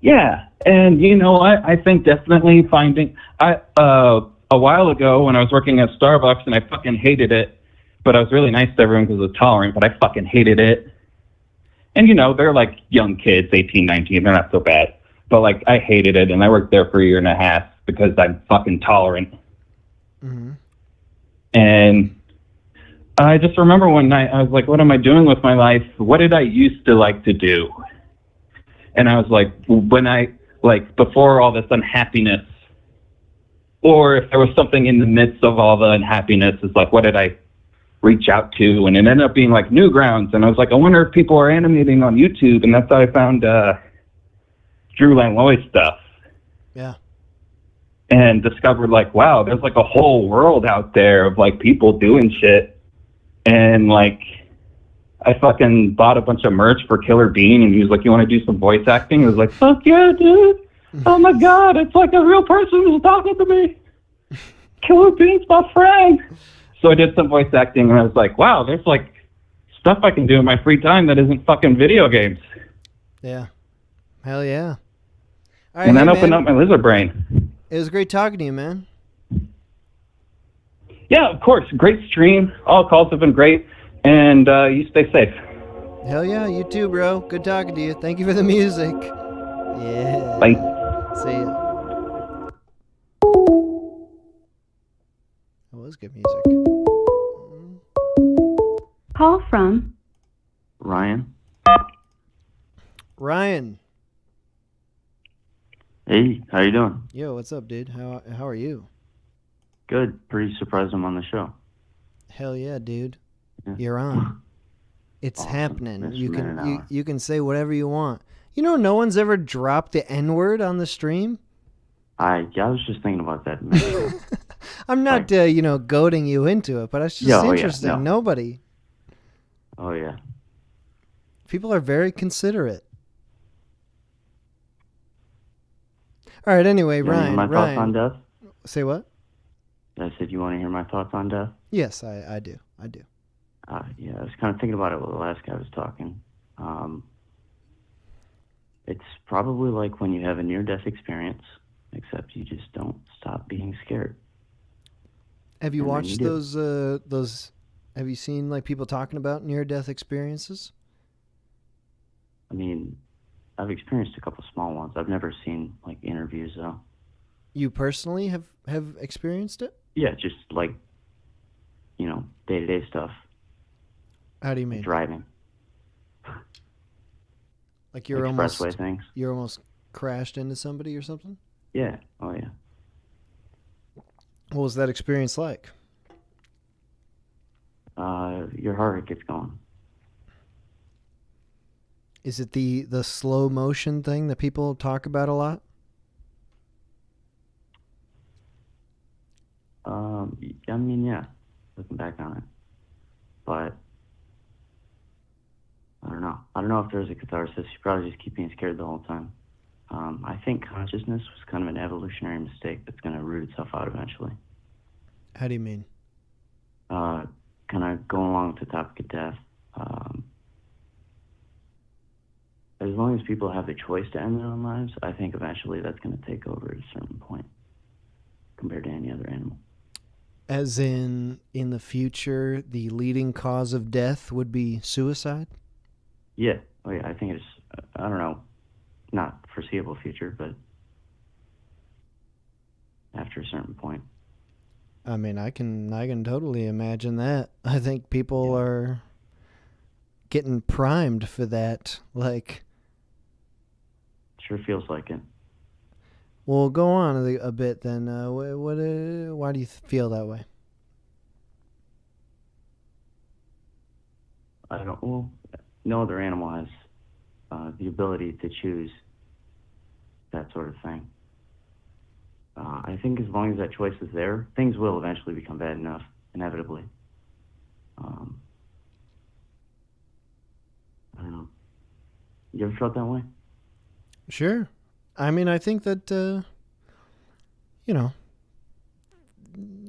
Yeah, and you know what? I think definitely finding a while ago when I was working at Starbucks and I fucking hated it, but I was really nice to everyone because I was tolerant, but I fucking hated it. And you know, they're like young kids, 18, 19, they're not so bad. But like I hated it and I worked there for a year and a half because I'm fucking tolerant. Mm-hmm. And I just remember one night I was like, what am I doing with my life? What did I used to like to do? And I was like, when I, like, before all this unhappiness, or if there was something in the midst of all the unhappiness, it's like, what did I reach out to? And it ended up being like Newgrounds. And I was like, I wonder if people are animating on YouTube. And that's how I found Drew Langlois stuff. Yeah. And discovered like, wow, there's like a whole world out there of like people doing shit. And like, I fucking bought a bunch of merch for Killer Bean, and he was like, you want to do some voice acting? I was like, fuck yeah, dude. Oh my God, it's like a real person who's talking to me. Killer Bean's my friend. So I did some voice acting, and I was like, wow, there's like stuff I can do in my free time that isn't fucking video games. Yeah. Hell yeah. All right, And that opened up my lizard brain. It was great talking to you, man. Yeah, of course. Great stream. All calls have been great. And you stay safe. Hell yeah, you too, bro. Good talking to you. Thank you for the music. Yeah. Bye. See ya. That was good music. Call from Ryan. Ryan. Hey, how you doing? Yo, what's up, dude? How are you? Good. Pretty surprised I'm on the show. Hell yeah, dude. Yeah. You're on. It's Awesome. happening. Missed You a minute can hour. you can say whatever you want. You know, no one's ever dropped the N-word on the stream. I was just thinking about that. I'm not, goading you into it, but it's just interesting. no. Nobody. Oh yeah. People are very considerate. All right. Anyway, You wanna hear Ryan. my Ryan. thoughts on death? Say what? I said you want to hear my thoughts on death? Yes, I do. I do. Yeah, I was kind of thinking about it while the last guy was talking. It's probably like when you have a near-death experience, except you just don't stop being scared. Have you And then watched you do. those? Have you seen like people talking about near-death experiences? I mean, I've experienced a couple small ones. I've never seen like interviews though. You personally have experienced it? Yeah, just like, day-to-day stuff. How do you mean? Driving. Like you're Expressway things. You're almost crashed into somebody or something? Yeah. Oh yeah. What was that experience like? Your heart rate gets going. Is it the slow motion thing that people talk about a lot? I mean, yeah, looking back on it, but I don't know. I don't know if there's a catharsis. You probably just keep being scared the whole time. I think consciousness was kind of an evolutionary mistake that's going to root itself out eventually. How do you mean? Kind of going along with the topic of death. As long as people have the choice to end their own lives, I think eventually that's going to take over at a certain point compared to any other animal. As in the future, the leading cause of death would be suicide? Yeah. Oh, yeah. I think it's, I don't know, not foreseeable future, but after a certain point. I mean, I can totally imagine that. I think people are getting primed for that. Like, Sure feels like it. well, go on a bit then. Why do you feel that way? I don't. Well, no other animal has the ability to choose that sort of thing. I think as long as that choice is there, things will eventually become bad enough, inevitably. You ever felt that way? Sure. I mean, I think that, you know,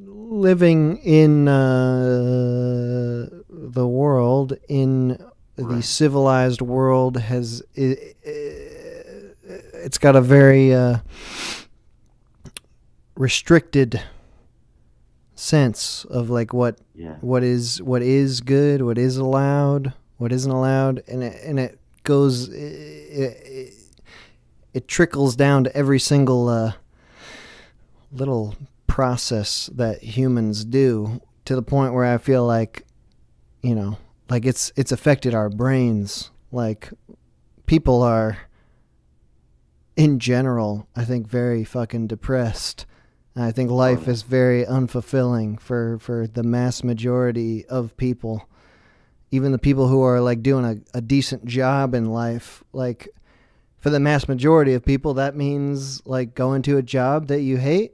living in the world, in the civilized world, it's got a very restricted sense of like what is good, what is allowed, what isn't allowed, and it goes it trickles down to every single little process that humans do, to the point where I feel like, you know, like it's affected our brains. Like, people are in general, I think, very fucking depressed. And I think life is very unfulfilling for the mass majority of people. Even the people who are like doing a decent job in life, like, for the mass majority of people, that means like going to a job that you hate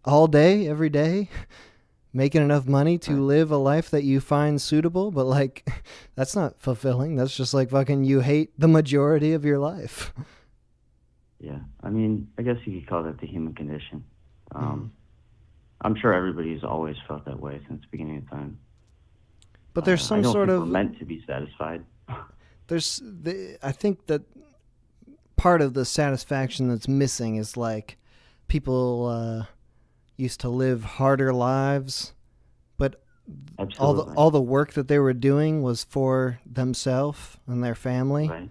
all day, every day, making enough money to live a life that you find suitable. But like, that's not fulfilling. That's just like fucking, you hate the majority of your life. Yeah, I mean, I guess you could call that the human condition. I'm sure everybody's always felt that way since the beginning of time. But there's some I don't sort think of we're meant to be satisfied. I think that part of the satisfaction that's missing is like, people used to live harder lives, but all the work that they were doing was for themselves and their family. Right.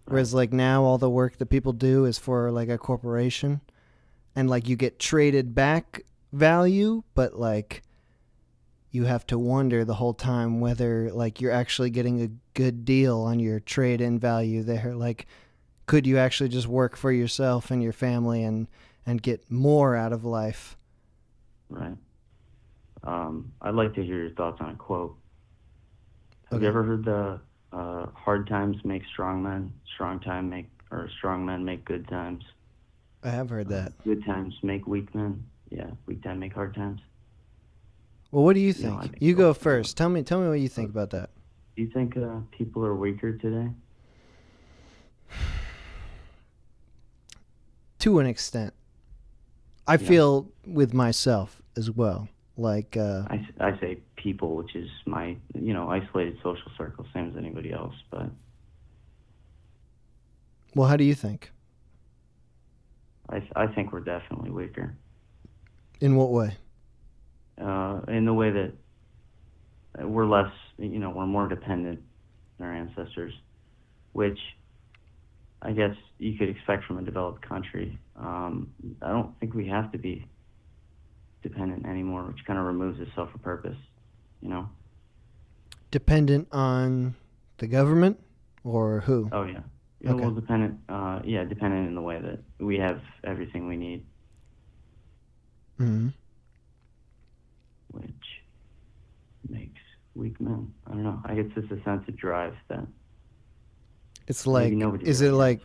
Whereas like now, all the work that people do is for like a corporation, and like you get traded back value, but like you have to wonder the whole time whether like you're actually getting a good deal on your trade-in value there. Like, could you actually just work for yourself and your family and get more out of life? Right. I'd like to hear your thoughts on a quote. Have you ever heard the hard times make strong men, strong men make good times? I have heard that. Good times make weak men. Yeah, weak times make hard times. Well, what do you think? You go first. Tell me what you think about that. Do you think people are weaker today? To an extent. I feel with myself as well. Like I say people, which is my isolated social circle, same as anybody else. But well, how do you think? I think we're definitely weaker. In what way? In the way that we're less, we're more dependent than our ancestors, which I guess you could expect from a developed country. I don't think we have to be dependent anymore, which kind of removes itself a purpose, Dependent on the government or who? Oh yeah. Okay. Well, dependent in the way that we have everything we need. Mm-hmm. Which makes weak men. I don't know. I guess it's a sense of drive that. It's like, is it like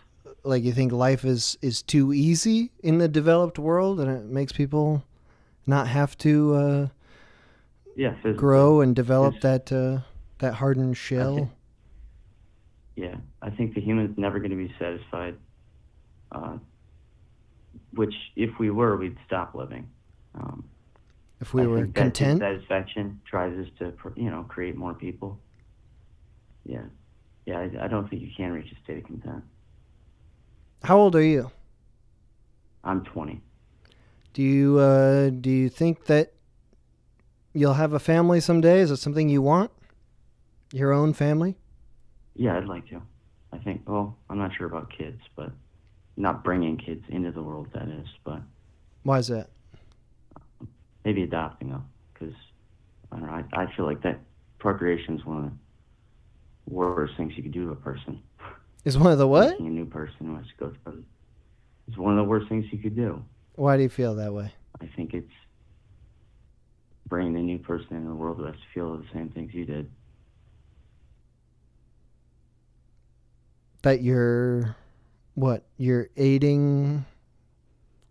you think life is too easy in the developed world, and it makes people not have to grow and develop that hardened shell? I think the human's never going to be satisfied. Which, if we were, we'd stop living. If we were content, satisfaction drives us to, create more people. Yeah, I don't think you can reach a state of content. How old are you? I'm 20. Do you think that you'll have a family someday? Is it something you want? Your own family? Yeah, I'd like to. I think. Well, I'm not sure about kids, but not bringing kids into the world. That is, but why is that? Maybe adopting them, because I don't know. I feel like that procreation is one of the worst things you could do to a person. Is one of the what? Making a new person who has to go through. It's one of the worst things you could do. Why do you feel that way? I think it's bringing a new person into the world who has to feel the same things you did. That you're aiding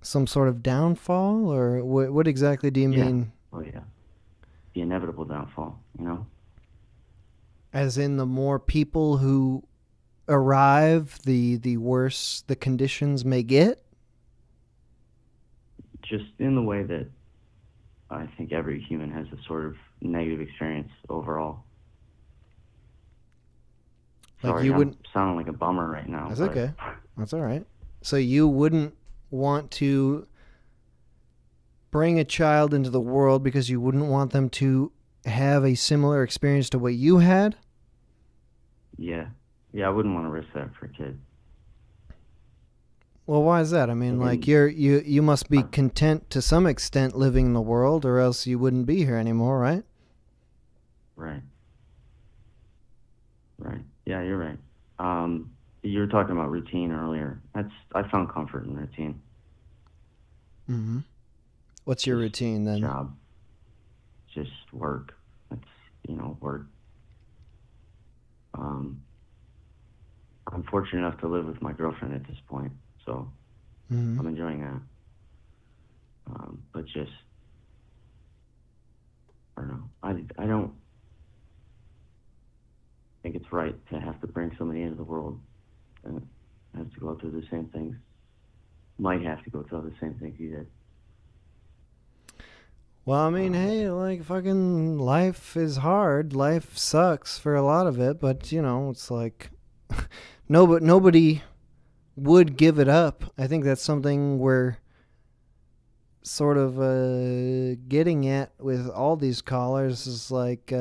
some sort of downfall, or what exactly do you mean? Oh yeah, the inevitable downfall. As in, the more people who arrive, the worse the conditions may get? Just in the way that I think every human has a sort of negative experience overall. Like Sorry, you I'm wouldn't. sounding like a bummer right now. That's but okay. That's all right. So you wouldn't want to bring a child into the world because you wouldn't want them to have a similar experience to what you had? Yeah, I wouldn't want to risk that for a kid. Well, why is that? I mean, like you must be content to some extent living in the world, or else you wouldn't be here anymore, right? Right. Yeah, you're right. You were talking about routine earlier. I found comfort in routine. Mm-hmm. What's your routine then? Job. Just work. That's work. I'm fortunate enough to live with my girlfriend at this point, so Mm-hmm. I'm enjoying that. But just, I don't know. I don't think it's right to have to bring somebody into the world and have to go through the same things. Might have to go through the same things you did. Well, I mean, hey, like, fucking life is hard. Life sucks for a lot of it, but, it's like, nobody would give it up. I think that's something we're sort of getting at with all these callers is like,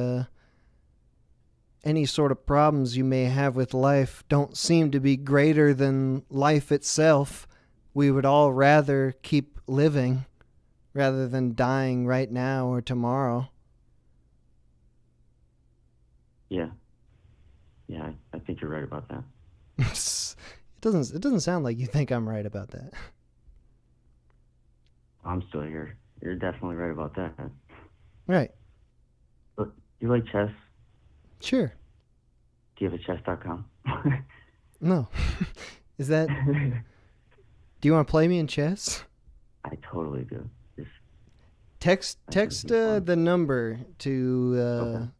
any sort of problems you may have with life don't seem to be greater than life itself. We would all rather keep living rather than dying right now or tomorrow. Yeah, I think you're right about that. It doesn't sound like you think I'm right about that. I'm still here. You're definitely right about that. Right. But you like chess? Sure. Do you have a chess.com? No. Is that... Do you want to play me in chess? I totally do. Text the number to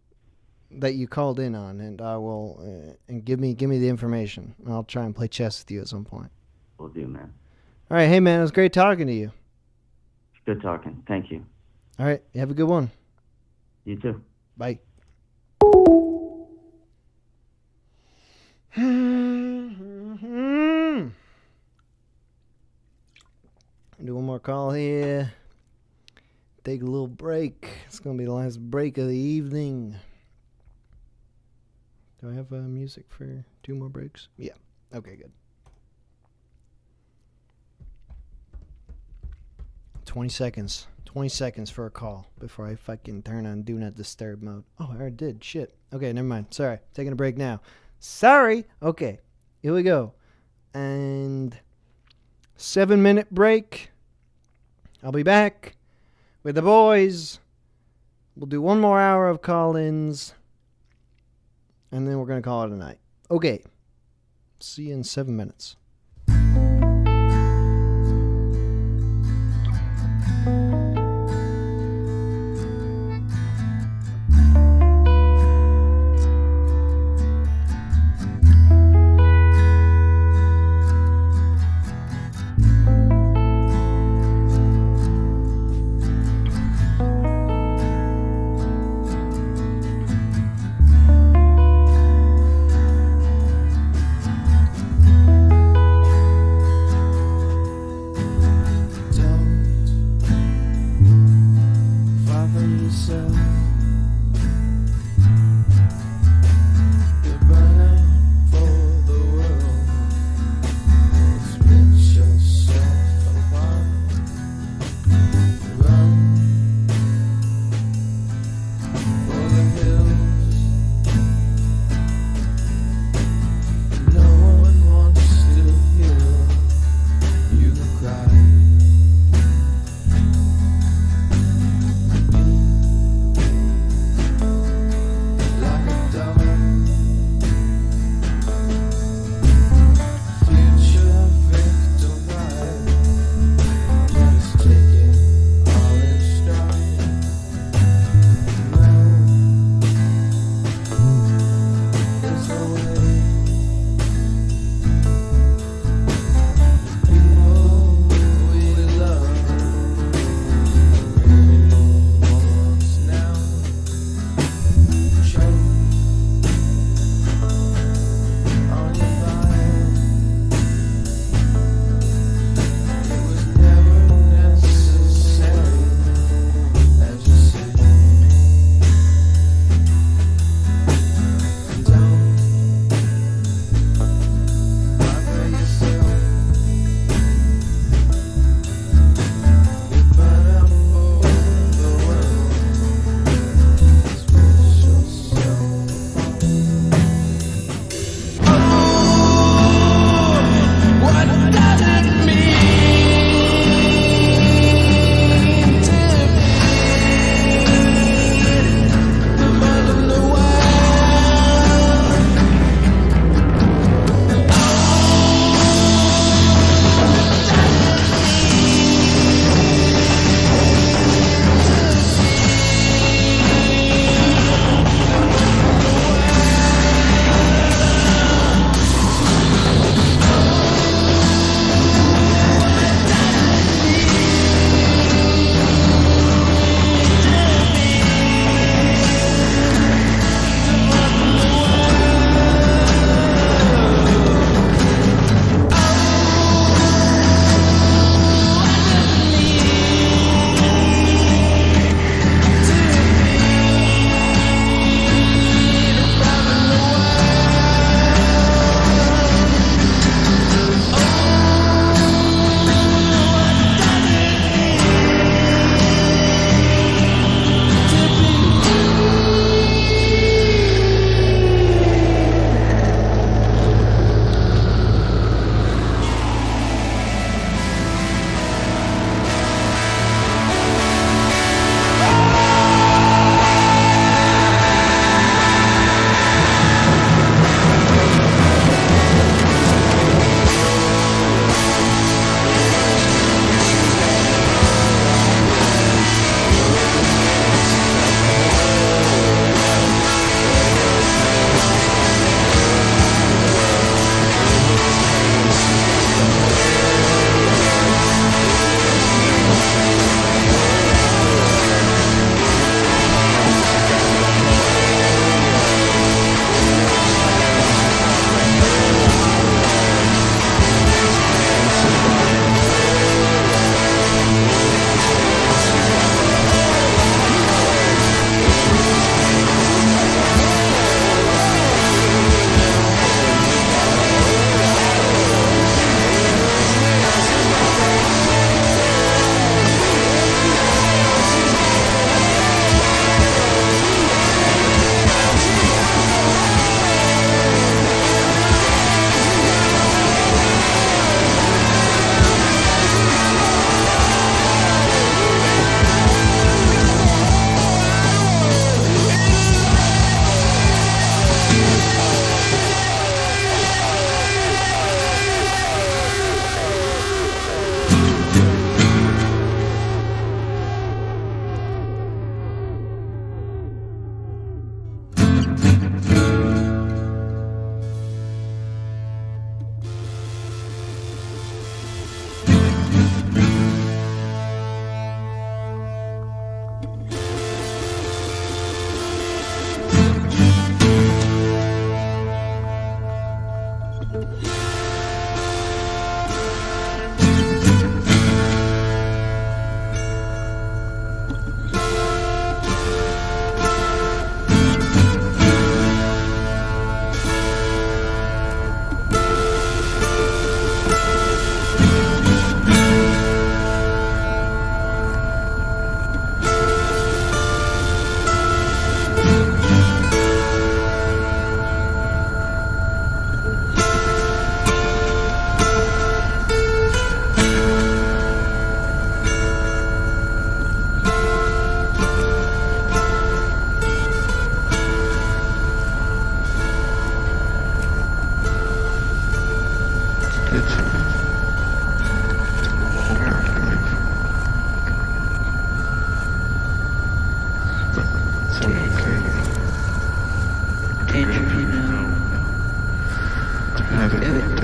that you called in on, and I will and give me the information. I'll try and play chess with you at some point. Will do, man. All right, hey man, it was great talking to you. Good talking. Thank you. All right, have a good one. You too. Bye. Do one more call here. Take a little break. It's going to be the last break of the evening. Do I have music for 2 more breaks? Yeah. Okay, good. 20 seconds. 20 seconds for a call before I fucking turn on Do Not Disturb mode. Oh, I already did. Shit. Okay, never mind. Sorry. Taking a break now. Sorry. Okay. Here we go. And 7-minute break. I'll be back with the boys. We'll do 1 more hour of call-ins. And then we're going to call it a night. Okay. See you in 7 minutes.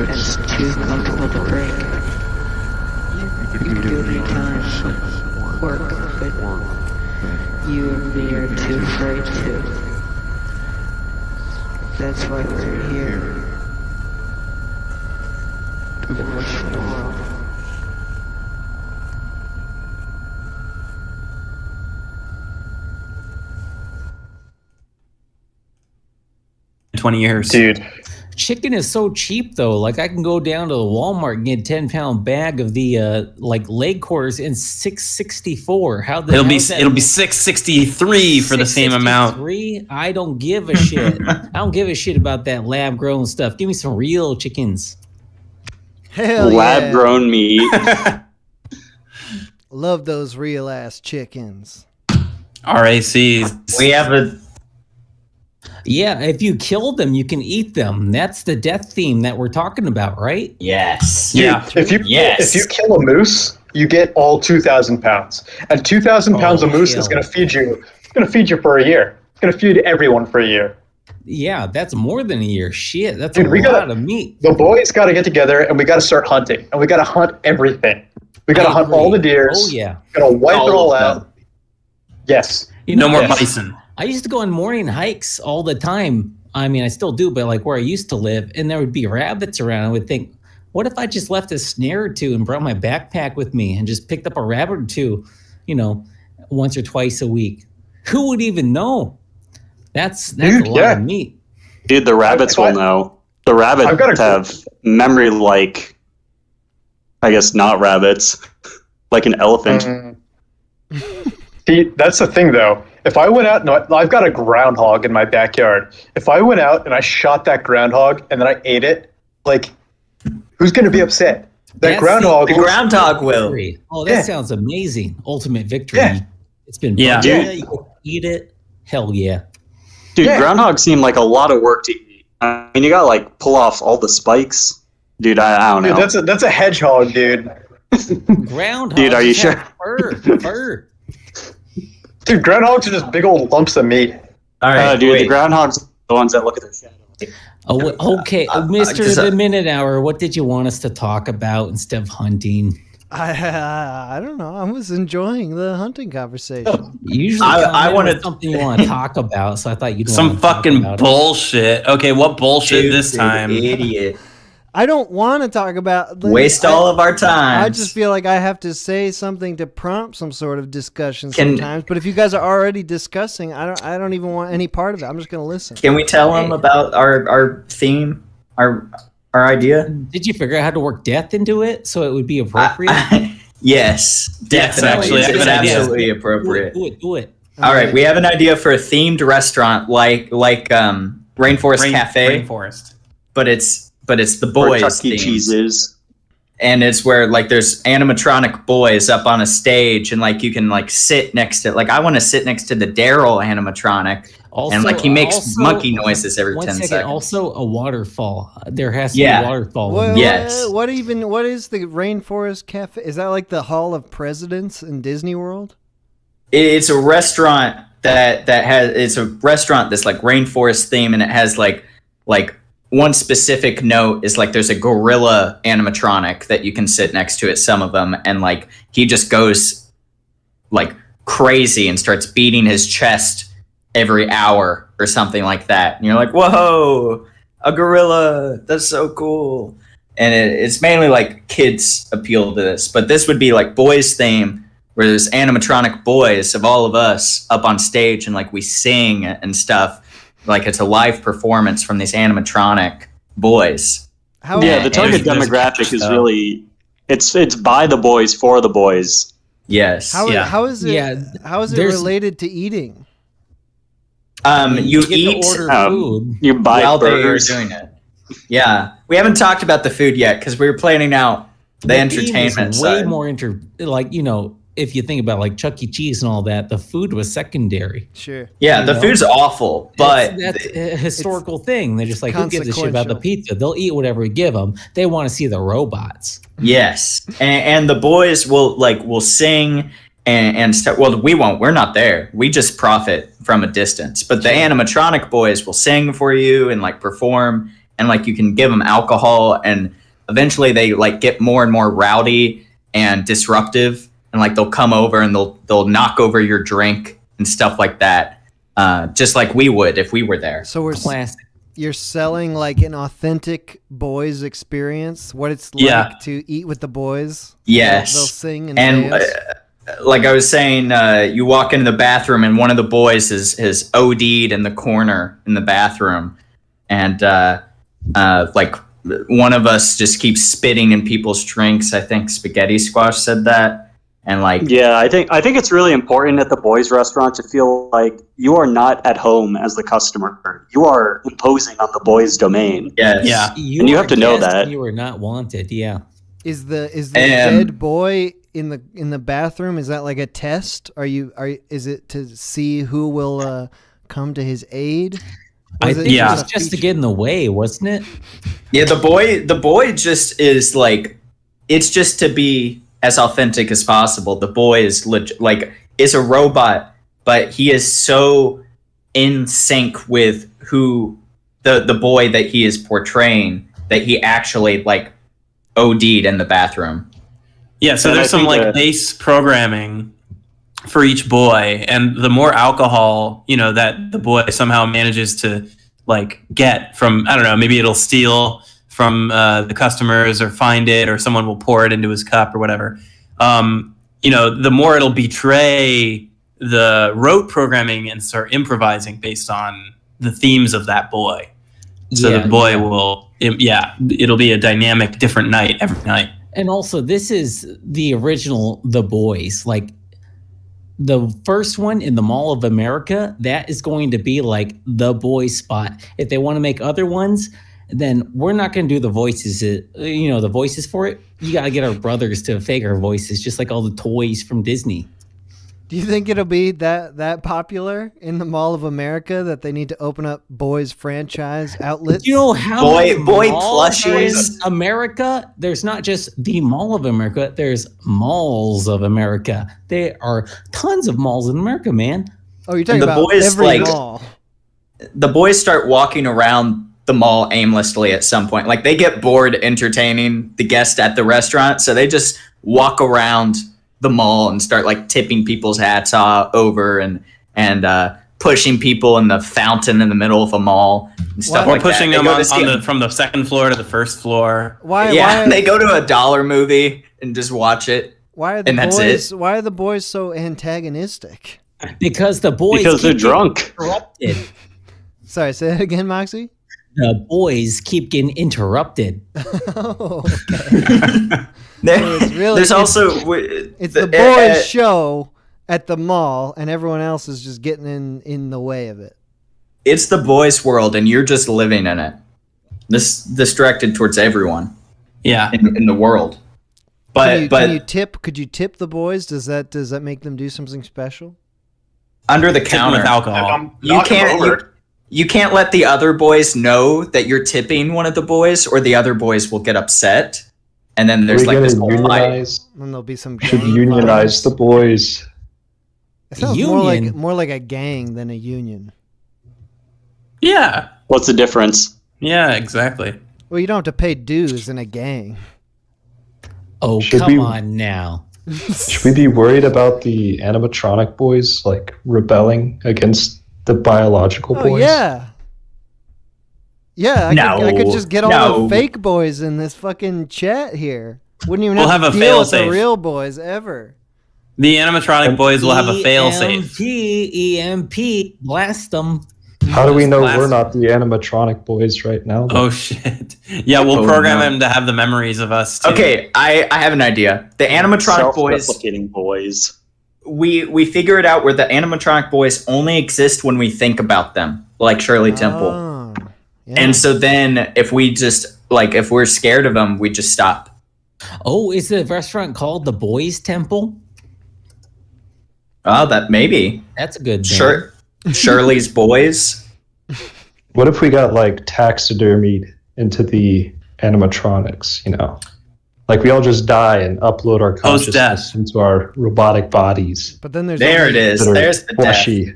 It's too comfortable to break. You do it many times, work, but you and me are too afraid to. That's why we're here. To watch the world. 20 years. Dude. Chicken is so cheap though. Like I can go down to the Walmart and get a 10-pound bag of the like leg quarters in $6.64. It'll be $6.63 for the same amount. I don't give a shit. I don't give a shit about that lab grown stuff. Give me some real chickens. Hell lab yeah. grown meat. Love those real ass chickens. RACs. We have a. Yeah, if you kill them, you can eat them. That's the death theme that we're talking about, right? Yes. Yeah. If you kill a moose, you get all 2,000 pounds, and 2,000 pounds of moose is going to feed you. It's going to feed you for a year. It's going to feed everyone for a year. Yeah, that's more than a year. Shit, that's Dude, a lot of meat. The boys got to get together, and we got to start hunting, and we got to hunt everything. We got to hunt all the deers. Oh yeah. Got to wipe it all out. Yes. No more bison. I used to go on morning hikes all the time. I mean, I still do, but like where I used to live, and there would be rabbits around. I would think, what if I just left a snare or two and brought my backpack with me and just picked up a rabbit or two, once or twice a week? Who would even know? That's a lot of meat. Dude, the rabbits will know. The rabbits have memory like, I guess not rabbits, like an elephant. See, that's the thing though. If I went out, I've got a groundhog in my backyard. If I went out and I shot that groundhog and then I ate it, like, who's going to be upset? The groundhog will. Oh, that sounds amazing. Ultimate victory. Yeah. It's been Yeah. yeah, you can eat it. Hell yeah. Dude, groundhogs seem like a lot of work to eat. I mean, you got to like pull off all the spikes. Dude, I don't know. Dude, that's a hedgehog, dude. Groundhog. Dude, are you sure? Fur. Dude, groundhogs are just big old lumps of meat. All right, dude, the groundhogs are the ones that look at their shadow. Oh, okay, Mr. The Minute Hour, what did you want us to talk about instead of hunting? I don't know. I was enjoying the hunting conversation. Usually, I wanted something you want to talk about, so I thought you'd some fucking bullshit. Okay, what bullshit this time? Idiot. I don't want to talk about Waste all of our time. I just feel like I have to say something to prompt some sort of discussion sometimes. But if you guys are already discussing, I don't even want any part of it. I'm just going to listen. Can we tell them about our theme, our idea? Did you figure out how to work death into it so it would be appropriate? Yes, definitely. It's absolutely appropriate. Do it. All right, we have an idea for a themed restaurant like Rainforest Cafe. Rainforest. But it's the boys. Chuck E. Cheese's. And it's where like there's animatronic boys up on a stage, and like you can like sit next to. Like I want to sit next to the Daryl animatronic, and like he makes monkey noises every 10 seconds. Also, a waterfall. There has to be a waterfall. What is the Rainforest Cafe? Is that like the Hall of Presidents in Disney World? It's a restaurant it's a restaurant that's like rainforest theme, and it has like one specific note is like there's a gorilla animatronic that you can sit next to at some of them, and like he just goes like crazy and starts beating his chest every hour or something like that. And you're like, whoa, a gorilla, that's so cool. And it's mainly like kids appeal to this, but this would be like boys theme, where there's animatronic boys of all of us up on stage, and like we sing and stuff. Like it's a live performance from these animatronic boys. The target demographic is really it's by the boys for the boys. Yes. How is it related to eating? You get eat to order food you buy while burgers. they are doing it. Yeah, we haven't talked about the food yet because we were planning out the entertainment Way side. more if you think about like Chuck E. Cheese and all that, the food was secondary. Sure. Yeah, the food's awful, but that's a historical thing. They're just like, who gives a shit about the pizza? They'll eat whatever we give them. They want to see the robots. yes, and the boys will sing and stuff. Well, we won't. We're not there. We just profit from a distance. But the animatronic boys will sing for you and like perform, and like you can give them alcohol, and eventually they like get more and more rowdy and disruptive. And like they'll come over and they'll knock over your drink and stuff like that, just like we would if we were there. So you're selling like an authentic boys experience, what it's like to eat with the boys. Yes, they'll sing and dance. Like I was saying, you walk into the bathroom and one of the boys has OD'd in the corner in the bathroom, and like one of us just keeps spitting in people's drinks. I think Spaghetti Squash said that. And like, yeah, I think it's really important at the boys' restaurant to feel like you are not at home as the customer. You are imposing on the boys' domain. Yes. Yeah, and you have to know that you are not wanted. Yeah. Is the dead boy in the bathroom? Is that like a test? Is it to see who will come to his aid? I think it was just to get in the way, wasn't it? Yeah, the boy just is like, it's just to be as authentic as possible. The boy is is a robot, but he is so in sync with who the boy that he is portraying that he actually like OD'd in the bathroom. Yeah, so there's some like base programming for each boy, and the more alcohol, that the boy somehow manages to like get from, I don't know, maybe it'll steal from the customers or find it, or someone will pour it into his cup or whatever. The more it'll betray the rote programming and start improvising based on the themes of that boy. So the boy will, it'll be a dynamic, different night every night. And also, this is the original The Boys. Like, the first one in the Mall of America, that is going to be like the boys spot. If they want to make other ones, then we're not going to do the voices, the voices for it. You got to get our brothers to fake our voices, just like all the toys from Disney. Do you think it'll be that popular in the Mall of America that they need to open up boys franchise outlets? You know how boy plushies in America? There's not just the Mall of America. There's malls of America. There are tons of malls in America, man. Oh, you're talking about every mall. The boys start walking around the mall aimlessly at some point. Like, they get bored entertaining the guests at the restaurant, so they just walk around the mall and start like tipping people's hats over and pushing people in the fountain in the middle of a mall and stuff like pushing that. them from the second floor to the first floor. Why they go to a dollar movie and just watch it. Why are the boys so antagonistic? Because the boys because they're drunk. Interrupted. Sorry, say that again, Moxie. The boys keep getting interrupted. Oh, okay. There's also it's the boys' show at the mall, and everyone else is just getting in the way of it. It's the boys' world, and you're just living in it. This directed towards everyone. Yeah, in the world. But could you tip the boys? Does that make them do something special? Under the counter with alcohol. You can't let the other boys know that you're tipping one of the boys, or the other boys will get upset. And then there's like this whole fight. And there'll be some. Should unionize the boys. It sounds more like a gang than a union. Yeah. What's the difference? Yeah, exactly. Well, you don't have to pay dues in a gang. Oh, come on now. Should we be worried about the animatronic boys like rebelling against the biological boys? Yeah. Yeah, I could just get all the fake boys in this fucking chat here. Wouldn't even have to deal with the real boys ever. The animatronic boys will have a fail-safe. EMP, blast them. How do we know we're not the animatronic boys right now? Oh, shit. Yeah, we'll program them to have the memories of us, too. Okay, I have an idea. The animatronic boys... Self-replicating boys. We figure it out where the animatronic boys only exist when we think about them, like Shirley Temple. Yeah. And so then if we just, if we're scared of them, we just stop. Oh, is the restaurant called the Boys Temple? Oh, that maybe. That's a good Sure. Shirley's Boys. What if we got like taxidermied into the animatronics? You know, like we all just die and upload our consciousness into our robotic bodies. But then there's There only, it is. that are There's the death. fleshy.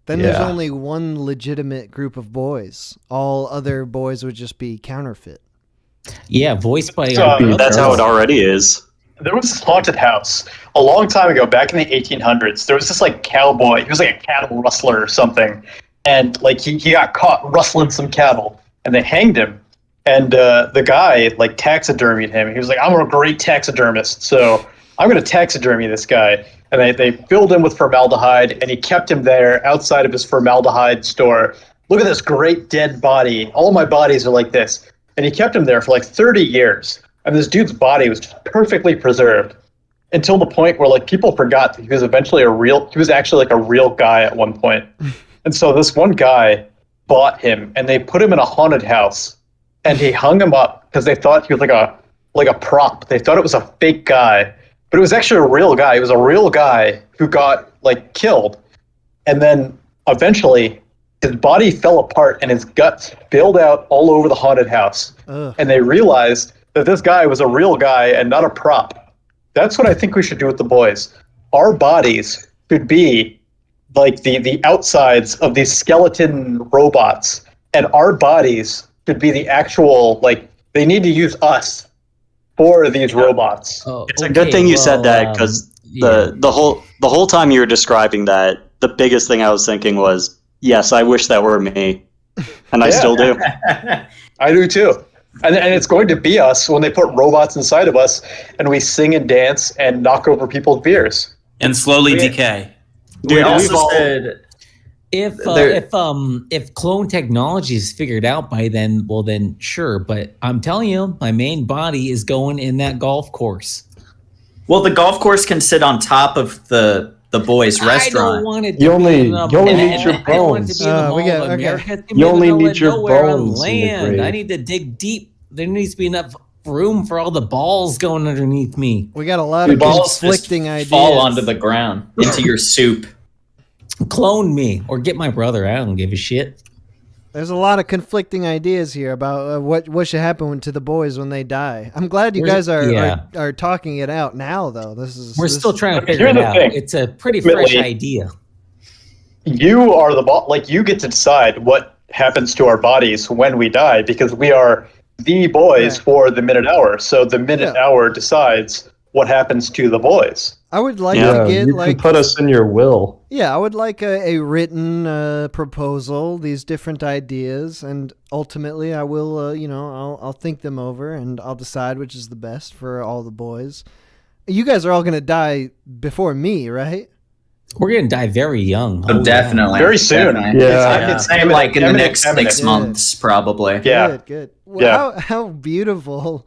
Then there's Yeah. only one legitimate group of boys. All other boys would just be counterfeit. Yeah, voiced by. That's how it already is. There was this haunted house a long time ago, back in the 1800s. There was this like cowboy. He was like a cattle rustler or something, and like he got caught rustling some cattle, and they hanged him. And the guy like taxidermied him. He was like, "I'm a great taxidermist, so I'm going to taxidermy this guy." And they filled him with formaldehyde, and he kept him there outside of his formaldehyde store. Look at this great dead body. All my bodies are like this. And he kept him there for like 30 years. And this dude's body was just perfectly preserved until the point where like people forgot that he was actually like a real guy at one point. And so this one guy bought him, and they put him in a haunted house, and he hung him up because they thought he was like a prop. They thought it was a fake guy, but it was actually a real guy. It was a real guy who got like killed. And then eventually his body fell apart and his guts spilled out all over the haunted house. Ugh. And they realized that this guy was a real guy and not a prop. That's what I think we should do with the boys. Our bodies should be like the outsides of these skeleton robots, and our bodies should be the actual, like, they need to use us for these robots. It's a good thing you said that, because the whole time you were describing that, the biggest thing I was thinking was, yes, I wish that were me, and I still do. I do too. And it's going to be us when they put robots inside of us and we sing and dance and knock over people's beers. And slowly decay. We also said If clone technology is figured out by then, well then sure. But I'm telling you, my main body is going in that golf course. Well, the golf course can sit on top of the boys' restaurant. I don't want it You to only be in a need your I want it to bones. be in the Mall we got- of okay. America. It's gonna be You in the only middle need of your nowhere on bones in the land. I grave. need to dig deep. There needs to be enough room for all the balls going underneath me. We got a lot Your of balls conflicting just ideas. fall onto the ground into your soup. Clone me or get my brother. I don't give a shit. There's a lot of conflicting ideas here about what should happen to the boys when they die. I'm glad you guys are talking it out now, though. We're still trying to figure Here's it the out. thing. It's a pretty fresh Ultimately, idea. You are the boss. Like, you get to decide what happens to our bodies when we die, because we are the boys for the minute hour. So the minute hour decides what happens to the boys. I would like to get you like can put us in your will. I would like a written proposal, these different ideas, and ultimately I will I'll think them over and I'll decide which is the best for all the boys. You guys are all gonna die before me, right? We're gonna die very young. Oh, definitely. Very soon. Definitely. Yeah. It's like in the next eminent. 6 months, probably. Yeah. Good. Well, how beautiful.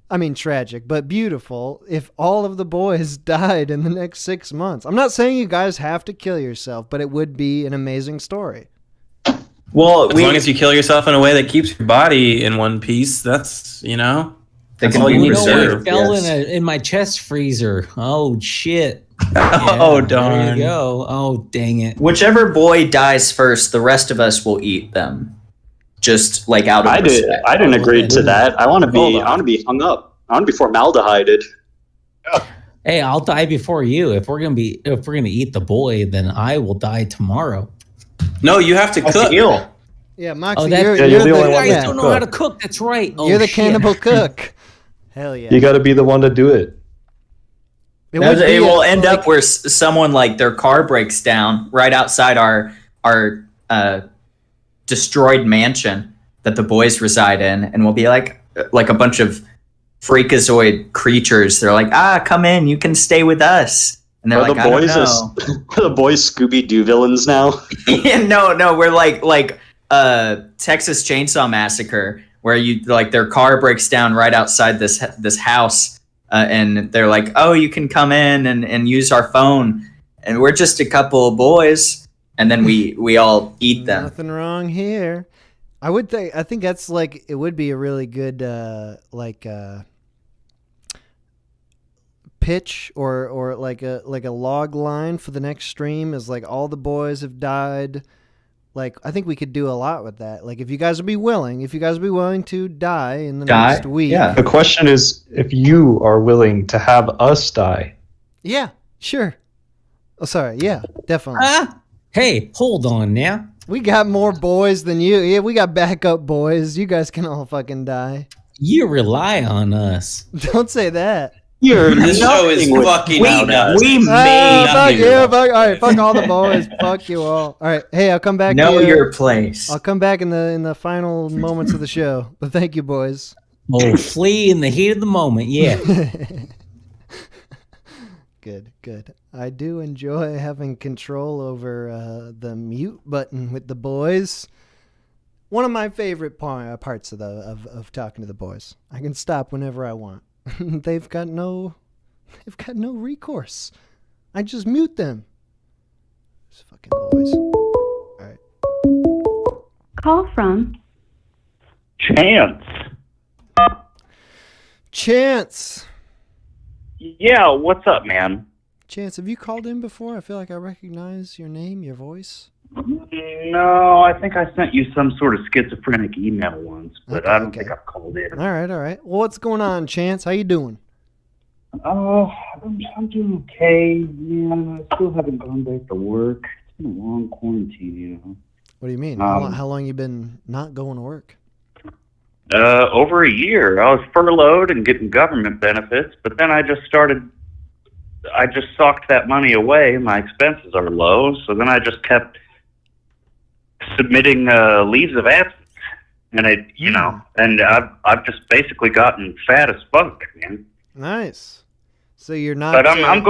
I mean, tragic, but beautiful if all of the boys died in the next 6 months. I'm not saying you guys have to kill yourself, but it would be an amazing story. Well, As long as you kill yourself in a way that keeps your body in one piece, that's They can all be you You know, I reserved. fell yes. in my chest freezer. Oh shit. Oh, There darn. you go. Oh, dang it. Whichever boy dies first, the rest of us will eat them. Just like out of I respect. didn't agree to that. I want to Hold be. on. I want to be hung up. I want to be formaldehyded. Hey, I'll die before you. If we're gonna eat the boy, then I will die tomorrow. No, you have to That's cook. ill. Yeah, Moxie, that's you're, Yeah, you're you're the only the, one You that guys can don't know how cook. to cook. That's right. Oh, you're the shit. cannibal cook. Hell yeah. You got to be the one to do it. It would It be will a- end like- up where someone like their car breaks down right outside our destroyed mansion that the boys reside in, and we'll be like a bunch of freakazoid creatures. They're like, come in, you can stay with us. And they're Are like, the I don't boys know. are the boys Scooby Doo villains now? Yeah, no, we're like Texas Chainsaw Massacre, where you like their car breaks down right outside this house, and they're like, oh, you can come in and use our phone, and we're just a couple of boys, and then we all eat them. Nothing wrong here. I think that's it would be a really good pitch or like a log line for the next stream is like all the boys have died. Like, I think we could do a lot with that. Like, if you guys would be willing to die in the next week. Yeah. The question is if you are willing to have us die. Yeah, sure. Oh, sorry. Yeah, definitely. Hey, hold on now. We got more boys than you. Yeah, we got backup boys. You guys can all fucking die. You rely on us. Don't say that. This show is fucking out. We fuck made you. Fuck, all right, fuck all the boys. Fuck you all. All right. Hey, I'll come back. Know your place. I'll come back in the final moments of the show. But thank you, boys. Oh, flee in the heat of the moment. Yeah. Good. I do enjoy having control over the mute button with the boys. One of my favorite parts of talking to the boys. I can stop whenever I want. They've got no recourse. I just mute them. These fucking boys. All right. Call from Chance. Yeah, what's up, man? Chance, have you called in before? I feel like I recognize your name, your voice. No, I think I sent you some sort of schizophrenic email once, but I don't think I've called in. All right. Well, what's going on, Chance? How you doing? Oh, I'm doing okay. Man, I still haven't gone back to work. It's been a long quarantine, What do you mean? How long you been not going to work? Over a year. I was furloughed and getting government benefits, but then I just socked that money away. My expenses are low, so then I just kept submitting leaves of absence, and and I've just basically gotten fat as fuck, man. Nice. So you're not. But I'm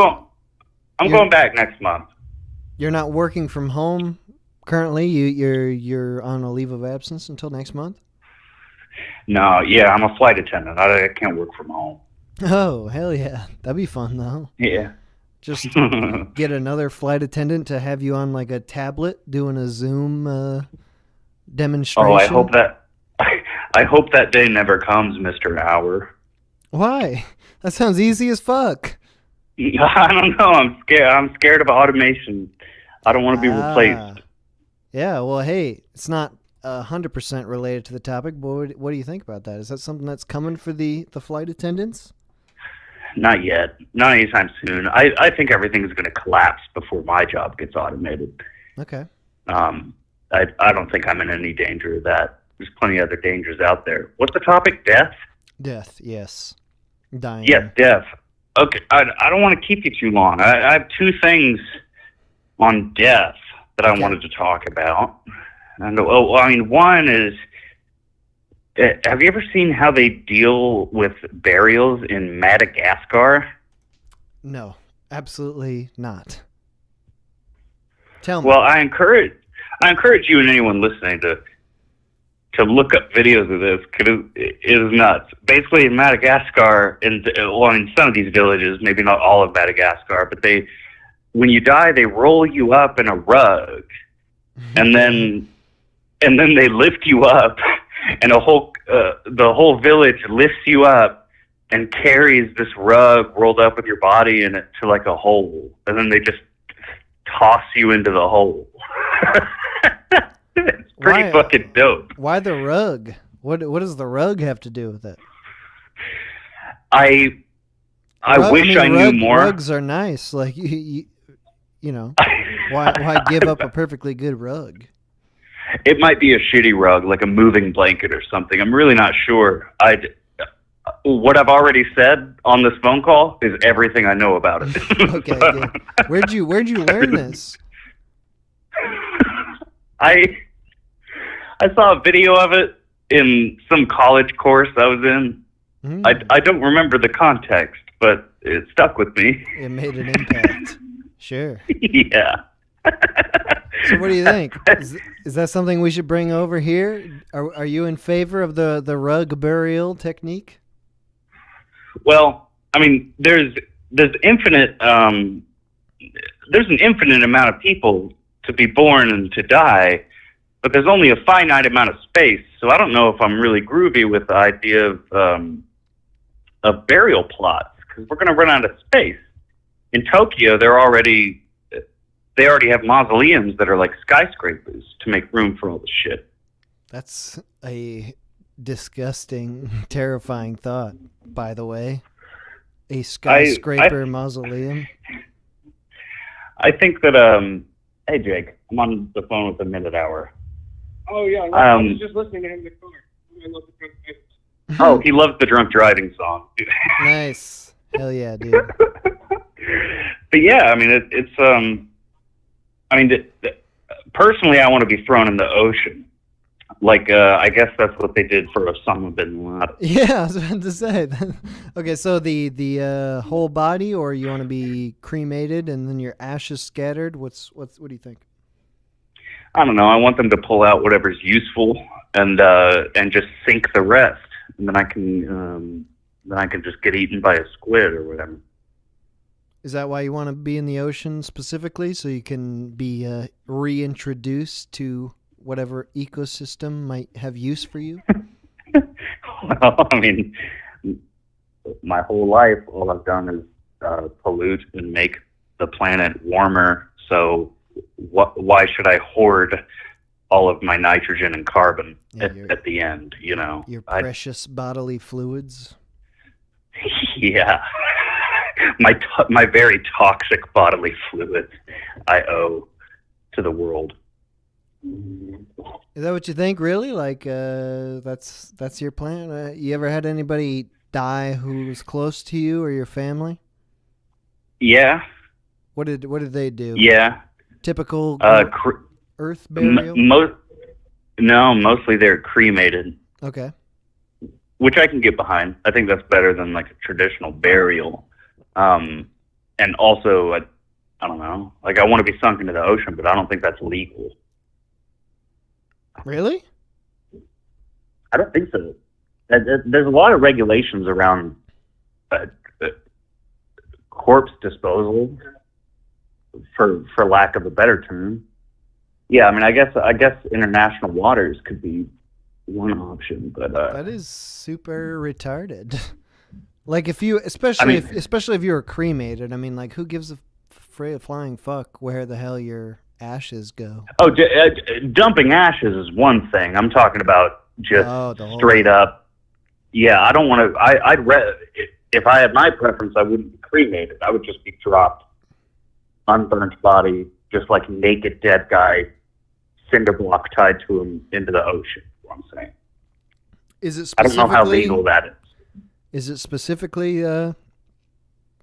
going back next month. You're not working from home currently. You're on a leave of absence until next month. No, yeah, I'm a flight attendant. I can't work from home. Oh, hell yeah. That'd be fun, though. Yeah. Just get another flight attendant to have you on, like, a tablet doing a Zoom demonstration. Oh, I hope that day never comes, Mr. Hour. Why? That sounds easy as fuck. I don't know. I'm scared of automation. I don't want to be replaced. Yeah, well, hey, it's not 100% related to the topic, but what do you think about that? Is that something that's coming for the flight attendants? Not yet. Not anytime soon. I think everything's going to collapse before my job gets automated. Okay. I don't think I'm in any danger of that. There's plenty of other dangers out there. What's the topic? Death? Death, yes. Dying. Yes, death. Okay, I don't want to keep you too long. I have two things on death that I wanted to talk about. And one is, have you ever seen how they deal with burials in Madagascar? No, absolutely not. Tell me. Well, I encourage you and anyone listening to look up videos of this, because it is nuts. Basically, in Madagascar, in some of these villages, maybe not all of Madagascar, but when you die, they roll you up in a rug, and then they lift you up, and the whole village lifts you up and carries this rug rolled up with your body in it to like a hole, and then they just toss you into the hole. It's pretty fucking dope. Why the rug? What does the rug have to do with it? I wish I knew more. Rugs are nice. Like you know, why give up a perfectly good rug? It might be a shitty rug, like a moving blanket or something. I'm really not sure. What I've already said on this phone call is everything I know about it. Okay, good. Where'd you learn this? I saw a video of it in some college course I was in. I don't remember the context, but it stuck with me. It made an impact. Sure. Yeah. So what do you think? Is that something we should bring over here? Are you in favor of the rug burial technique? Well, I mean, there's infinite there's an infinite amount of people to be born and to die, but there's only a finite amount of space. So I don't know if I'm really groovy with the idea of burial plots, because we're going to run out of space. In Tokyo, they already have mausoleums that are like skyscrapers to make room for all the shit. That's a disgusting, terrifying thought, by the way. A skyscraper mausoleum. I think that, hey, Jake, I'm on the phone with the Minute Hour. Oh, yeah. I was just listening to him in the car. I love the presentation. Oh, he loves the drunk driving song. Nice. Hell yeah, dude. But yeah, I mean, personally, I want to be thrown in the ocean. Like, I guess that's what they did for Osama bin Laden. Yeah, I was about to say. Okay, so the whole body, or you want to be cremated and then your ashes scattered? What do you think? I don't know. I want them to pull out whatever's useful and just sink the rest, and then I can just get eaten by a squid or whatever. Is that why you want to be in the ocean specifically, so you can be reintroduced to whatever ecosystem might have use for you? Well, I mean, my whole life, all I've done is pollute and make the planet warmer. So why should I hoard all of my nitrogen and carbon at the end, you know? Your precious bodily fluids? Yeah. My very toxic bodily fluids I owe to the world. Is that what you think, really? Like, that's your plan? You ever had anybody die who was close to you or your family? Yeah. What did they do? Yeah. Typical earth burial? Mostly they're cremated. Okay. Which I can get behind. I think that's better than like a traditional burial. And also, I don't know. Like, I want to be sunk into the ocean, but I don't think that's legal. Really? I don't think so. There's a lot of regulations around corpse disposal, for lack of a better term. Yeah, I mean, I guess international waters could be one option, but that is super retarded. Like, if you, especially if you were cremated, I mean, like, who gives a flying fuck where the hell your ashes go? Oh, dumping ashes is one thing. I'm talking about just straight up. Yeah, I don't want to. If I had my preference, I wouldn't be cremated. I would just be dropped, unburnt body, just like naked dead guy, cinder block tied to him into the ocean. Is what I'm saying. Is it? I don't know how legal that is. Is it specifically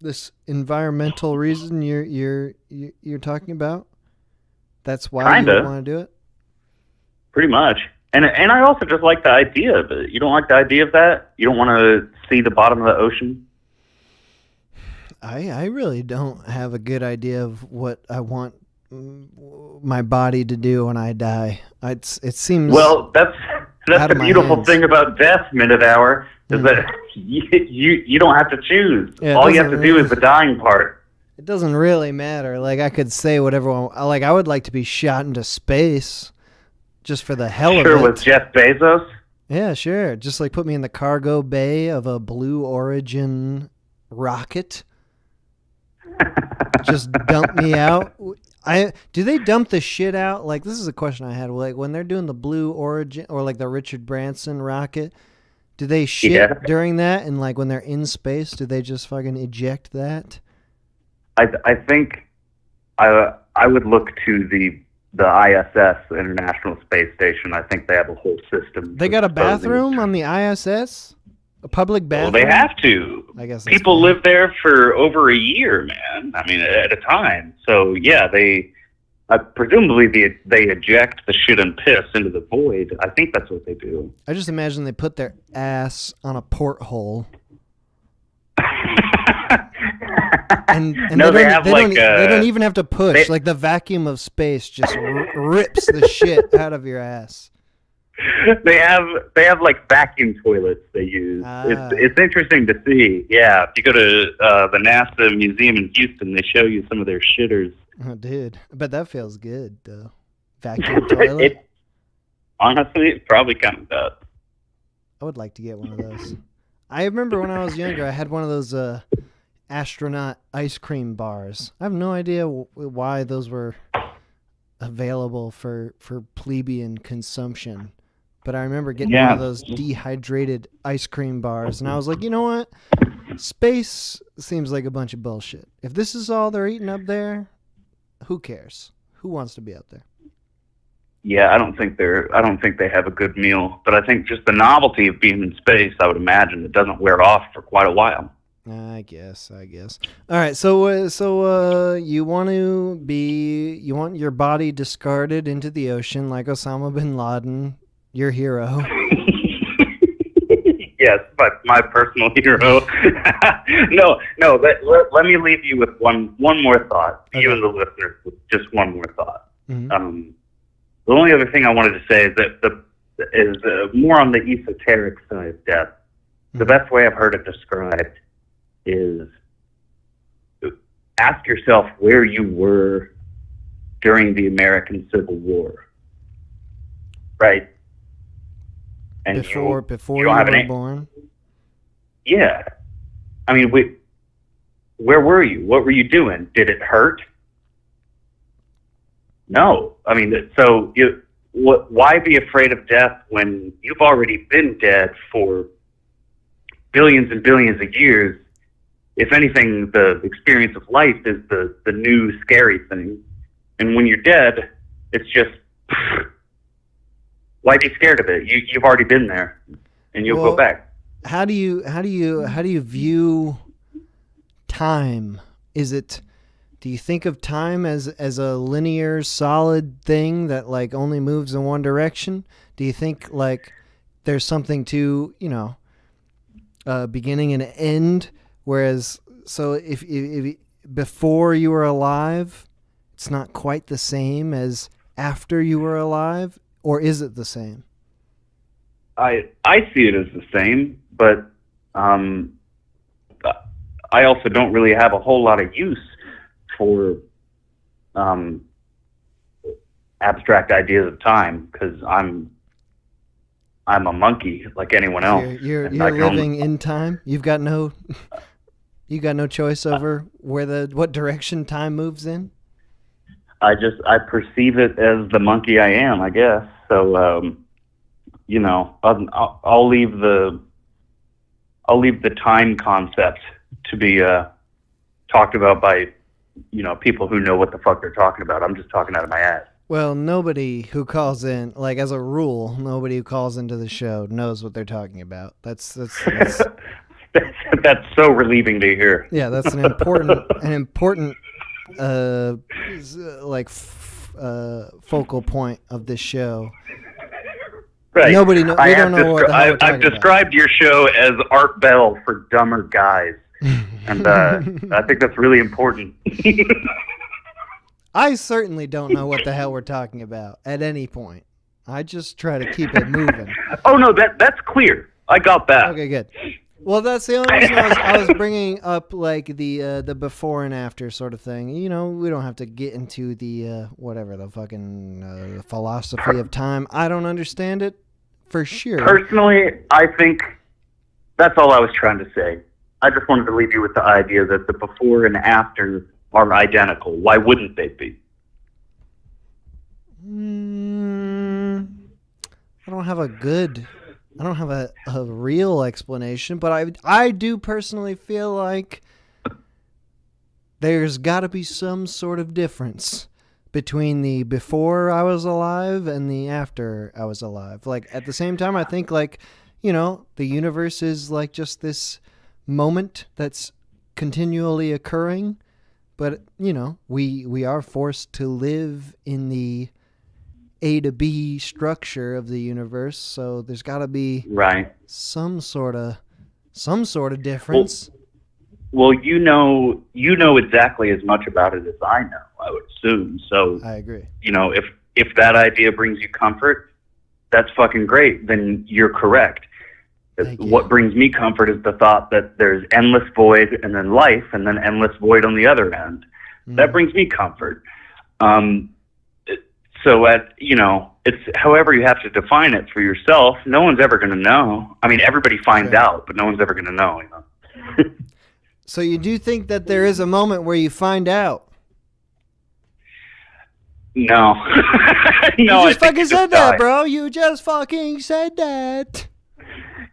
this environmental reason you're talking about? That's why you want to do it? Pretty much. And I also just like the idea of it. You don't like the idea of that? You don't want to see the bottom of the ocean? I really don't have a good idea of what I want my body to do when I die. It seems... Well, that's the beautiful thing about Death Minute Hour, is that you don't have to choose. Yeah, all you have to do is the dying part. It doesn't really matter. Like, I could say whatever I would like to be shot into space just for the hell of it. Sure, with Jeff Bezos? Yeah, sure. Just like put me in the cargo bay of a Blue Origin rocket. Just dump me out. Do they dump the shit out? Like, this is a question I had. Like, when they're doing the Blue Origin or like the Richard Branson rocket, do they shit during that? And like when they're in space, do they just fucking eject that? I think I would look to the ISS, the International Space Station. I think they have a whole system. They got a bathroom on the ISS? A public bathroom? Well, they have to. I guess people live there for over a year, man. I mean, at a time. So yeah, they presumably they eject the shit and piss into the void. I think that's what they do. I just imagine they put their ass on a porthole. and no, they don't even have to push. Like, the vacuum of space just rips the shit out of your ass. They have like vacuum toilets they use. It's interesting to see. Yeah, if you go to the NASA museum in Houston, they show you some of their shitters. Oh, dude, I bet that feels good though. Vacuum toilet. Honestly, it probably kind of does. I would like to get one of those. I remember when I was younger, I had one of those. astronaut ice cream bars. I have no idea why those were available for plebeian consumption. But I remember getting one of those dehydrated ice cream bars, and I was like, you know what? Space seems like a bunch of bullshit. If this is all they're eating up there, who cares? Who wants to be up there? Yeah, I don't think they have a good meal, but I think just the novelty of being in space, I would imagine it doesn't wear off for quite a while. I guess. All right, so you want your body discarded into the ocean like Osama bin Laden, your hero. Yes, but my personal hero. No. Let me leave you with one more thought. Okay. You and the listeners, with just one more thought. Mm-hmm. The only other thing I wanted to say is that more on the esoteric side of death. Mm-hmm. The best way I've heard it described is ask yourself where you were during the American Civil War, right? And before you were born? Yeah. I mean, where were you? What were you doing? Did it hurt? No. I mean, so why be afraid of death when you've already been dead for billions and billions of years? If anything, the experience of life is the new scary thing. And when you're dead, it's just, why be scared of it? You've already been there, and you'll go back. How do you view time? Do you think of time as a linear, solid thing that like only moves in one direction? Do you think like there's something to beginning and end? Whereas, so if before you were alive, it's not quite the same as after you were alive, or is it the same? I see it as the same, but I also don't really have a whole lot of use for abstract ideas of time because I'm a monkey like anyone else. You're living in time. You got no choice over what direction time moves in. I perceive it as the monkey I am, I guess. So I'll leave the time concept to be talked about by people who know what the fuck they're talking about. I'm just talking out of my ass. Well, nobody who calls in, like as a rule, nobody who calls into the show knows what they're talking about. That's that's so relieving to hear. Yeah, that's an important focal point of this show. Right. Nobody knows. I've described your show as Art Bell for dumber guys, and I think that's really important. I certainly don't know what the hell we're talking about at any point. I just try to keep it moving. Oh no, that's clear. I got that. Okay, good. Well, that's the only reason I was bringing up like the before and after sort of thing. We don't have to get into the whatever the fucking philosophy of time. I don't understand it for sure. Personally, I think that's all I was trying to say. I just wanted to leave you with the idea that the before and after are identical. Why wouldn't they be? I don't have a real explanation, but I do personally feel like there's got to be some sort of difference between the before I was alive and the after I was alive. Like at the same time, I think like, the universe is like just this moment that's continually occurring, but we are forced to live in the A to B structure of the universe, so there's got to be some sort of difference. Well, you know exactly as much about it as I know, I would assume. So I agree. If that idea brings you comfort, that's fucking great. Then you're correct. What brings me comfort is the thought that there's endless void and then life and then endless void on the other end. That brings me comfort. So it's however you have to define it for yourself. No one's ever going to know. I mean, everybody finds out, but no one's ever going to know. So you do think that there is a moment where you find out? No. No, You I just think fucking you said just that, die. bro. You just fucking said that.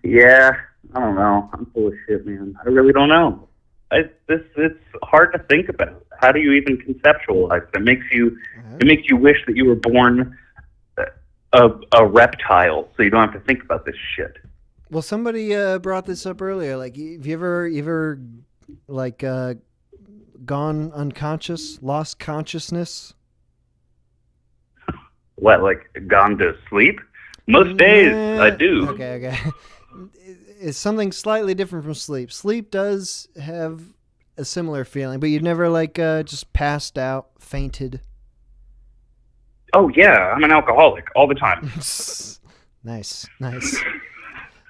Yeah, I don't know. I'm full of shit, man. I really don't know. It's hard to think about. How do you even conceptualize it? It makes you wish that you were born a reptile, so you don't have to think about this shit. Well, somebody brought this up earlier. Like, have you ever like gone unconscious, lost consciousness? What, like gone to sleep? Most days I do. Okay. It's something slightly different from sleep. Sleep does have a similar feeling, but you've never like just passed out, fainted. Oh yeah, I'm an alcoholic all the time. Nice.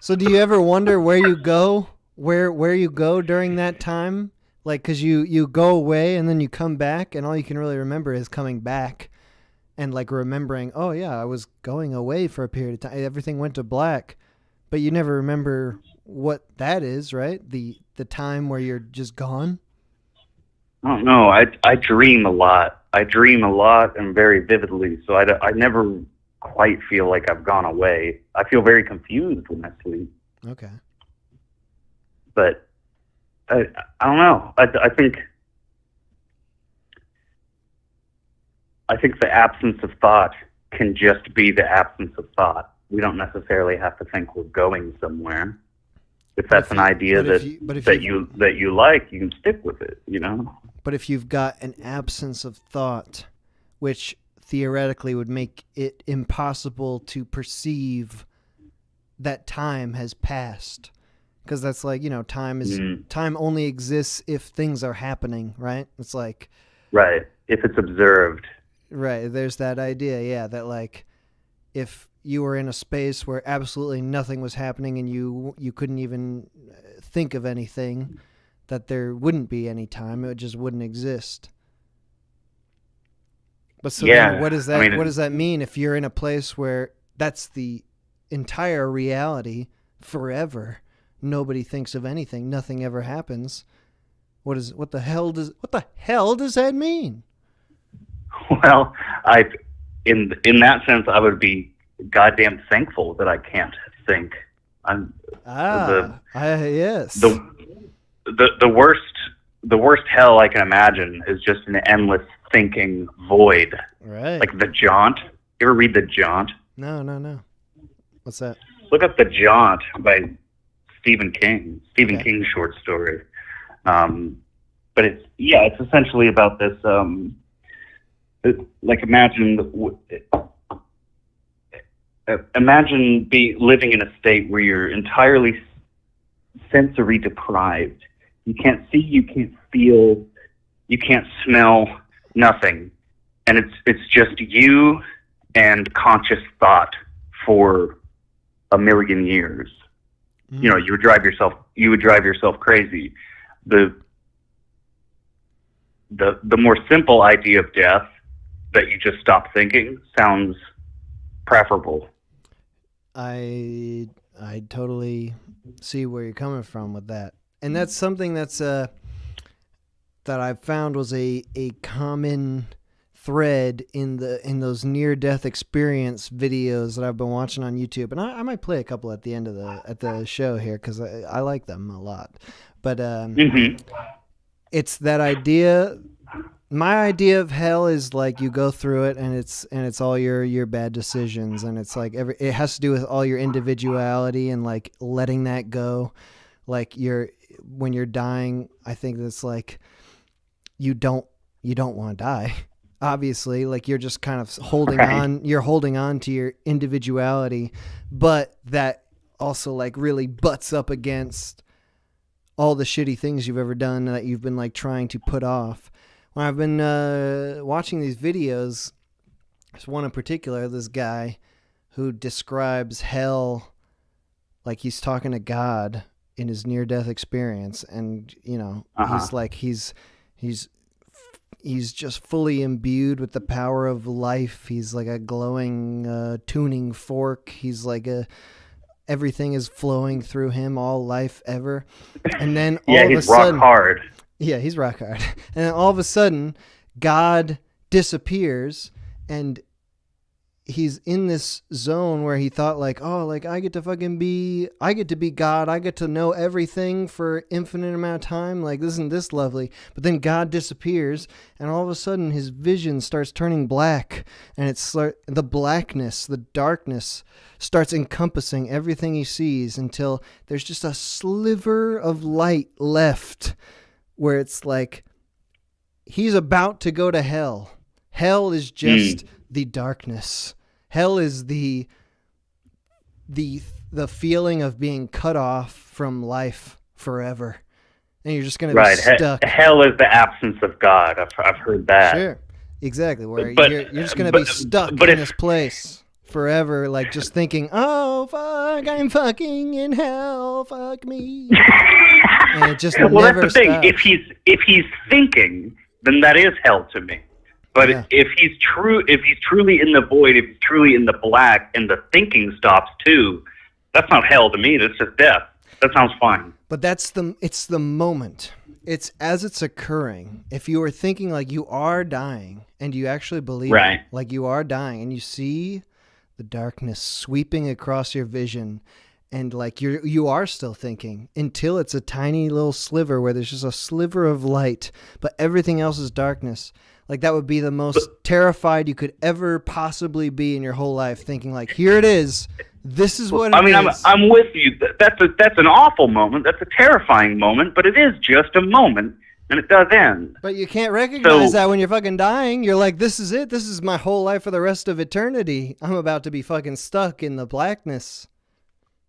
So do you ever wonder where you go? Where you go during that time? Like, cause you go away and then you come back, and all you can really remember is coming back, and like remembering, oh yeah, I was going away for a period of time. Everything went to black, but you never remember what that is, right? The time where you're just gone. I don't know. I dream a lot. I dream a lot and very vividly, so I never quite feel like I've gone away. I feel very confused when I sleep. Okay. But I don't know. I think the absence of thought can just be the absence of thought. We don't necessarily have to think we're going somewhere. If that's an idea that you like, you can stick with it, you know? But if you've got an absence of thought, which theoretically would make it impossible to perceive that time has passed, because that's like, time only exists if things are happening, right? It's like, right, if it's observed. Right, there's that idea, yeah, that like if you were in a space where absolutely nothing was happening and you couldn't even think of anything, that there wouldn't be any time. It just wouldn't exist. But so then what does that what does that mean if you're in a place where that's the entire reality forever? Nobody thinks of anything. Nothing ever happens. What the hell does that mean? Well, in that sense, I would be goddamn thankful that I can't think. Yes. The worst hell I can imagine is just an endless thinking void. Right. Like The Jaunt. You ever read The Jaunt? No. What's that? Look up The Jaunt by Stephen King. Stephen King's short story. But it's essentially about this. Like imagine living in a state where you're entirely sensory deprived. You can't see, you can't feel, you can't smell, nothing, and it's just you and conscious thought for a million years. You know, you would drive yourself crazy. The more simple idea of death, that you just stop thinking, sounds preferable. I totally see where you're coming from with that. And that's something that's that I've found was a common thread in those near-death experience videos that I've been watching on YouTube. And I might play a couple at the end of the show here because I like them a lot. But it's that idea. My idea of hell is like you go through it and it's all your bad decisions, and it's like it has to do with all your individuality and like letting that go. Like when you're dying, I think that's like you don't want to die. Obviously, like you're just kind of holding on. You're holding on to your individuality, but that also like really butts up against all the shitty things you've ever done that you've been like trying to put off. When I've been watching these videos, there's one in particular, this guy who describes hell like he's talking to God in his near-death experience, and he's like he's just fully imbued with the power of life. He's like a glowing tuning fork. He's like everything is flowing through him, all life ever. And then Yeah, all of a he's rock sudden, hard. Yeah, he's rock hard. And then all of a sudden, God disappears, and he's in this zone where he thought like, oh, like I get to be God. I get to know everything for infinite amount of time. Like, isn't this lovely? But then God disappears, and all of a sudden his vision starts turning black, and the blackness, the darkness starts encompassing everything he sees until there's just a sliver of light left where it's like he's about to go to hell. Hell is just the darkness. Hell is the feeling of being cut off from life forever, and you're just going to be stuck. Hell is the absence of God. I've heard that. Sure, exactly. Where you're just going to be stuck in this place forever, like just thinking, "Oh fuck, I'm fucking in hell. Fuck me." And it just never that's the thing. stops. If he's thinking, then that is hell to me. But if he's truly in the void, if he's truly in the black, and the thinking stops too, that's not hell to me. That's just death. That sounds fine. But it's the moment. It's as it's occurring. If you are thinking like you are dying, and you actually believe it, like you are dying, and you see the darkness sweeping across your vision, and like you are still thinking until it's a tiny little sliver where there's just a sliver of light, but everything else is darkness. Like that would be the most terrified you could ever possibly be in your whole life, thinking like, here it is. This is what it is. I'm with you. That's an awful moment. That's a terrifying moment, but it is just a moment, and it does end. But you can't recognize that when you're fucking dying. You're like, this is it. This is my whole life for the rest of eternity. I'm about to be fucking stuck in the blackness.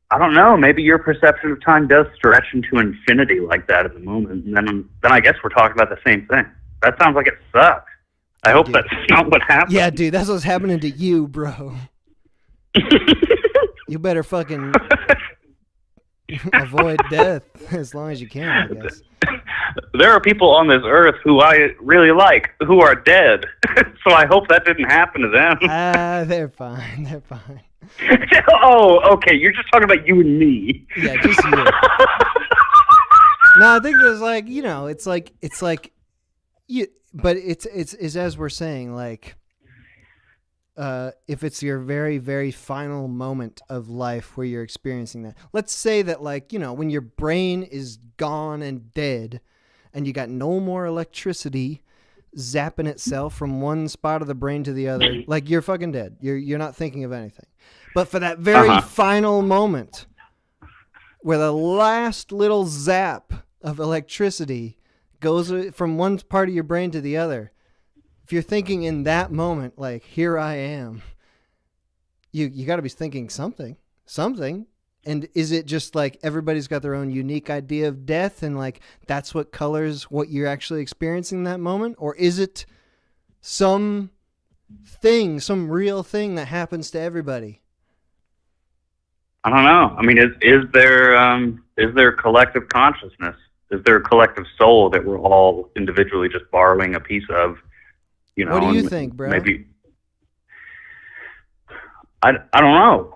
I don't know. Maybe your perception of time does stretch into infinity like that at the moment, and then I guess we're talking about the same thing. That sounds like it sucks. I hope that's not what happened. Yeah, dude, that's what's happening to you, bro. You better fucking avoid death as long as you can, I guess. There are people on this earth who I really like who are dead, so I hope that didn't happen to them. They're fine. They're fine. Oh, okay. You're just talking about you and me. Yeah, just you. No, I think there's like, it's like you. But it's as we're saying, like, if it's your very, very final moment of life where you're experiencing that. Let's say that, like, when your brain is gone and dead and you got no more electricity zapping itself from one spot of the brain to the other, like, you're fucking dead. You're not thinking of anything. But for that very final moment where the last little zap of electricity goes from one part of your brain to the other, if you're thinking in that moment, like, here I am, you got to be thinking something. And is it just like everybody's got their own unique idea of death, and like that's what colors what you're actually experiencing in that moment? Or is it some real thing that happens to everybody? I don't know. I mean, is there collective consciousness? Is there a collective soul that we're all individually just borrowing a piece of? What do you think, bro? Maybe I don't know.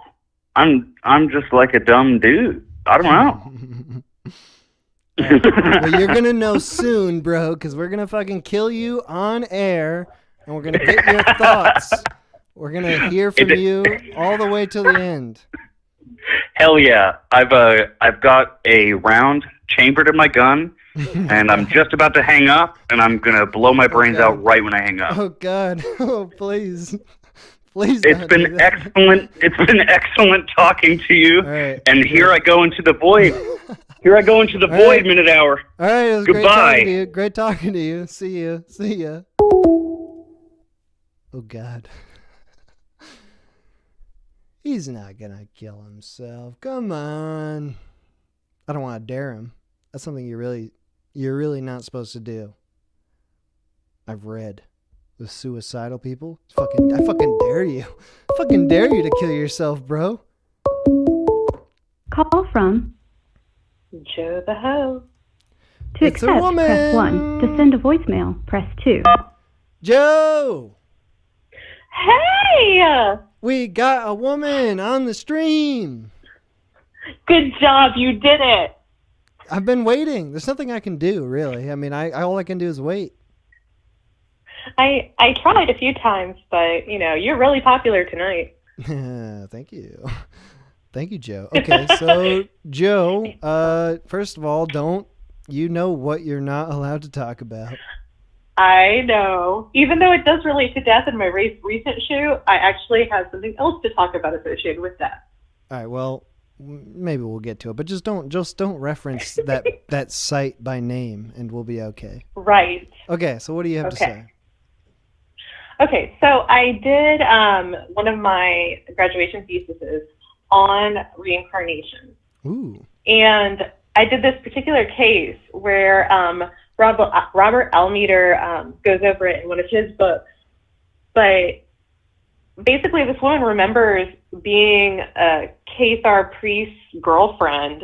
I'm just like a dumb dude. I don't know. Well, you're gonna know soon, bro, because we're gonna fucking kill you on air, and we're gonna get your thoughts. We're gonna hear from you all the way till the end. Hell yeah! I've got a round chambered in my gun, and I'm just about to hang up, and I'm gonna blow my brains out right when I hang up. Oh God! Oh please, please. It's been excellent. It's been excellent talking to you. Right. And here I go into the void. Here I go into the void, minute hour. All right. It was Goodbye. Great talking to you. See you. See ya. Oh God. He's not gonna kill himself. Come on. I don't want to dare him. That's something you're really not supposed to do. I've read with suicidal people. I fucking dare you. I fucking dare you to kill yourself, bro. Call from Joe the Ho. To It's a accept, woman. press 1. To send a voicemail, press 2. Joe! Hey! We got a woman on the stream. Good job, you did it. I've been waiting. There's nothing I can do, really. I mean, all I can do is wait. I tried a few times, but you're really popular tonight. Thank you. Thank you, Joe. Okay, so Joe, first of all, don't you know what you're not allowed to talk about? I know. Even though it does relate to death in my recent shoot, I actually have something else to talk about associated with death. All right, well, maybe we'll get to it, but just don't reference that site by name, and we'll be okay. Right. Okay, so what do you have to say? Okay, so I did one of my graduation theses on reincarnation. Ooh. And I did this particular case where Robert Almeter goes over it in one of his books. But basically, this woman remembers being a Cathar priest's girlfriend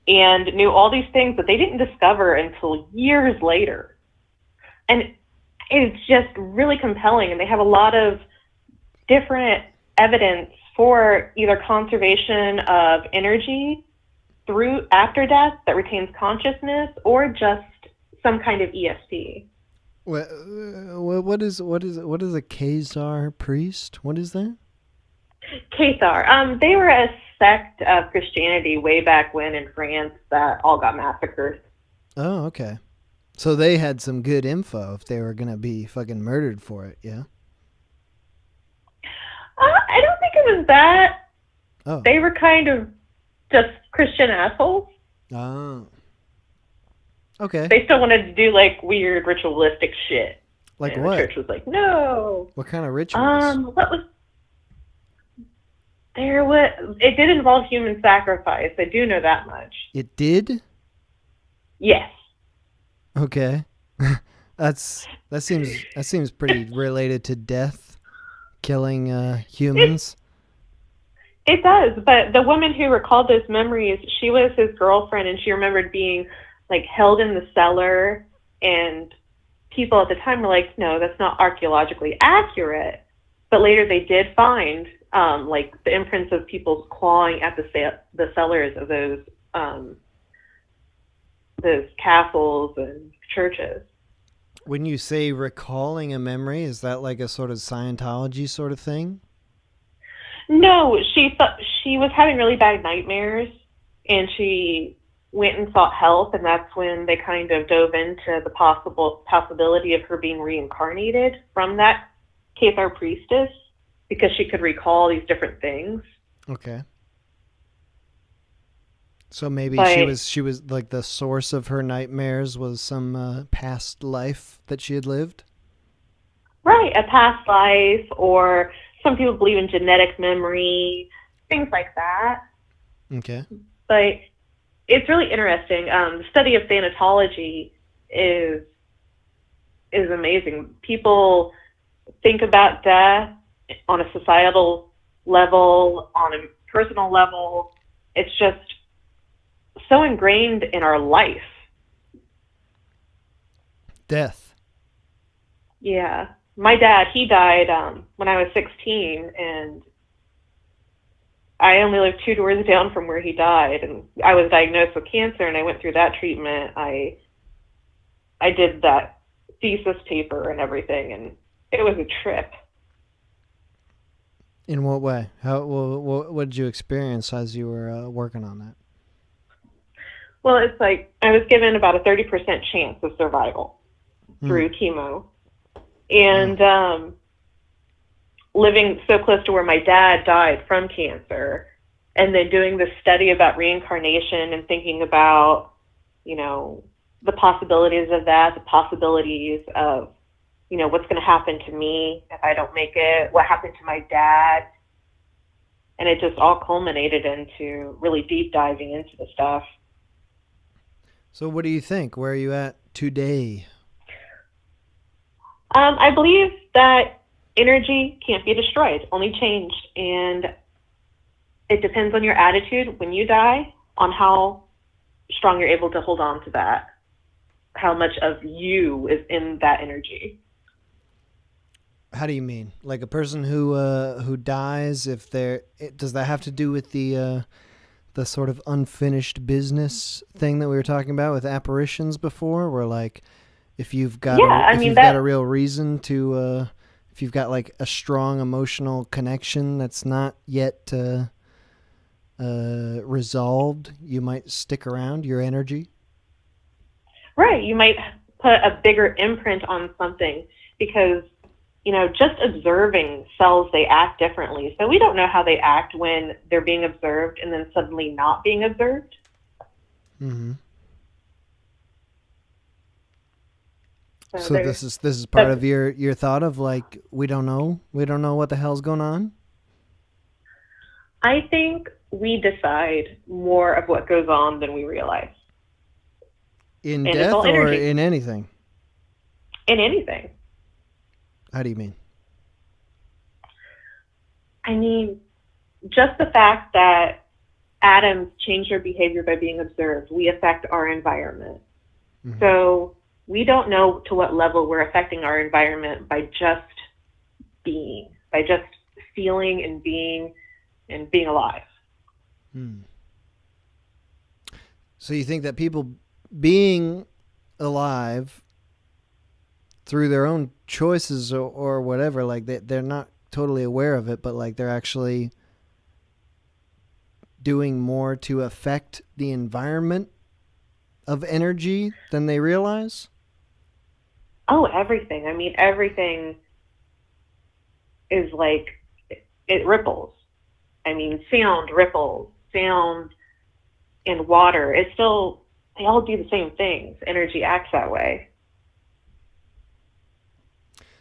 and knew all these things that they didn't discover until years later. And it's just really compelling, and they have a lot of different evidence for either conservation of energy through after death that retains consciousness, or just some kind of ESP. What is a Khazar priest? What is that? Cathar. They were a sect of Christianity way back when in France that all got massacred. Oh, okay. So they had some good info if they were gonna be fucking murdered for it, yeah? I don't think it was that. Oh. They were kind of just Christian assholes. Oh. Okay. They still wanted to do like weird ritualistic shit. Like and what? The church was like, no. What kind of rituals? What was there? It did involve human sacrifice. I do know that much. It did? Yes. Okay. that seems pretty related to death, killing humans. It does, but the woman who recalled those memories, she was his girlfriend, and she remembered being like held in the cellar, and people at the time were like, no, that's not archaeologically accurate. But later they did find like the imprints of people's clawing at the cellars of those castles and churches. When you say recalling a memory, is that like a sort of Scientology sort of thing? No, she thought she was having really bad nightmares, and she went and sought help, and that's when they kind of dove into the possibility of her being reincarnated from that Cathar priestess, because she could recall these different things. Okay. So maybe she was like the source of her nightmares was some past life that she had lived? Right, a past life, or some people believe in genetic memory, things like that. Okay. But it's really interesting. The study of thanatology is amazing. People think about death on a societal level, on a personal level. It's just so ingrained in our life. Death. Yeah. My dad, he died when I was 16, and I only lived 2 doors down from where he died, and I was diagnosed with cancer, and I went through that treatment. I did that thesis paper and everything, and it was a trip. In what way? What did you experience as you were working on that? Well, it's like I was given about a 30% chance of survival through chemo. And living so close to where my dad died from cancer, and then doing this study about reincarnation and thinking about, the possibilities of that, the possibilities of, what's going to happen to me if I don't make it, what happened to my dad. And it just all culminated into really deep diving into the stuff. So what do you think? Where are you at today? I believe that energy can't be destroyed, only changed. And it depends on your attitude when you die, on how strong you're able to hold on to that, how much of you is in that energy. How do you mean? Like a person who dies, does that have to do with the the sort of unfinished business thing that we were talking about with apparitions before, where like if you've got got a real reason to if you've got like a strong emotional connection that's not yet resolved, you might stick around, your energy. Right. You might put a bigger imprint on something because, just observing cells, they act differently. So we don't know how they act when they're being observed and then suddenly not being observed. Mm-hmm. So this is part of your thought of like, we don't know what the hell's going on? I think we decide more of what goes on than we realize. In death or in anything? In anything. How do you mean? I mean, just the fact that atoms change their behavior by being observed, we affect our environment. Mm-hmm. So we don't know to what level we're affecting our environment by just being, by just feeling and being alive. Hmm. So you think that people being alive through their own choices or whatever, like they're not totally aware of it, but like they're actually doing more to affect the environment of energy than they realize? Oh, everything. I mean, everything is like, it ripples. I mean, sound ripples, sound and water. It's still, they all do the same things. Energy acts that way.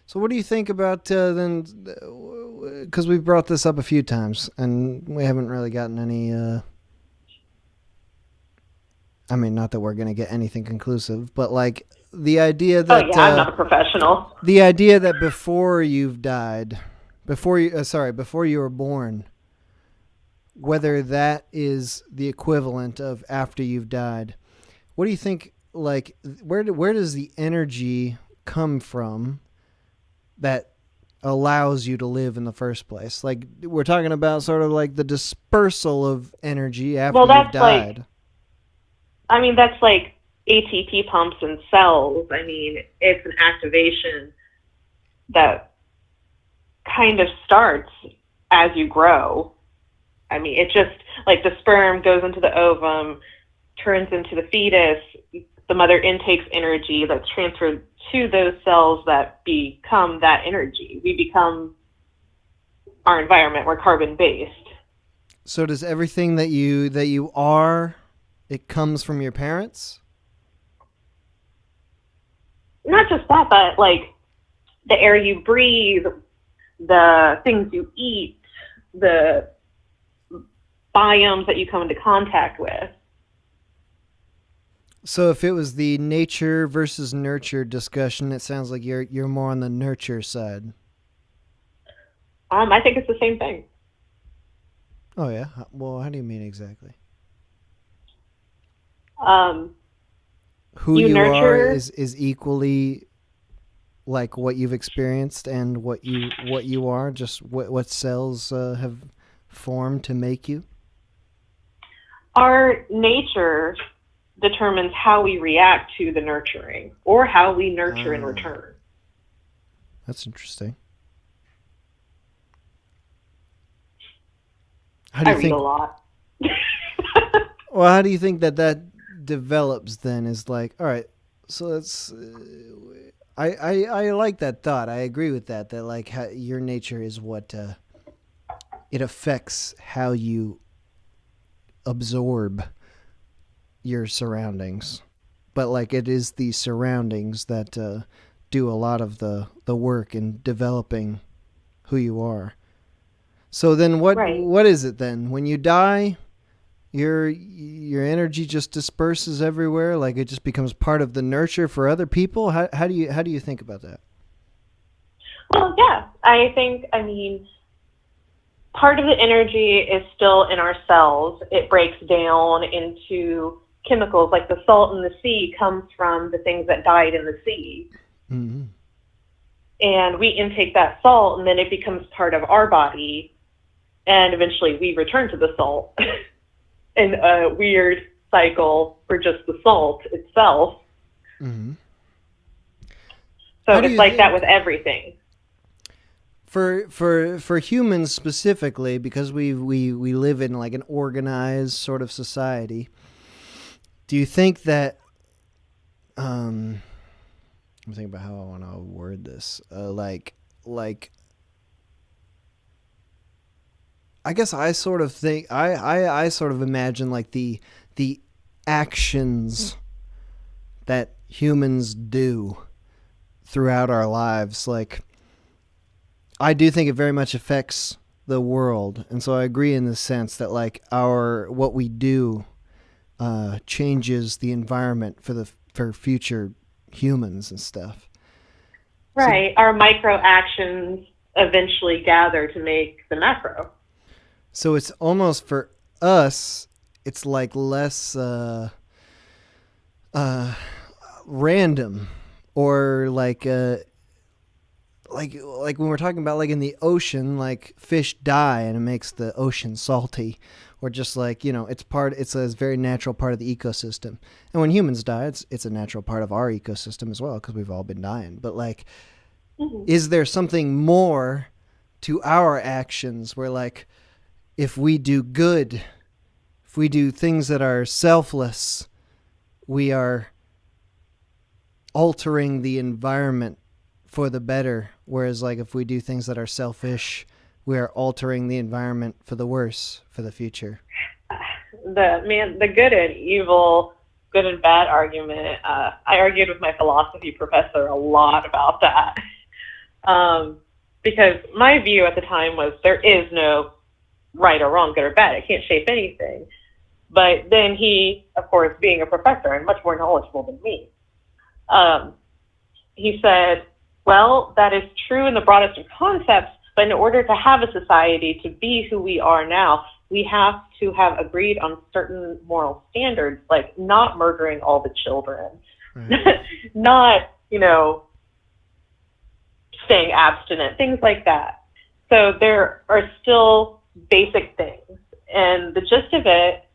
So what do you think about then, because we've brought this up a few times and we haven't really gotten any, I mean, not that we're going to get anything conclusive, but like the idea that... Oh yeah, I'm not a professional. The idea that before you've died, before you were born, whether that is the equivalent of after you've died, what do you think, like, where does the energy come from that allows you to live in the first place? Like, we're talking about sort of like the dispersal of energy after you've died. That's like ATP pumps and cells. I mean, it's an activation that kind of starts as you grow. I mean, it just, like the sperm goes into the ovum, turns into the fetus, the mother intakes energy that's transferred to those cells that become that energy. We become our environment. We're carbon-based. So does everything that you are, it comes from your parents? Not just that, but like the air you breathe, the things you eat, the biomes that you come into contact with. So if it was the nature versus nurture discussion, it sounds like you're more on the nurture side. I think it's the same thing. Oh yeah? Well, how do you mean exactly? Who you are is equally like what you've experienced and what you are, just what cells have formed to make you? Our nature determines how we react to the nurturing or how we nurture in return. That's interesting. How do you read a lot. Well, how do you think that develops then? Is like, all right, so that's I like that thought. I agree with that like how your nature is what it affects how you absorb your surroundings, but like it is the surroundings that do a lot of the work in developing who you are. So then what is it then when you die? Your energy just disperses everywhere, like it just becomes part of the nurture for other people. How do you think about that? Well, yeah, I mean part of the energy is still in our cells. It breaks down into chemicals, like the salt in the sea comes from the things that died in the sea. Mm-hmm. And we intake that salt, and then it becomes part of our body, and eventually we return to the salt. in a weird cycle for just the salt itself. Mm-hmm. So it's like that with everything. For humans specifically, because we live in like an organized sort of society, do you think that I'm thinking about how I want to word this. I guess I sort of think I sort of imagine like the actions that humans do throughout our lives. Like, I do think it very much affects the world, and so I agree in the sense that like what we do changes the environment for future humans and stuff. Right. Our micro actions eventually gather to make the macro. So it's almost for us, it's like less random, or like when we're talking about like in the ocean, like fish die and it makes the ocean salty, or just like, it's a very natural part of the ecosystem. And when humans die, it's a natural part of our ecosystem as well, because we've all been dying. But like, is there something more to our actions where like, if we do good, if we do things that are selfless, we are altering the environment for the better, whereas like if we do things that are selfish, we are altering the environment for the worse for the future? The good and evil, good and bad argument, I argued with my philosophy professor a lot about that. Because my view at the time was there is no right or wrong, good or bad. It can't shape anything. But then he, of course, being a professor and much more knowledgeable than me, he said, well, that is true in the broadest of concepts, but in order to have a society, to be who we are now, we have to have agreed on certain moral standards, like not murdering all the children, not, staying abstinent, things like that. So there are still basic things. And the gist of it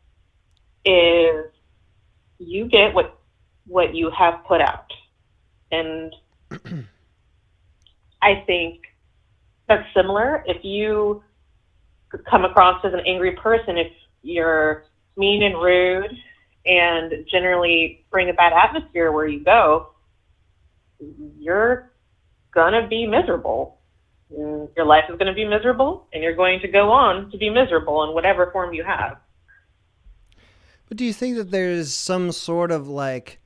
is you get what you have put out. And I think that's similar. If you come across as an angry person, if you're mean and rude and generally bring a bad atmosphere where you go, you're gonna be miserable. Your life is going to be miserable, and you're going to go on to be miserable in whatever form you have. But do you think that there's some sort of like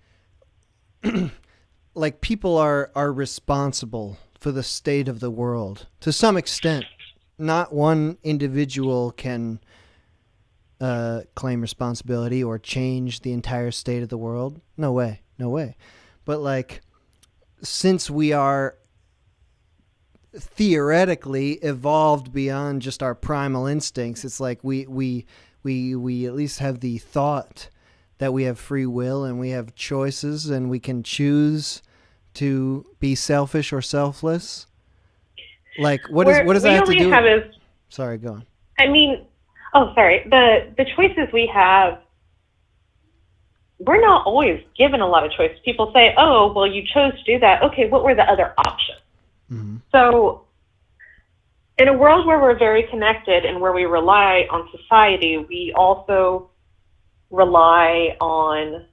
like people are responsible for the state of the world to some extent? Not one individual can claim responsibility or change the entire state of the world. No way. But like, since we are theoretically evolved beyond just our primal instincts, it's like we at least have the thought that we have free will and we have choices and we can choose to be selfish or selfless. Like, what does that have to do? Sorry, go on. I mean, the choices we have, we're not always given a lot of choice. People say, oh, well, you chose to do that. Okay, what were the other options? Mm-hmm. So in a world where we're very connected and where we rely on society, we also rely on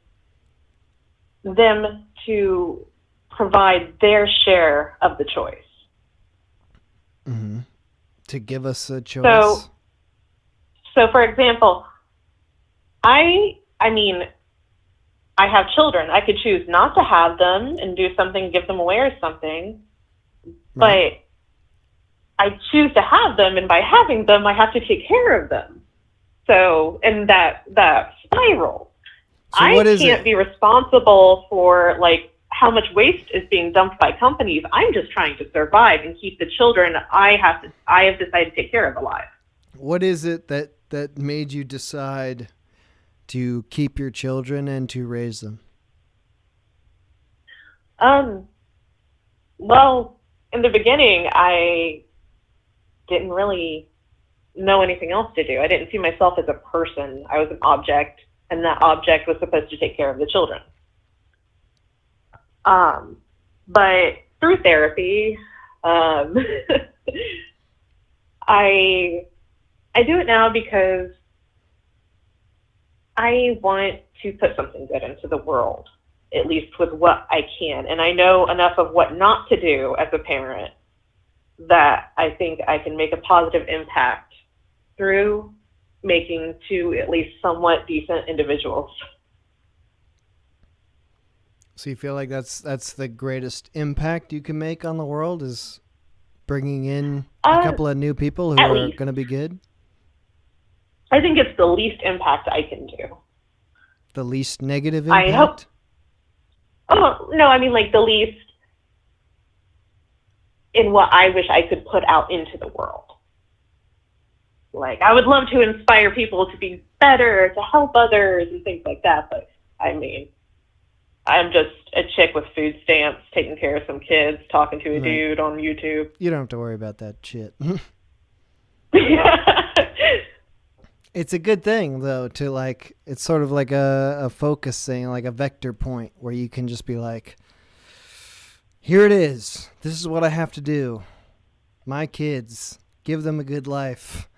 them to provide their share of the choice. Mm-hmm. To give us a choice. So for example, I have children. I could choose not to have them and do something, give them away or something. Right. But I choose to have them, and by having them, I have to take care of them. So, in that spiral, so I can't be responsible for like how much waste is being dumped by companies. I'm just trying to survive and keep the children I have decided to take care of alive. What is it that made you decide to keep your children and to raise them? Well, in the beginning, I didn't really know anything else to do. I didn't see myself as a person. I was an object, and that object was supposed to take care of the children. But through therapy, I do it now because I want to put something good into the world, at least with what I can. And I know enough of what not to do as a parent that I think I can make a positive impact through making two at least somewhat decent individuals. So you feel like that's the greatest impact you can make on the world is bringing in a couple of new people who are going to be good? I think it's the least impact I can do. The least negative impact? I hope. Oh, no, I mean like the least in what I wish I could put out into the world. Like, I would love to inspire people to be better, to help others and things like that, but I mean, I'm just a chick with food stamps, taking care of some kids, talking to a dude on YouTube. You don't have to worry about that shit. It's a good thing, though, to like, it's sort of like a focus thing, like a vector point where you can just be like, here it is. This is what I have to do. My kids, give them a good life.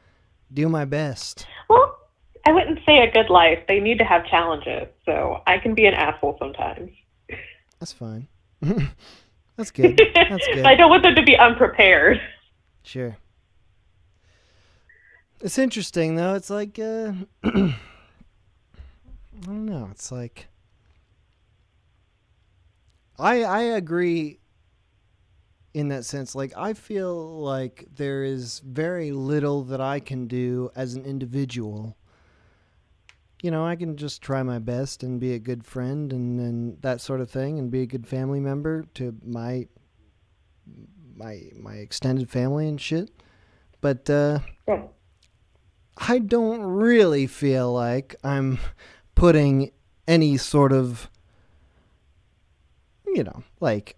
Do my best. Well, I wouldn't say a good life. They need to have challenges, so I can be an asshole sometimes. That's fine. That's good. That's good. I don't want them to be unprepared. Sure. It's interesting, though. It's like, I don't know. It's like, I agree in that sense. Like, I feel like there is very little that I can do as an individual. You know, I can just try my best and be a good friend and that sort of thing and be a good family member to my extended family and shit. But I don't really feel like I'm putting any sort of, you know, like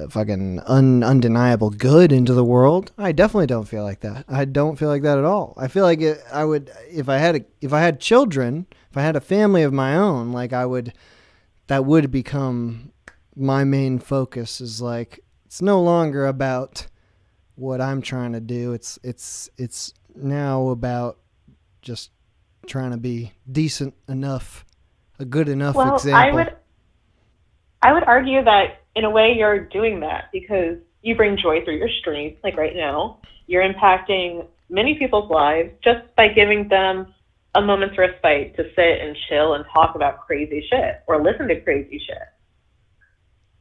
fucking undeniable good into the world. I definitely don't feel like that. I don't feel like that at all. I feel like I would, if I had children, if I had a family of my own, like that would become my main focus. Is like, it's no longer about what I'm trying to do. It's now about just trying to be decent enough, a good enough example. I would argue that in a way you're doing that because you bring joy through your stream. Like right now, you're impacting many people's lives just by giving them a moment's respite to sit and chill and talk about crazy shit or listen to crazy shit.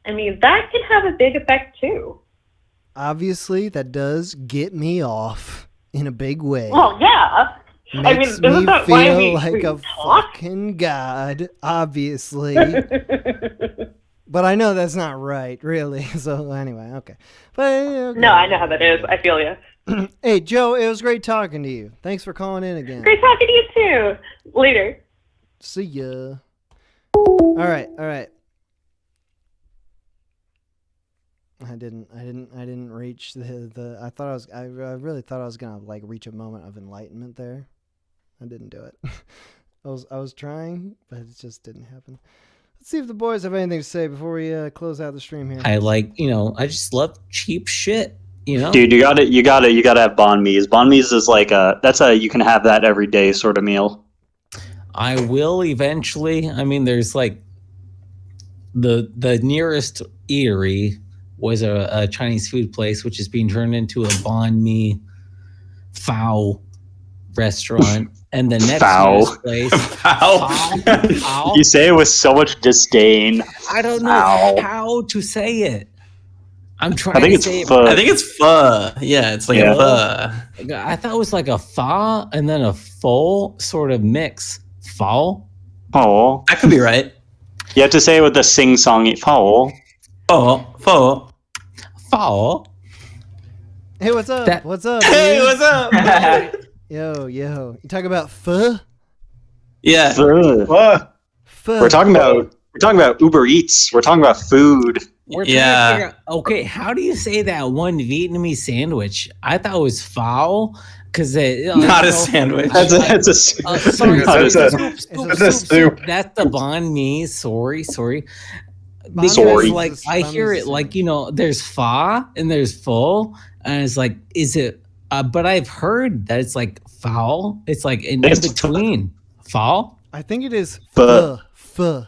I mean, that can have a big effect too. Obviously, that does get me off in a big way. Well, yeah. Makes me feel like a fucking god, obviously. But I know that's not right, really. So anyway, okay. But no, I know how that is. I feel you. Hey, Joe, it was great talking to you. Thanks for calling in again. Great talking to you too. Later. See ya. All right. I didn't reach the I thought I really thought I was gonna like reach a moment of enlightenment there. I didn't do it. I was trying, but it just didn't happen. Let's see if the boys have anything to say before we close out the stream here. I just love cheap shit, you know? Dude, you gotta have banh mi's. Banh mi's is like you can have that every day sort of meal. I will eventually. I mean, there's like the nearest eatery was a Chinese food place, which is being turned into a banh mi pho restaurant. And the next place, Pho. You say it with so much disdain. I don't know how to say it. I'm trying to say it. I think it's pho. Yeah, it's like a pho. I thought it was like a pho and then a pho sort of mix. Pho? Pho. That could be right. You have to say it with the sing-songy pho. Pho. Hey, what's up? What's up? Hey, dude? what's up? Yo. You talking about pho? Yeah. Pho. We're talking about Uber Eats. We're talking about food. We're trying to figure out, okay, how do you say that one Vietnamese sandwich? I thought it was pho, Because Not a sandwich. Sorry, That's a soup. That's the banh mi. Sorry. Because Sorry. like I hear it like there's pho and there's pho, and it's like is it? But I've heard that it's like foul. It's like in between pho. I think it is Pho. pho.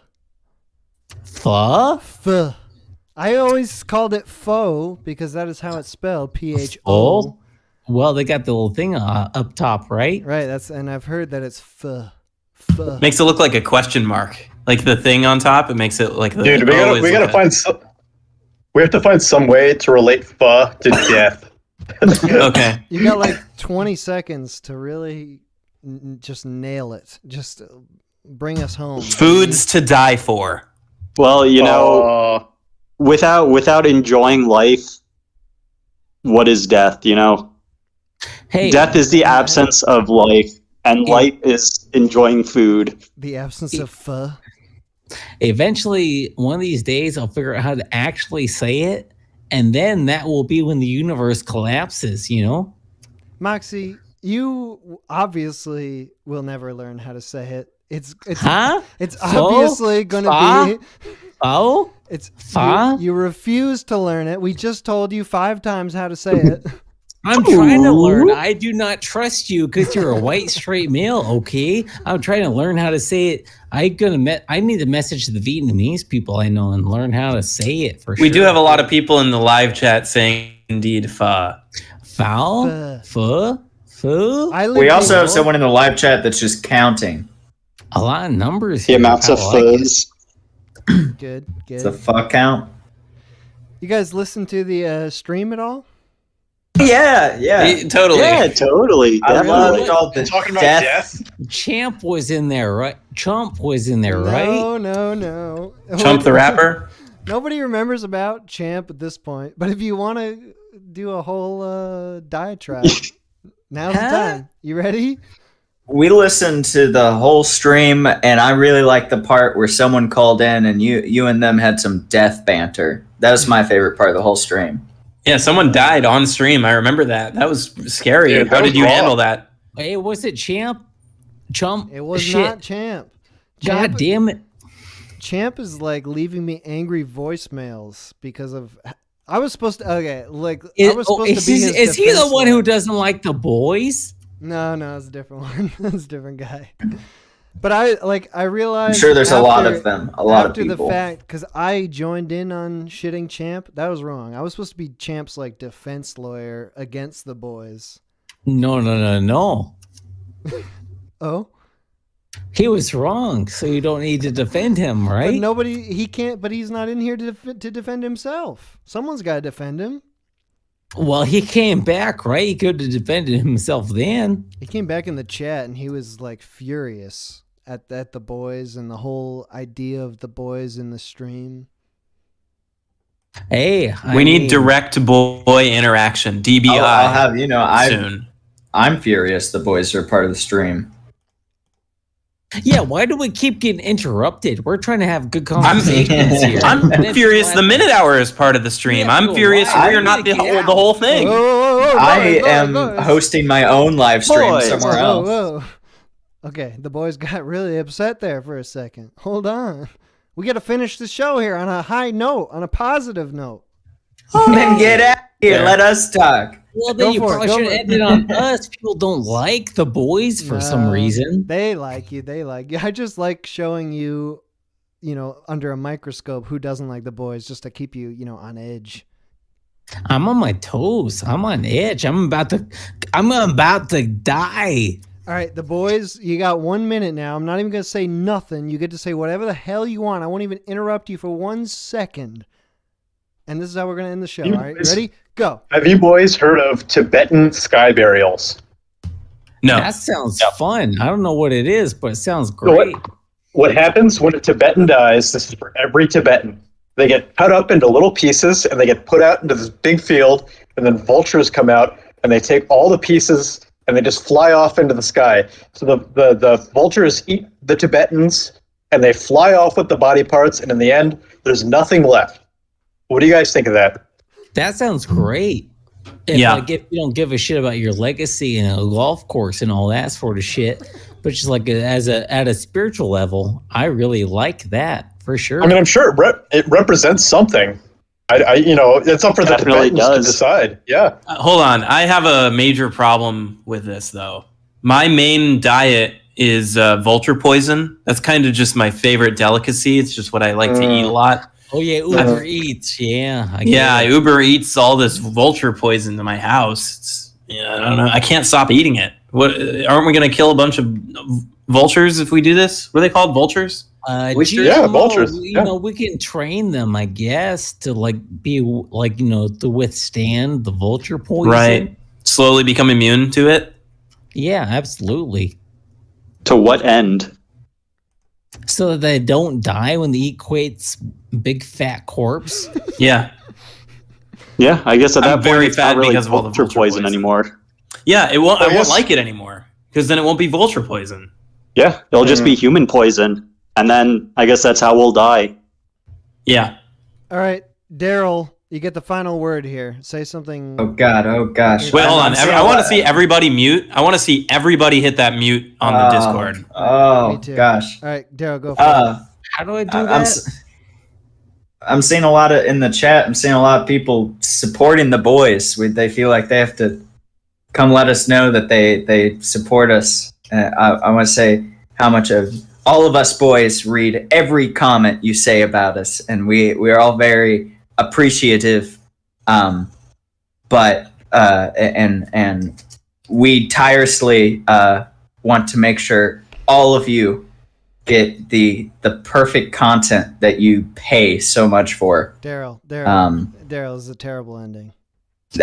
Pho. Pho. I always called it pho because that is how it's spelled. PHO. Oh, well, they got the little thing up top, right? Right. And I've heard that it's pho. Pho. Makes it look like a question mark, like the thing on top. It makes it like the. Dude, we gotta find some. We have to find some way to relate pho to death. Okay. You got like 20 seconds to really just nail it. Just bring us home. Foods to die for. Well, without enjoying life, what is death? Hey, death is the absence of life, and life is enjoying food. The absence of pho. Eventually, one of these days, I'll figure out how to actually say it, and then that will be when the universe collapses. Moxie, you obviously will never learn how to say it. It's obviously going to be. Oh, it's you refuse to learn it. We just told you 5 times how to say it. I'm trying to learn. I do not trust you because you're a white straight male. Okay, I'm trying to learn how to say it. I need to message the Vietnamese people I know and learn how to say it for sure. We do have a lot of people in the live chat saying indeed pho. Foul? Pho? We also have someone in the live chat that's just counting. A lot of numbers. The amounts of fuzz. Good. It's the fuck count. You guys listen to the stream at all? Yeah. Totally. Yeah, totally. I love all the talking about death. Champ was in there, right? Chump was in there, right? No. Chump the rapper? Nobody remembers about Champ at this point, but if you want to do a whole diatribe, now's the time. You ready? We listened to the whole stream, and I really liked the part where someone called in and you and them had some death banter. That was my favorite part of the whole stream. Yeah, someone died on stream. I remember that. That was scary. Dude, How did you handle that? Hey, was it Chump? It was not Champ. God damn it. Champ is like leaving me angry voicemails because of. I was supposed to. Okay, like I was supposed to be his Is he the defense one who lawyer. doesn't like the boys? No, it's a different one. It's a different guy. But I realized. I'm sure there's a lot of them. A lot of people. After the fact, because I joined in on shitting Champ, that was wrong. I was supposed to be Champ's like defense lawyer against the boys. No. Oh. He was wrong, so you don't need to defend him, right? But he can't. But he's not in here to defend himself. Someone's got to defend him. Well, he came back, right? He could have defended himself then. He came back in the chat and he was like furious at the boys and the whole idea of the boys in the stream. Hey, we need direct boy interaction. DBI. I'll have soon. I'm furious. The boys are part of the stream. Yeah, why do we keep getting interrupted? We're trying to have good conversations here. I'm furious. The Minute Hour is part of the stream. I'm furious. We are not the whole thing. I am hosting my own live stream somewhere else. Whoa. Okay, the boys got really upset there for a second. Hold on. We got to finish the show here on a high note, on a positive note. Then get out here. Let us talk. Well, then you probably should end it on us. People don't like the boys for some reason. They like you. I just like showing you, under a microscope who doesn't like the boys, just to keep you, on edge. I'm on my toes. I'm on edge. I'm about to die. All right, the boys, you got 1 minute now. I'm not even going to say nothing. You get to say whatever the hell you want. I won't even interrupt you for 1 second. And this is how we're going to end the show. All right, ready? Go. Have you boys heard of Tibetan sky burials? No. That sounds fun. I don't know what it is, but it sounds great. What happens when a Tibetan dies, this is for every Tibetan, they get cut up into little pieces and they get put out into this big field, and then vultures come out and they take all the pieces and they just fly off into the sky. So the vultures eat the Tibetans and they fly off with the body parts, and in the end, there's nothing left. What do you guys think of that? That sounds great. Like if you don't give a shit about your legacy and a golf course and all that sort of shit, but just like at a spiritual level, I really like that for sure. I mean, I'm sure it represents something. It's up for the Tibetans to decide. Yeah. Hold on. I have a major problem with this, though. My main diet is vulture poison. That's kind of just my favorite delicacy. It's just what I like to eat a lot. Oh, yeah, Uber Eats. Yeah. I Uber Eats all this vulture poison to my house. I don't know. I can't stop eating it. What? Aren't we going to kill a bunch of vultures if we do this? What are they called? Vultures? Vultures. We can train them, I guess, to to withstand the vulture poison. Right. Slowly become immune to it. Yeah, absolutely. To what end? So that they don't die when they eat Quate's big fat corpse. Yeah. Yeah, I guess at that point it's fat not really because of all the vulture poison anymore. Yeah, it won't. I won't like it anymore because then it won't be vulture poison. Yeah, it'll just be human poison. And then I guess that's how we'll die. Yeah. All right, Daryl, you get the final word here. Say something. Oh God! Oh gosh! Wait, hold on. I want to see everybody mute. I want to see everybody hit that mute on the Discord. Oh gosh! All right, Daryl, go for it. How do I do that? I'm seeing a lot in the chat. I'm seeing a lot of people supporting the boys. They feel like they have to come let us know that they support us. I want to say how much of all of us boys read every comment you say about us, and we're all very appreciative. But we tirelessly want to make sure all of you get the perfect content that you pay so much for. Daryl, this is a terrible ending.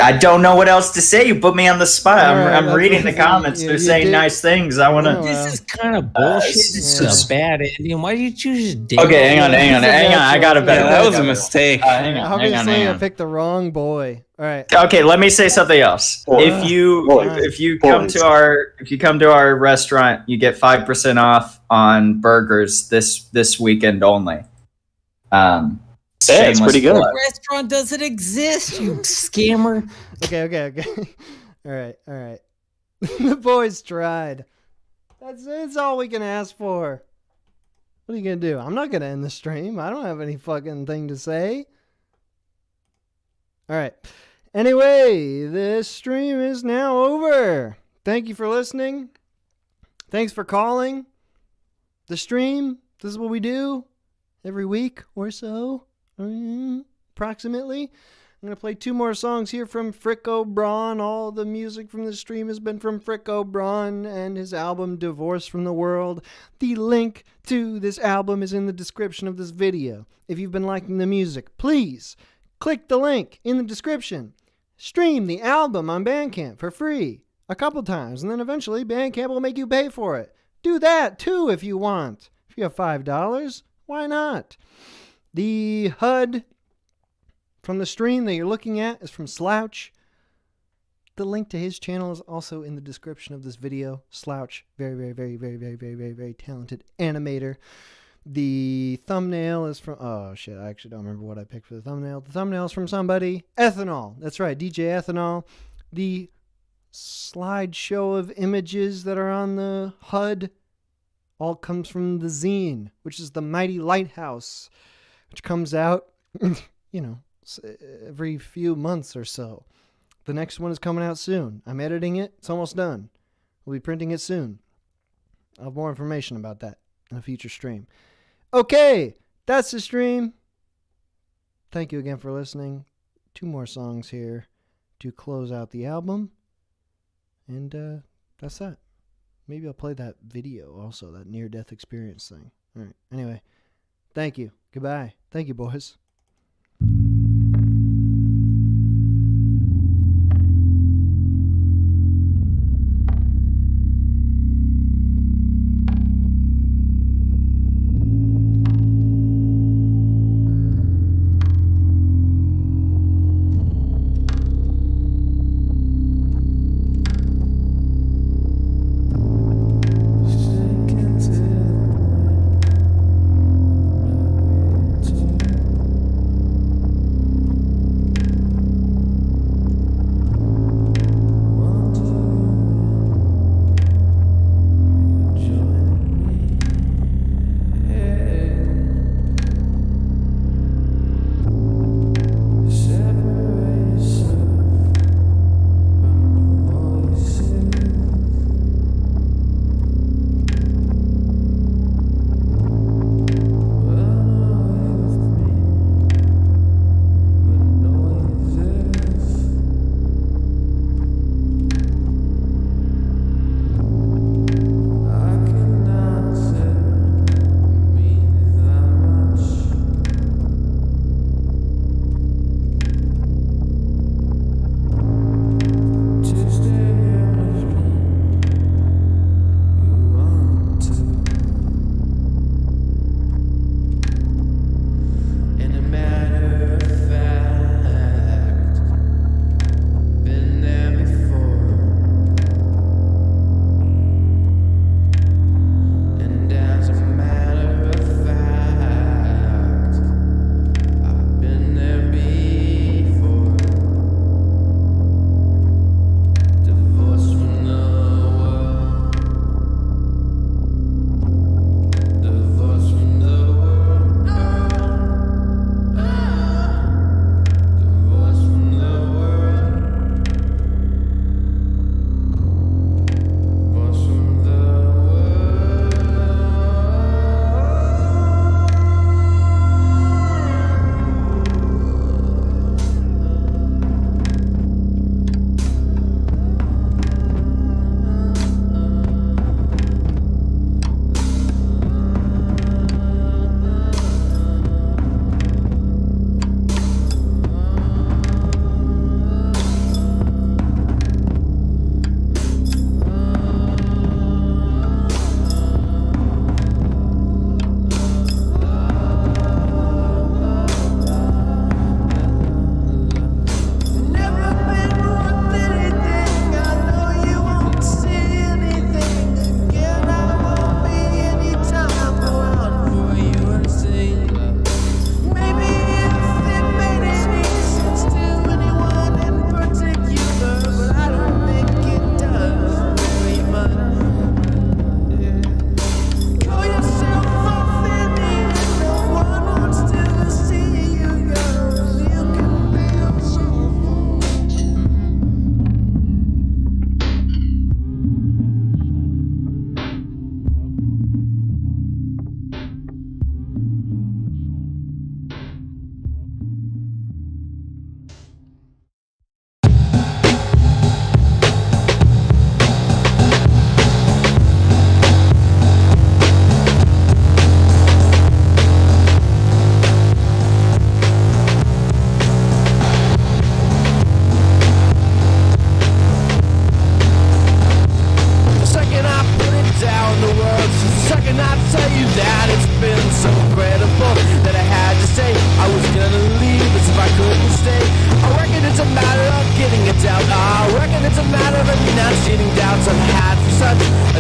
I don't know what else to say. You put me on the spot. I'm reading the comments. They're saying did. nice things. I want to. This is kind of bullshit. This is a bad ending. Why did you choose Daryl? Okay, hang on. I got a better. Yeah, that was a mistake. Hang on. Obviously, I picked the wrong boy. All right. Okay, let me say something else. If you come to our restaurant, you get 5% off on burgers this weekend only. Yeah, it's pretty good. The restaurant doesn't exist, you scammer. Okay. All right. The boys tried. That's all we can ask for. What are you gonna do? I'm not gonna end the stream. I don't have any fucking thing to say. All right. Anyway, this stream is now over. Thank you for listening. Thanks for calling the stream. This is what we do every week or so. Approximately. I'm going to play 2 more songs here from Fricko Braun. All the music from the stream has been from Fricko Braun and his album Divorce from the World. The link to this album is in the description of this video. If you've been liking the music, please click the link in the description. Stream the album on Bandcamp for free a couple times, and then eventually Bandcamp will make you pay for it. Do that too if you want. If you have $5, why not? The HUD from the stream that you're looking at is from Slouch. The link to his channel is also in the description of this video. Slouch, very talented animator. The thumbnail is from... Oh, shit, I actually don't remember what I picked for the thumbnail. The thumbnail is from somebody. Ethanol, that's right, DJ Ethanol. The slideshow of images that are on the HUD all comes from the zine, which is the Mighty Lighthouse, which comes out, every few months or so. The next one is coming out soon. I'm editing it. It's almost done. We'll be printing it soon. I'll have more information about that in a future stream. Okay, that's the stream. Thank you again for listening. 2 more songs here to close out the album. And that's that. Maybe I'll play that video also, that near-death experience thing. All right, anyway. Thank you. Goodbye. Thank you, boys.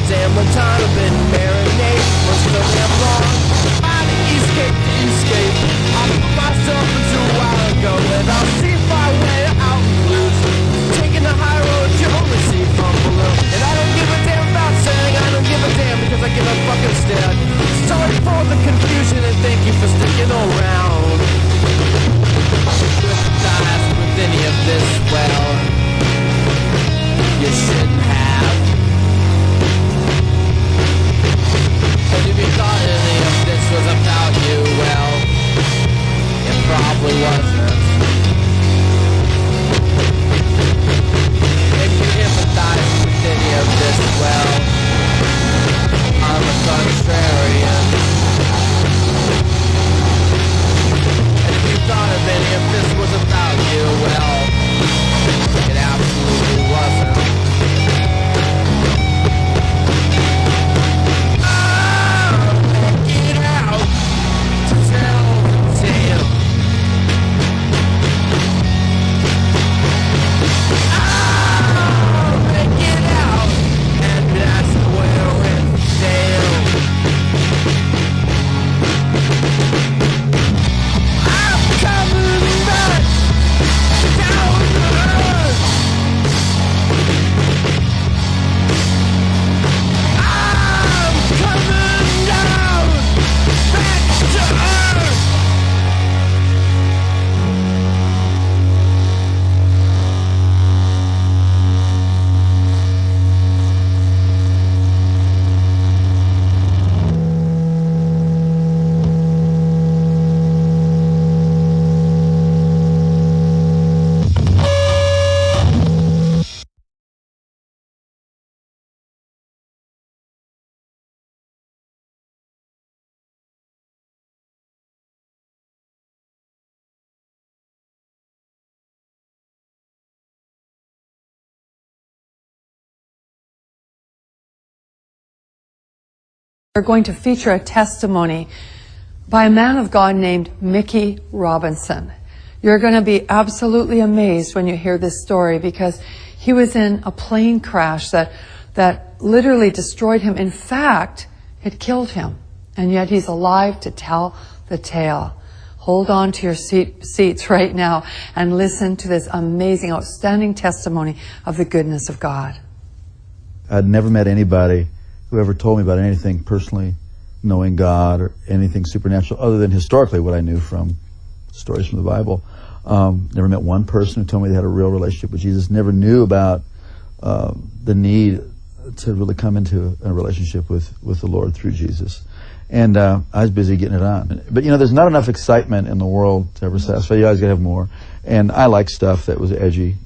damn one time I've been marinating for so damn long. I escape to escape. I put myself into a while ago, and I'll see if I wear out and lose. Taking the high road you only see from below. And I don't give a damn about saying I don't give a damn, because I give a fucking stand. Sorry for the confusion and thank you for sticking around. Sympathize with any of this, well, you shouldn't have. And if you thought any of this was about you, well, it probably wasn't. If you empathize with any of this, well, I'm a contrarian. And if you thought of any of this was about you, well, it absolutely wasn't. Get out to tell the tale. Get out and that's where it sails. I'm coming back down to earth. I'm coming down back to earth. We're going to feature a testimony by a man of God named Mickey Robinson. You're going to be absolutely amazed when you hear this story, because he was in a plane crash that literally destroyed him. In fact, it killed him. And yet he's alive to tell the tale. Hold on to your seats right now and listen to this amazing, outstanding testimony of the goodness of God. I'd never met anybody who ever told me about anything personally knowing God or anything supernatural other than historically what I knew from stories from the Bible. Never met one person who told me they had a real relationship with Jesus. Never knew about the need to really come into a relationship with the Lord through Jesus. And I was busy getting it on. But there's not enough excitement in the world to ever satisfy. You always gotta have more. And I like stuff that was edgy,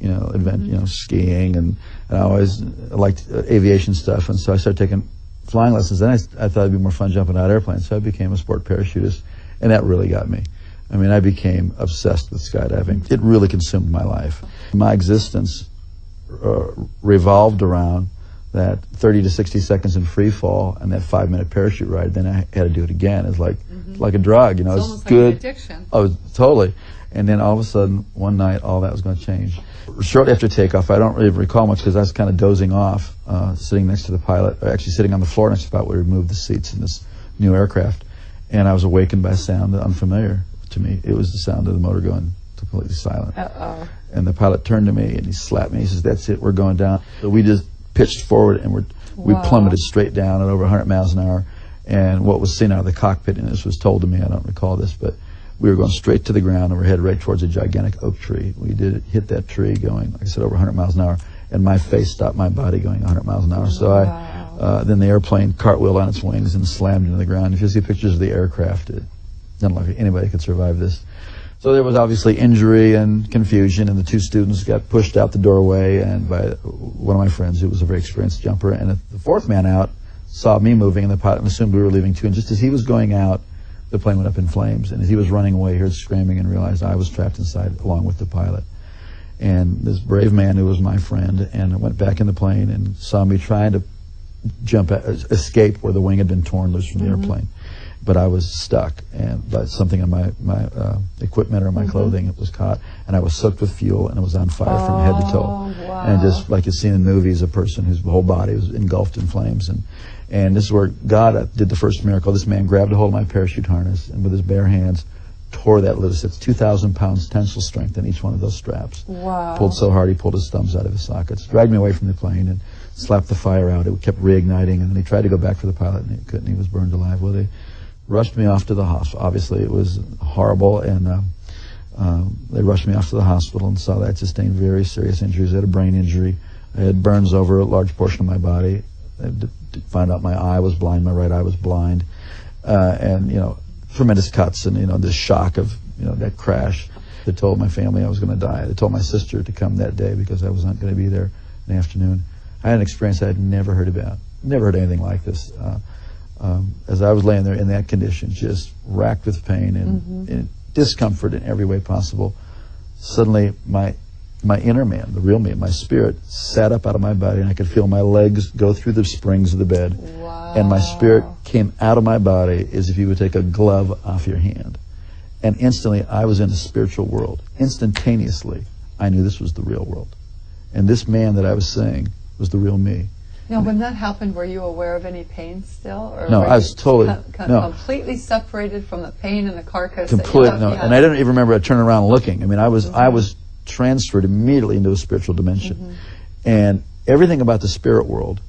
skiing, and I always liked aviation stuff. And so I started taking flying lessons. Then I thought it'd be more fun jumping out of airplanes. So I became a sport parachutist, and that really got me. I mean, I became obsessed with skydiving. It really consumed my life. My existence revolved around that 30 to 60 seconds in free fall and that 5-minute parachute ride. Then I had to do it again. It's like like a drug, It's it's almost good. like an addiction. Oh, totally. And then all of a sudden, one night, all that was going to change. Shortly after takeoff, I don't really recall much because I was kind of dozing off, sitting next to the pilot, or actually sitting on the floor next to the pilot where we moved the seats in this new aircraft. And I was awakened by a sound unfamiliar to me. It was the sound of the motor going completely silent. Uh-oh. And the pilot turned to me and he slapped me. He says, "That's it, we're going down." So we just pitched forward and we plummeted straight down at over 100 miles an hour. And what was seen out of the cockpit, and this was told to me, I don't recall this, but we were going straight to the ground and we're headed right towards a gigantic oak tree. We did hit that tree going, like I said, over 100 miles an hour, and my face stopped my body going 100 miles an hour. So then the airplane cartwheeled on its wings and slammed into the ground. If you see pictures of the aircraft, it doesn't look like anybody could survive this. So there was obviously injury and confusion, and the two students got pushed out the doorway and by one of my friends who was a very experienced jumper. And the fourth man out saw me moving, and the pilot assumed we were leaving too. And just as he was going out, the plane went up in flames. And as he was running away, he heard screaming and realized I was trapped inside along with the pilot. And this brave man who was my friend and went back in the plane and saw me trying to escape where the wing had been torn loose from the airplane. but I was stuck, and but something on my equipment or my clothing, it was caught, and I was soaked with fuel, and it was on fire from head to toe. Wow. And just like you see in movies, a person whose whole body was engulfed in flames. And this is where God did the first miracle. This man grabbed a hold of my parachute harness and with his bare hands tore that loose. It's 2,000 pounds tensile strength in each one of those straps. Wow. Pulled so hard he pulled his thumbs out of his sockets. Dragged me away from the plane and slapped the fire out. It kept reigniting, and then he tried to go back for the pilot and he couldn't. He was burned alive. Well, they rushed me off to the hospital. Obviously, it was horrible, and they rushed me off to the hospital and saw that I sustained very serious injuries. I had a brain injury. I had burns over a large portion of my body. I had to find out my eye was blind. My right eye was blind, and tremendous cuts, and this shock of that crash. They told my family I was going to die. They told my sister to come that day because I was not going to be there in the afternoon. I had an experience I had never heard about. Never heard anything like this. As I was laying there in that condition, just racked with pain and discomfort in every way possible, suddenly my inner man, the real me, my spirit, sat up out of my body, and I could feel my legs go through the springs of the bed. Wow. And my spirit came out of my body as if you would take a glove off your hand. And instantly, I was in a spiritual world. Instantaneously, I knew this was the real world. And this man that I was seeing was the real me. Now, when that happened, were you aware of any pain still? Or no, were I was totally completely separated from the pain and the carcass. Completely, no. And I didn't even remember turning around and looking. I mean, I was transferred immediately into a spiritual dimension. And everything about the spirit world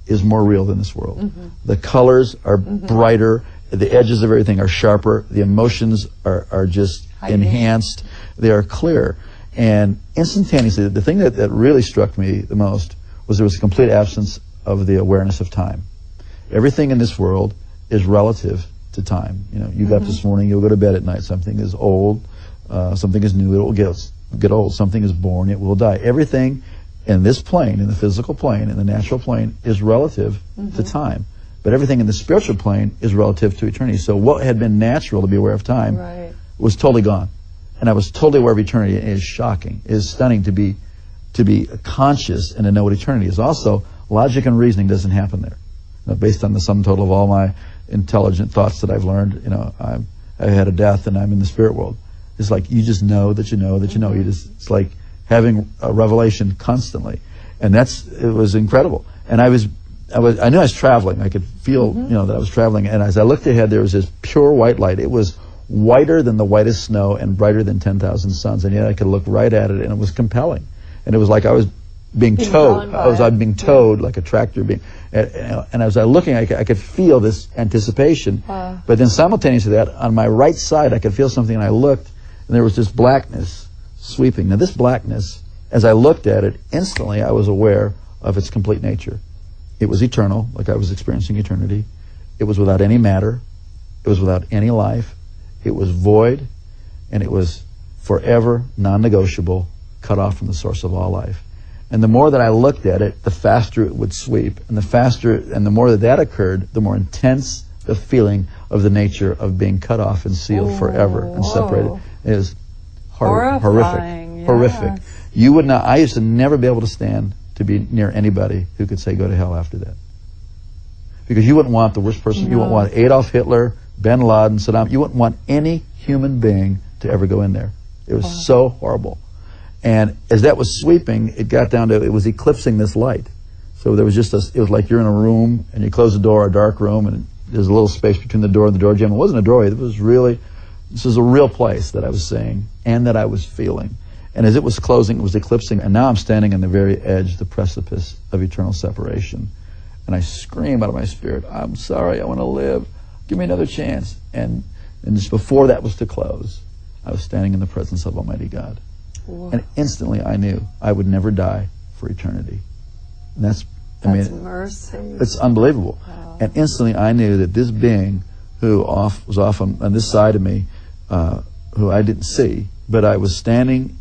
is more real than this world. The colors are brighter. The edges of everything are sharper. The emotions are just enhanced. They are clear. And instantaneously, the thing that really struck me the most was there was a complete absence of the awareness of time. Everything in this world is relative to time. You got up this morning, you'll go to bed at night. Something is old, something is new, it will get old. Something is born, it will die. Everything in this plane, in the physical plane, in the natural plane, is relative to time. But everything in the spiritual plane is relative to eternity. So what had been natural to be aware of time was totally gone. And I was totally aware of eternity. It is shocking. It is stunning to be conscious and to know what eternity is. Also, logic and reasoning doesn't happen there. Based on the sum total of all my intelligent thoughts that I've learned, I've had a death and I'm in the spirit world. It's like you just know that you know that you know. It's like having a revelation constantly, and it was incredible. And I knew I was traveling. I could feel that I was traveling. And as I looked ahead, there was this pure white light. It was whiter than the whitest snow and brighter than 10,000 suns. And yet I could look right at it, and it was compelling. And it was like I was being towed. I was being towed like a tractor being. And as I was looking, I could feel this anticipation. Wow. But then simultaneously to that, on my right side, I could feel something, and I looked, and there was this blackness sweeping. Now this blackness, as I looked at it, instantly I was aware of its complete nature. It was eternal, like I was experiencing eternity. It was without any matter. It was without any life. It was void, and it was forever non-negotiable, cut off from the source of all life. And the more that I looked at it, the faster it would sweep. And the more that occurred, the more intense the feeling of the nature of being cut off and sealed forever and separated. It is horrific. Yes. Horrific. You would not, I used to never be able to stand to be near anybody who could say go to hell after that. Because you wouldn't want the worst person. No. You wouldn't want Adolf Hitler, Bin Laden, Saddam. You wouldn't want any human being to ever go in there. It was so horrible. And as that was sweeping, it got down to, it was eclipsing this light. So there was just it was like you're in a room and you close the door, a dark room, and there's a little space between the door and the door jamb. It wasn't a doorway. This was a real place that I was seeing and that I was feeling. And as it was closing, it was eclipsing. And now I'm standing on the very edge, the precipice of eternal separation. And I scream out of my spirit, I'm sorry, I want to live. Give me another chance. And just before that was to close, I was standing in the presence of Almighty God. Whoa. And instantly I knew I would never die for eternity. And that's mercy. It's unbelievable. Wow. And instantly I knew that this being who was off on this side of me, who I didn't see, but I was standing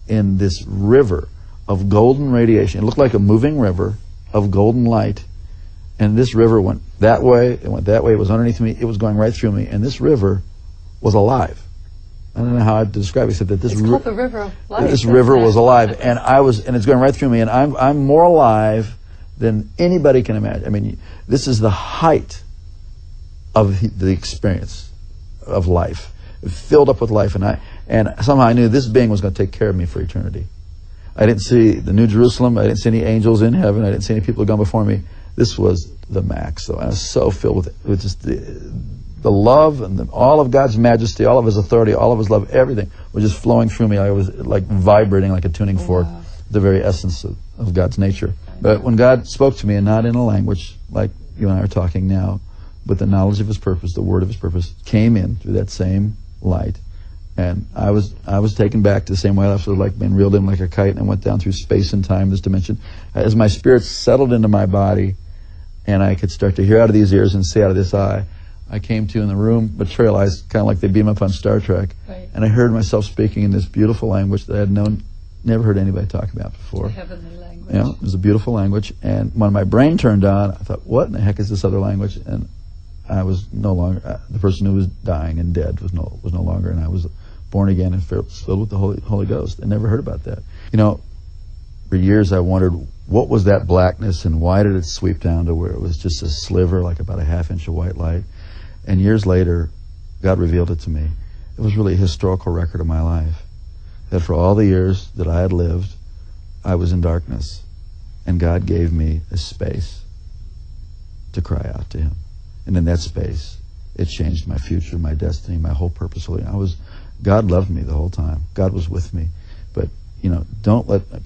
in this river of golden radiation. It looked like a moving river of golden light. And this river went that way, it went that way, it was underneath me, it was going right through me. And this river was alive. I don't know how to describe it, except that this called the River of Life. This river was alive, and it's going right through me, and I'm more alive than anybody can imagine. I mean, this is the height of the experience of life, filled up with life, and somehow I knew this being was going to take care of me for eternity. I didn't see the New Jerusalem. I didn't see any angels in heaven. I didn't see any people gone before me. This was the max. So I was so filled with just the love and all of God's majesty, all of His authority, all of His love, everything was just flowing through me. I was like vibrating like a tuning fork, the very essence of God's nature. But when God spoke to me, and not in a language like you and I are talking now, but the knowledge of His purpose, the word of His purpose, came in through that same light. And I was taken back to the same way I was sort of like being reeled in like a kite, and I went down through space and time, this dimension. As my spirit settled into my body, and I could start to hear out of these ears and see out of this eye, I came to in the room, materialized, kind of like they beam up on Star Trek. Right. And I heard myself speaking in this beautiful language that I had never heard anybody talk about before. The heavenly language. You know, it was a beautiful language. And when my brain turned on, I thought, what in the heck is this other language? And I was no longer, the person who was dying and dead was no longer, and I was born again and filled with the Holy Ghost. I never heard about that. You know, for years I wondered, what was that blackness and why did it sweep down to where it was just a sliver, like about a half inch of white light? And years later, God revealed it to me. It was really a historical record of my life. That for all the years that I had lived, I was in darkness. And God gave me a space to cry out to Him. And in that space, it changed my future, my destiny, my whole purpose. God loved me the whole time. God was with me. But, you know,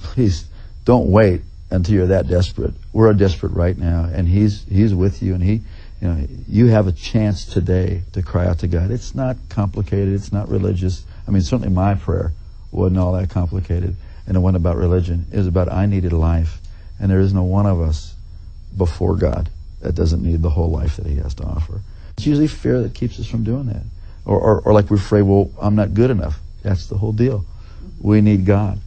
please don't wait until you're that desperate. We're desperate right now, and He's with you, and you have a chance today to cry out to God. It's not complicated. It's not religious. I mean, certainly my prayer wasn't all that complicated, and it wasn't about religion. It was about I needed life, and there is no one of us before God that doesn't need the whole life that He has to offer. It's usually fear that keeps us from doing that. Or like we're afraid, well, I'm not good enough. That's the whole deal. We need God.